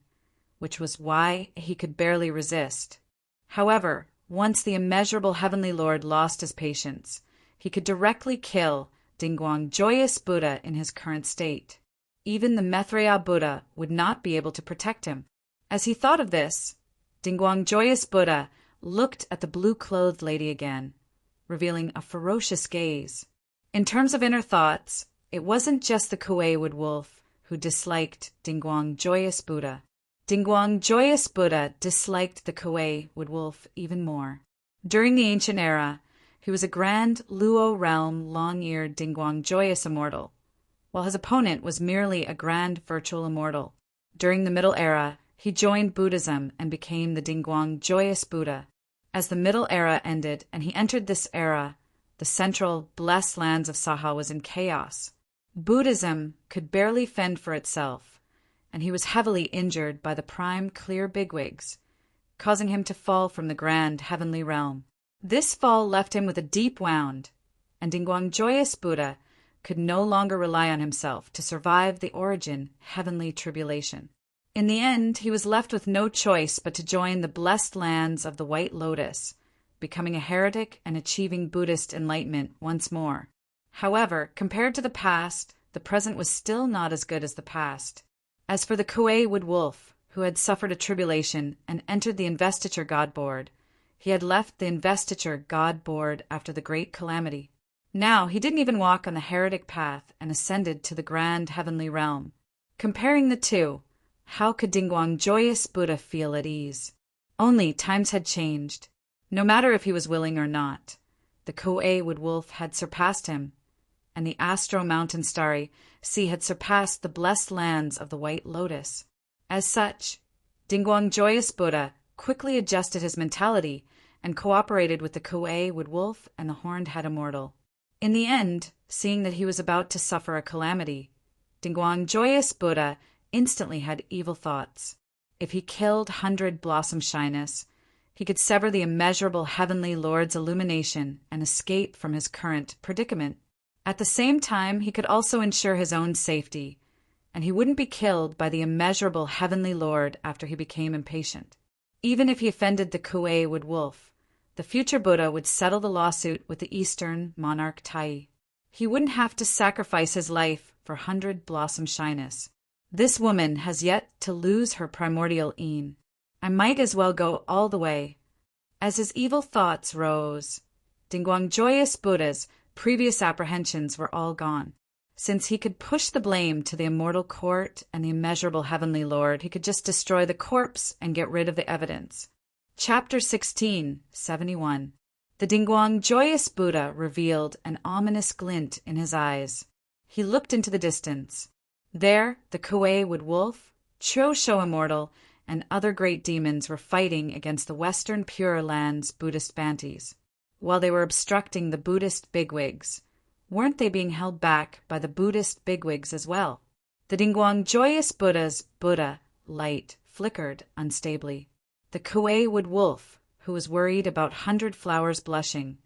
which was why he could barely resist. However, once the immeasurable Heavenly Lord lost his patience, he could directly kill Dingguang Joyous Buddha in his current state. Even the Maitreya Buddha would not be able to protect him. As he thought of this, Dingguang Joyous Buddha looked at the blue-clothed lady again, revealing a ferocious gaze. In terms of inner thoughts, it wasn't just the Kuei Wood Wolf who disliked Dingguang Joyous Buddha. Dingguang Joyous Buddha disliked the Kuei Wood Wolf even more. During the ancient era, he was a Grand Luo realm long-eared Dingguang Joyous Immortal, while his opponent was merely a Grand Virtual Immortal. During the Middle Era, he joined Buddhism and became the Dingguang Joyous Buddha. As the Middle Era ended and he entered this era, the central, blessed lands of Saha was in chaos. Buddhism could barely fend for itself, and he was heavily injured by the prime clear bigwigs, causing him to fall from the grand heavenly realm. This fall left him with a deep wound, and Dingguang Joyous Buddha could no longer rely on himself to survive the origin heavenly tribulation. In the end, he was left with no choice but to join the blessed lands of the White Lotus, becoming a heretic and achieving Buddhist enlightenment once more. However, compared to the past, the present was still not as good as the past. As for the Kuei Wood Wolf, who had suffered a tribulation and entered the investiture god board, he had left the investiture god board after the great calamity. Now he didn't even walk on the heretic path and ascended to the grand heavenly realm. Comparing the two, how could Dingguang Joyous Buddha feel at ease? Only times had changed. No matter if he was willing or not, the Kuei Wood Wolf had surpassed him, and the Astro Mountain Starry Sea had surpassed the blessed lands of the White Lotus. As such, Dingguang Joyous Buddha quickly adjusted his mentality and cooperated with the Kuei Wood Wolf and the Horned Head Immortal. In the end, seeing that he was about to suffer a calamity, Dingguang Joyous Buddha instantly had evil thoughts. If he killed 100 Blossom Shyness, he could sever the immeasurable heavenly Lord's illumination and escape from his current predicament. At the same time, he could also ensure his own safety, and he wouldn't be killed by the immeasurable heavenly Lord after he became impatient. Even if he offended the Kuei Wood Wolf, the future Buddha would settle the lawsuit with the Eastern monarch Tai. He wouldn't have to sacrifice his life for 100 Blossom Shyness. This woman has yet to lose her primordial een. I might as well go all the way. As his evil thoughts rose, Dingguang Joyous Buddha's previous apprehensions were all gone. Since he could push the blame to the immortal court and the immeasurable heavenly Lord, he could just destroy the corpse and get rid of the evidence. Chapter 16, 71. The Dingguang Joyous Buddha revealed an ominous glint in his eyes. He looked into the distance. There, the Kuei Wood Wolf, Chosho Immortal, and other great demons were fighting against the Western Pure Lands Buddhist Banties. While they were obstructing the Buddhist bigwigs, weren't they being held back by the Buddhist bigwigs as well? The Dingguang Joyous Buddha's Buddha light flickered unstably. The Kuei Wood Wolf, who was worried about 100 Flowers blushing,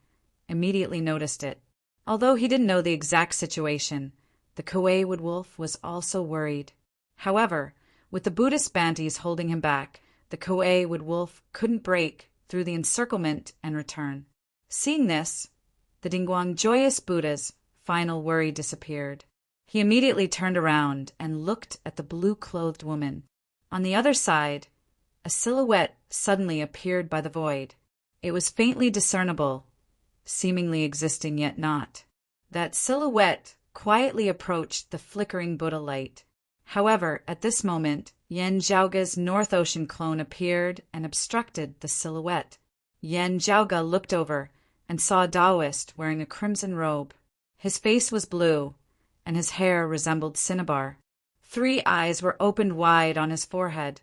immediately noticed it. Although he didn't know the exact situation, the Kuei Wood Wolf was also worried. However, with the Buddhist Banties holding him back, the Kuei Wood Wolf couldn't break through the encirclement and return. Seeing this, the Dingguang Joyous Buddha's final worry disappeared. He immediately turned around and looked at the blue-clothed woman. On the other side, a silhouette suddenly appeared by the void. It was faintly discernible, seemingly existing yet not. That silhouette quietly approached the flickering Buddha light. However, at this moment, Yen Zhaoga's North Ocean clone appeared and obstructed the silhouette. Yen Zhaoga looked over and saw a Taoist wearing a crimson robe. His face was blue, and his hair resembled cinnabar. 3 eyes were opened wide on his forehead,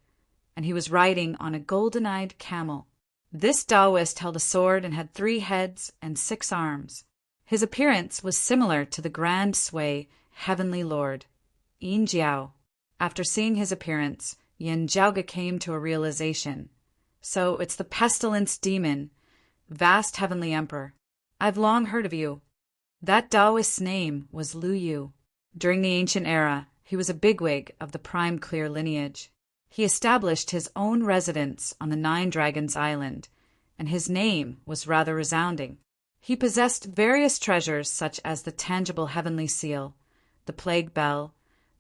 and he was riding on a golden-eyed camel. This Taoist held a sword and had 3 heads and 6 arms. His appearance was similar to the Grand Sui Heavenly Lord, Yin Jiao. After seeing his appearance, Yin Zhaoga came to a realization. So it's the pestilence demon, vast heavenly emperor. I've long heard of you. That Taoist's name was Lu Yu. During the ancient era, he was a bigwig of the prime clear lineage. He established his own residence on the 9 Dragons Island, and his name was rather resounding. He possessed various treasures such as the tangible heavenly seal, the plague bell,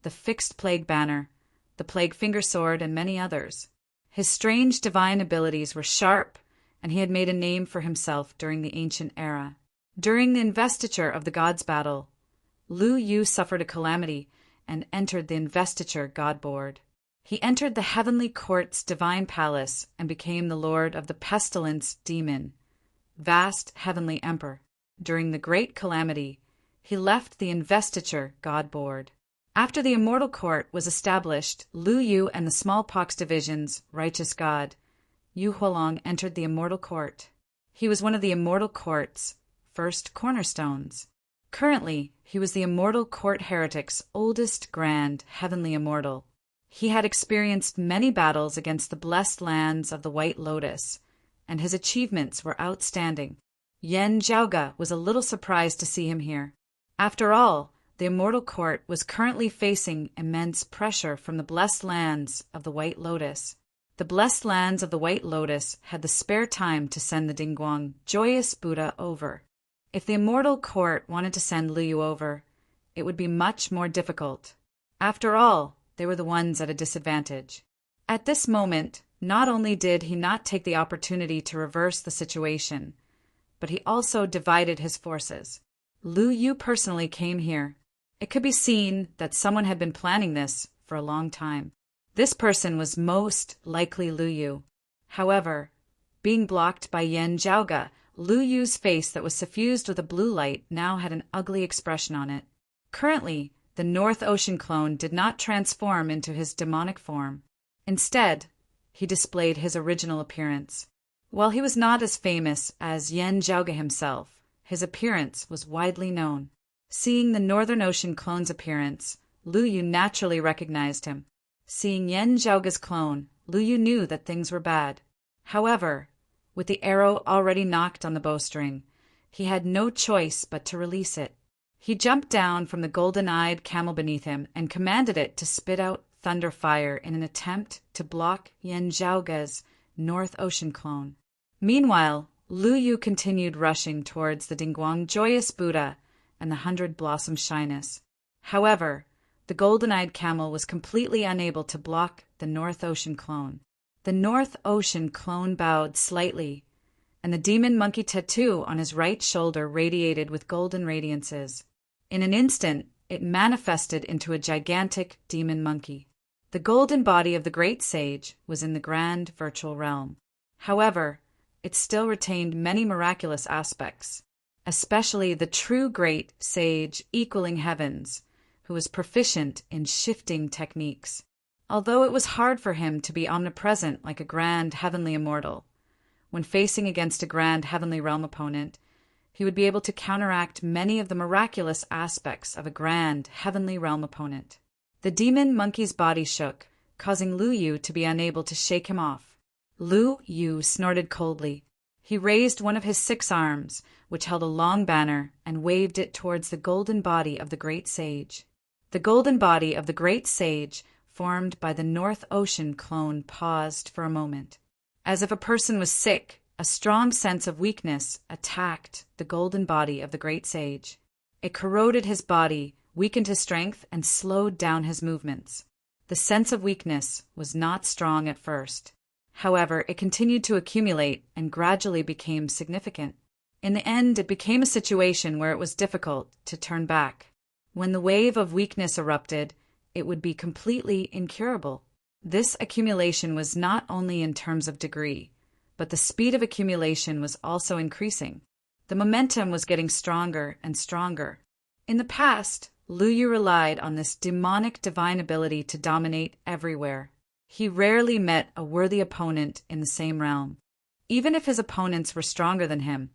the fixed plague banner, the plague finger sword, and many others. His strange divine abilities were sharp, and he had made a name for himself during the ancient era. During the investiture of the gods' battle, Lu Yu suffered a calamity and entered the investiture god board. He entered the heavenly court's divine palace and became the lord of the pestilence demon, vast heavenly emperor. During the great calamity, he left the investiture god board. After the Immortal Court was established, Lu Yu and the Smallpox Division's righteous god, Yu Huolong, entered the Immortal Court. He was one of the Immortal Court's first cornerstones. Currently, he was the Immortal Court heretic's oldest grand heavenly immortal. He had experienced many battles against the blessed lands of the White Lotus, and his achievements were outstanding. Yan Zhaoge was a little surprised to see him here. After all, the Immortal Court was currently facing immense pressure from the blessed lands of the White Lotus. The blessed lands of the White Lotus had the spare time to send the Dingguang Joyous Buddha over. If the Immortal Court wanted to send Lu Yu over, it would be much more difficult. After all, they were the ones at a disadvantage. At this moment, not only did he not take the opportunity to reverse the situation, but he also divided his forces. Lu Yu personally came here. It could be seen that someone had been planning this for a long time. This person was most likely Lu Yu. However, being blocked by Yan Zhaoge, Lu Yu's face that was suffused with a blue light now had an ugly expression on it. Currently, the North Ocean clone did not transform into his demonic form. Instead, he displayed his original appearance. While he was not as famous as Yan Zhaoge himself, his appearance was widely known. Seeing the Northern Ocean clone's appearance, Lu Yu naturally recognized him. Seeing Yan Zhaoge's clone, Lu Yu knew that things were bad. However, with the arrow already knocked on the bowstring, he had no choice but to release it. He jumped down from the golden-eyed camel beneath him and commanded it to spit out thunder fire in an attempt to block Yan Zhaoge's North Ocean clone. Meanwhile, Lu Yu continued rushing towards the Dingguang Joyous Buddha and the 100 Blossom Shyness. However, the golden-eyed camel was completely unable to block the North Ocean clone. The North Ocean clone bowed slightly, and the demon monkey tattoo on his right shoulder radiated with golden radiances. In an instant, it manifested into a gigantic demon monkey. The golden body of the great sage was in the grand virtual realm. However, it still retained many miraculous aspects, especially the true great sage equaling heavens, who was proficient in shifting techniques. Although it was hard for him to be omnipresent like a grand heavenly immortal, when facing against a grand heavenly realm opponent, he would be able to counteract many of the miraculous aspects of a grand heavenly realm opponent. The demon monkey's body shook, causing Lu Yu to be unable to shake him off. Lu Yu snorted coldly. He raised one of his 6 arms, which held a long banner, and waved it towards the golden body of the great sage. The golden body of the great sage formed by the North Ocean clone paused for a moment. As if a person was sick, a strong sense of weakness attacked the golden body of the great sage. It corroded his body, weakened his strength, and slowed down his movements. The sense of weakness was not strong at first. However, it continued to accumulate and gradually became significant. In the end, it became a situation where it was difficult to turn back. When the wave of weakness erupted, it would be completely incurable. This accumulation was not only in terms of degree, but the speed of accumulation was also increasing. The momentum was getting stronger and stronger. In the past, Lu Yu relied on this demonic divine ability to dominate everywhere. He rarely met a worthy opponent in the same realm. Even if his opponents were stronger than him,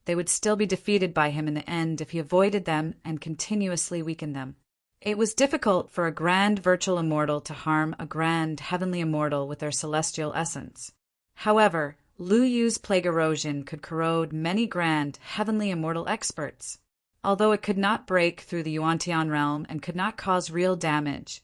they would still be defeated by him in the end if he avoided them and continuously weakened them. It was difficult for a grand virtual immortal to harm a grand heavenly immortal with their celestial essence. However, Lu Yu's plague erosion could corrode many grand heavenly immortal experts. Although it could not break through the Yuan-Tian realm and could not cause real damage,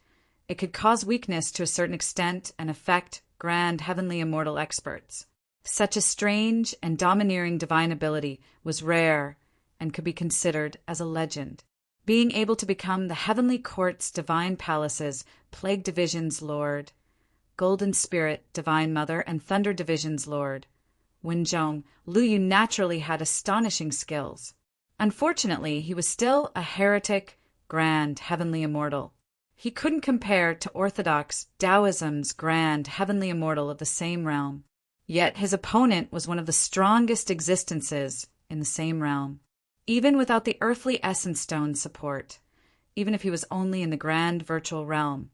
it could cause weakness to a certain extent and affect grand heavenly immortal experts. Such a strange and domineering divine ability was rare and could be considered as a legend. Being able to become the Heavenly Court's Divine Palace's Plague Division's Lord, Golden Spirit Divine Mother, and Thunder Division's Lord, Wenzhong, Lu Yu naturally had astonishing skills. Unfortunately, he was still a heretic, grand heavenly immortal. He couldn't compare to orthodox Taoism's grand heavenly immortal of the same realm. Yet his opponent was one of the strongest existences in the same realm. Even without the earthly essence stone's support, even if he was only in the grand virtual realm.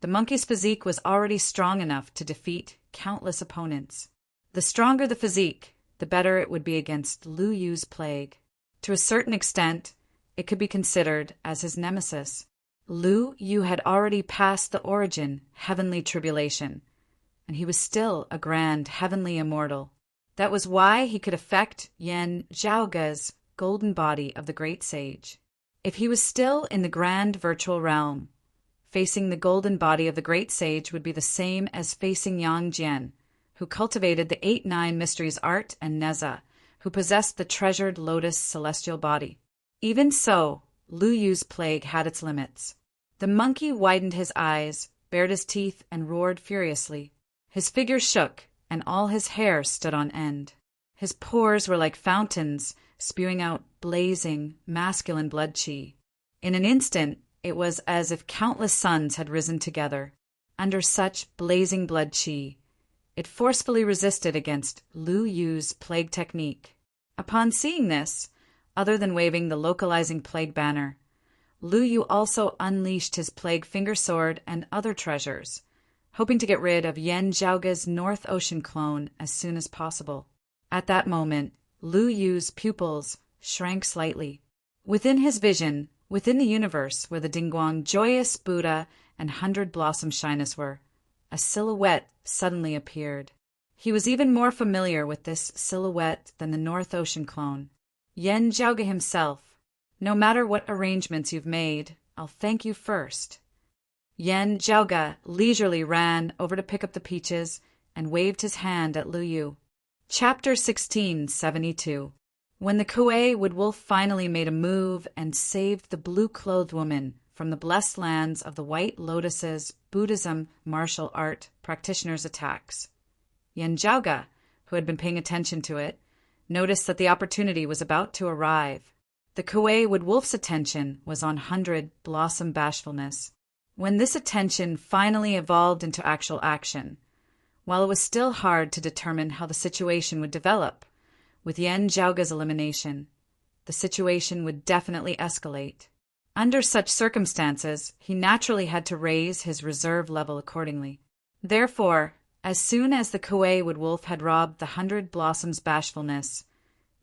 The monkey's physique was already strong enough to defeat countless opponents. The stronger the physique, the better it would be against Lu Yu's plague. To a certain extent, it could be considered as his nemesis. Lu Yu had already passed the origin, heavenly tribulation, and he was still a grand heavenly immortal. That was why he could affect Yan Zhaoge's golden body of the great sage. If he was still in the grand virtual realm, facing the golden body of the great sage would be the same as facing Yang Jian, who cultivated the 8-9 mysteries art, and Neza, who possessed the treasured lotus celestial body. Even so, Lu Yu's plague had its limits. The monkey widened his eyes, bared his teeth, and roared furiously. His figure shook, and all his hair stood on end. His pores were like fountains, spewing out blazing, masculine blood qi. In an instant, it was as if countless suns had risen together. Under such blazing blood qi, it forcefully resisted against Lu Yu's plague technique. Upon seeing this, other than waving the localizing plague banner, Lu Yu also unleashed his plague finger sword and other treasures, hoping to get rid of Yan Zhaoge's North Ocean clone as soon as possible. At that moment, Lu Yu's pupils shrank slightly. Within his vision, within the universe where the Dingguang Joyous Buddha and 100 Blossom Shyness were, a silhouette suddenly appeared. He was even more familiar with this silhouette than the North Ocean clone. Yan Zhaoge himself. No matter what arrangements you've made, I'll thank you first. Yan Zhaoge leisurely ran over to pick up the peaches and waved his hand at Lu Yu. Chapter 1672. When the Kuei Woodwolf finally made a move and saved the blue-clothed woman from the blessed lands of the White Lotus's Buddhism martial art practitioners' attacks, Yan Zhaoge, who had been paying attention to it, noticed that the opportunity was about to arrive. The Kuei Woodwolf's attention was on 100 Blossom Bashfulness. When this attention finally evolved into actual action, while it was still hard to determine how the situation would develop, with Yan Zhaoge's elimination, the situation would definitely escalate. Under such circumstances, he naturally had to raise his reserve level accordingly. Therefore, as soon as the Kuei Woodwolf had robbed the 100 Blossoms' Bashfulness,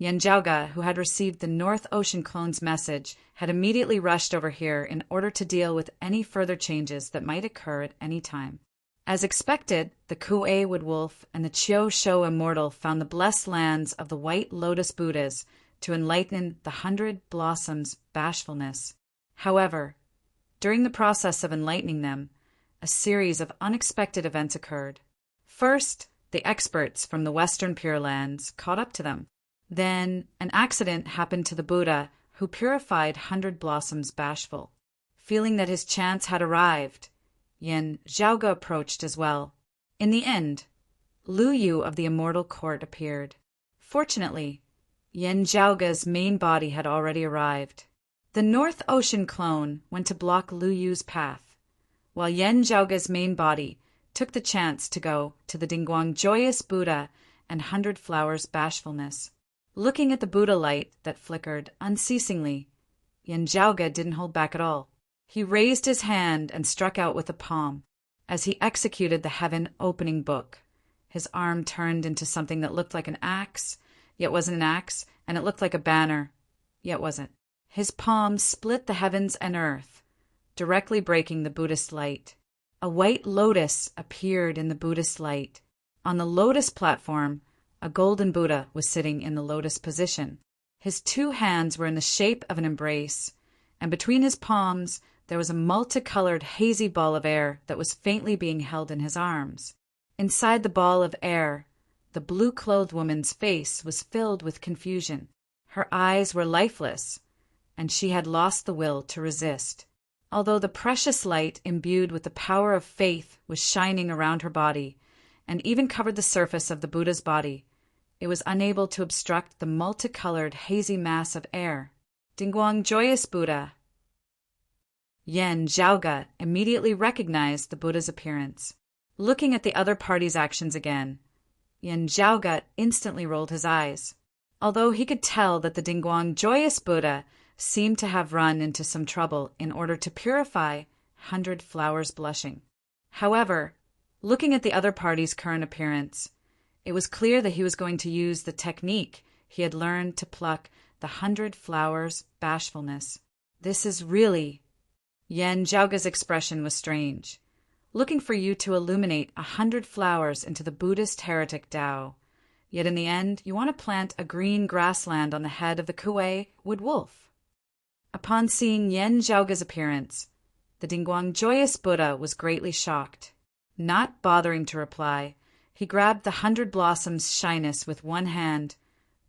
Yan Zhaoge, who had received the North Ocean clone's message, had immediately rushed over here in order to deal with any further changes that might occur at any time. As expected, the Kuei Woodwolf and the Qiu Shou Immortal found the blessed lands of the White Lotus Buddhas to enlighten the 100 Blossoms' Bashfulness. However, during the process of enlightening them, a series of unexpected events occurred. First, the experts from the Western Pure Lands caught up to them. Then, an accident happened to the Buddha who purified 100 Blossoms Bashful. Feeling that his chance had arrived, Yan Zhaoge approached as well. In the end, Lu Yu of the Immortal Court appeared. Fortunately, Yan Zhaoge's main body had already arrived. The North Ocean clone went to block Lu Yu's path, while Yan Zhaoge's main body took the chance to go to the Dingguang Joyous Buddha and 100 Flowers Bashfulness. Looking at the Buddha light that flickered unceasingly, Yan Zhaoge didn't hold back at all. He raised his hand and struck out with the palm. As he executed the heaven-opening book, his arm turned into something that looked like an axe, yet wasn't an axe, and it looked like a banner, yet wasn't. His palm split the heavens and earth, directly breaking the Buddhist light. A white lotus appeared in the Buddhist light. On the lotus platform, a golden Buddha was sitting in the lotus position. His 2 hands were in the shape of an embrace, and between his palms there was a multicolored hazy ball of air that was faintly being held in his arms. Inside the ball of air, the blue-clothed woman's face was filled with confusion. Her eyes were lifeless, and she had lost the will to resist. Although the precious light imbued with the power of faith was shining around her body, and even covered the surface of the Buddha's body, it was unable to obstruct the multicolored hazy mass of air. Dingguang Joyous Buddha. Yan Zhaoge immediately recognized the Buddha's appearance. Looking at the other party's actions again, Yan Zhaoge instantly rolled his eyes. Although he could tell that the Dingguang Joyous Buddha seemed to have run into some trouble in order to purify 100 flowers blushing. However, looking at the other party's current appearance, it was clear that he was going to use the technique he had learned to pluck the 100 flowers bashfulness. This is really... Yen Zhaoge's expression was strange. Looking for you to illuminate 100 flowers into the Buddhist heretic Tao. Yet in the end, you want to plant a green grassland on the head of the Kuei wood wolf. Upon seeing Yen Zhaoge's appearance, the Dingguang joyous Buddha was greatly shocked. Not bothering to reply, he grabbed the 100 blossoms' shyness with one hand,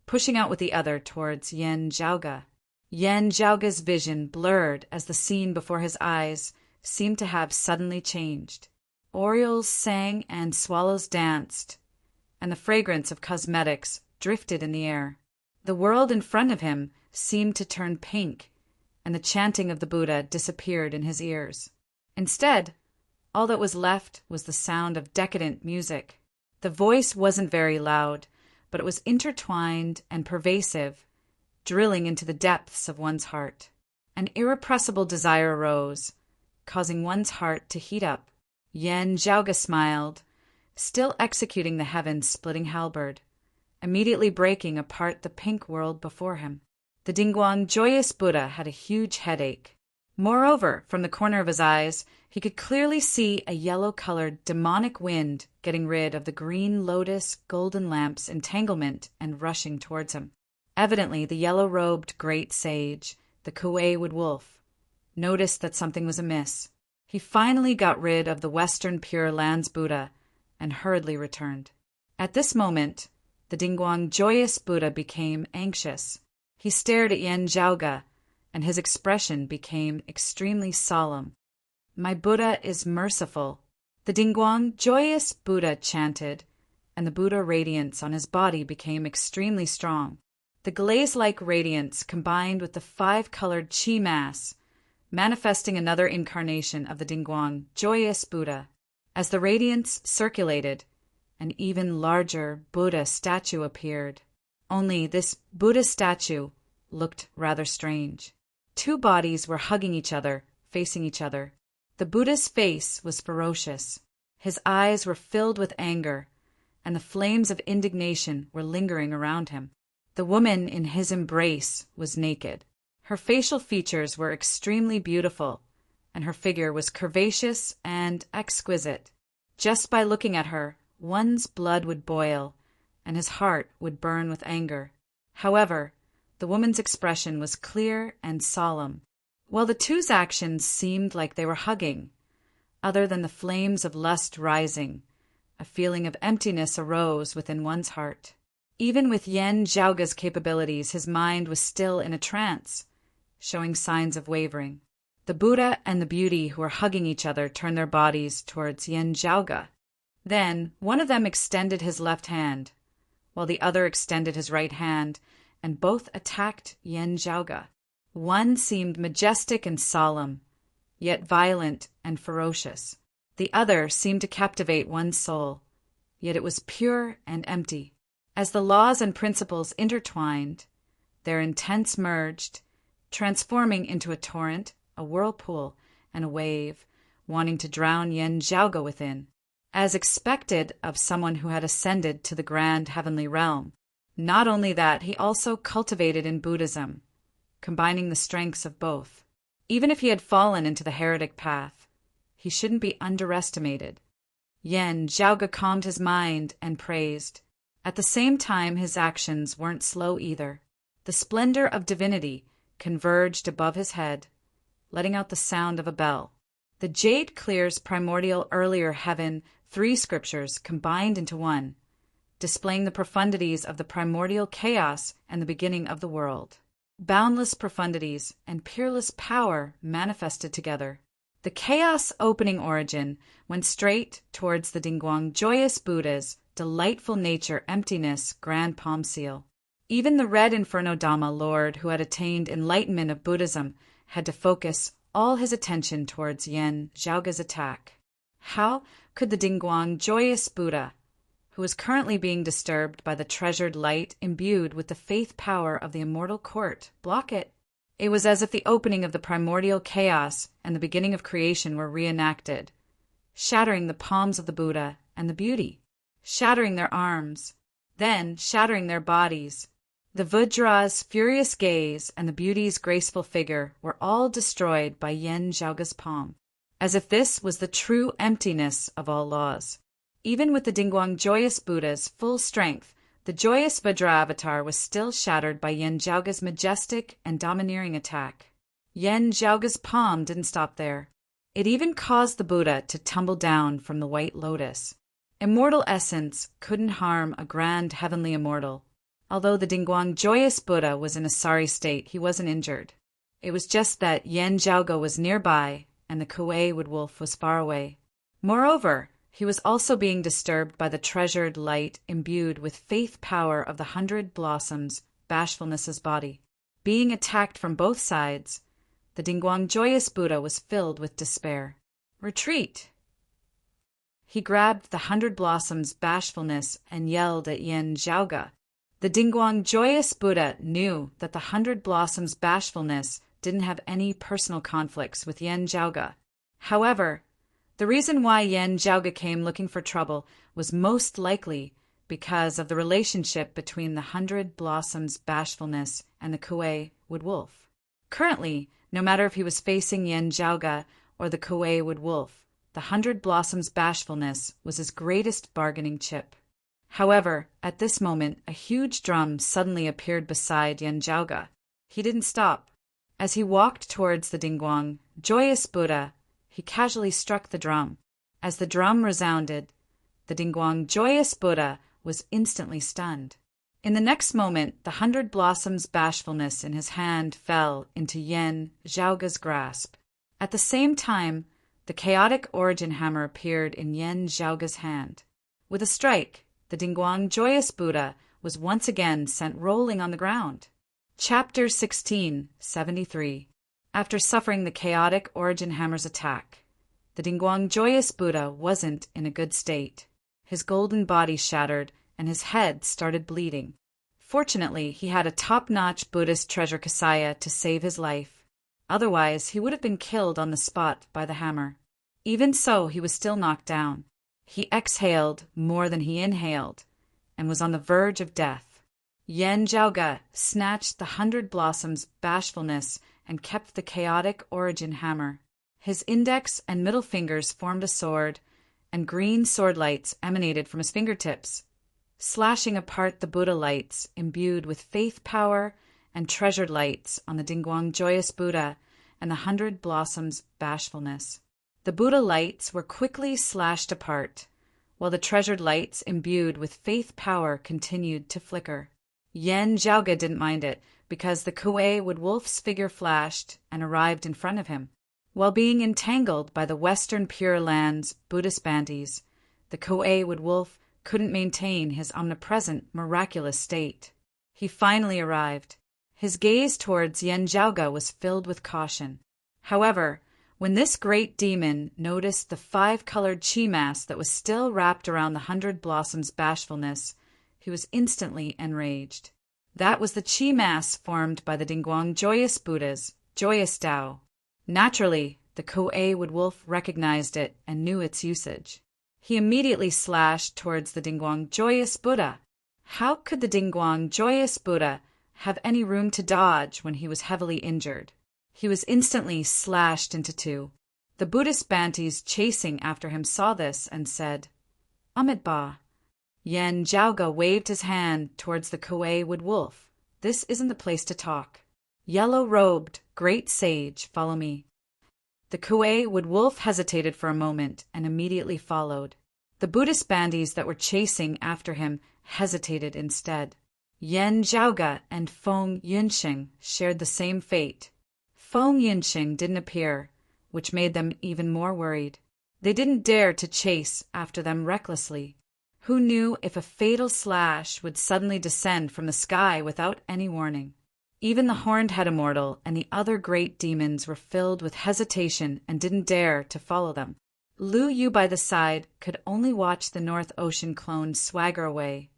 pushing out with the other towards Yen Zhaoge. Yen Zhaoge's vision blurred as the scene before his eyes seemed to have suddenly changed. Orioles sang and swallows danced, and the fragrance of cosmetics drifted in the air. The world in front of him seemed to turn pink, and the chanting of the Buddha disappeared in his ears. Instead, all that was left was the sound of decadent music. The voice wasn't very loud, but it was intertwined and pervasive, drilling into the depths of one's heart. An irrepressible desire arose, causing one's heart to heat up. Yen Zhaoge smiled, still executing the heaven-splitting halberd, immediately breaking apart the pink world before him. The Dingguang joyous Buddha had a huge headache. Moreover, from the corner of his eyes, he could clearly see a yellow-colored demonic wind getting rid of the green lotus golden lamp's entanglement and rushing towards him. Evidently, the yellow-robed great sage, the Kuei wood wolf, noticed that something was amiss. He finally got rid of the Western Pure Lands Buddha and hurriedly returned. At this moment, the Dingguang joyous Buddha became anxious. He stared at Yen Zhaoge, and his expression became extremely solemn. "My Buddha is merciful," the Dingguang joyous Buddha chanted, and the Buddha radiance on his body became extremely strong. The glaze-like radiance combined with the 5-colored Qi mass, manifesting another incarnation of the Dingguang joyous Buddha. As the radiance circulated, an even larger Buddha statue appeared. Only this Buddha statue looked rather strange. 2 bodies were hugging each other, facing each other. The Buddha's face was ferocious. His eyes were filled with anger, and the flames of indignation were lingering around him. The woman in his embrace was naked. Her facial features were extremely beautiful, and her figure was curvaceous and exquisite. Just by looking at her, one's blood would boil, and his heart would burn with anger. However, the woman's expression was clear and solemn. While the two's actions seemed like they were hugging, other than the flames of lust rising, a feeling of emptiness arose within one's heart. Even with Yen Zhaoge's capabilities, his mind was still in a trance, showing signs of wavering. The Buddha and the beauty who were hugging each other turned their bodies towards Yen Zhaoge. Then one of them extended his left hand, while the other extended his right hand, and both attacked Yen Zhaoge. One seemed majestic and solemn, yet violent and ferocious. The other seemed to captivate one's soul, yet it was pure and empty. As the laws and principles intertwined, their intents merged, transforming into a torrent, a whirlpool, and a wave, wanting to drown Yen Zhaoge within. As expected of someone who had ascended to the grand heavenly realm. Not only that, he also cultivated in Buddhism, combining the strengths of both. Even if he had fallen into the heretic path, he shouldn't be underestimated. Yen Zhaoge calmed his mind and praised. At the same time, his actions weren't slow either. The splendor of divinity converged above his head, letting out the sound of a bell. The jade clear's primordial earlier heaven, 3 scriptures combined into one, displaying the profundities of the primordial chaos and the beginning of the world. Boundless profundities and peerless power manifested together. The chaos opening origin went straight towards the Dingguang joyous Buddha's delightful nature emptiness grand palm seal. Even the red Inferno Dhamma Lord who had attained enlightenment of Buddhism had to focus all his attention towards Yen Zhaoge's attack. How could the Dingguang joyous Buddha, who was currently being disturbed by the treasured light imbued with the faith power of the immortal court, block it? It was as if the opening of the primordial chaos and the beginning of creation were reenacted, shattering the palms of the Buddha and the beauty, shattering their arms, then shattering their bodies. The Vajra's furious gaze and the beauty's graceful figure were all destroyed by Yen Zhaoge's palm, as if this was the true emptiness of all laws. Even with the Dingguang joyous Buddha's full strength, the joyous Vajra avatar was still shattered by Yen Zhaoge's majestic and domineering attack. Yen Zhaoge's palm didn't stop there. It even caused the Buddha to tumble down from the white lotus. Immortal essence couldn't harm a grand heavenly immortal. Although the Dingguang joyous Buddha was in a sorry state, he wasn't injured. It was just that Yen Zhaoge was nearby and the Kuei Wood Wolf was far away. Moreover, he was also being disturbed by the treasured light imbued with faith power of the 100 Blossoms, Bashfulness's body. Being attacked from both sides, the Dingguang joyous Buddha was filled with despair. Retreat! He grabbed the 100 Blossoms' Bashfulness and yelled at Yen Zhaoge. The Dingguang joyous Buddha knew that the 100 Blossoms' Bashfulness didn't have any personal conflicts with Yen Zhaoge. However, the reason why Yen Zhaoge came looking for trouble was most likely because of the relationship between the 100 Blossoms' Bashfulness and the Kuei Wood Wolf. Currently, no matter if he was facing Yen Zhaoge or the Kuei Wood Wolf, the 100 Blossoms' Bashfulness was his greatest bargaining chip. However, at this moment, a huge drum suddenly appeared beside Yen Zhaoge. He didn't stop. As he walked towards the Dingguang joyous Buddha, he casually struck the drum. As the drum resounded, the Dingguang joyous Buddha was instantly stunned. In the next moment, the 100 Blossoms' Bashfulness in his hand fell into Yen Zhaoge's grasp. At the same time, the chaotic origin hammer appeared in Yen Zhaoge's hand. With a strike, the Dingguang joyous Buddha was once again sent rolling on the ground. Chapter 16, 73. After suffering the chaotic origin hammer's attack, the Dingguang joyous Buddha wasn't in a good state. His golden body shattered and his head started bleeding. Fortunately, he had a top-notch Buddhist treasure Kasaya to save his life. Otherwise, he would have been killed on the spot by the hammer. Even so, he was still knocked down. He exhaled more than he inhaled and was on the verge of death. Yen Zhaoge snatched the 100 Blossoms' Bashfulness and kept the chaotic origin hammer. His index and middle fingers formed a sword, and green sword lights emanated from his fingertips, slashing apart the Buddha lights imbued with faith power and treasured lights on the Dingguang joyous Buddha and the 100 Blossoms' Bashfulness. The Buddha lights were quickly slashed apart, while the treasured lights imbued with faith power continued to flicker. Yen Zhaoge didn't mind it, because the Kuei Wood Wolf's figure flashed and arrived in front of him. While being entangled by the Western Pure Land's Buddhist bandies, the Kuei Wood Wolf couldn't maintain his omnipresent, miraculous state. He finally arrived. His gaze towards Yen Zhaoge was filled with caution. However, when this great demon noticed the 5-colored chi mask that was still wrapped around the 100 Blossoms' Bashfulness, he was instantly enraged. That was the chi mask formed by the Dingguang joyous Buddha's joyous Tao. Naturally, the Kuei Wood Wolf recognized it and knew its usage. He immediately slashed towards the Dingguang joyous Buddha. How could the Dingguang joyous Buddha have any room to dodge when he was heavily injured? He was instantly slashed into two. The Buddhist bantis chasing after him saw this and said, "Amitabha." Yen Zhaoge waved his hand towards the Kuei Wood Wolf. "This isn't the place to talk. Yellow-robed, great sage, follow me." The Kuei Wood Wolf hesitated for a moment and immediately followed. The Buddhist bandies that were chasing after him hesitated instead. Yen Zhaoge and Feng Yunxing shared the same fate. Feng Yunxing didn't appear, which made them even more worried. They didn't dare to chase after them recklessly. Who knew if a fatal slash would suddenly descend from the sky without any warning? Even the Horned Head Immortal and the other great demons were filled with hesitation and didn't dare to follow them. Lu Yu by the side could only watch the North Ocean clone swagger away,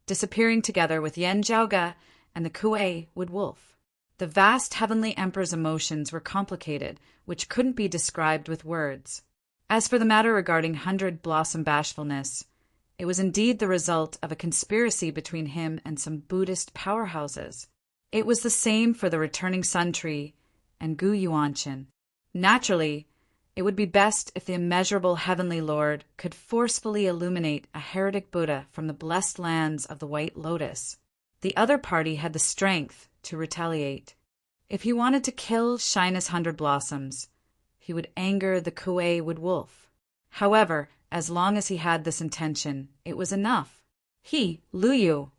disappearing together with Yen Zhaoge and the Kuei Wood Wolf. The vast heavenly emperor's emotions were complicated, which couldn't be described with words. As for the matter regarding 100-blossom bashfulness, it was indeed the result of a conspiracy between him and some Buddhist powerhouses. It was the same for the returning sun tree and Gu Yuanshin. Naturally, it would be best if the immeasurable heavenly Lord could forcefully illuminate a heretic Buddha from the blessed lands of the White Lotus. The other party had the strength to retaliate. If he wanted to kill Shyness 100 Blossoms, he would anger the Kuei Wood Wolf. However, as long as he had this intention, it was enough. He, Lu Yu,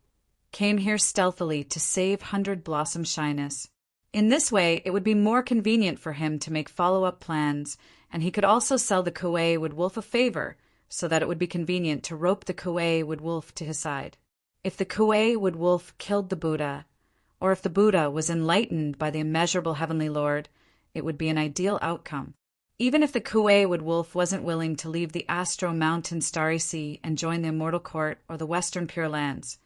came here stealthily to save 100 Blossom Shyness. In this way, it would be more convenient for him to make follow-up plans, and he could also sell the Kuei Wood Wolf a favor, so that it would be convenient to rope the Kuei Wood Wolf to his side. If the Kuei Wood Wolf killed the Buddha, or if the Buddha was enlightened by the immeasurable heavenly Lord, it would be an ideal outcome. Even if the Kuei Wood Wolf wasn't willing to leave the Astro Mountain Starry Sea and join the Immortal Court or the Western Pure Lands,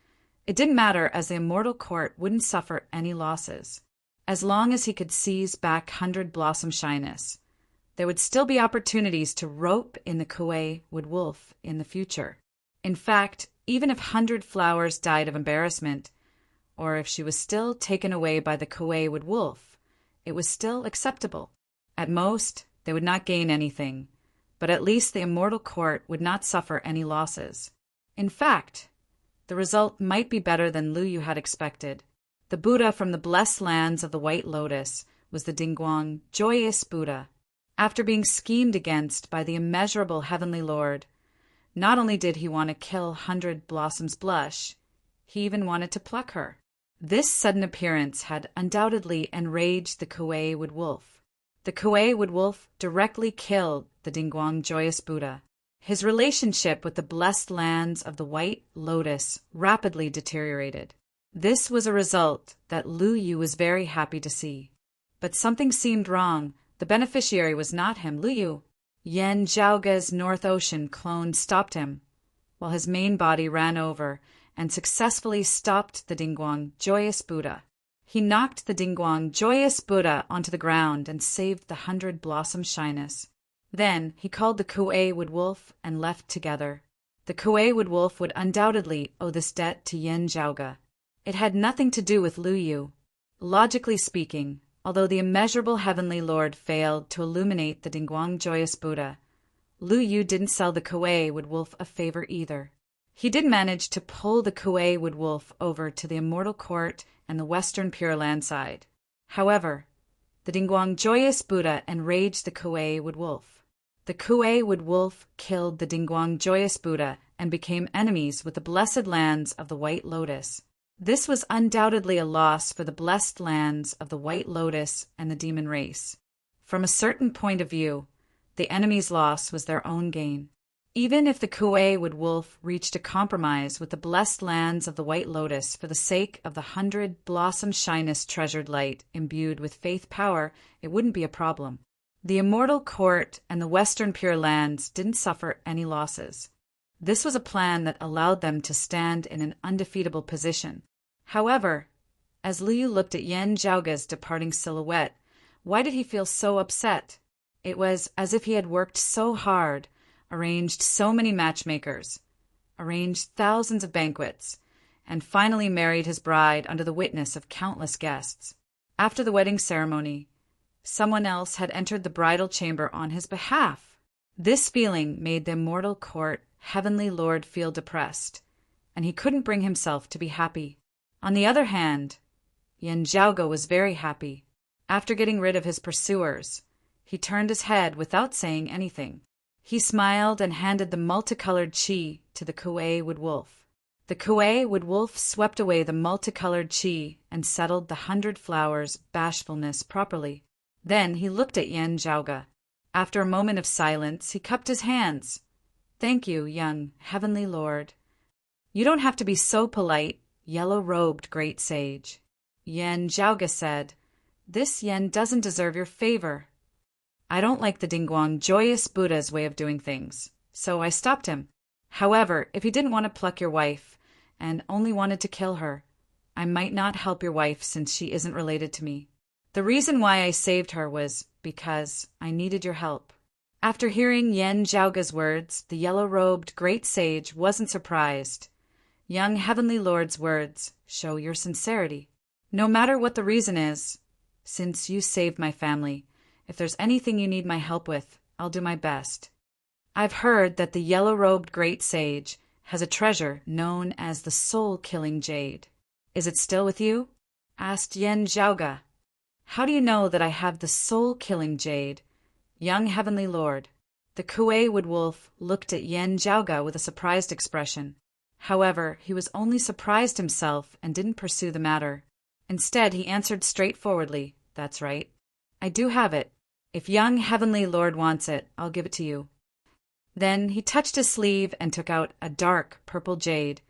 it didn't matter, as the Immortal Court wouldn't suffer any losses. As long as he could seize back 100 Blossom Shyness, there would still be opportunities to rope in the Kuei Wood Wolf in the future. In fact, even if 100 Flowers died of embarrassment, or if she was still taken away by the Kuei Wood Wolf, it was still acceptable. At most, they would not gain anything, but at least the Immortal Court would not suffer any losses. In fact, the result might be better than Lu Yu had expected. The Buddha from the blessed lands of the White Lotus was the Dingguang Joyous Buddha. After being schemed against by the immeasurable heavenly Lord, not only did he want to kill 100 Blossoms Blush, he even wanted to pluck her. This sudden appearance had undoubtedly enraged the Kuei Wood Wolf. The Kuei Wood Wolf directly killed the Dingguang Joyous Buddha. His relationship with the blessed lands of the White Lotus rapidly deteriorated. This was a result that Lu Yu was very happy to see. But something seemed wrong. The beneficiary was not him, Lu Yu. Yan Zhaoge's North Ocean clone stopped him, while his main body ran over and successfully stopped the Dingguang Joyous Buddha. He knocked the Dingguang Joyous Buddha onto the ground and saved the 100 Blossom Shyness. Then he called the Kuei Wood Wolf and left together. The Kuei Wood Wolf would undoubtedly owe this debt to Yan Zhaoge. It had nothing to do with Lu Yu. Logically speaking, although the immeasurable heavenly Lord failed to illuminate the Dingguang Joyous Buddha, Lu Yu didn't sell the Kuei Wood Wolf a favor either. He did manage to pull the Kuei Wood Wolf over to the Immortal Court and the Western Pure Land side. However, the Dingguang Joyous Buddha enraged the Kuei Wood Wolf. The Kuei Wood Wolf killed the Dingguang Joyous Buddha and became enemies with the blessed lands of the White Lotus. This was undoubtedly a loss for the blessed lands of the White Lotus and the demon race. From a certain point of view, the enemy's loss was their own gain. Even if the Kuei Wood Wolf reached a compromise with the blessed lands of the White Lotus for the sake of the 100 Blossom Shyness treasured light imbued with faith power, it wouldn't be a problem. The Immortal Court and the Western Pure Lands didn't suffer any losses. This was a plan that allowed them to stand in an undefeatable position. However, as Lu Yu looked at Yan Zhaoge's departing silhouette, why did he feel so upset? It was as if he had worked so hard, arranged so many matchmakers, arranged thousands of banquets, and finally married his bride under the witness of countless guests. After the wedding ceremony, someone else had entered the bridal chamber on his behalf. This feeling made the Immortal Court Heavenly Lord feel depressed, and he couldn't bring himself to be happy. On the other hand, Yan Zhaoge was very happy. After getting rid of his pursuers, he turned his head without saying anything. He smiled and handed the multicolored chi to the Kuei Wood Wolf. The Kuei Wood Wolf swept away the multicolored chi and settled the 100 Flowers bashfulness properly. Then he looked at Yan Zhaoge. After a moment of silence, he cupped his hands. "Thank you, young Heavenly Lord. You don't have to be so polite, yellow-robed great sage." Yan Zhaoge said, "This Yen doesn't deserve your favor. I don't like the Dingguang Joyous Buddha's way of doing things, so I stopped him. However, if he didn't want to pluck your wife and only wanted to kill her, I might not help your wife since she isn't related to me. The reason why I saved her was because I needed your help." After hearing Yen Zhaoge's words, the yellow-robed great sage wasn't surprised. "Young Heavenly Lord's words show your sincerity. No matter what the reason is, since you saved my family, if there's anything you need my help with, I'll do my best. I've heard that the yellow-robed great sage has a treasure known as the soul-killing jade. Is it still with you?" asked Yen Zhaoge. "How do you know that I have the soul-killing jade, young Heavenly Lord?" The Kuei Woodwolf looked at Yen Zhaoge with a surprised expression. However, he was only surprised himself and didn't pursue the matter. Instead, he answered straightforwardly, "That's right. I do have it. If young Heavenly Lord wants it, I'll give it to you." Then he touched his sleeve and took out a dark purple jade,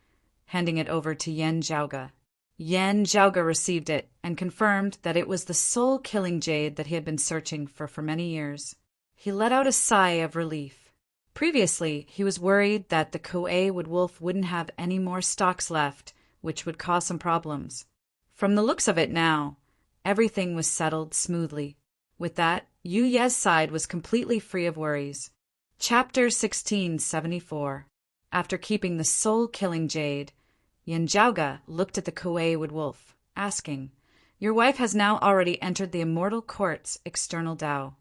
handing it over to Yen Zhaoge. Yen Zhaoge received it and confirmed that it was the soul-killing jade that he had been searching for many years. He let out a sigh of relief. Previously, he was worried that the Kuei Woodwolf wouldn't have any more stocks left, which would cause some problems. From the looks of it now, everything was settled smoothly. With that, Yu Ye's side was completely free of worries. Chapter 1674. After keeping the soul-killing jade, Yen Zhaoge looked at the Kuei Woodwolf, asking, "Your wife has now already entered the Immortal Court's external Tao.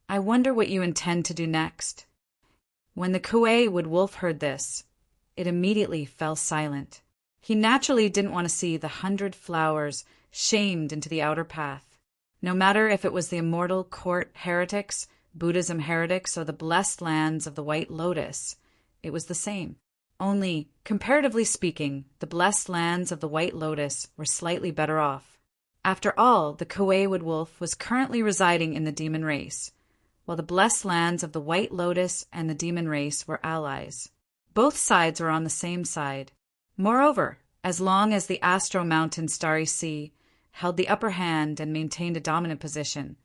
I wonder what you intend to do next." When the Kuei Woodwolf heard this, it immediately fell silent. He naturally didn't want to see the 100 flowers shamed into the outer path. No matter if it was the Immortal Court heretics, Buddhism heretics, or the blessed lands of the White Lotus, it was the same. Only, comparatively speaking, the blessed lands of the White Lotus were slightly better off. After all, the Kuei Woodwolf was currently residing in the demon race, while the blessed lands of the White Lotus and the demon race were allies. Both sides were on the same side. Moreover, as long as the Astro Mountain Starry Sea held the upper hand and maintained a dominant position,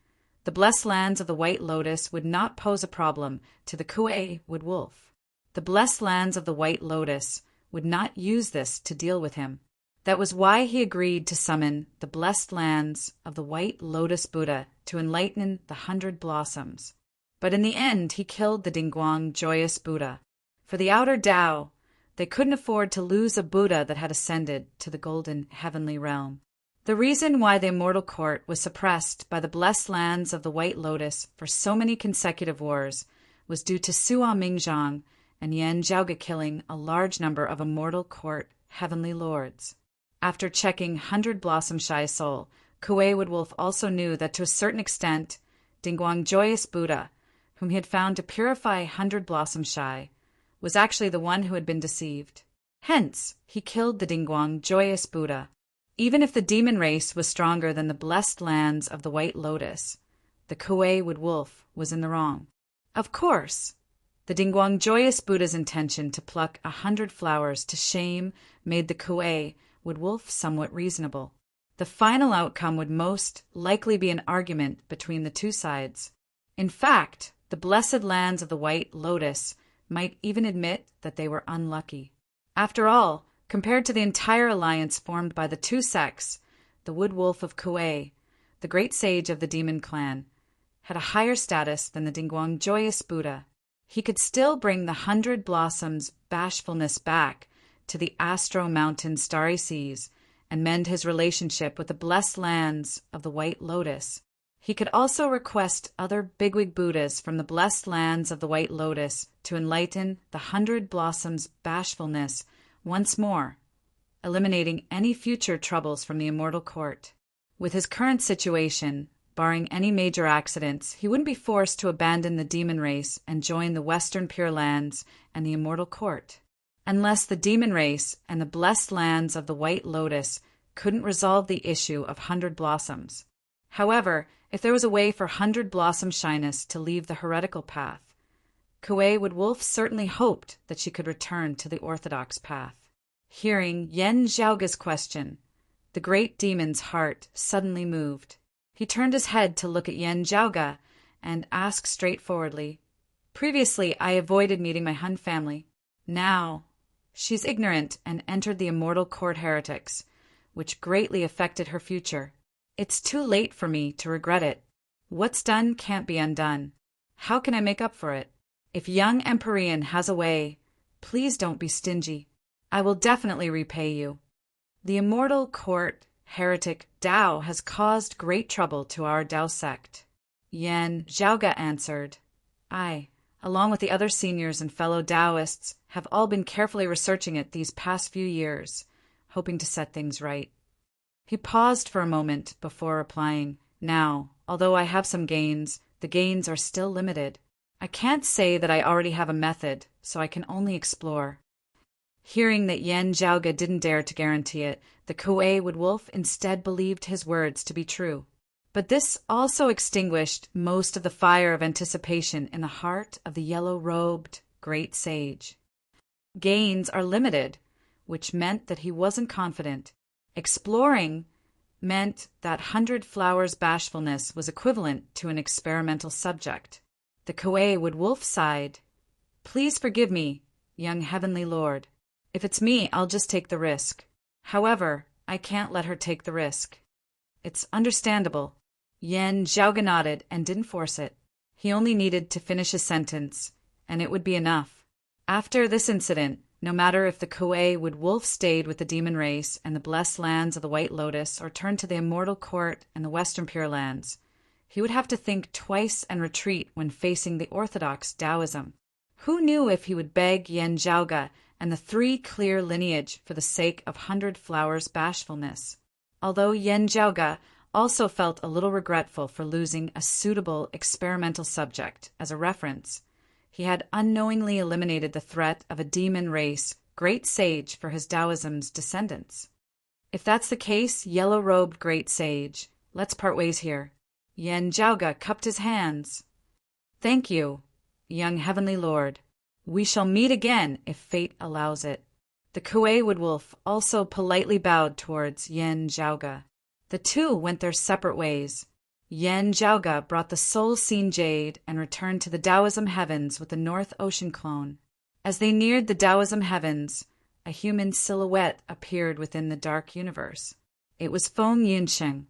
the blessed lands of the White Lotus would not pose a problem to the Kuei Woodwolf. The blessed lands of the White Lotus would not use this to deal with him. That was why he agreed to summon the blessed lands of the White Lotus Buddha to enlighten the 100 blossoms. But in the end, he killed the Dingguang Joyous Buddha. For the outer Tao, they couldn't afford to lose a Buddha that had ascended to the golden heavenly realm. The reason why the Immortal Court was suppressed by the blessed lands of the White Lotus for so many consecutive wars was due to Sua Mingzhang and Yen Zhaoge killing a large number of Immortal Court heavenly lords. After checking 100 Blossom Shy Soul, Kuei Woodwolf also knew that to a certain extent, Dingguang Joyous Buddha, whom he had found to purify 100 Blossom Shy, was actually the one who had been deceived. Hence, he killed the Dingguang Joyous Buddha. Even if the demon race was stronger than the blessed lands of the White Lotus, the Kuei Woodwolf was in the wrong. Of course, the Dingguang Joyous Buddha's intention to pluck 100 flowers to shame made the Kuei Woodwolf somewhat reasonable. The final outcome would most likely be an argument between the two sides. In fact, the blessed lands of the White Lotus might even admit that they were unlucky. After all, compared to the entire alliance formed by the two sects, the Woodwolf of Kuei, the great sage of the demon clan, had a higher status than the Dingguang Joyous Buddha. He could still bring the 100 Blossoms' bashfulness back to the Astro Mountain Starry Seas and mend his relationship with the blessed lands of the White Lotus. He could also request other bigwig Buddhas from the blessed lands of the White Lotus to enlighten the 100 Blossoms' bashfulness once more, eliminating any future troubles from the Immortal Court. With his current situation, barring any major accidents, he wouldn't be forced to abandon the demon race and join the Western Pure Lands and the Immortal Court. Unless the demon race and the blessed lands of the White Lotus couldn't resolve the issue of 100 Blossoms. However, if there was a way for 100 Blossom Shyness to leave the heretical path, Kuei Woodwolf certainly hoped that she could return to the orthodox path. Hearing Yen Zhaoge's question, the great demon's heart suddenly moved. He turned his head to look at Yen Zhaoge and asked straightforwardly, "Previously, I avoided meeting my Hun family. Now, she's ignorant and entered the Immortal Court heretics, which greatly affected her future. It's too late for me to regret it. What's done can't be undone. How can I make up for it? If young Empyrean has a way, please don't be stingy. I will definitely repay you. The immortal court heretic Dao has caused great trouble to our Dao sect. Yan Zhaoga answered, I, along with the other seniors and fellow Daoists, have all been carefully researching it these past few years, hoping to set things right. He paused for a moment before replying, Now, although I have some gains, the gains are still limited. I can't say that I already have a method, so I can only explore. Hearing that Yan Zhaoga didn't dare to guarantee it, the Kuei-Wood Wolf instead believed his words to be true. But this also extinguished most of the fire of anticipation in the heart of the yellow-robed great sage. Gains are limited, which meant that he wasn't confident. Exploring meant that 100 Flowers' bashfulness was equivalent to an experimental subject. The Kuei-Wood Wolf sighed. Please forgive me, young heavenly lord. If it's me, I'll just take the risk. However, I can't let her take the risk. It's understandable. Yan Zhaoga nodded and didn't force it. He only needed to finish his sentence, and it would be enough. After this incident, no matter if the Kuei-Wood Wolf stayed with the demon race and the blessed lands of the White Lotus or turned to the immortal court and the Western Pure Lands, he would have to think twice and retreat when facing the orthodox Taoism. Who knew if he would beg Yan Zhaoga and the 3 clear lineage for the sake of 100 Flowers' bashfulness? Although Yan Zhaoga also felt a little regretful for losing a suitable experimental subject as a reference, he had unknowingly eliminated the threat of a demon race great sage for his Taoism's descendants. If that's the case, yellow-robed great sage, let's part ways here. Yan Zhaoga cupped his hands. Thank you, young heavenly lord. We shall meet again if fate allows it. The Kuei-Wood Wolf also politely bowed towards Yan Zhaoga. The two went their separate ways. Yan Zhaoga brought the soul-seen jade and returned to the Taoism heavens with the North Ocean clone. As they neared the Taoism heavens, a human silhouette appeared within the dark universe. It was Feng Yunsheng.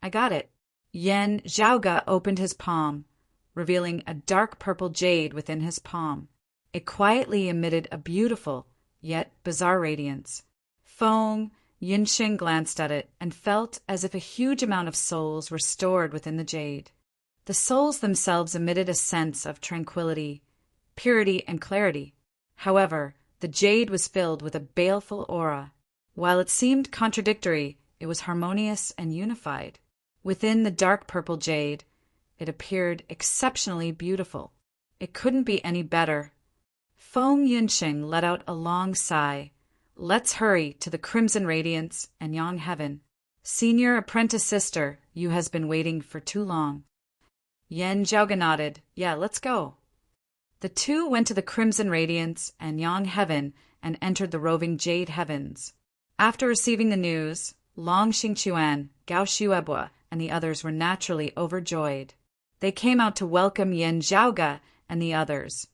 I got it. Yan Zhaoga opened his palm, revealing a dark purple jade within his palm. It quietly emitted a beautiful, yet bizarre radiance. Feng Yunsheng glanced at it and felt as if a huge amount of souls were stored within the jade. The souls themselves emitted a sense of tranquility, purity, and clarity. However, the jade was filled with a baleful aura. While it seemed contradictory, it was harmonious and unified. Within the dark purple jade, it appeared exceptionally beautiful. It couldn't be any better. Feng Yunsheng let out a long sigh. Let's hurry to the crimson radiance and yang heaven. Senior apprentice sister, you has been waiting for too long. Yan Zhaoga nodded. Yeah, let's go. The two went to the crimson radiance and yang heaven and entered the roving jade heavens. After receiving the news, Long Xingquan, Gao Xuebua, and the others were naturally overjoyed. They came out to welcome Yan Zhaoga and the others,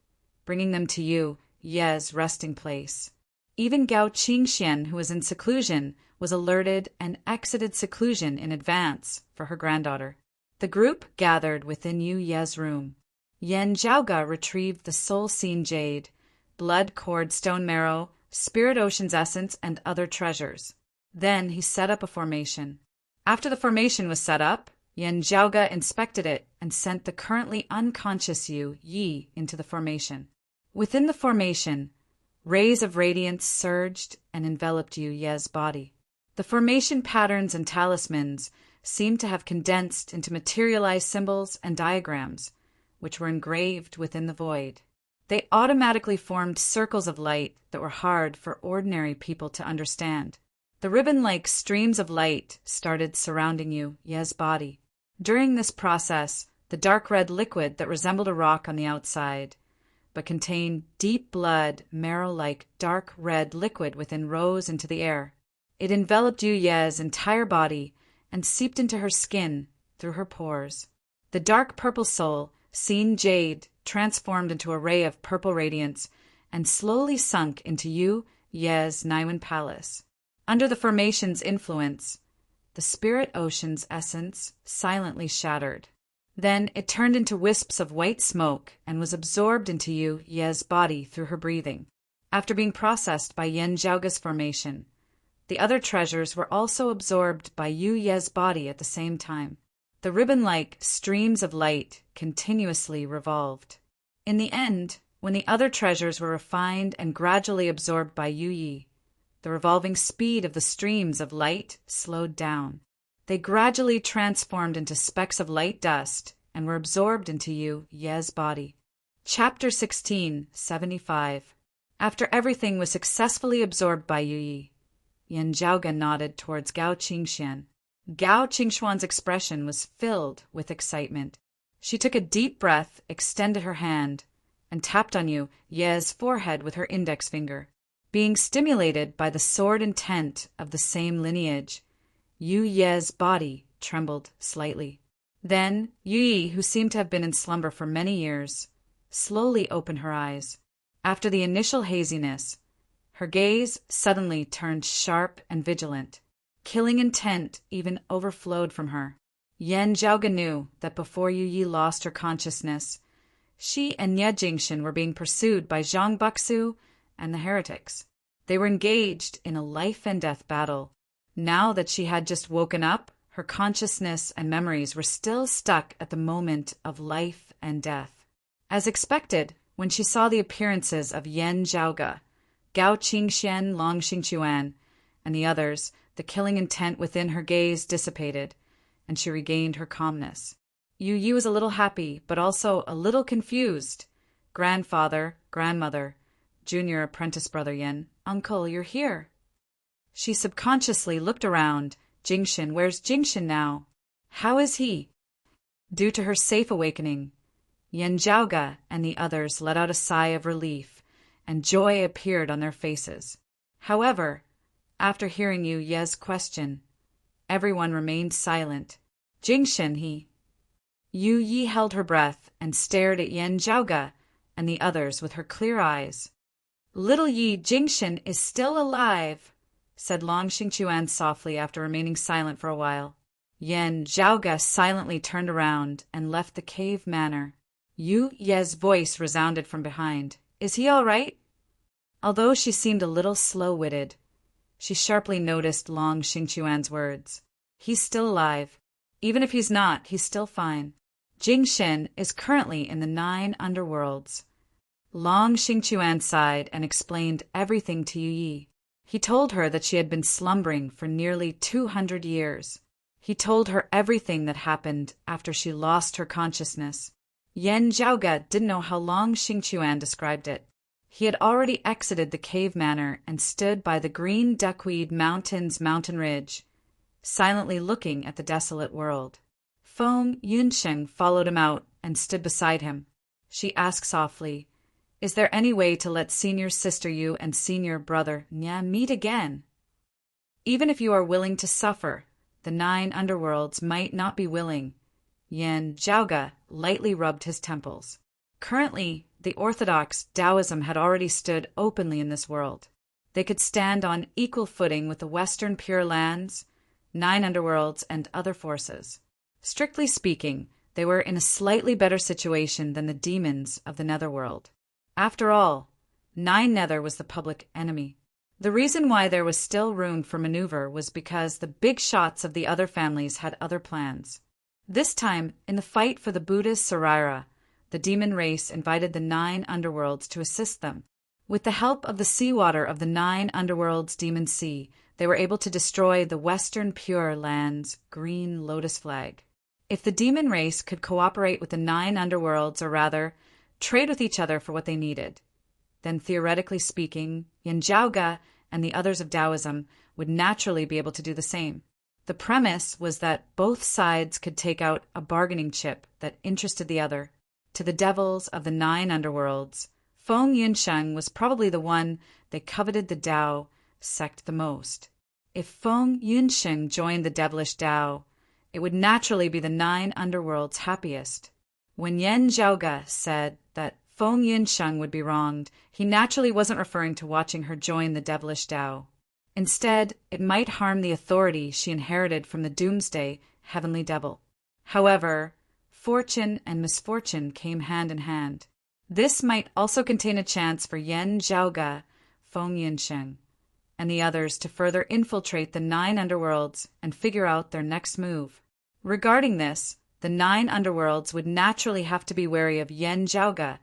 bringing them to you, Ye's resting place. Even Gao Qingxian, who was in seclusion, was alerted and exited seclusion in advance for her granddaughter. The group gathered within Yu Ye's room. Yan Zhaoga retrieved the soul-seen jade, blood cord stone marrow, spirit ocean's essence, and other treasures. Then he set up a formation. After the formation was set up, Yan Zhaoga inspected it and sent the currently unconscious Yi into the formation. Within the formation, rays of radiance surged and enveloped Yu Ye's body. The formation patterns and talismans seemed to have condensed into materialized symbols and diagrams, which were engraved within the void. They automatically formed circles of light that were hard for ordinary people to understand. The ribbon-like streams of light started surrounding Yu Ye's body. During this process, the dark red liquid that resembled a rock on the outside but contained deep blood, marrow-like dark red liquid within rose into the air. It enveloped Yu Ye's entire body and seeped into her skin through her pores. The dark purple soul, seen jade, transformed into a ray of purple radiance and slowly sunk into Yu Ye's Naiwan palace. Under the formation's influence, the spirit ocean's essence silently shattered. Then it turned into wisps of white smoke and was absorbed into Yu Ye's body through her breathing. After being processed by Yen Zhaoga's formation, the other treasures were also absorbed by Yu Ye's body at the same time. The ribbon-like streams of light continuously revolved. In the end, when the other treasures were refined and gradually absorbed by Yu Yi, the revolving speed of the streams of light slowed down. They gradually transformed into specks of light dust and were absorbed into Yu Ye's body. Chapter 16, 75. After everything was successfully absorbed by Yu Yi, Yen Zhaoga nodded towards Gao Qingxuan. Gao Qingxuan's expression was filled with excitement. She took a deep breath, extended her hand, and tapped on Yu Ye's forehead with her index finger. Being stimulated by the sword intent of the same lineage, Yu Ye's body trembled slightly. Then Yu Yi, who seemed to have been in slumber for many years, slowly opened her eyes. After the initial haziness, her gaze suddenly turned sharp and vigilant. Killing intent even overflowed from her. Yen Zhaoga knew that before Yu Yi lost her consciousness, she and Nie Jingxin were being pursued by Zhang Buxu and the heretics. They were engaged in a life-and-death battle. Now that she had just woken up, her consciousness and memories were still stuck at the moment of life and death. As expected, when she saw the appearances of Yen Zhaoga, Gao Qingxian, Long Xingquan, and the others, the killing intent within her gaze dissipated, and she regained her calmness. Yu Yi was a little happy, but also a little confused. Grandfather, grandmother, junior apprentice brother Yen, uncle, you're here. She subconsciously looked around. Jingxin, where's Jingxin now? How is he? Due to her safe awakening, Yen Zhaoga and the others let out a sigh of relief, and joy appeared on their faces. However, after hearing Yu Ye's question, everyone remained silent. Jingxin, he... Yu Yi held her breath and stared at Yen Zhaoga and the others with her clear eyes. Little Yi Jingxin is still alive, said Long Xingquan softly after remaining silent for a while. Yen Zhaoga silently turned around and left the cave manor. Yu Ye's voice resounded from behind. Is he all right? Although she seemed a little slow-witted, she sharply noticed Long Xingquan's words. He's still alive. Even if he's not, he's still fine. Jingxin is currently in the 9 underworlds. Long Xingquan sighed and explained everything to Yu Yi. He told her that she had been slumbering for nearly 200 years. He told her everything that happened after she lost her consciousness. Yen Zhaoga didn't know how Long Xingquan described it. He had already exited the cave manor and stood by the green duckweed mountain's mountain ridge, silently looking at the desolate world. Feng Yunsheng followed him out and stood beside him. She asked softly, is there any way to let senior sister Yu and senior brother Nya meet again? Even if you are willing to suffer, the 9 underworlds might not be willing. Yen Zhaoga lightly rubbed his temples. Currently, the orthodox Taoism had already stood openly in this world. They could stand on equal footing with the Western Pure Lands, 9 underworlds, and other forces. Strictly speaking, they were in a slightly better situation than the demons of the Netherworld. After all, 9 Nether was the public enemy. The reason why there was still room for maneuver was because the big shots of the other families had other plans. This time, in the fight for the Buddha's Sarira, the demon race invited the 9 underworlds to assist them. With the help of the seawater of the 9 underworlds' demon sea, they were able to destroy the Western Pure Land's green lotus flag. If the demon race could cooperate with the 9 underworlds, or rather, trade with each other for what they needed, then theoretically speaking, Yen Zhaoga and the others of Taoism would naturally be able to do the same. The premise was that both sides could take out a bargaining chip that interested the other. To the devils of the 9 underworlds, Feng Yunsheng was probably the one they coveted the Tao sect the most. If Feng Yunsheng joined the devilish Tao, it would naturally be the 9 underworlds' happiest. When Yen Zhaoga said that Feng Yunsheng would be wronged, he naturally wasn't referring to watching her join the devilish Tao. Instead, it might harm the authority she inherited from the doomsday heavenly devil. However, fortune and misfortune came hand in hand. This might also contain a chance for Yan Zhaoge, Feng Yinsheng, and the others to further infiltrate the 9 underworlds and figure out their next move. Regarding this, the 9 underworlds would naturally have to be wary of Yan Zhaoge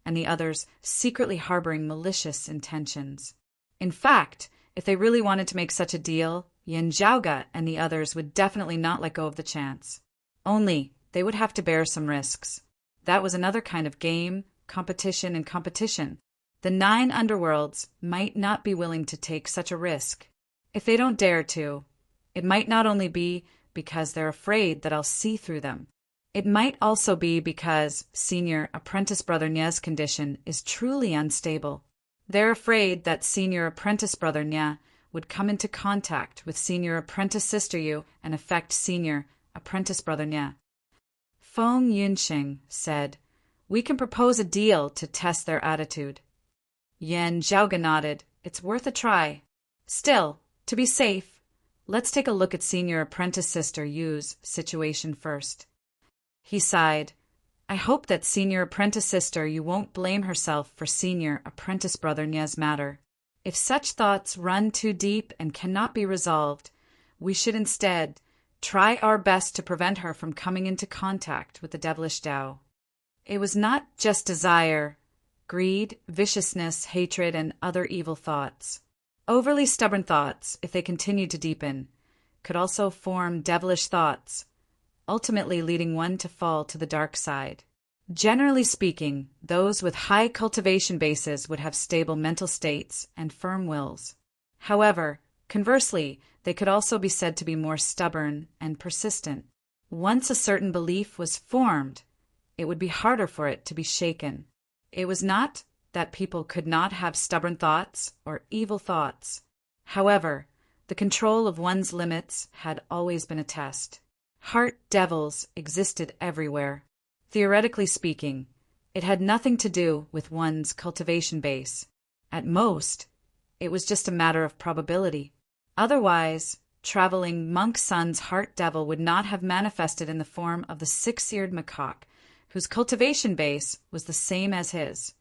and the others secretly harboring malicious intentions. In fact, if they really wanted to make such a deal, Yan Zhaoge and the others would definitely not let go of the chance. Only, they would have to bear some risks. That was another kind of game, competition, and competition. The 9 underworlds might not be willing to take such a risk. If they don't dare to, it might not only be because they're afraid that I'll see through them. It might also be because Senior Apprentice Brother Nye's condition is truly unstable. They're afraid that Senior Apprentice Brother Nye would come into contact with Senior Apprentice Sister Yu and affect Senior Apprentice Brother Nye. Feng Yunxing said, "We can propose a deal to test their attitude." Yan Zhaoge nodded. "It's worth a try. Still, to be safe, let's take a look at Senior Apprentice Sister Yu's situation first." He sighed. "I hope that Senior Apprentice Sister Yu won't blame herself for Senior Apprentice Brother Nye's matter. If such thoughts run too deep and cannot be resolved, we should instead try our best to prevent her from coming into contact with the devilish Tao." It was not just desire, greed, viciousness, hatred, and other evil thoughts. Overly stubborn thoughts, if they continued to deepen, could also form devilish thoughts, ultimately leading one to fall to the dark side. Generally speaking, those with high cultivation bases would have stable mental states and firm wills. However, conversely, they could also be said to be more stubborn and persistent. Once a certain belief was formed, it would be harder for it to be shaken. It was not that people could not have stubborn thoughts or evil thoughts. However, the control of one's limits had always been a test. Heart devils existed everywhere. Theoretically speaking, it had nothing to do with one's cultivation base. At most, it was just a matter of probability. Otherwise, traveling monk son's heart devil would not have manifested in the form of the 6-eared macaque, whose cultivation base was the same as his,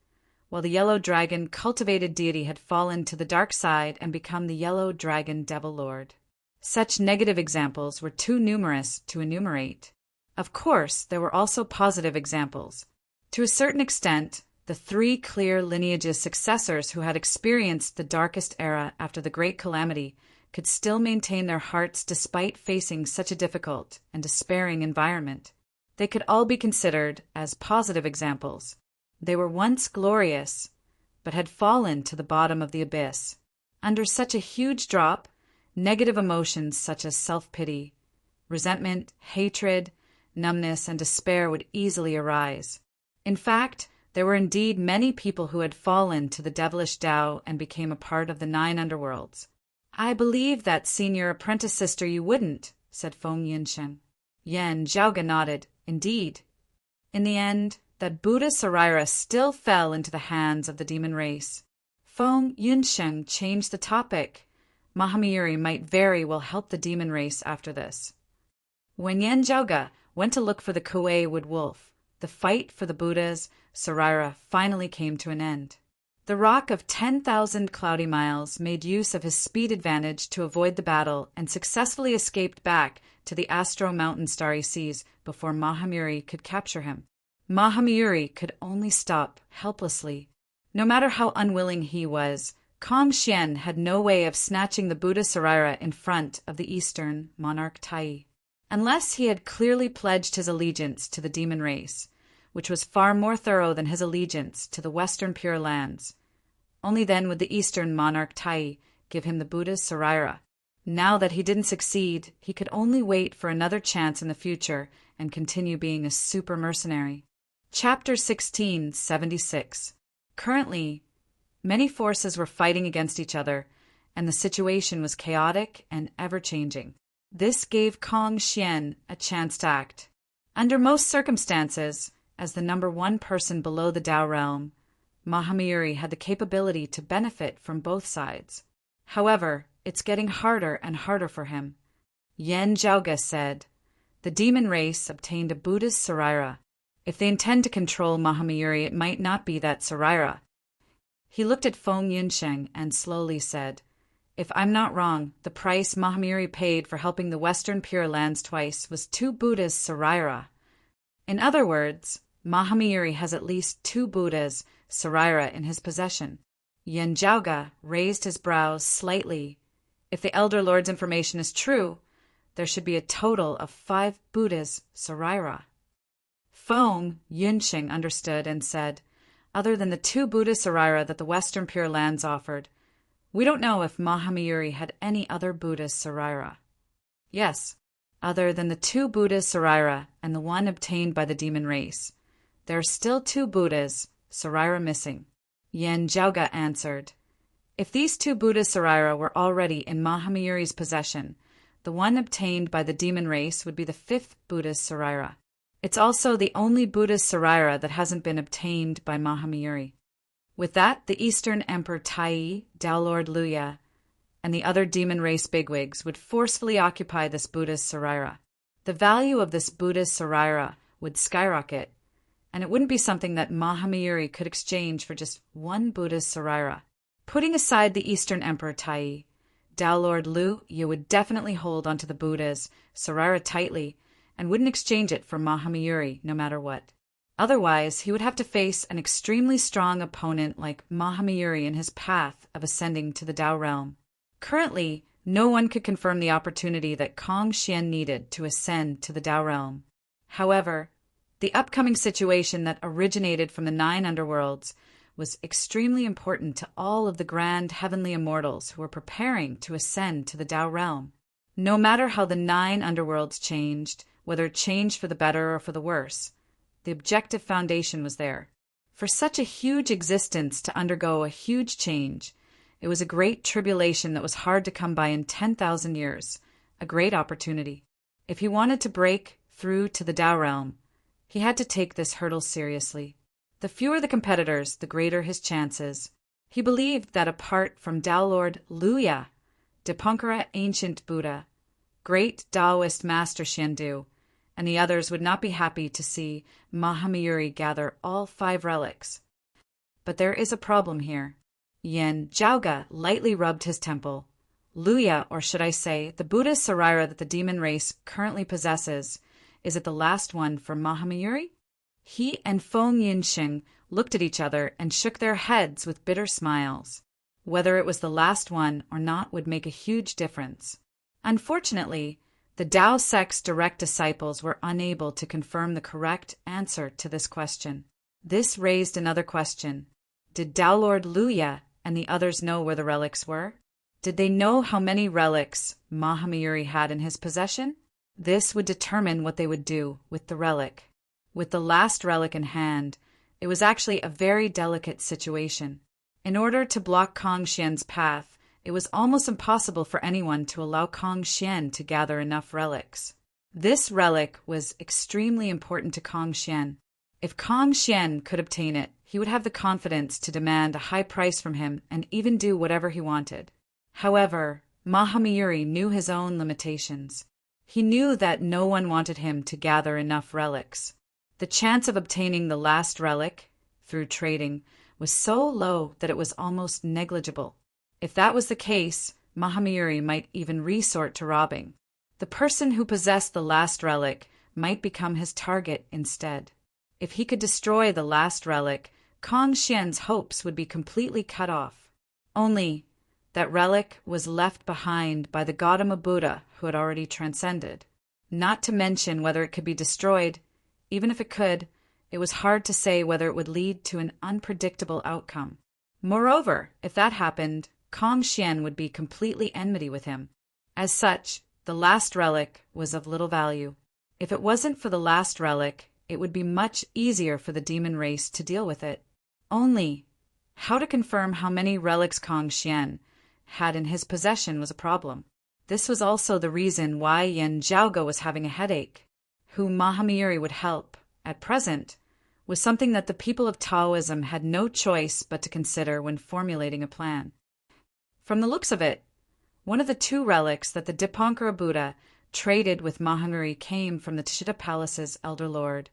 while the yellow dragon cultivated deity had fallen to the dark side and become the yellow dragon devil lord. Such negative examples were too numerous to enumerate. Of course, there were also positive examples. To a certain extent, the 3 clear lineage's successors who had experienced the darkest era after the Great Calamity could still maintain their hearts despite facing such a difficult and despairing environment. They could all be considered as positive examples. They were once glorious, but had fallen to the bottom of the abyss. Under such a huge drop, negative emotions such as self-pity, resentment, hatred, numbness, and despair would easily arise. In fact, there were indeed many people who had fallen to the devilish Tao and became a part of the 9 underworlds. "I believe that Senior Apprentice Sister you wouldn't," said Feng Yinsheng. Yan Zhaoge nodded. "Indeed." In the end, that Buddha Sarira still fell into the hands of the demon race. Feng Yinsheng changed the topic. Mahamayuri might very well help the demon race after this. When Yan Zhaoge went to look for the Kuei Wood Wolf, the fight for the Buddha's Sarira finally came to an end. The Rock of 10,000 Cloudy Miles made use of his speed advantage to avoid the battle and successfully escaped back to the Astro Mountain Starry Seas before Mahamayuri could capture him. Mahamayuri could only stop helplessly. No matter how unwilling he was, Kong Xian had no way of snatching the Buddha Sarira in front of the Eastern monarch Tai, unless he had clearly pledged his allegiance to the demon race, which was far more thorough than his allegiance to the Western Pure Lands. Only then would the Eastern monarch Tai give him the Buddha's Sarira. Now that he didn't succeed, he could only wait for another chance in the future and continue being a super mercenary. Chapter 1676. Currently, many forces were fighting against each other, and the situation was chaotic and ever-changing. This gave Kong Xian a chance to act. Under most circumstances, as the number 1 person below the Tao realm, Mahamayuri had the capability to benefit from both sides. However, it's getting harder and harder for him. Yen Zhaoge said, "The demon race obtained a Buddhist Saraira. If they intend to control Mahamayuri, it might not be that Saraira." He looked at Feng Yunsheng and slowly said, "If I'm not wrong, the price Mahamayuri paid for helping the Western Pure Lands twice was 2 Buddhas Saraira. In other words, Mahamayuri has at least 2 Buddhas Saraira in his possession." Yen Zhaoge raised his brows slightly. If the Elder Lord's information is true, there should be a total of 5 Buddhas Saraira. Feng Yunsheng understood and said, "Other than the 2 Buddha Saraira that the Western Pure Lands offered, we don't know if Mahamayuri had any other Buddha Saraira." "Yes, other than the 2 Buddha Saraira and the one obtained by the demon race, there are still 2 Buddhas Saraira missing," Yen Zhaoge answered. "If these 2 Buddha Saraira were already in Mahamayuri's possession, the one obtained by the demon race would be the 5th Buddha Saraira. It's also the only Buddha Saraira that hasn't been obtained by Mahamayuri." With that, the Eastern Emperor Tai, Tao Lord Luya, and the other demon race bigwigs would forcefully occupy this Buddha Saraira. The value of this Buddha Saraira would skyrocket, and it wouldn't be something that Mahamayuri could exchange for just 1 Buddha Saraira. Putting aside the Eastern Emperor Tai, Tao Lord Lu, you would definitely hold onto the Buddha's Saraira tightly and wouldn't exchange it for Mahamayuri no matter what. Otherwise, he would have to face an extremely strong opponent like Mahamayuri in his path of ascending to the Tao realm. Currently, no one could confirm the opportunity that Kong Xian needed to ascend to the Tao realm. However, the upcoming situation that originated from the 9 underworlds was extremely important to all of the grand heavenly immortals who were preparing to ascend to the Tao realm. No matter how the 9 underworlds changed, whether it changed for the better or for the worse, the objective foundation was there. For such a huge existence to undergo a huge change, it was a great tribulation that was hard to come by in 10,000 years, a great opportunity. If he wanted to break through to the Tao realm, he had to take this hurdle seriously. The fewer the competitors, the greater his chances. He believed that apart from Tao Lord Luya, Dipankara Ancient Buddha, great Taoist Master Xiandu, and the others would not be happy to see Mahamayuri gather all 5 relics. But there is a problem here. Yen Zhaoge lightly rubbed his temple. Luya, or should I say, the Buddha Saraira that the demon race currently possesses, is it the last one for Mahamayuri? He and Feng Yunsheng looked at each other and shook their heads with bitter smiles. Whether it was the last one or not would make a huge difference. Unfortunately, the Tao sect's direct disciples were unable to confirm the correct answer to this question. This raised another question. Did Tao Lord Luya and the others know where the relics were? Did they know how many relics Mahamayuri had in his possession? This would determine what they would do with the relic. With the last relic in hand, it was actually a very delicate situation. In order to block Kong Xian's path, it was almost impossible for anyone to allow Kong Xian to gather enough relics. This relic was extremely important to Kong Xian. If Kong Xian could obtain it, he would have the confidence to demand a high price from him and even do whatever he wanted. However, Mahamayuri knew his own limitations. He knew that no one wanted him to gather enough relics. The chance of obtaining the last relic, through trading, was so low that it was almost negligible. If that was the case, Mahamayuri might even resort to robbing. The person who possessed the last relic might become his target instead. If he could destroy the last relic, Kong Xian's hopes would be completely cut off. Only, that relic was left behind by the Gautama Buddha who had already transcended. Not to mention whether it could be destroyed. Even if it could, it was hard to say whether it would lead to an unpredictable outcome. Moreover, if that happened, Kong Xian would be completely enmity with him. As such, the last relic was of little value. If it wasn't for the last relic, it would be much easier for the demon race to deal with it. Only, how to confirm how many relics Kong Xian had in his possession was a problem. This was also the reason why Yen Zhaoge was having a headache. Who Mahamayuri would help, at present, was something that the people of Taoism had no choice but to consider when formulating a plan. From the looks of it, One of the two relics that the Dipankara Buddha traded with Mahamiri came from the Tshita Palace's elder lord,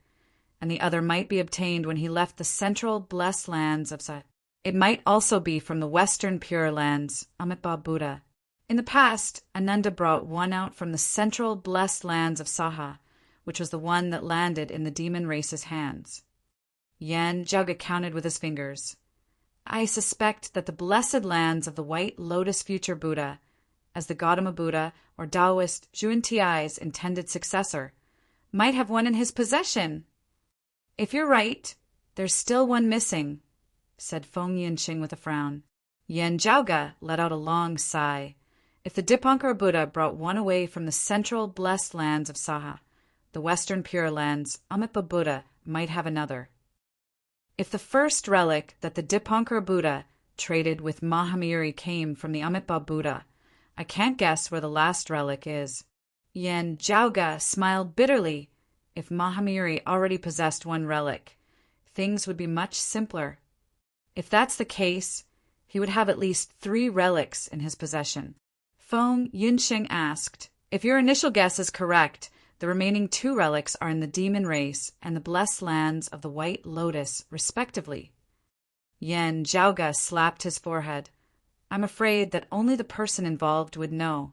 and the other might be obtained when he left the central blessed lands of Saha. It might also be from the western pure lands, Amitabha Buddha. In the past, Ananda brought one out from the central blessed lands of Saha, which was the one that landed in the demon race's hands. Yen Jaga counted with his fingers. I suspect that the blessed lands of the White Lotus future Buddha, as the Gautama Buddha or Taoist Zhuan-Tiai's intended successor, might have one in his possession. If you're right, there's still one missing, said Feng Yinxing with a frown. Yen Jiaoge let out a long sigh. If the Dipankara Buddha brought one away from the central blessed lands of Saha, the western pure lands, Amitabha Buddha might have another. If the first relic that the Dipankara Buddha traded with Mahamiri came from the Amitabha Buddha, I can't guess where the last relic is. Yen Jiaoge smiled bitterly. If Mahamiri already possessed one relic, things would be much simpler. If that's the case, he would have at least 3 relics in his possession. Feng Yinxing asked, if your initial guess is correct, the remaining 2 relics are in the demon race and the blessed lands of the White Lotus, respectively. Yen Jiaoge slapped his forehead. I'm afraid that only the person involved would know.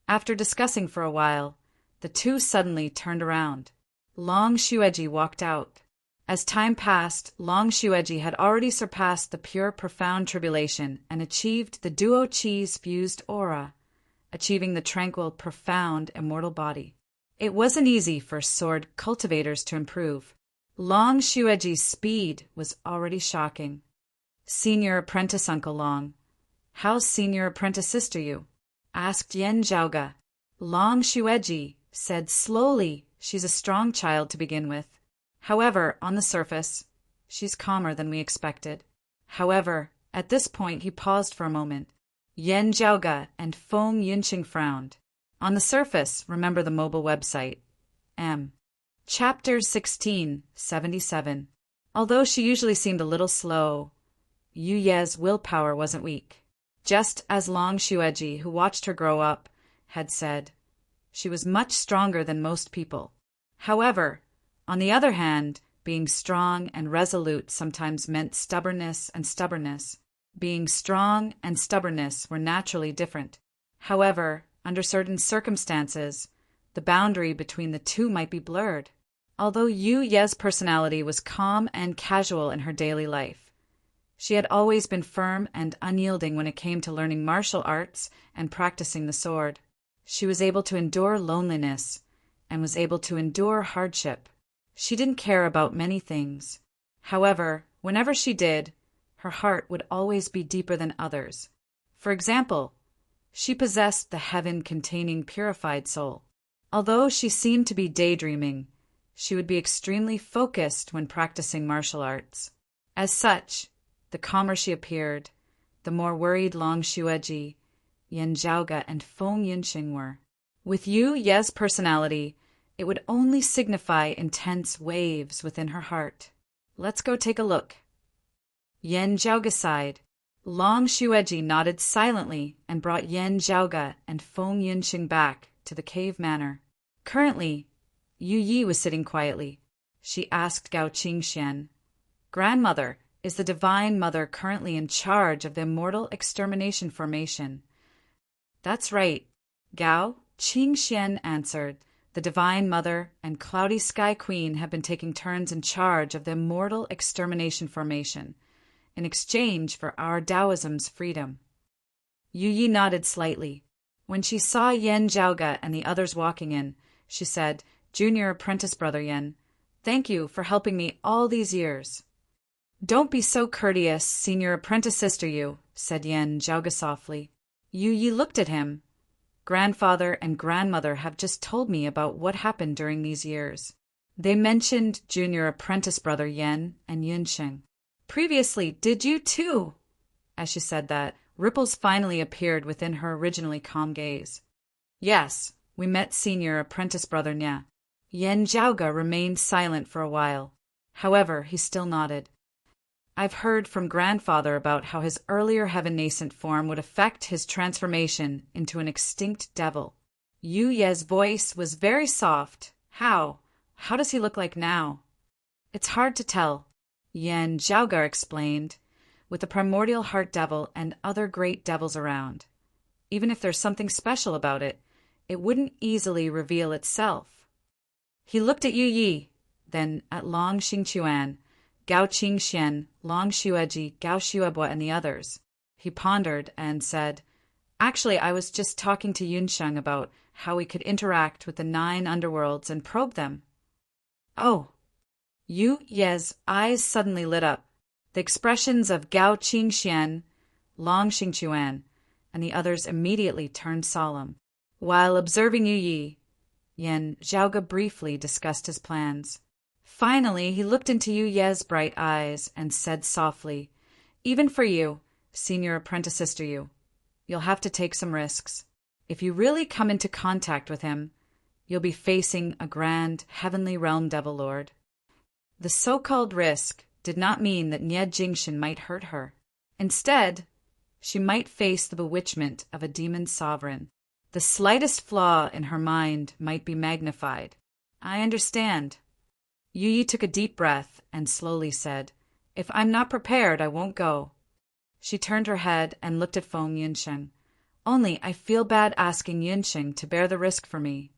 After discussing for a while, the two suddenly turned around. Long Xueji walked out. As time passed, Long Xueji had already surpassed the pure profound tribulation and achieved the duo chi's fused aura, achieving the tranquil, profound, immortal body. It wasn't easy for sword cultivators to improve. Long Xueji's speed was already shocking. Senior apprentice Uncle Long. How's senior apprentice sister you? Asked Yen Jiaoge. Long Xueji said slowly she's a strong child to begin with. However, on the surface, she's calmer than we expected. However, at this point he paused for a moment. Yen Jiaoge and Feng Yinxing frowned. On the surface, remember the mobile website. M. Chapter 16, 77. Although she usually seemed a little slow, Yu Ye's willpower wasn't weak. Just as Long Xueji, who watched her grow up, had said, she was much stronger than most people. However, on the other hand, being strong and resolute sometimes meant stubbornness and stubbornness. Being strong and stubbornness were naturally different. However, under certain circumstances, the boundary between the two might be blurred. Although Yu Ye's personality was calm and casual in her daily life, she had always been firm and unyielding when it came to learning martial arts and practicing the sword. She was able to endure loneliness and was able to endure hardship. She didn't care about many things. However, whenever she did, her heart would always be deeper than others. For example, she possessed the heaven-containing purified soul. Although she seemed to be daydreaming, she would be extremely focused when practicing martial arts. As such, the calmer she appeared, the more worried Long Xueji, Yen Jiaoge, and Feng Yinxing were. With Yu Ye's personality, it would only signify intense waves within her heart. Let's go take a look. Yen Jiaoge sighed. Long Xueji nodded silently and brought Yen Jiaoge and Feng Yinxing back to the cave manor. Currently, Yu Yi was sitting quietly. She asked Gao Qingxian, Grandmother, is the Divine Mother currently in charge of the Immortal Extermination Formation? That's right, Gao Qingxian answered. The Divine Mother and Cloudy Sky Queen have been taking turns in charge of the Immortal Extermination Formation, in exchange for our Taoism's freedom. Yu Yi nodded slightly. When she saw Yen Jiaoge and the others walking in, she said, Junior apprentice brother Yen, thank you for helping me all these years. Don't be so courteous, senior apprentice sister you, said Yen Jiaoge softly. Yu Yi looked at him. Grandfather and grandmother have just told me about what happened during these years. They mentioned junior apprentice brother Yen and Yunsheng. Previously, did you too? As she said that, ripples finally appeared within her originally calm gaze. Yes, we met senior apprentice brother Nya. Yen Jiaoge remained silent for a while. However, he still nodded. I've heard from grandfather about how his earlier heaven-nascent form would affect his transformation into an extinct devil. Yu Ye's voice was very soft. How? How does he look like now? It's hard to tell, Yan Zhaoga explained, with the primordial heart devil and other great devils around. Even if there's something special about it, it wouldn't easily reveal itself. He looked at Yu Yi, then at Long Xingquan, Gao Qingxian, Long Xueji, Gao Xuebua, and the others. He pondered and said, "Actually, I was just talking to Yunsheng about how we could interact with the 9 underworlds and probe them." "Oh." Yu Ye's eyes suddenly lit up. The expressions of Gao Qingxian, Long Xingquan, and the others immediately turned solemn. While observing Yu Yi, Yan Zhaoga briefly discussed his plans. Finally, he looked into Yu Ye's bright eyes and said softly, "Even for you, Senior Apprentice Sister Yu, you'll have to take some risks. If you really come into contact with him, you'll be facing a grand, heavenly realm devil lord." The so-called risk did not mean that Nie Jingshin might hurt her. Instead, she might face the bewitchment of a demon sovereign. The slightest flaw in her mind might be magnified. "I understand." Yu Yi took a deep breath and slowly said, "If I'm not prepared, I won't go." She turned her head and looked at Feng Yunsheng. "Only I feel bad asking Yunsheng to bear the risk for me."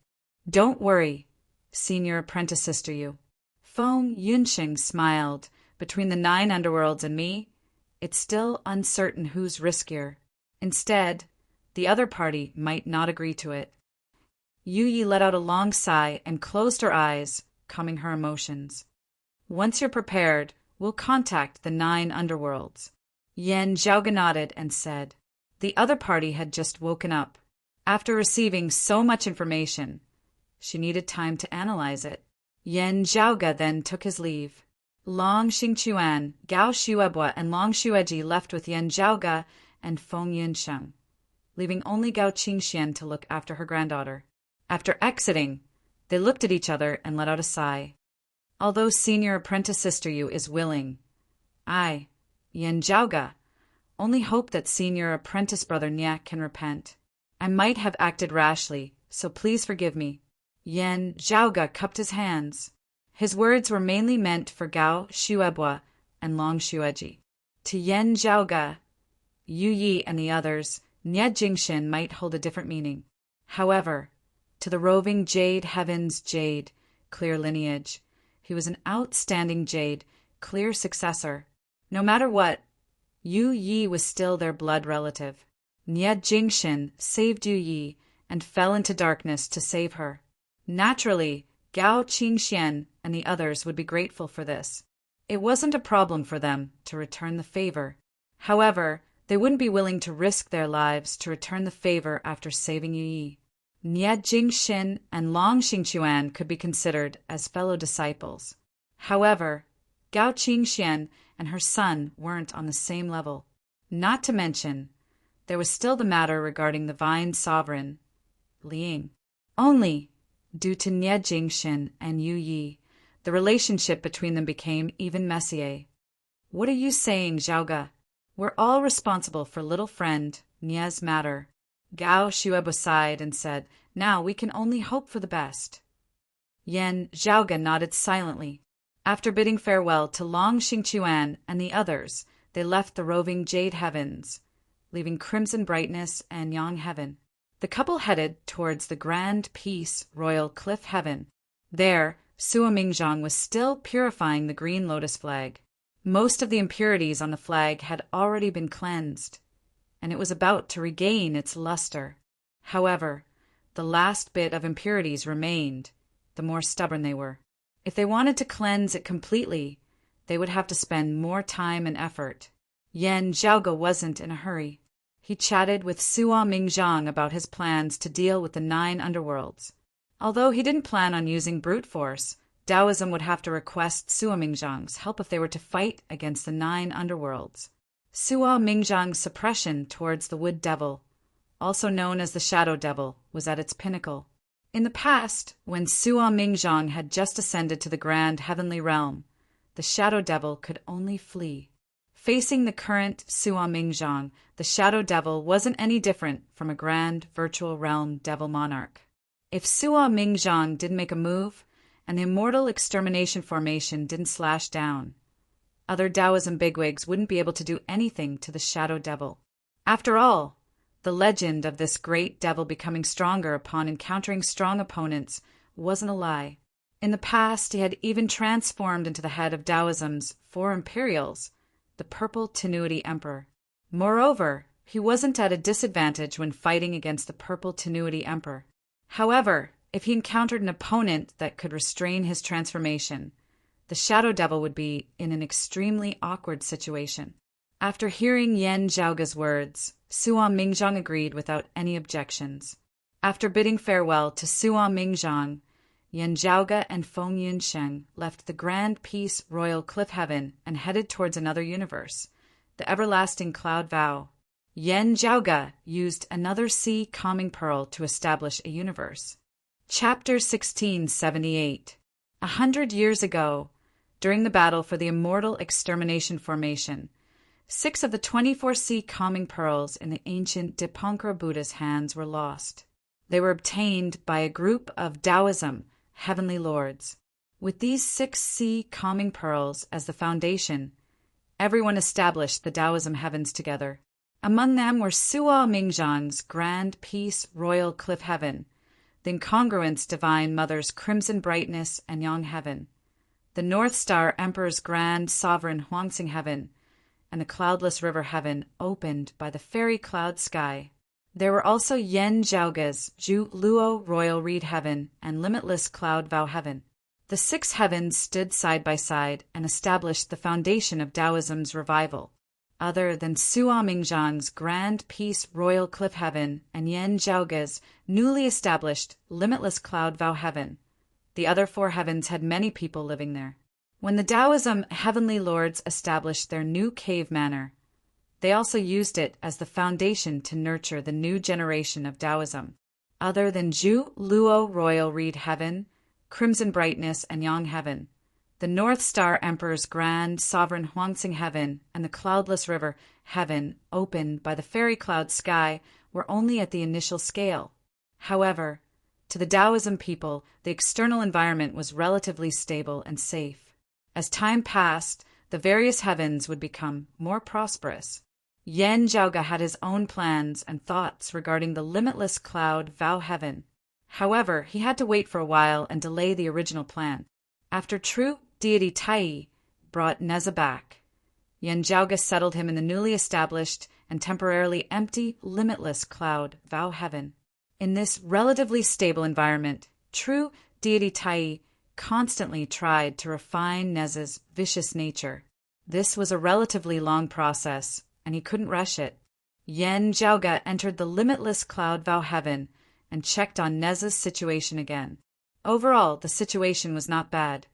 "Don't worry, Senior Apprentice Sister Yu." Feng Yunsheng smiled. "Between the 9 underworlds and me, it's still uncertain who's riskier. Instead, the other party might not agree to it." Yu Yi let out a long sigh and closed her eyes, calming her emotions. "Once you're prepared, we'll contact the 9 underworlds." Yan Zhaoga nodded and said, the other party had just woken up. After receiving so much information, she needed time to analyze it. Yan Zhaoga then took his leave. Long Xingquan, Gao Xuebua, and Long Xueji left with Yan Zhaoga and Feng Yunsheng, leaving only Gao Qingxian to look after her granddaughter. After exiting, they looked at each other and let out a sigh. Although Senior Apprentice Sister Yu is willing, I, Yan Zhaoga, only hope that Senior Apprentice Brother Nie can repent. I might have acted rashly, so please forgive me. Yan Zhaoga cupped his hands. His words were mainly meant for Gao Xuebua and Long Xueji. To Yan Zhaoga, Yu Yi, and the others, Nie Jingshin might hold a different meaning. However, to the roving Jade Heaven's Jade, clear lineage, he was an outstanding Jade, clear successor. No matter what, Yu Yi was still their blood relative. Nie Jingshin saved Yu Yi and fell into darkness to save her. Naturally, Gao Qingxian and the others would be grateful for this. It wasn't a problem for them to return the favor. However, they wouldn't be willing to risk their lives to return the favor after saving Yu Yi. Nie Jingshin and Long Xingquan could be considered as fellow disciples. However, Gao Qingxian and her son weren't on the same level. Not to mention, there was still the matter regarding the Vine Sovereign, Liang. Only, due to Nie Jingshin and Yu Yi, the relationship between them became even messier. "What are you saying, Zhaoga? We're all responsible for little friend Nie's matter." Gao Xuebua sighed and said, "Now we can only hope for the best." Yan Zhaoga nodded silently. After bidding farewell to Long Xingquan and the others, they left the roving Jade Heavens, leaving Crimson Brightness and Yang Heaven. The couple headed towards the Grand Peace Royal Cliff Heaven. There, Sua Mingzhang was still purifying the green lotus flag. Most of the impurities on the flag had already been cleansed, and it was about to regain its luster. However, the last bit of impurities remained, the more stubborn they were. If they wanted to cleanse it completely, they would have to spend more time and effort. Yan Zhaoga wasn't in a hurry. He chatted with Sua Mingzhang about his plans to deal with the 9 underworlds. Although he didn't plan on using brute force, Taoism would have to request Sua Mingzhang's help if they were to fight against the 9 underworlds. Sua Mingzhang's suppression towards the Wood Devil, also known as the Shadow Devil, was at its pinnacle. In the past, when Sua Mingzhang had just ascended to the grand heavenly realm, the Shadow Devil could only flee. Facing the current Sua Mingzhang, the shadow devil wasn't any different from a grand virtual realm devil monarch. If Sua Mingzhang didn't make a move, and the immortal extermination formation didn't slash down, other Taoism bigwigs wouldn't be able to do anything to the shadow devil. After all, the legend of this great devil becoming stronger upon encountering strong opponents wasn't a lie. In the past, he had even transformed into the head of Taoism's four imperials, the Purple Tenuity Emperor. Moreover, he wasn't at a disadvantage when fighting against the Purple Tenuity Emperor. However, if he encountered an opponent that could restrain his transformation, the shadow devil would be in an extremely awkward situation. After hearing Yan Zhaoge's words, Sua Mingzhang agreed without any objections. After bidding farewell to Sua Mingzhang, Yan Zhaoge and Feng Yunsheng left the Grand Peace Royal Cliff Heaven and headed towards another universe, the Everlasting Cloud Vow. Yan Zhaoge used another sea calming pearl to establish a universe. Chapter 1678. 100 years ago, during the battle for the immortal extermination formation, 6 of the 24 sea calming pearls in the ancient Dipankara Buddha's hands were lost. They were obtained by a group of Taoism heavenly lords. With these 6 sea calming pearls as the foundation, everyone established the Taoism heavens together. Among them were Sua Mingzhang's Grand Peace Royal Cliff Heaven, the Incongruence Divine Mother's Crimson Brightness and Yang Heaven, the North Star Emperor's Grand Sovereign Huangsing Heaven, and the Cloudless River Heaven opened by the Fairy Cloud Sky. There were also Yan Zhaoge's Zhu Luo Royal Reed Heaven and Limitless Cloud Vow Heaven. The 6 heavens stood side by side and established the foundation of Taoism's revival. Other than Sua Mingzhang's Grand Peace Royal Cliff Heaven and Yan Zhaoge's newly established Limitless Cloud Vow Heaven, the other 4 heavens had many people living there. When the Taoism heavenly lords established their new cave manor, they also used it as the foundation to nurture the new generation of Taoism. Other than Zhu Luo Royal Reed Heaven, Crimson Brightness and Yang Heaven, the North Star Emperor's Grand Sovereign Huangsing Heaven and the Cloudless River Heaven opened by the Fairy Cloud Sky were only at the initial scale. However, to the Taoism people, the external environment was relatively stable and safe. As time passed, the various heavens would become more prosperous. Yan Zhaoge had his own plans and thoughts regarding the Limitless Cloud Vow Heaven. However, he had to wait for a while and delay the original plan. After true deity Tai brought Neza back, Yan Zhaoge settled him in the newly established and temporarily empty Limitless Cloud Vow Heaven. In this relatively stable environment, true deity Tai constantly tried to refine Neza's vicious nature. This was a relatively long process, and he couldn't rush it. Yan Zhaoge entered the Limitless Cloud Vow Heaven and checked on Neza's situation again. Overall, the situation was not bad.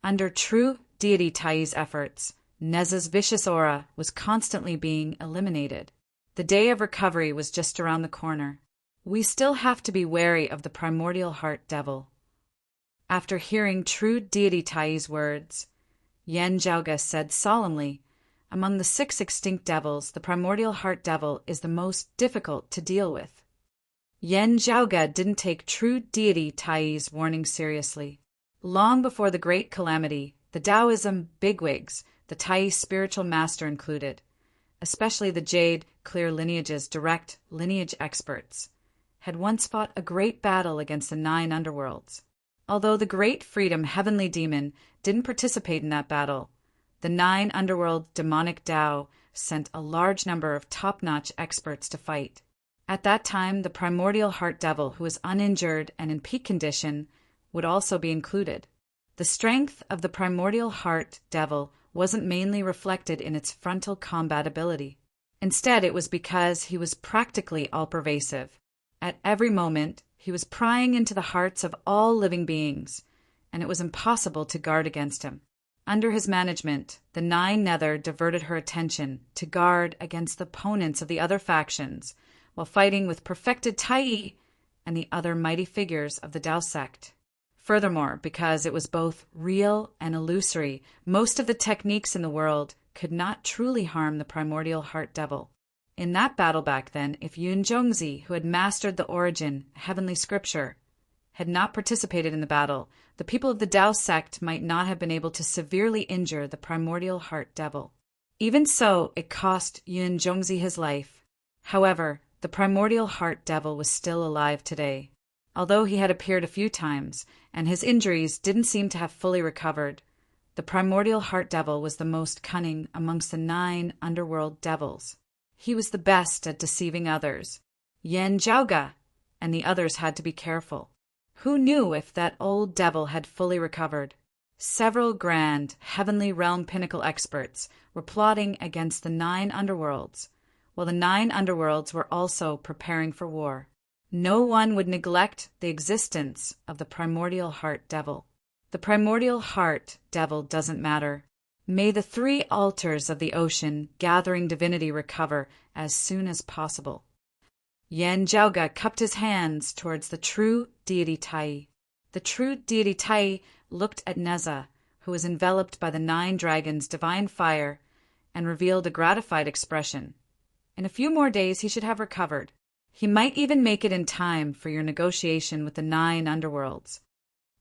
Under true deity Tai's efforts, Neza's vicious aura was constantly being eliminated. The day of recovery was just around the corner. We still have to be wary of the primordial heart devil. After hearing true deity Tai's words, Yan Zhaoge said solemnly, "Among the 6 extinct devils, the primordial heart devil is the most difficult to deal with." Yan Zhaoge didn't take true deity Tai's warning seriously. Long before the Great Calamity, the Taoism bigwigs, the Tai spiritual master included, especially the Jade Clear Lineage's direct lineage experts, had once fought a great battle against the 9 underworlds. Although the Great Freedom Heavenly Demon didn't participate in that battle, the 9 underworld demonic Tao sent a large number of top-notch experts to fight. At that time, the primordial heart devil, who was uninjured and in peak condition, would also be included. The strength of the primordial heart devil wasn't mainly reflected in its frontal combat ability. Instead, it was because he was practically all-pervasive. At every moment, he was prying into the hearts of all living beings, and it was impossible to guard against him. Under his management, the 9 Nether diverted her attention to guard against the opponents of the other factions, while fighting with perfected Tai and the other mighty figures of the Tao sect. Furthermore, because it was both real and illusory, most of the techniques in the world could not truly harm the primordial heart devil. In that battle back then, if Yunzhongzi, who had mastered the origin, heavenly scripture, had not participated in the battle, the people of the Tao sect might not have been able to severely injure the primordial heart devil. Even so, it cost Yunzhongzi his life. However, the primordial heart devil was still alive today. Although he had appeared a few times, and his injuries didn't seem to have fully recovered, the primordial heart devil was the most cunning amongst the 9 underworld devils. He was the best at deceiving others. Yan Zhaoga and the others had to be careful. Who knew if that old devil had fully recovered? Several grand, heavenly realm pinnacle experts were plotting against the 9 underworlds, while the 9 underworlds were also preparing for war. No one would neglect the existence of the primordial heart devil. The primordial heart devil doesn't matter. May the 3 altars of the ocean gathering divinity recover as soon as possible. Yan Zhaoga cupped his hands towards the true deity Tai. The true deity Tai looked at Neza, who was enveloped by the 9 dragons' divine fire, and revealed a gratified expression. In a few more days he should have recovered. He might even make it in time for your negotiation with the 9 underworlds.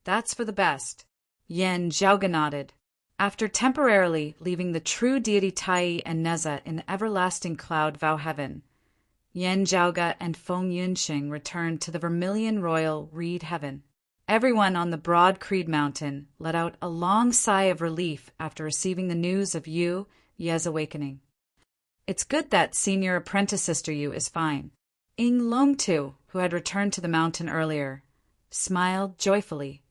That's for the best. Yan Zhaoga nodded. After temporarily leaving the true deity Tai and Neza in the everlasting cloud vow heaven, Yan Zhaoga and Feng Yunxing returned to the Vermilion Royal Reed Heaven. Everyone on the broad Creed Mountain let out a long sigh of relief after receiving the news of Ye's awakening. It's good that senior apprentice sister Yu is fine. Ying Longtu, who had returned to the mountain earlier, smiled joyfully.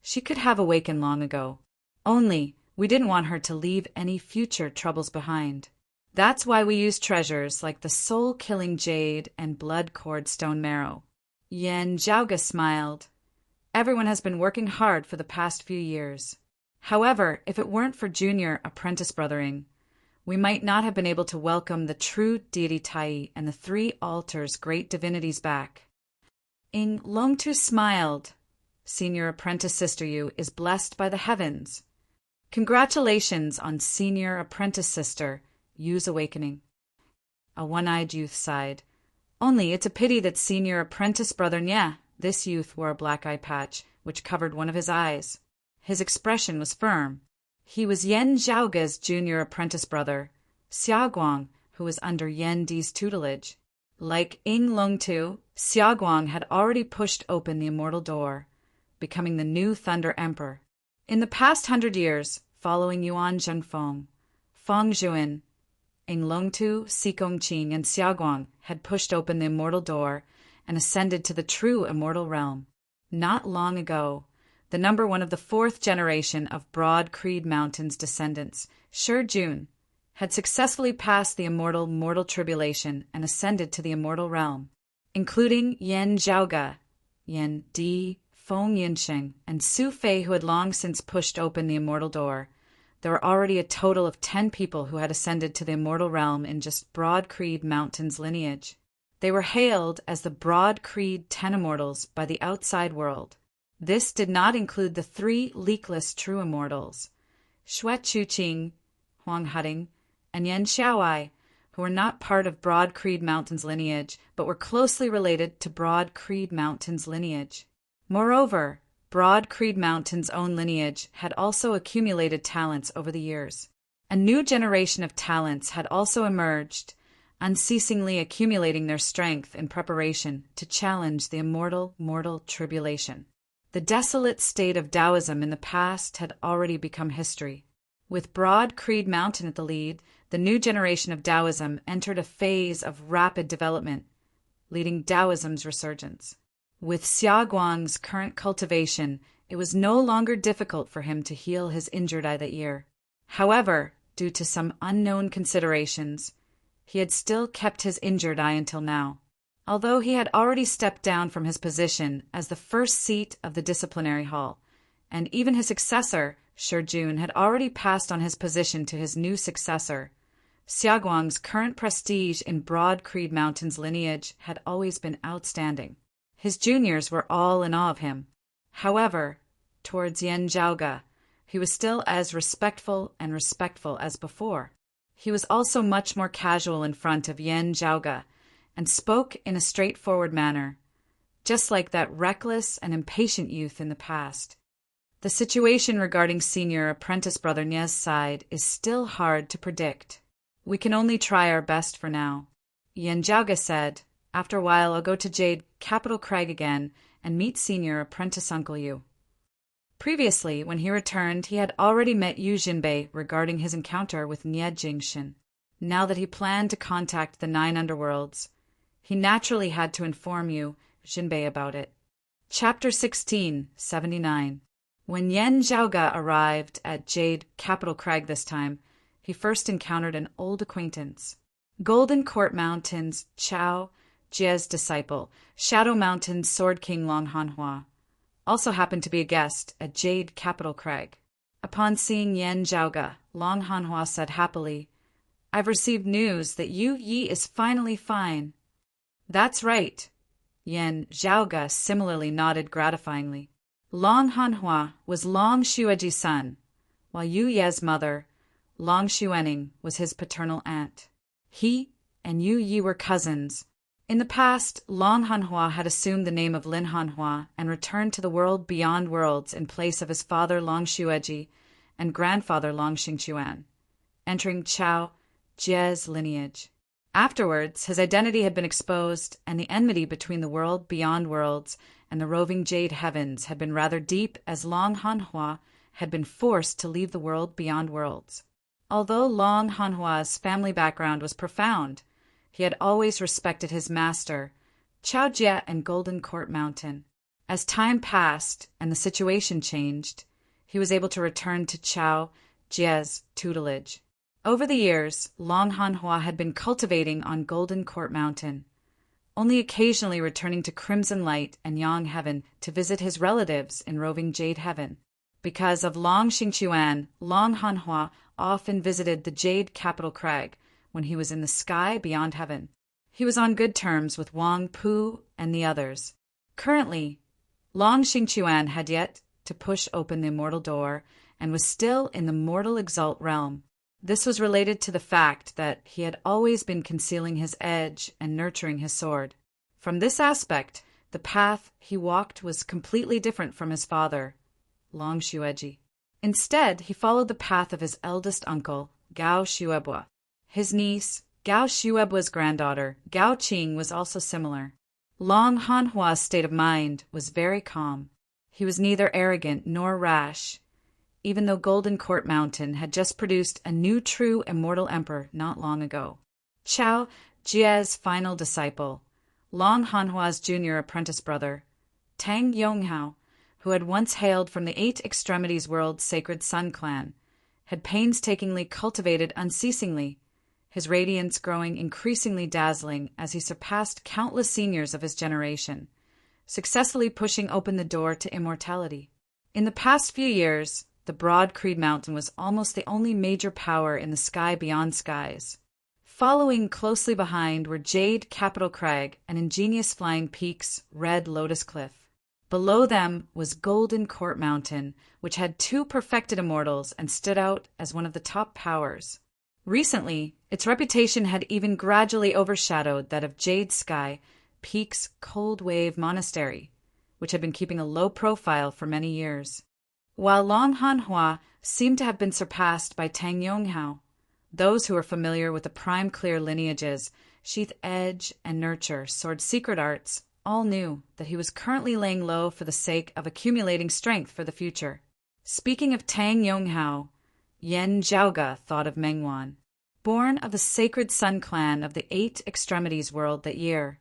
She could have awakened long ago. Only, we didn't want her to leave any future troubles behind. That's why we used treasures like the soul-killing jade and blood-cord stone marrow. Yan Zhaoga smiled. Everyone has been working hard for the past few years. However, if it weren't for junior apprentice brothering, we might not have been able to welcome the true deity Tai and the 3 altars' great divinities back. Ying Longtu smiled. Senior apprentice sister Yu is blessed by the heavens. Congratulations on senior apprentice sister Yu's awakening. A one-eyed youth sighed. Only it's a pity that senior apprentice brother Nya, this youth wore a black eye patch, which covered one of his eyes. His expression was firm. He was Yan Zhaoga's junior apprentice brother, Xiaoguang, who was under Yan Di's tutelage. Like Ying Longtu, Xiaoguang had already pushed open the immortal door, becoming the new Thunder Emperor. In the past 100 years, following Yuan Zhenfeng, Feng Zhuan, Ying Longtu, Xikong Qing, and Xiaoguang had pushed open the immortal door and ascended to the true immortal realm. Not long ago, the number 1 of the 4th generation of Broad Creed Mountain's descendants, Shi Jun, had successfully passed the immortal mortal tribulation and ascended to the immortal realm, including Yan Zhaoga, Yan Di, Feng Yunxing, and Su Fei, who had long since pushed open the immortal door. There were already a total of 10 people who had ascended to the immortal realm in just Broad Creed Mountain's lineage. They were hailed as the Broad Creed 10 Immortals by the outside world. This did not include the 3 leakless true immortals, Xue Chuqing, Huang Hutting, and Yan Xiaowai, who were not part of Broad Creed Mountain's lineage, but were closely related to Broad Creed Mountain's lineage. Moreover, Broad Creed Mountain's own lineage had also accumulated talents over the years. A new generation of talents had also emerged, unceasingly accumulating their strength in preparation to challenge the immortal mortal tribulation. The desolate state of Taoism in the past had already become history. With Broad Creed Mountain at the lead, the new generation of Taoism entered a phase of rapid development, leading Taoism's resurgence. With Xiaoguang's current cultivation, it was no longer difficult for him to heal his injured eye that year. However, due to some unknown considerations, he had still kept his injured eye until now. Although he had already stepped down from his position as the first seat of the disciplinary hall, and even his successor, Shi Jun, had already passed on his position to his new successor, Xiaoguang's current prestige in Broad Creed Mountain's lineage had always been outstanding. His juniors were all in awe of him. However, towards Yan Zhaoga, he was still as respectful as before. He was also much more casual in front of Yen Zhaoge and spoke in a straightforward manner, just like that reckless and impatient youth in the past. The situation regarding senior apprentice brother Nie's side is still hard to predict. We can only try our best for now. Yen Zhaoge said, "After a while I'll go to Jade Capital Crag again and meet senior apprentice Uncle Yu." Previously, when he returned, he had already met Yu Jinbei regarding his encounter with Nie Jingshin. Now that he planned to contact the 9 underworlds, he naturally had to inform Yu Jinbei about it. Chapter 16, 79. When Yen Zhaoge arrived at Jade Capital Crag this time, he first encountered an old acquaintance. Golden Court Mountain's Chao Jie's disciple, Shadow Mountain's Sword King Long Hanhua, also happened to be a guest at Jade Capital Crag. Upon seeing Yen Zhaoge, Long Hanhua said happily, "I've received news that Yu Yi is finally fine." "That's right." Yen Zhaoge similarly nodded gratifyingly. Long Hanhua was Long Xueji's son, while Yu Ye's mother, Long Xuening, was his paternal aunt. He and Yu Yi were cousins. In the past, Long Hanhua had assumed the name of Lin Hanhua and returned to the world beyond worlds in place of his father Long Xueji and grandfather Long Xingquan, entering Chao Jie's lineage. Afterwards, his identity had been exposed, and the enmity between the world beyond worlds and the roving jade heavens had been rather deep, as Long Hanhua had been forced to leave the world beyond worlds. Although Long Hanhua's family background was profound, he had always respected his master, Chao Jie and Golden Court Mountain. As time passed and the situation changed, he was able to return to Chao Jie's tutelage. Over the years, Long Hanhua had been cultivating on Golden Court Mountain, only occasionally returning to Crimson Light and Yang Heaven to visit his relatives in roving Jade Heaven. Because of Long Xingquan, Long Hanhua often visited the Jade Capital Crag when he was in the sky beyond heaven. He was on good terms with Wang Pu and the others. Currently, Long Xingquan had yet to push open the immortal door and was still in the mortal exalt realm. This was related to the fact that he had always been concealing his edge and nurturing his sword. From this aspect, the path he walked was completely different from his father, Long Xueji. Instead, he followed the path of his eldest uncle, Gao Xuebua. His niece, Gao Xuebua's granddaughter, Gao Qing, was also similar. Long Hanhua's state of mind was very calm. He was neither arrogant nor rash, even though Golden Court Mountain had just produced a new true immortal emperor not long ago. Chao Jie's final disciple, Long Hanhua's junior apprentice brother, Tang Yonghao, who had once hailed from the 8 Extremities World's Sacred Sun clan, had painstakingly cultivated unceasingly, his radiance growing increasingly dazzling as he surpassed countless seniors of his generation, successfully pushing open the door to immortality. In the past few years, the broad Creed Mountain was almost the only major power in the sky beyond skies. Following closely behind were Jade Capital Crag and ingenious flying peaks Red Lotus Cliff. Below them was Golden Court Mountain, which had 2 perfected immortals and stood out as one of the top powers. Recently, its reputation had even gradually overshadowed that of Jade Sky Peak's Cold Wave Monastery, which had been keeping a low profile for many years. While Long Hanhua seemed to have been surpassed by Tang Yonghao, those who were familiar with the prime clear lineages, Sheath Edge and Nurture, Sword Secret Arts, all knew that he was currently laying low for the sake of accumulating strength for the future. Speaking of Tang Yonghao, Yen Zhaoge thought of Mengwan. Born of the Sacred Sun clan of the 8 Extremities world that year,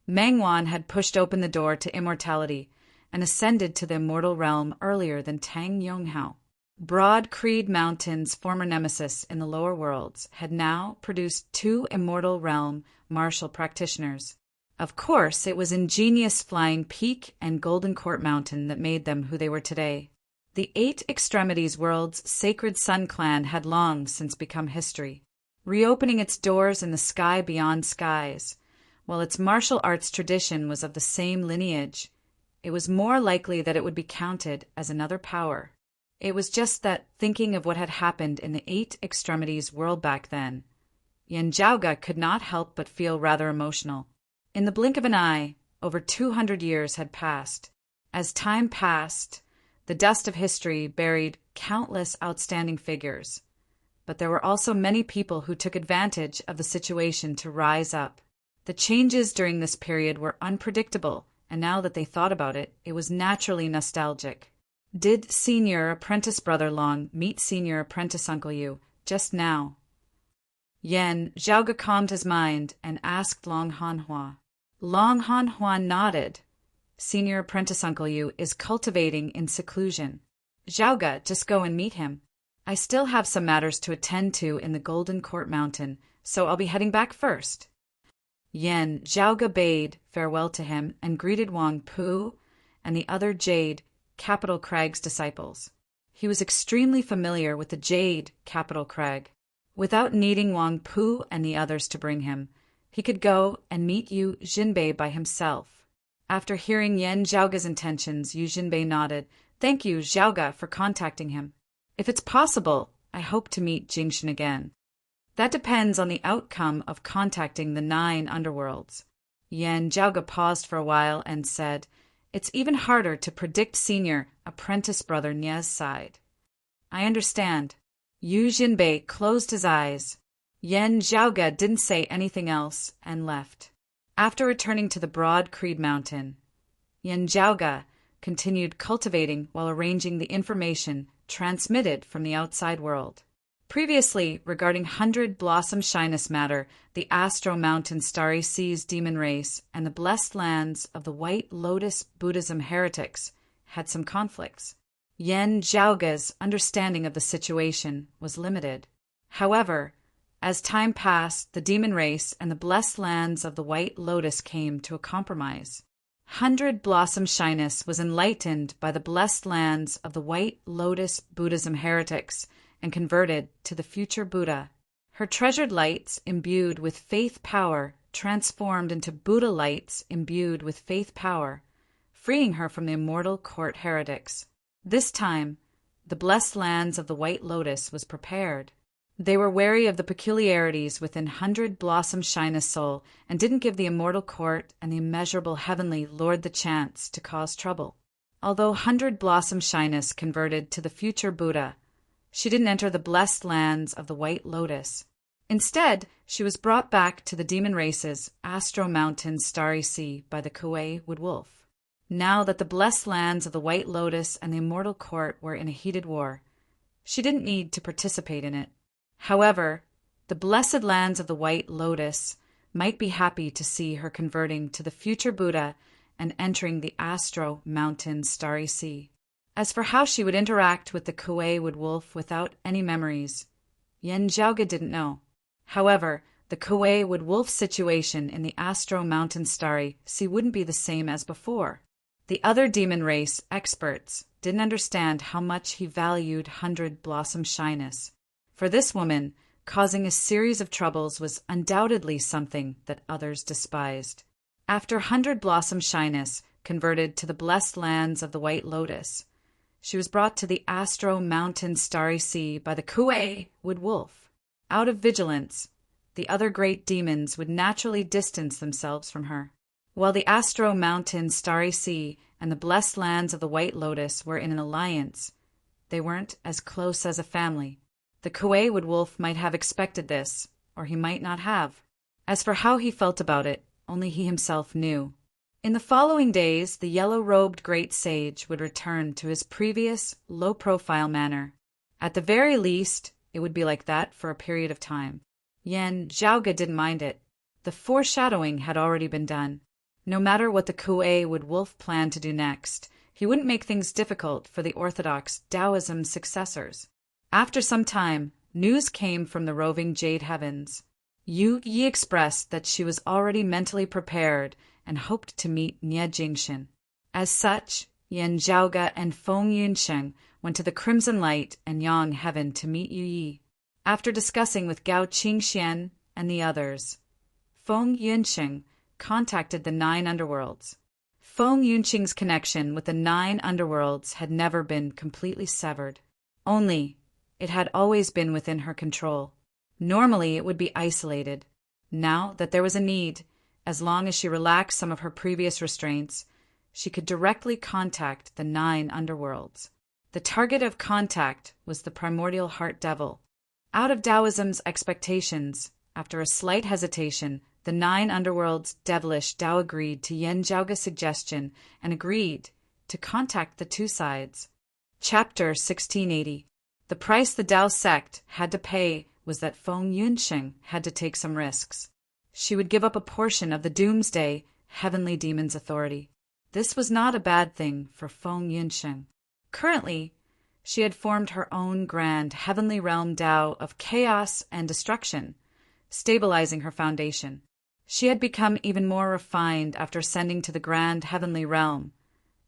Mengwan had pushed open the door to immortality and ascended to the immortal realm earlier than Tang Yonghao. Broad Creed Mountain's former nemesis in the lower worlds had now produced 2 immortal realm martial practitioners. Of course, it was ingenious Flying Peak and Golden Court Mountain that made them who they were today. The 8 Extremities world's Sacred Sun clan had long since become history, reopening its doors in the sky beyond skies. While its martial arts tradition was of the same lineage, it was more likely that it would be counted as another power. It was just that, thinking of what had happened in the Eight Extremities world back then, Yen Zhaoge could not help but feel rather emotional. In the blink of an eye, over 200 years had passed. As time passed, the dust of history buried countless outstanding figures. But there were also many people who took advantage of the situation to rise up. The changes during this period were unpredictable, and now that they thought about it, it was naturally nostalgic. Did Senior Apprentice Brother Long meet Senior Apprentice Uncle Yu just now? Yen Zhaoge calmed his mind and asked Long Hanhua. Long Hanhua nodded. Senior Apprentice Uncle Yu is cultivating in seclusion. Zhaoge, just go and meet him. I still have some matters to attend to in the Golden Court Mountain, so I'll be heading back first. Yen Zhaoge bade farewell to him and greeted Wang Pu and the other Jade Capital Crag's disciples. He was extremely familiar with the Jade Capital Crag. Without needing Wang Pu and the others to bring him, he could go and meet Yu Jinbei by himself. After hearing Yen Zhaoge's intentions, Yu Jinbei nodded. Thank you, Zhaoge, for contacting him. If it's possible, I hope to meet Jingshan again. That depends on the outcome of contacting the 9 underworlds. Yen Zhaoge paused for a while and said, It's even harder to predict Senior Apprentice Brother Nie's side. I understand. Yu Jinbei closed his eyes. Yen Zhaoge didn't say anything else and left. After returning to the broad Creed Mountain, Yen Zhaoge continued cultivating while arranging the information transmitted from the outside world. Previously, regarding 100 Blossom Shyness matter, the Astro Mountain Starry Seas demon race and the blessed lands of the White Lotus Buddhism heretics had some conflicts. Yen Zhaoge's understanding of the situation was limited. However, as time passed, the demon race and the blessed lands of the White Lotus came to a compromise. 100 Blossom Shyness was enlightened by the blessed lands of the White Lotus Buddhism heretics and converted to the future Buddha. Her treasured lights, imbued with faith power, transformed into Buddha lights imbued with faith power, freeing her from the immortal court heretics. This time, the blessed lands of the White Lotus was prepared. They were wary of the peculiarities within 100 Blossom Shyness soul and didn't give the immortal court and the immeasurable heavenly Lord the chance to cause trouble. Although 100 Blossom Shyness converted to the future Buddha, she didn't enter the blessed lands of the White Lotus. Instead, she was brought back to the demon race's Astro Mountain Starry Sea by the Kuei Wood Wolf. Now that the blessed lands of the White Lotus and the immortal court were in a heated war, she didn't need to participate in it. However, the blessed lands of the White Lotus might be happy to see her converting to the future Buddha and entering the Astro Mountain Starry Sea. As for how she would interact with the Kuei Wood Wolf without any memories, Yen Zhaoge didn't know. However, the Kuei Wood Wolf situation in the Astro Mountain Starry Sea wouldn't be the same as before. The other demon race experts didn't understand how much he valued 100 Blossom Shyness. For this woman, causing a series of troubles was undoubtedly something that others despised. After 100 Blossom Shyness converted to the blessed lands of the White Lotus, she was brought to the Astro Mountain Starry Sea by the Kuei Wood Wolf. Out of vigilance, the other great demons would naturally distance themselves from her. While the Astro Mountain Starry Sea and the blessed lands of the White Lotus were in an alliance, they weren't as close as a family. The Kuei Wood Wolf might have expected this, or he might not have. As for how he felt about it, only he himself knew. In the following days, the yellow-robed great sage would return to his previous, low-profile manner. At the very least, it would be like that for a period of time. Yen Zhaoge didn't mind it. The foreshadowing had already been done. No matter what the Kuei Wood Wolf planned to do next, he wouldn't make things difficult for the orthodox Taoism successors. After some time, news came from the roving Jade Heavens. Yu Yi expressed that she was already mentally prepared and hoped to meet Nie Jingshan. As such, Yen Zhaoge and Feng Yunsheng went to the Crimson Light and Yang Heaven to meet Yu Yi. After discussing with Gao Qingxian and the others, Feng Yunsheng contacted the 9 underworlds. Feng Yunsheng's connection with the 9 underworlds had never been completely severed. Only, it had always been within her control. Normally, it would be isolated. Now that there was a need, as long as she relaxed some of her previous restraints, she could directly contact the 9 underworlds. The target of contact was the primordial heart devil. Out of Taoism's expectations, after a slight hesitation, the 9 underworlds devilish Tao agreed to Yan Zhaoga's suggestion and agreed to contact the 2 sides. Chapter 1680. The price the Tao sect had to pay was that Feng Yunsheng had to take some risks. She would give up a portion of the Doomsday Heavenly Demon's authority. This was not a bad thing for Feng Yunsheng. Currently, she had formed her own grand heavenly realm Tao of chaos and destruction, stabilizing her foundation. She had become even more refined after ascending to the grand heavenly realm,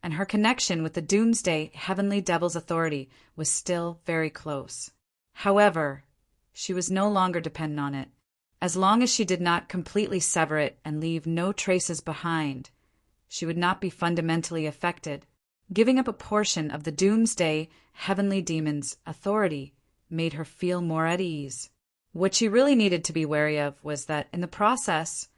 and her connection with the Doomsday Heavenly Devil's authority was still very close. However, she was no longer dependent on it. As long as she did not completely sever it and leave no traces behind, she would not be fundamentally affected. Giving up a portion of the Doomsday Heavenly Demon's authority made her feel more at ease. What she really needed to be wary of was that, in the process,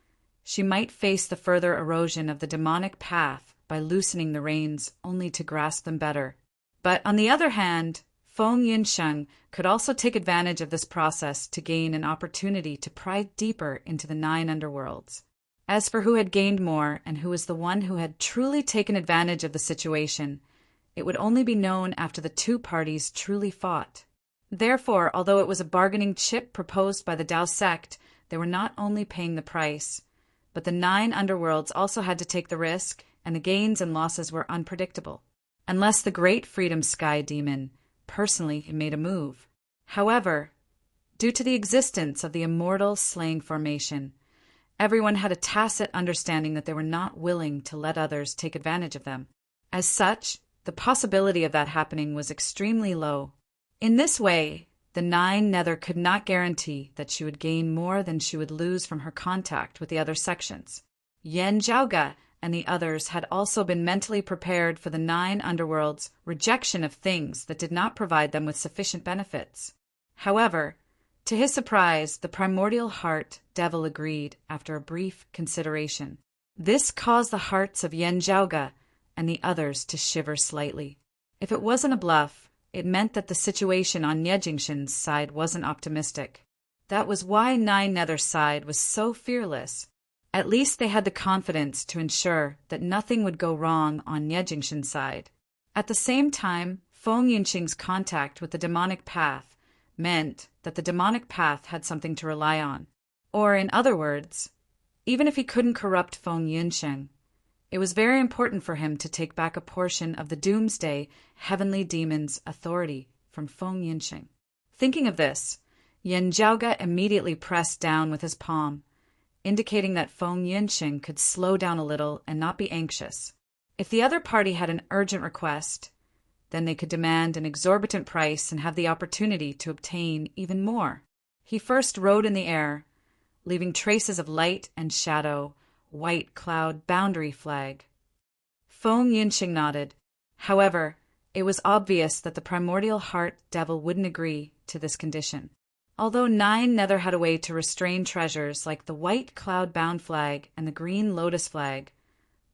she might face the further erosion of the demonic path by loosening the reins only to grasp them better. But on the other hand, Feng Yunsheng could also take advantage of this process to gain an opportunity to pry deeper into the 9 underworlds. As for who had gained more and who was the one who had truly taken advantage of the situation, it would only be known after the 2 parties truly fought. Therefore, although it was a bargaining chip proposed by the Tao sect, they were not only paying the price, but the 9 underworlds also had to take the risk, and the gains and losses were unpredictable. Unless the great Freedom Sky Demon personally made a move. However, due to the existence of the immortal slaying formation, everyone had a tacit understanding that they were not willing to let others take advantage of them. As such, the possibility of that happening was extremely low. In this way, the 9 Nether could not guarantee that she would gain more than she would lose from her contact with the other sections. Yan Zhaoga and the others had also been mentally prepared for the 9 underworlds' rejection of things that did not provide them with sufficient benefits. However, to his surprise, the primordial heart devil agreed after a brief consideration. This caused the hearts of Yan Zhaoga and the others to shiver slightly. If it wasn't a bluff, it meant that the situation on Niejingshen's side wasn't optimistic. That was why 9 Nether's side was so fearless. At least they had the confidence to ensure that nothing would go wrong on Niejingshen's side. At the same time, Feng Yunsheng's contact with the demonic path meant that the demonic path had something to rely on. Or, in other words, even if he couldn't corrupt Feng Yunsheng, it was very important for him to take back a portion of the Doomsday Heavenly Demon's authority from Feng Yunsheng. Thinking of this, Yan Zhaoga immediately pressed down with his palm, indicating that Feng Yunsheng could slow down a little and not be anxious. If the other party had an urgent request, then they could demand an exorbitant price and have the opportunity to obtain even more. He first rode in the air, leaving traces of light and shadow, white cloud boundary flag. Feng Yunsheng nodded. However, it was obvious that the primordial heart devil wouldn't agree to this condition. Although 9 Nether had a way to restrain treasures like the white cloud-bound flag and the green lotus flag,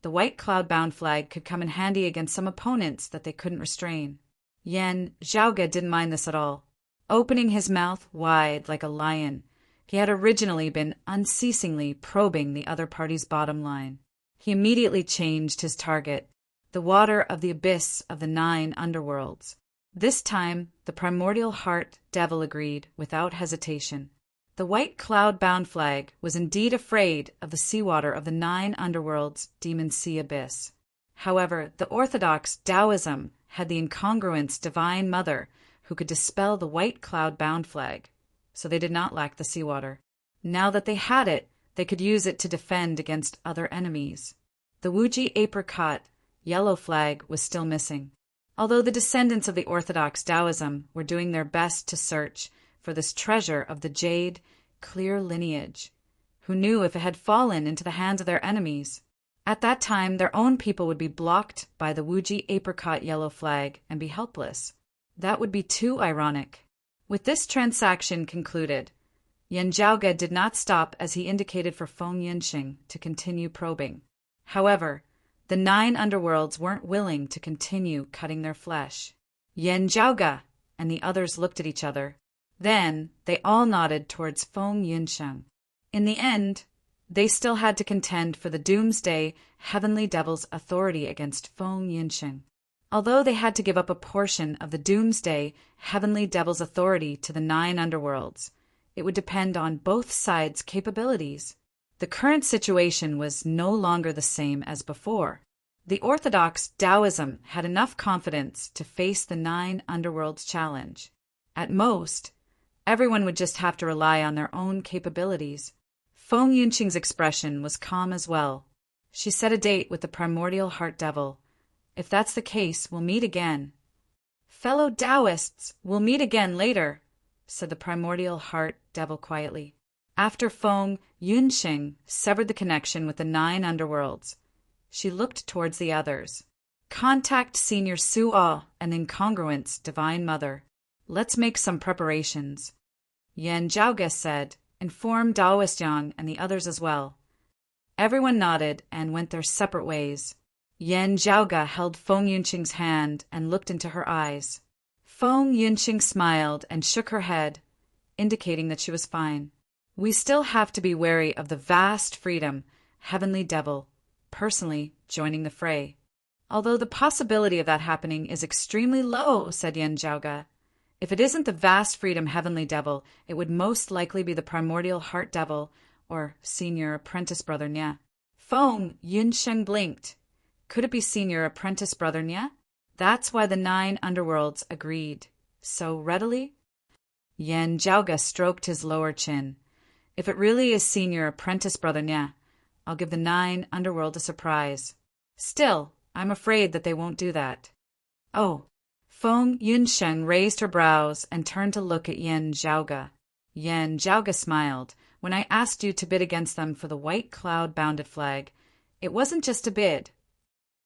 the white cloud-bound flag could come in handy against some opponents that they couldn't restrain. Yan Zhaoga didn't mind this at all. Opening his mouth wide like a lion, he had originally been unceasingly probing the other party's bottom line. He immediately changed his target, the water of the abyss of the 9 underworlds. This time, the primordial heart devil agreed without hesitation. The white cloud-bound flag was indeed afraid of the seawater of the 9 underworlds' demon sea abyss. However, the orthodox Taoism had the incongruence Divine Mother who could dispel the white cloud-bound flag, so they did not lack the seawater. Now that they had it, they could use it to defend against other enemies. The Wuji apricot yellow flag was still missing. Although the descendants of the orthodox Taoism were doing their best to search for this treasure of the jade, clear lineage, who knew if it had fallen into the hands of their enemies, at that time their own people would be blocked by the Wuji apricot yellow flag and be helpless. That would be too ironic. With this transaction concluded, Yan Zhaoge did not stop as he indicated for Feng Yunxing to continue probing. However, the 9 underworlds weren't willing to continue cutting their flesh. Yan Zhaoge and the others looked at each other. Then they all nodded towards Feng Yunxing. In the end, they still had to contend for the Doomsday Heavenly Devil's authority against Feng Yunxing. Although they had to give up a portion of the Doomsday Heavenly Devil's authority to the 9 underworlds, it would depend on both sides' capabilities. The current situation was no longer the same as before. The orthodox Taoism had enough confidence to face the 9 underworlds challenge. At most, everyone would just have to rely on their own capabilities. Feng Yunxing's expression was calm as well. She set a date with the primordial heart devil. If that's the case, we'll meet again. Fellow Taoists, we'll meet again later, said the primordial heart devil quietly. After Feng Yunxing severed the connection with the 9 underworlds, she looked towards the others. Contact Senior Su'o and Incongruence Divine Mother. Let's make some preparations. Yan Zhaoge said, inform Daoist Yang and the others as well. Everyone nodded and went their separate ways. Yan Zhaoge held Feng Yunxing's hand and looked into her eyes. Feng Yunxing smiled and shook her head, indicating that she was fine. We still have to be wary of the vast freedom, Heavenly Devil, personally joining the fray. Although the possibility of that happening is extremely low, said Yan Zhaoge. If it isn't the vast freedom Heavenly Devil, it would most likely be the primordial heart devil or senior apprentice brother Nya. Feng Yunxing blinked. Could it be senior apprentice brother Nya? That's why the 9 underworlds agreed so readily. Yan Zhaoge stroked his lower chin. If it really is senior apprentice brother Nya, I'll give the 9 underworld a surprise. Still, I'm afraid that they won't do that. Oh. Feng Yunxing raised her brows and turned to look at Yan Zhaoge. Yan Zhaoge smiled. When I asked you to bid against them for the white cloud-bounded flag, it wasn't just a bid.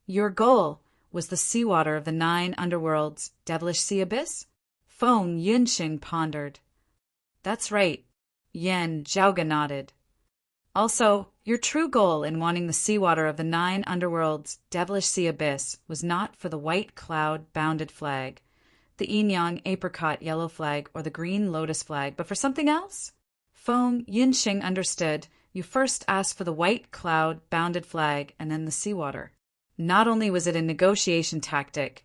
Your goal was the seawater of the 9 underworlds' devilish sea abyss? Feng Yunxing pondered. That's right. Yan Zhaoge nodded. Also, your true goal in wanting the seawater of the 9 underworlds' devilish sea abyss was not for the white cloud-bounded flag, the yin-yang apricot yellow flag, or the green lotus flag, but for something else? Feng Yunxing understood. You first asked for the white cloud-bounded flag and then the seawater. Not only was it a negotiation tactic,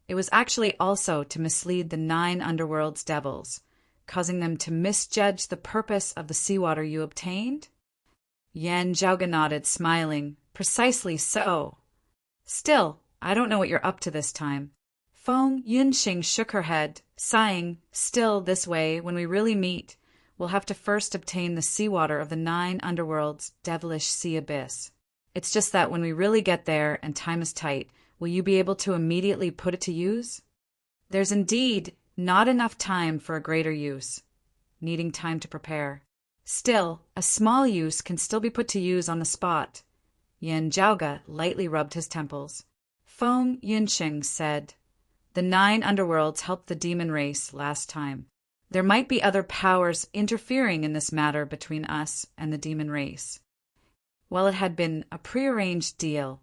it was actually also to mislead the 9 underworlds' devils, causing them to misjudge the purpose of the seawater you obtained? Yan Zhaoge nodded, smiling. Precisely so. Still, I don't know what you're up to this time. Feng Yunxing shook her head, sighing. Still, this way, when we really meet, we'll have to first obtain the seawater of the 9 underworlds' devilish sea abyss. It's just that when we really get there and time is tight, will you be able to immediately put it to use? There's indeed not enough time for a greater use, needing time to prepare. Still, a small use can still be put to use on the spot. Yan Zhaoge lightly rubbed his temples. Feng Yunxing said, the 9 underworlds helped the demon race last time. There might be other powers interfering in this matter between us and the demon race. While it had been a prearranged deal,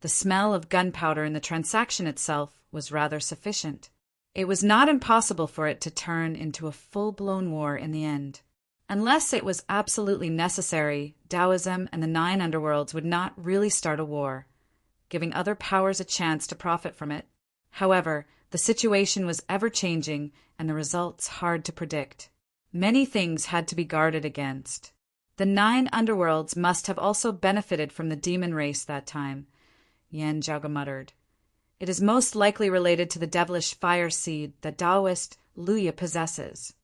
the smell of gunpowder in the transaction itself was rather sufficient. It was not impossible for it to turn into a full-blown war in the end. Unless it was absolutely necessary, Taoism and the 9 underworlds would not really start a war, giving other powers a chance to profit from it. However, the situation was ever-changing and the results hard to predict. Many things had to be guarded against. The 9 underworlds must have also benefited from the demon race that time, Yan Zhaoge muttered. It is most likely related to the devilish fire seed that Taoist Luya possesses.